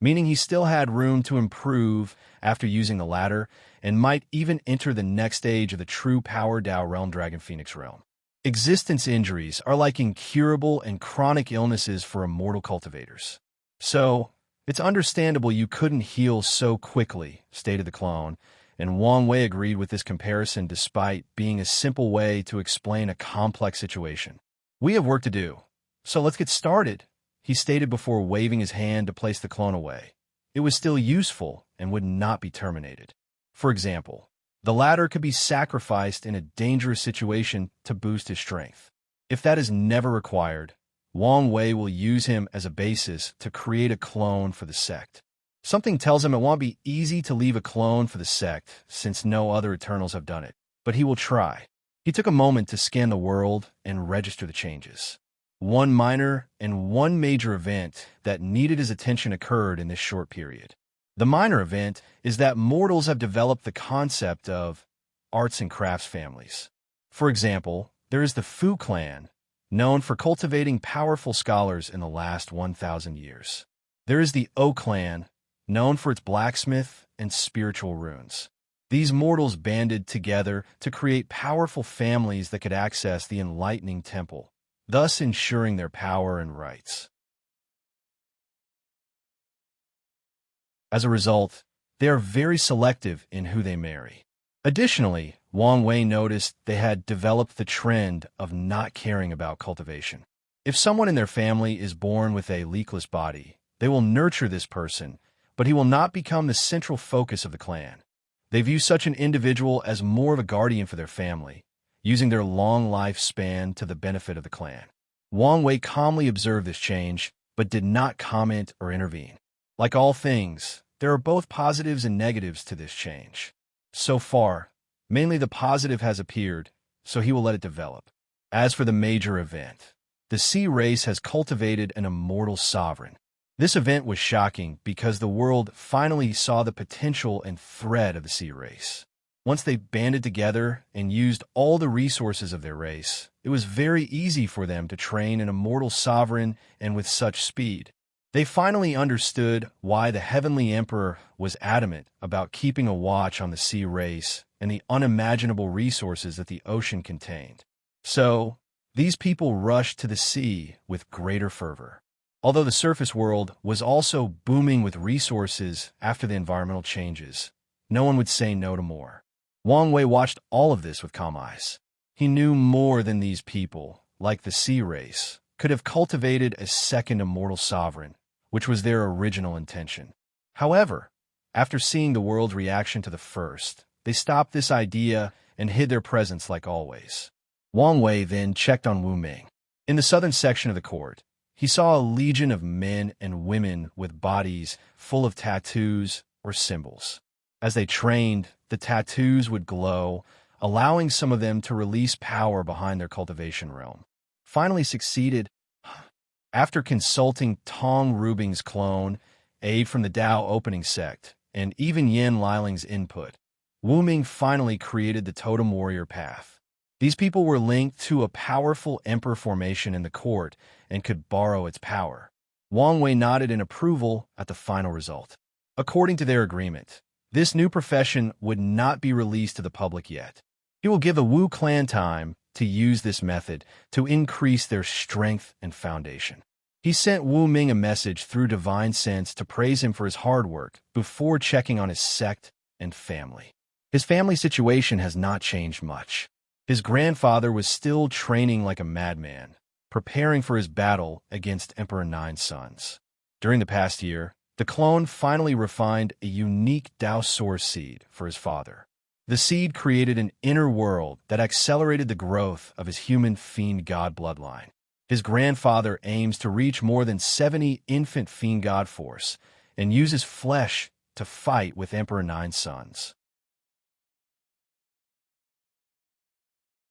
meaning he still had room to improve after using the latter and might even enter the next stage of the true power Dao realm Dragon Phoenix realm. Existence injuries are like incurable and chronic illnesses for immortal cultivators. "So, it's understandable you couldn't heal so quickly," stated the clone, and Wang Wei agreed with this comparison despite being a simple way to explain a complex situation. "We have work to do, so let's get started," he stated before waving his hand to place the clone away. It was still useful and would not be terminated. For example, the latter could be sacrificed in a dangerous situation to boost his strength. If that is never required, Wang Wei will use him as a basis to create a clone for the sect. Something tells him it won't be easy to leave a clone for the sect since no other Eternals have done it, but he will try. He took a moment to scan the world and register the changes. One minor and one major event that needed his attention occurred in this short period. The minor event is that mortals have developed the concept of arts and crafts families. For example, there is the Fu clan, known for cultivating powerful scholars in the last 1,000 years. There is the O clan, known for its blacksmith and spiritual runes. These mortals banded together to create powerful families that could access the enlightening temple, thus ensuring their power and rights. As a result, they are very selective in who they marry. Additionally, Wang Wei noticed they had developed the trend of not caring about cultivation. If someone in their family is born with a leakless body, they will nurture this person, but he will not become the central focus of the clan. They view such an individual as more of a guardian for their family, using their long lifespan to the benefit of the clan. Wang Wei calmly observed this change, but did not comment or intervene. Like all things, there are both positives and negatives to this change. So far, mainly the positive has appeared, so he will let it develop. As for the major event, the sea race has cultivated an immortal sovereign. This event was shocking because the world finally saw the potential and threat of the sea race. Once they banded together and used all the resources of their race, it was very easy for them to train an immortal sovereign and with such speed. They finally understood why the Heavenly Emperor was adamant about keeping a watch on the sea race and the unimaginable resources that the ocean contained. So, these people rushed to the sea with greater fervor. Although the surface world was also booming with resources after the environmental changes, no one would say no to more. Wang Wei watched all of this with calm eyes. He knew more than these people, like the sea race, could have cultivated a second immortal sovereign, which was their original intention. However, after seeing the world's reaction to the first, they stopped this idea and hid their presence like always. Wang Wei then checked on Wu Ming. In the southern section of the court, he saw a legion of men and women with bodies full of tattoos or symbols. As they trained, the tattoos would glow, allowing some of them to release power behind their cultivation realm. Finally succeeded, after consulting Tong Rubing's clone, aid from the Dao opening sect, and even Yin Liling's input, Wu Ming finally created the Totem Warrior path. These people were linked to a powerful emperor formation in the court and could borrow its power. Wang Wei nodded in approval at the final result. According to their agreement, this new profession would not be released to the public yet. He will give the Wu clan time to use this method to increase their strength and foundation. He sent Wu Ming a message through Divine Sense to praise him for his hard work before checking on his sect and family. His family situation has not changed much. His grandfather was still training like a madman, preparing for his battle against Emperor Nine's sons. During the past year, the clone finally refined a unique Dao Source seed for his father. The seed created an inner world that accelerated the growth of his human fiend god bloodline. His grandfather aims to reach more than 70 infant fiend god force and uses flesh to fight with Emperor Nine's sons.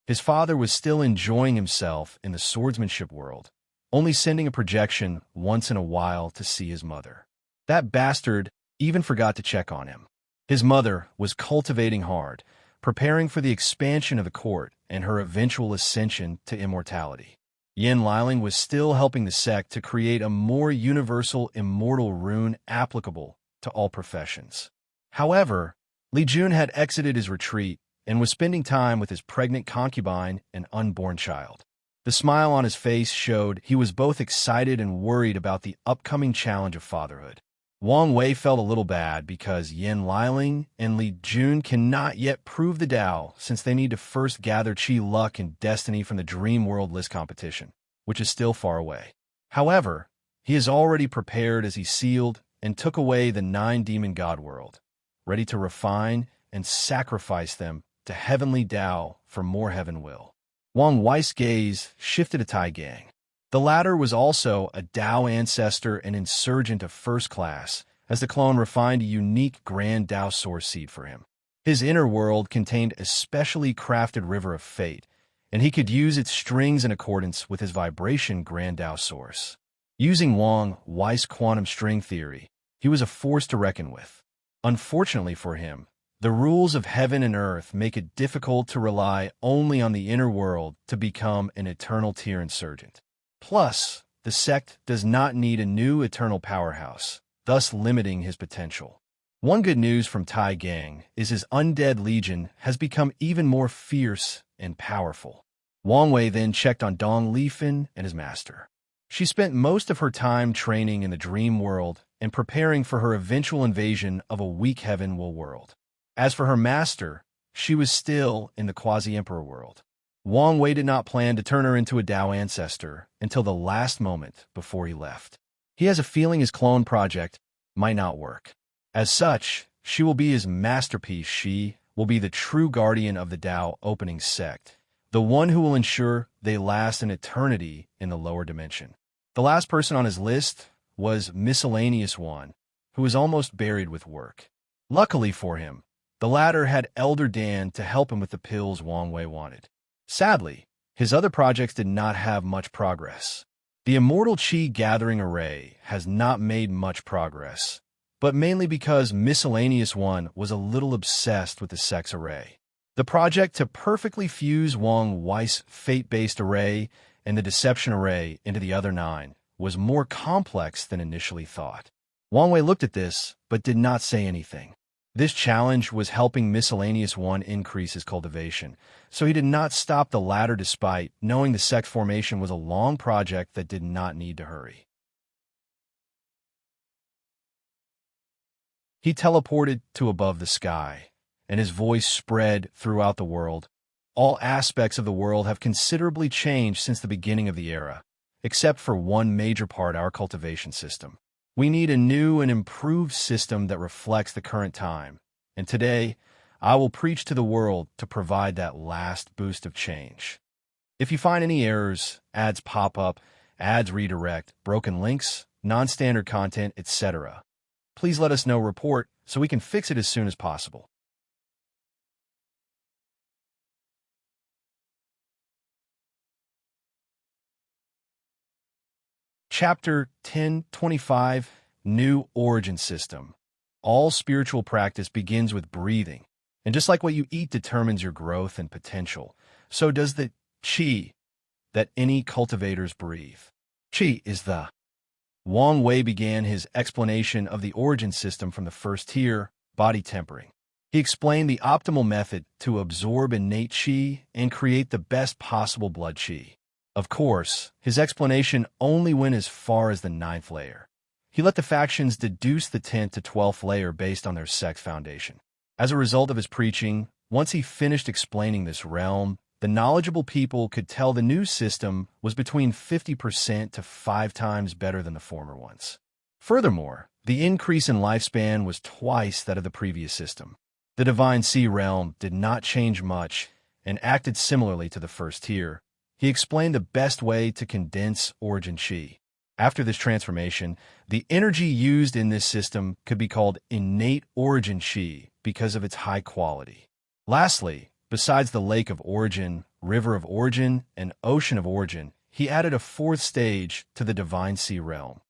His father was still enjoying himself in the swordsmanship world, only sending a projection once in a while to see his mother. That bastard even forgot to check on him. His mother was cultivating hard, preparing for the expansion of the court and her eventual ascension to immortality. Yin Liling was still helping the sect to create a more universal immortal rune applicable to all professions. However, Li Jun had exited his retreat and was spending time with his pregnant concubine and unborn child. The smile on his face showed he was both excited and worried about the upcoming challenge of fatherhood. Wang Wei felt a little bad because Yin Liling and Li Jun cannot yet prove the Dao since they need to first gather Qi luck and destiny from the Dream World list competition, which is still far away. However, he is already prepared as he sealed and took away the 9 demon god world, ready to refine and sacrifice them to heavenly Dao for more heaven will. Wang Wei's gaze shifted to Tai Gang. The latter was also a Dao ancestor and insurgent of first class, as the clone refined a unique grand Dao Source seed for him. His inner world contained a specially crafted river of fate, and he could use its strings in accordance with his vibration grand Dao Source. Using Wang Wei's quantum string theory, he was a force to reckon with. Unfortunately for him, the rules of heaven and earth make it difficult to rely only on the inner world to become an eternal tier insurgent. Plus, the sect does not need a new eternal powerhouse, thus limiting his potential. One good news from Tai Gang is his undead legion has become even more fierce and powerful. Wang Wei then checked on Dong Lifan and his master. She spent most of her time training in the dream world and preparing for her eventual invasion of a weak heaven world. As for her master, she was still in the quasi-emperor world. Wang Wei did not plan to turn her into a Dao ancestor until the last moment before he left. He has a feeling his clone project might not work. As such, she will be his masterpiece. She will be the true guardian of the Dao opening sect, the one who will ensure they last an eternity in the lower dimension. The last person on his list was Miscellaneous One, who was almost buried with work. Luckily for him, the latter had Elder Dan to help him with the pills Wang Wei wanted. Sadly, his other projects did not have much progress. The Immortal Qi Gathering Array has not made much progress, but mainly because Miscellaneous One was a little obsessed with the Sex Array. The project to perfectly fuse Wang Wei's fate-based array and the Deception Array into the other 9 was more complex than initially thought. Wang Wei looked at this, but did not say anything. This challenge was helping Miscellaneous One increase his cultivation, so he did not stop the latter despite knowing the sex formation was a long project that did not need to hurry. He teleported to above the sky, and his voice spread throughout the world. All aspects of the world have considerably changed since the beginning of the era, except for one major part, our cultivation system. We need a new and improved system that reflects the current time, and today, I will preach to the world to provide that last boost of change. If you find any errors, ads pop up, ads redirect, broken links, non-standard content, etc., please let us know. Report so we can fix it as soon as possible. Chapter 1025, New Origin System. All spiritual practice begins with breathing, and just like what you eat determines your growth and potential, so does the qi that any cultivators breathe. Qi is the. Wang Wei began his explanation of the origin system from the first tier, body tempering. He explained the optimal method to absorb innate qi and create the best possible blood qi. Of course, his explanation only went as far as the 9th layer. He let the factions deduce the 10th to 12th layer based on their sex foundation. As a result of his preaching, once he finished explaining this realm, the knowledgeable people could tell the new system was between 50% to 5 times better than the former ones. Furthermore, the increase in lifespan was twice that of the previous system. The Divine Sea realm did not change much and acted similarly to the first tier. He explained the best way to condense origin qi. After this transformation, the energy used in this system could be called innate origin qi because of its high quality. Lastly, besides the Lake of Origin, River of Origin, and Ocean of Origin, he added a 4th stage to the Divine Sea realm,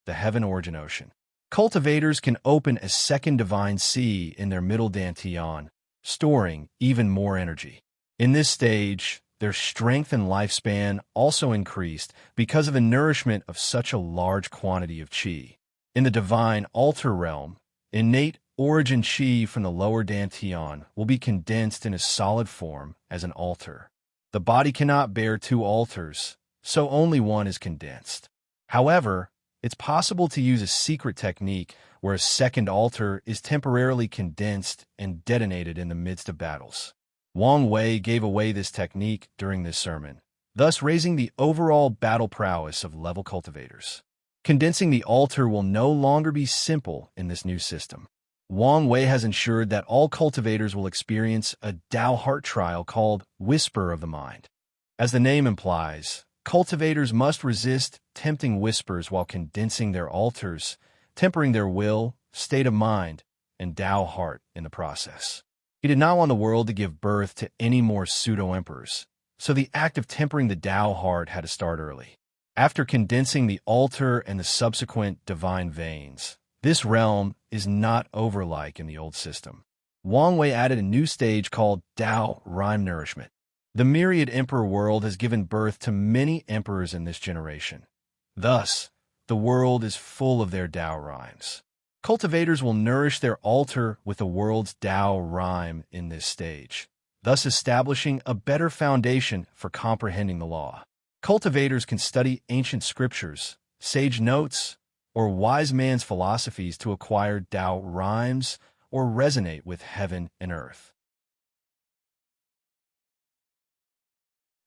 the Heaven Origin Ocean. Cultivators can open a second Divine Sea in their middle dantian, storing even more energy. In this stage, their strength and lifespan also increased because of the nourishment of such a large quantity of qi. In the Divine Altar realm, innate origin qi from the lower dantian will be condensed in a solid form as an altar. The body cannot bear 2 altars, so only one is condensed. However, it's possible to use a secret technique where a second altar is temporarily condensed and detonated in the midst of battles. Wang Wei gave away this technique during this sermon, thus raising the overall battle prowess of level cultivators. Condensing the altar will no longer be simple in this new system. Wang Wei has ensured that all cultivators will experience a Tao heart trial called Whisper of the Mind. As the name implies, cultivators must resist tempting whispers while condensing their altars, tempering their will, state of mind, and Tao heart in the process. He did not want the world to give birth to any more pseudo-emperors, so the act of tempering the Tao heart had to start early. After condensing the altar and the subsequent divine veins, this realm is not over like in the old system. Wang Wei added a new stage called Tao Rhyme Nourishment. The myriad emperor world has given birth to many emperors in this generation. Thus, the world is full of their Tao rhymes. Cultivators will nourish their altar with the world's Tao rhyme in this stage, thus establishing a better foundation for comprehending the law. Cultivators can study ancient scriptures, sage notes, or wise man's philosophies to acquire Tao rhymes or resonate with heaven and earth.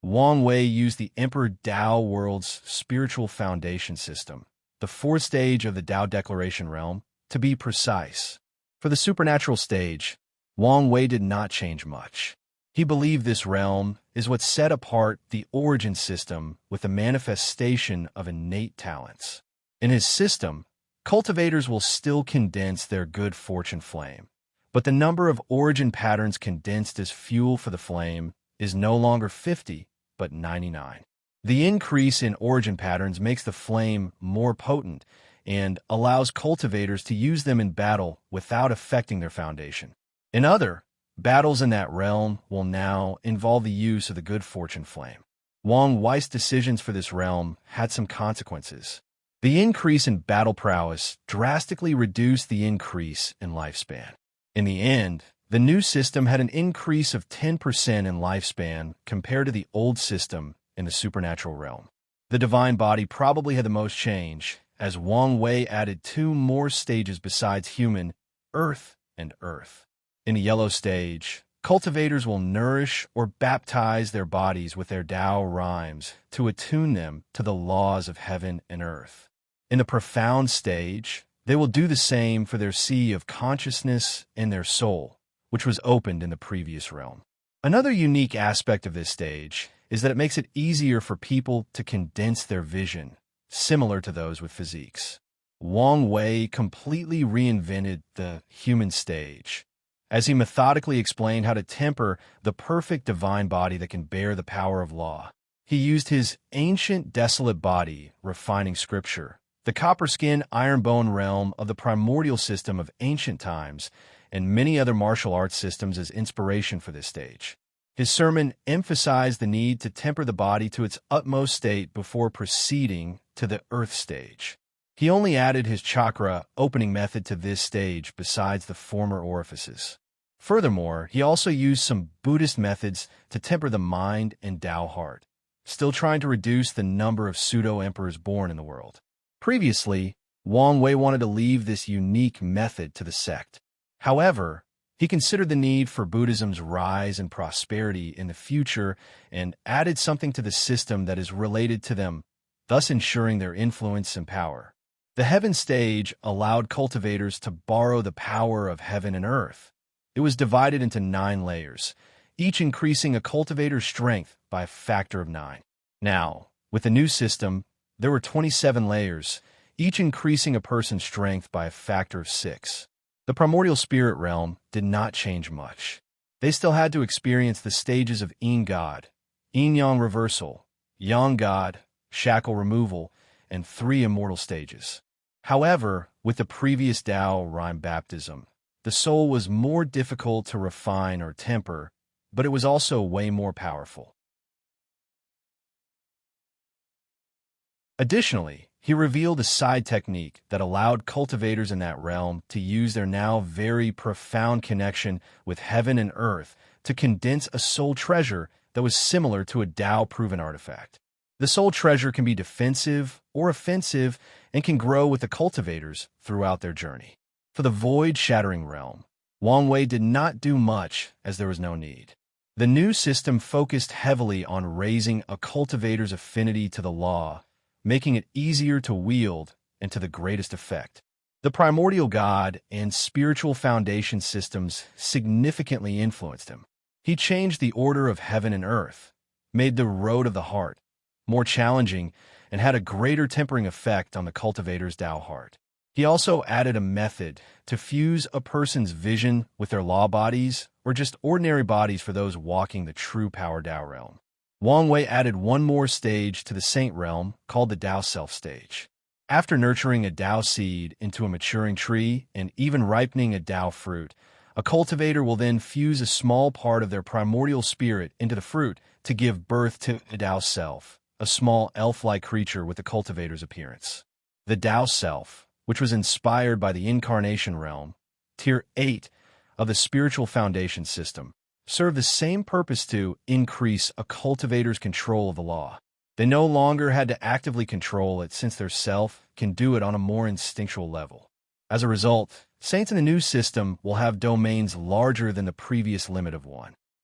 Wang Wei used the Emperor Tao world's spiritual foundation system, the 4th stage of the Tao Declaration realm, to be precise. For the supernatural stage, Wang Wei did not change much. He believed this realm is what set apart the origin system with the manifestation of innate talents. In his system, cultivators will still condense their good fortune flame, but the number of origin patterns condensed as fuel for the flame is no longer 50, but 99. The increase in origin patterns makes the flame more potent and allows cultivators to use them in battle without affecting their foundation. In other, battles in that realm will now involve the use of the good fortune flame. Wang Wei's decisions for this realm had some consequences. The increase in battle prowess drastically reduced the increase in lifespan. In the end, the new system had an increase of 10% in lifespan compared to the old system in the supernatural realm. The divine body probably had the most change, as Wang Wei added 2 more stages besides human, earth, and earth. In the yellow stage, cultivators will nourish or baptize their bodies with their Tao rhymes to attune them to the laws of heaven and earth. In the profound stage, they will do the same for their sea of consciousness and their soul, which was opened in the previous realm. Another unique aspect of this stage is that it makes it easier for people to condense their vision, similar to those with physiques. Wang Wei completely reinvented the human stage, as he methodically explained how to temper the perfect divine body that can bear the power of law. He used his ancient desolate body, refining scripture, the copper-skin, iron-bone realm of the primordial system of ancient times, and many other martial arts systems as inspiration for this stage. His sermon emphasized the need to temper the body to its utmost state before proceeding to the earth stage. He only added his chakra opening method to this stage besides the former orifices. Furthermore, he also used some Buddhist methods to temper the mind and Tao heart, still trying to reduce the number of pseudo-emperors born in the world. Previously, Wang Wei wanted to leave this unique method to the sect. However, he considered the need for Buddhism's rise and prosperity in the future and added something to the system that is related to them, thus ensuring their influence and power. The heaven stage allowed cultivators to borrow the power of heaven and earth. It was divided into 9 layers, each increasing a cultivator's strength by a factor of 9. Now, with the new system, there were 27 layers, each increasing a person's strength by a factor of 6. The primordial spirit realm did not change much. They still had to experience the stages of Yin God, Yin-Yang reversal, Yang God, shackle removal, and 3 immortal stages. However, with the previous Tao rhyme baptism, the soul was more difficult to refine or temper, but it was also way more powerful. Additionally, he revealed a side technique that allowed cultivators in that realm to use their now very profound connection with heaven and earth to condense a soul treasure that was similar to a Tao-proven artifact. The soul treasure can be defensive or offensive and can grow with the cultivators throughout their journey. For the void-shattering realm, Wang Wei did not do much as there was no need. The new system focused heavily on raising a cultivator's affinity to the law, making it easier to wield and to the greatest effect. The primordial God and spiritual foundation systems significantly influenced him. He changed the order of heaven and earth, made the road of the heart more challenging, and had a greater tempering effect on the cultivator's Tao heart. He also added a method to fuse a person's vision with their law bodies or just ordinary bodies for those walking the true power Tao realm. Wang Wei added one more stage to the Saint realm called the Tao Self stage. After nurturing a Tao seed into a maturing tree and even ripening a Tao fruit, a cultivator will then fuse a small part of their primordial spirit into the fruit to give birth to a Tao Self, a small elf-like creature with the cultivator's appearance. The Tao Self, which was inspired by the Incarnation realm, Tier 8 of the spiritual foundation system, served the same purpose to increase a cultivator's control of the law. They no longer had to actively control it since their self can do it on a more instinctual level. As a result, saints in the new system will have domains larger than the previous limit of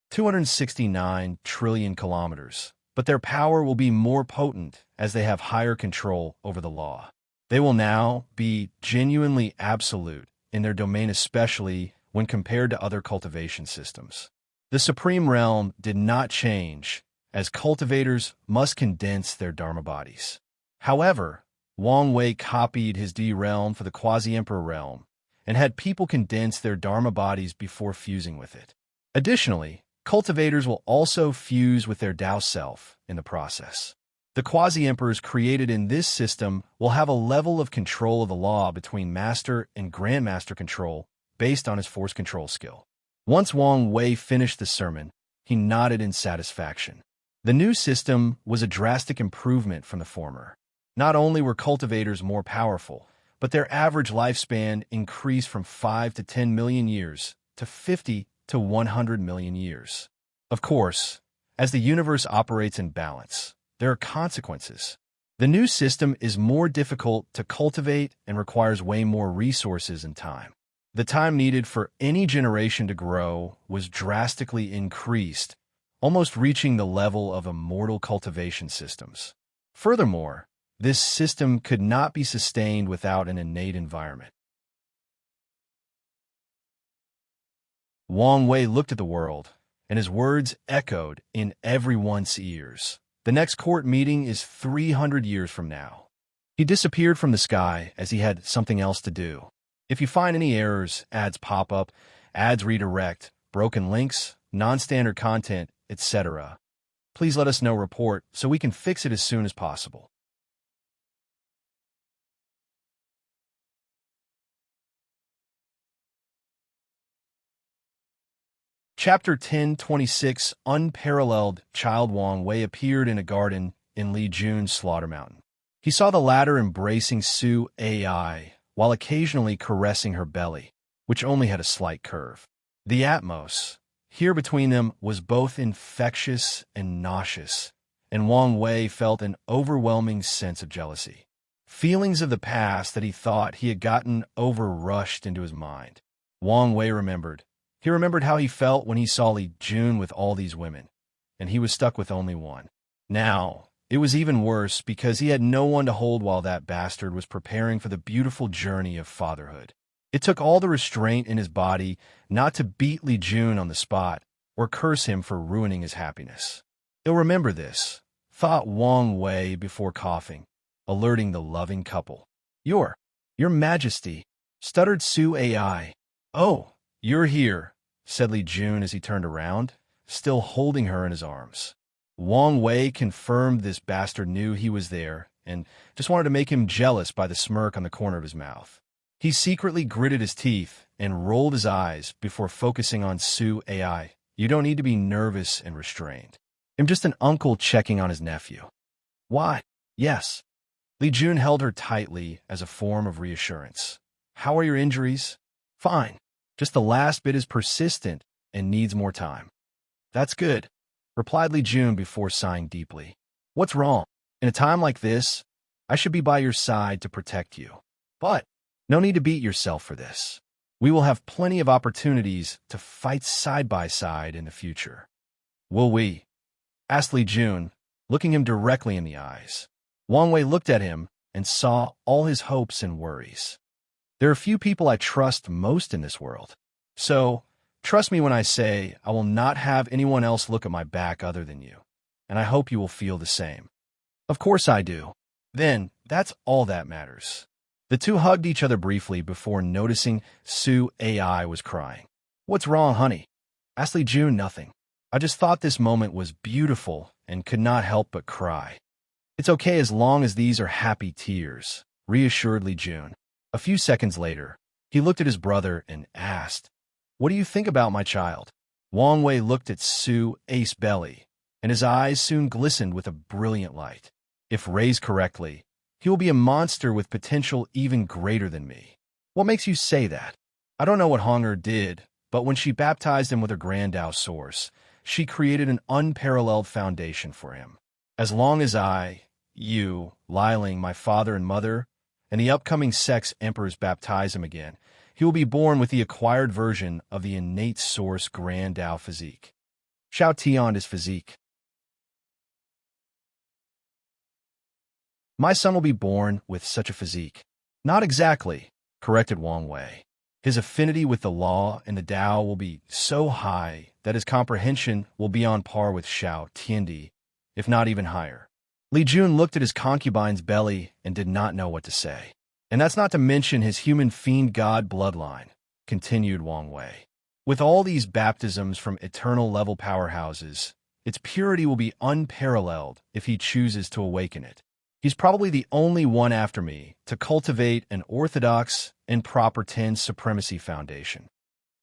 269 trillion kilometers, but their power will be more potent as they have higher control over the law. They will now be genuinely absolute in their domain, especially when compared to other cultivation systems. The Supreme Realm did not change, as cultivators must condense their Dharma bodies. However, Wang Wei copied his D realm for the Quasi-Emperor realm and had people condense their Dharma bodies before fusing with it. Additionally, cultivators will also fuse with their Tao Self in the process. The Quasi-Emperors created in this system will have a level of control of the law between Master and Grandmaster control based on his force control skill. Once Wang Wei finished the sermon, he nodded in satisfaction. The new system was a drastic improvement from the former. Not only were cultivators more powerful, but their average lifespan increased from 5 to 10 million years to 50 to 100 million years. Of course, as the universe operates in balance, there are consequences. The new system is more difficult to cultivate and requires way more resources and time. The time needed for any generation to grow was drastically increased, almost reaching the level of immortal cultivation systems. Furthermore, this system could not be sustained without an innate environment. Wang Wei looked at the world, and his words echoed in everyone's ears. The next court meeting is 300 years from now. He disappeared from the sky as he had something else to do. If you find any errors, ads pop up, ads redirect, broken links, non-standard content, etc., please let us know. Report so we can fix it as soon as possible. Chapter 1026 Unparalleled. Child Wang Wei appeared in a garden in Li Jun's Slaughter Mountain. He saw the latter embracing Su Ai while occasionally caressing her belly, which only had a slight curve. The atmos here between them was both infectious and nauseous, and Wang Wei felt an overwhelming sense of jealousy. Feelings of the past that he thought he had gotten over rushed into his mind. Wang Wei remembered. He remembered how he felt when he saw Li Jun with all these women, and he was stuck with only one. Now, it was even worse because he had no one to hold while that bastard was preparing for the beautiful journey of fatherhood. It took all the restraint in his body not to beat Li Jun on the spot or curse him for ruining his happiness. He'll remember this, thought Wang Wei before coughing, alerting the loving couple. Your Majesty, stuttered Su Ai. Oh, you're here, said Li Jun as he turned around, still holding her in his arms. Wang Wei confirmed this bastard knew he was there and just wanted to make him jealous by the smirk on the corner of his mouth. He secretly gritted his teeth and rolled his eyes before focusing on Su Ai. You don't need to be nervous and restrained. I'm just an uncle checking on his nephew. Why? Yes. Li Jun held her tightly as a form of reassurance. How are your injuries? Fine. Just the last bit is persistent and needs more time. That's good, replied Li Jun before sighing deeply. What's wrong? In a time like this, I should be by your side to protect you. But no need to beat yourself for this. We will have plenty of opportunities to fight side by side in the future. Will we? Asked Li Jun, looking him directly in the eyes. Wang Wei looked at him and saw all his hopes and worries. There are few people I trust most in this world. So, trust me when I say I will not have anyone else look at my back other than you. And I hope you will feel the same. Of course I do. Then, that's all that matters. The two hugged each other briefly before noticing Su Ai was crying. What's wrong, honey? Asked Li Jun. Nothing. I just thought this moment was beautiful and could not help but cry. It's okay as long as these are happy tears, reassured Li Jun. A few seconds later, he looked at his brother and asked, What do you think about my child? Wang Wei looked at Su Ai's belly, and his eyes soon glistened with a brilliant light. If raised correctly, he will be a monster with potential even greater than me. What makes you say that? I don't know what Honger did, but when she baptized him with her Grandao source, she created an unparalleled foundation for him. As long as you, Liling, my father and mother, and the upcoming sex emperors baptize him again, he will be born with the acquired version of the innate source Grandao physique. Xiao Tian is physique. My son will be born with such a physique. Not exactly, corrected Wang Wei. His affinity with the law and the Tao will be so high that his comprehension will be on par with Xiao Tiandi, if not even higher. Li Jun looked at his concubine's belly and did not know what to say. And that's not to mention his human fiend god bloodline, continued Wang Wei. With all these baptisms from eternal level powerhouses, its purity will be unparalleled if he chooses to awaken it. He's probably the only one after me to cultivate an orthodox and proper 10 supremacy foundation.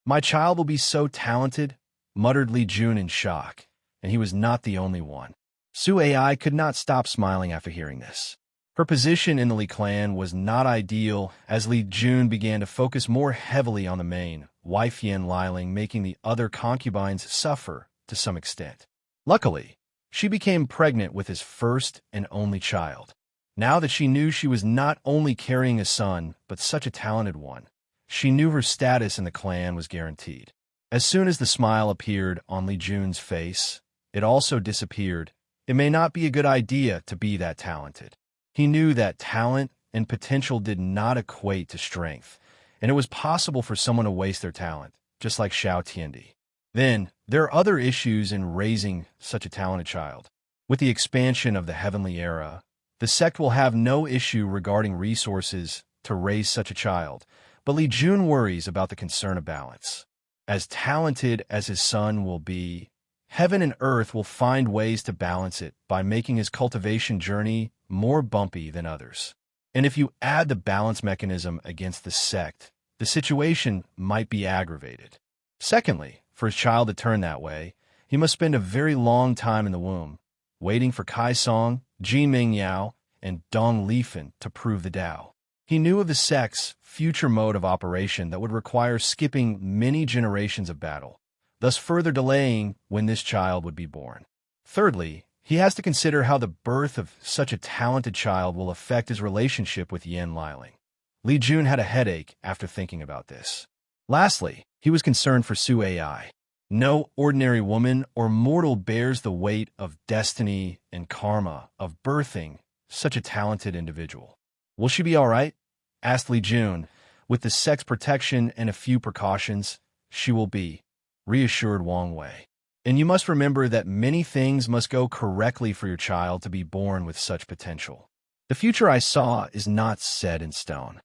My child will be so talented, muttered Li Jun in shock, and he was not the only one. Su Ai could not stop smiling after hearing this. Her position in the Li clan was not ideal as Li Jun began to focus more heavily on the main, Waifian Liling, making the other concubines suffer to some extent. Luckily, she became pregnant with his first and only child. Now that she knew she was not only carrying a son, but such a talented one, she knew her status in the clan was guaranteed. As soon as the smile appeared on Li Jun's face, it also disappeared. It may not be a good idea to be that talented. He knew that talent and potential did not equate to strength, and it was possible for someone to waste their talent, just like Xiao Tiendi. Then, there are other issues in raising such a talented child. With the expansion of the Heavenly Era, the sect will have no issue regarding resources to raise such a child, but Li Jun worries about the concern of balance. As talented as his son will be, heaven and earth will find ways to balance it by making his cultivation journey more bumpy than others. And if you add the balance mechanism against the sect, the situation might be aggravated. Secondly, for his child to turn that way, he must spend a very long time in the womb, waiting for Kai Song, Ji Ming Yao, and Dong Lifen to prove the Tao. He knew of the sect's future mode of operation that would require skipping many generations of battle, thus further delaying when this child would be born. Thirdly, he has to consider how the birth of such a talented child will affect his relationship with Yan Liling. Li Jun had a headache after thinking about this. Lastly, he was concerned for Su Ai. No ordinary woman or mortal bears the weight of destiny and karma of birthing such a talented individual. Will she be all right? Asked Li Jun. With the sect's protection and a few precautions, she will be, reassured Wang Wei. And you must remember that many things must go correctly for your child to be born with such potential. The future I saw is not set in stone.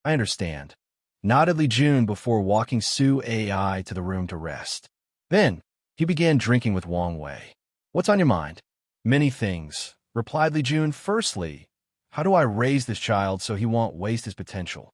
I understand, nodded Li Jun before walking Su Ai to the room to rest. Then, he began drinking with Wang Wei. What's on your mind? Many things, replied Li Jun. Firstly, how do I raise this child so he won't waste his potential?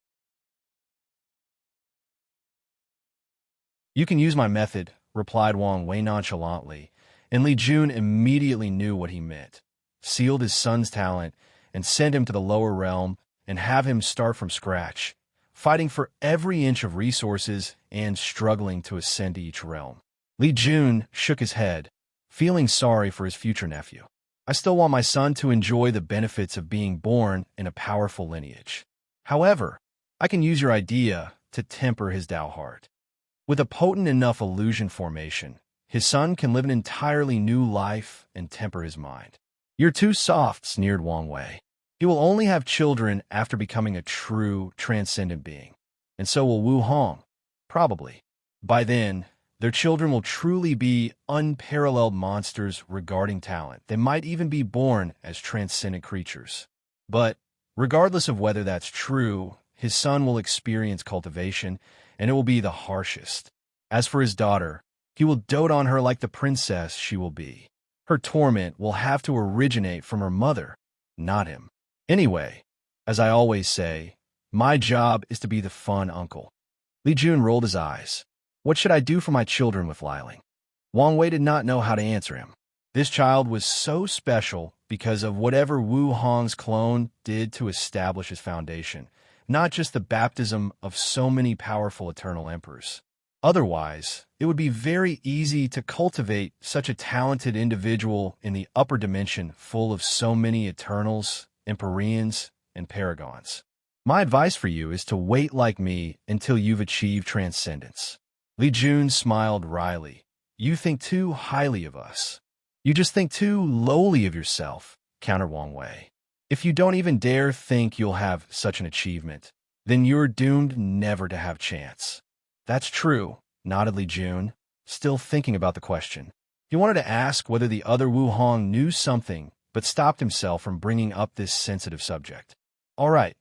You can use my method, replied Wang Wei nonchalantly, and Li Jun immediately knew what he meant. Sealed his son's talent and send him to the lower realm and have him start from scratch, fighting for every inch of resources and struggling to ascend to each realm. Li Jun shook his head, feeling sorry for his future nephew. I still want my son to enjoy the benefits of being born in a powerful lineage. However, I can use your idea to temper his Tao heart. With a potent enough illusion formation, his son can live an entirely new life and temper his mind. You're too soft, sneered Wang Wei. He will only have children after becoming a true, transcendent being. And so will Wu Hong. Probably. By then, their children will truly be unparalleled monsters regarding talent. They might even be born as transcendent creatures. But, regardless of whether that's true, his son will experience cultivation, and it will be the harshest. As for his daughter, he will dote on her like the princess she will be. Her torment will have to originate from her mother, not him. Anyway, as I always say, my job is to be the fun uncle. Li Jun rolled his eyes. What should I do for my children with Liling? Wang Wei did not know how to answer him. This child was so special because of whatever Wu Hong's clone did to establish his foundation, not just the baptism of so many powerful eternal emperors. Otherwise, it would be very easy to cultivate such a talented individual in the upper dimension full of so many Eternals, Empyreans, and Paragons. My advice for you is to wait like me until you've achieved transcendence. Li Jun smiled wryly. You think too highly of us. You just think too lowly of yourself, countered Wang Wei. If you don't even dare think you'll have such an achievement, then you're doomed never to have chance. That's true, nodded Li Jun, still thinking about the question. He wanted to ask whether the other Wu Hong knew something, but stopped himself from bringing up this sensitive subject. All right,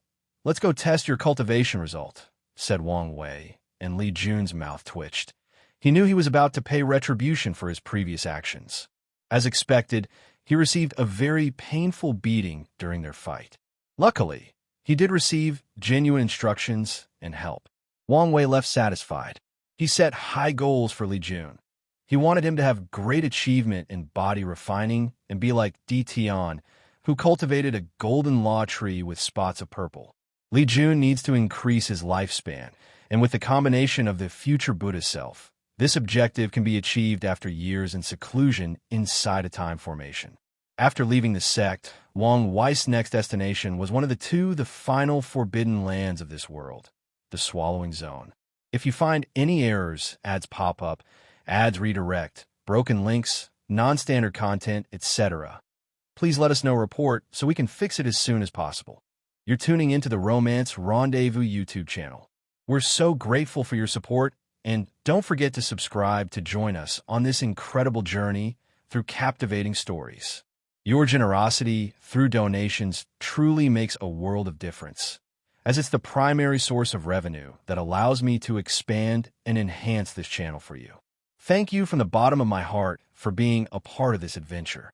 let's go test your cultivation result, said Wang Wei, and Li Jun's mouth twitched. He knew he was about to pay retribution for his previous actions. As expected, he received a very painful beating during their fight. Luckily, he did receive genuine instructions and help. Wang Wei left satisfied. He set high goals for Li Jun. He wanted him to have great achievement in body refining and be like Di Tian, who cultivated a golden law tree with spots of purple. Li Jun needs to increase his lifespan, and with the combination of the future Buddha self, this objective can be achieved after years in seclusion inside a time formation. After leaving the sect, Wang Wei's next destination was one of the final forbidden lands of this world, the Swallowing Zone. If you find any errors, ads pop up, ads redirect, broken links, non-standard content, etc., please let us know report so we can fix it as soon as possible. You're tuning into the Romance Rendezvous YouTube channel. We're so grateful for your support, And don't forget to subscribe to join us on this incredible journey through captivating stories. Your generosity through donations truly makes a world of difference, as it's the primary source of revenue that allows me to expand and enhance this channel for you. Thank you from the bottom of my heart for being a part of this adventure.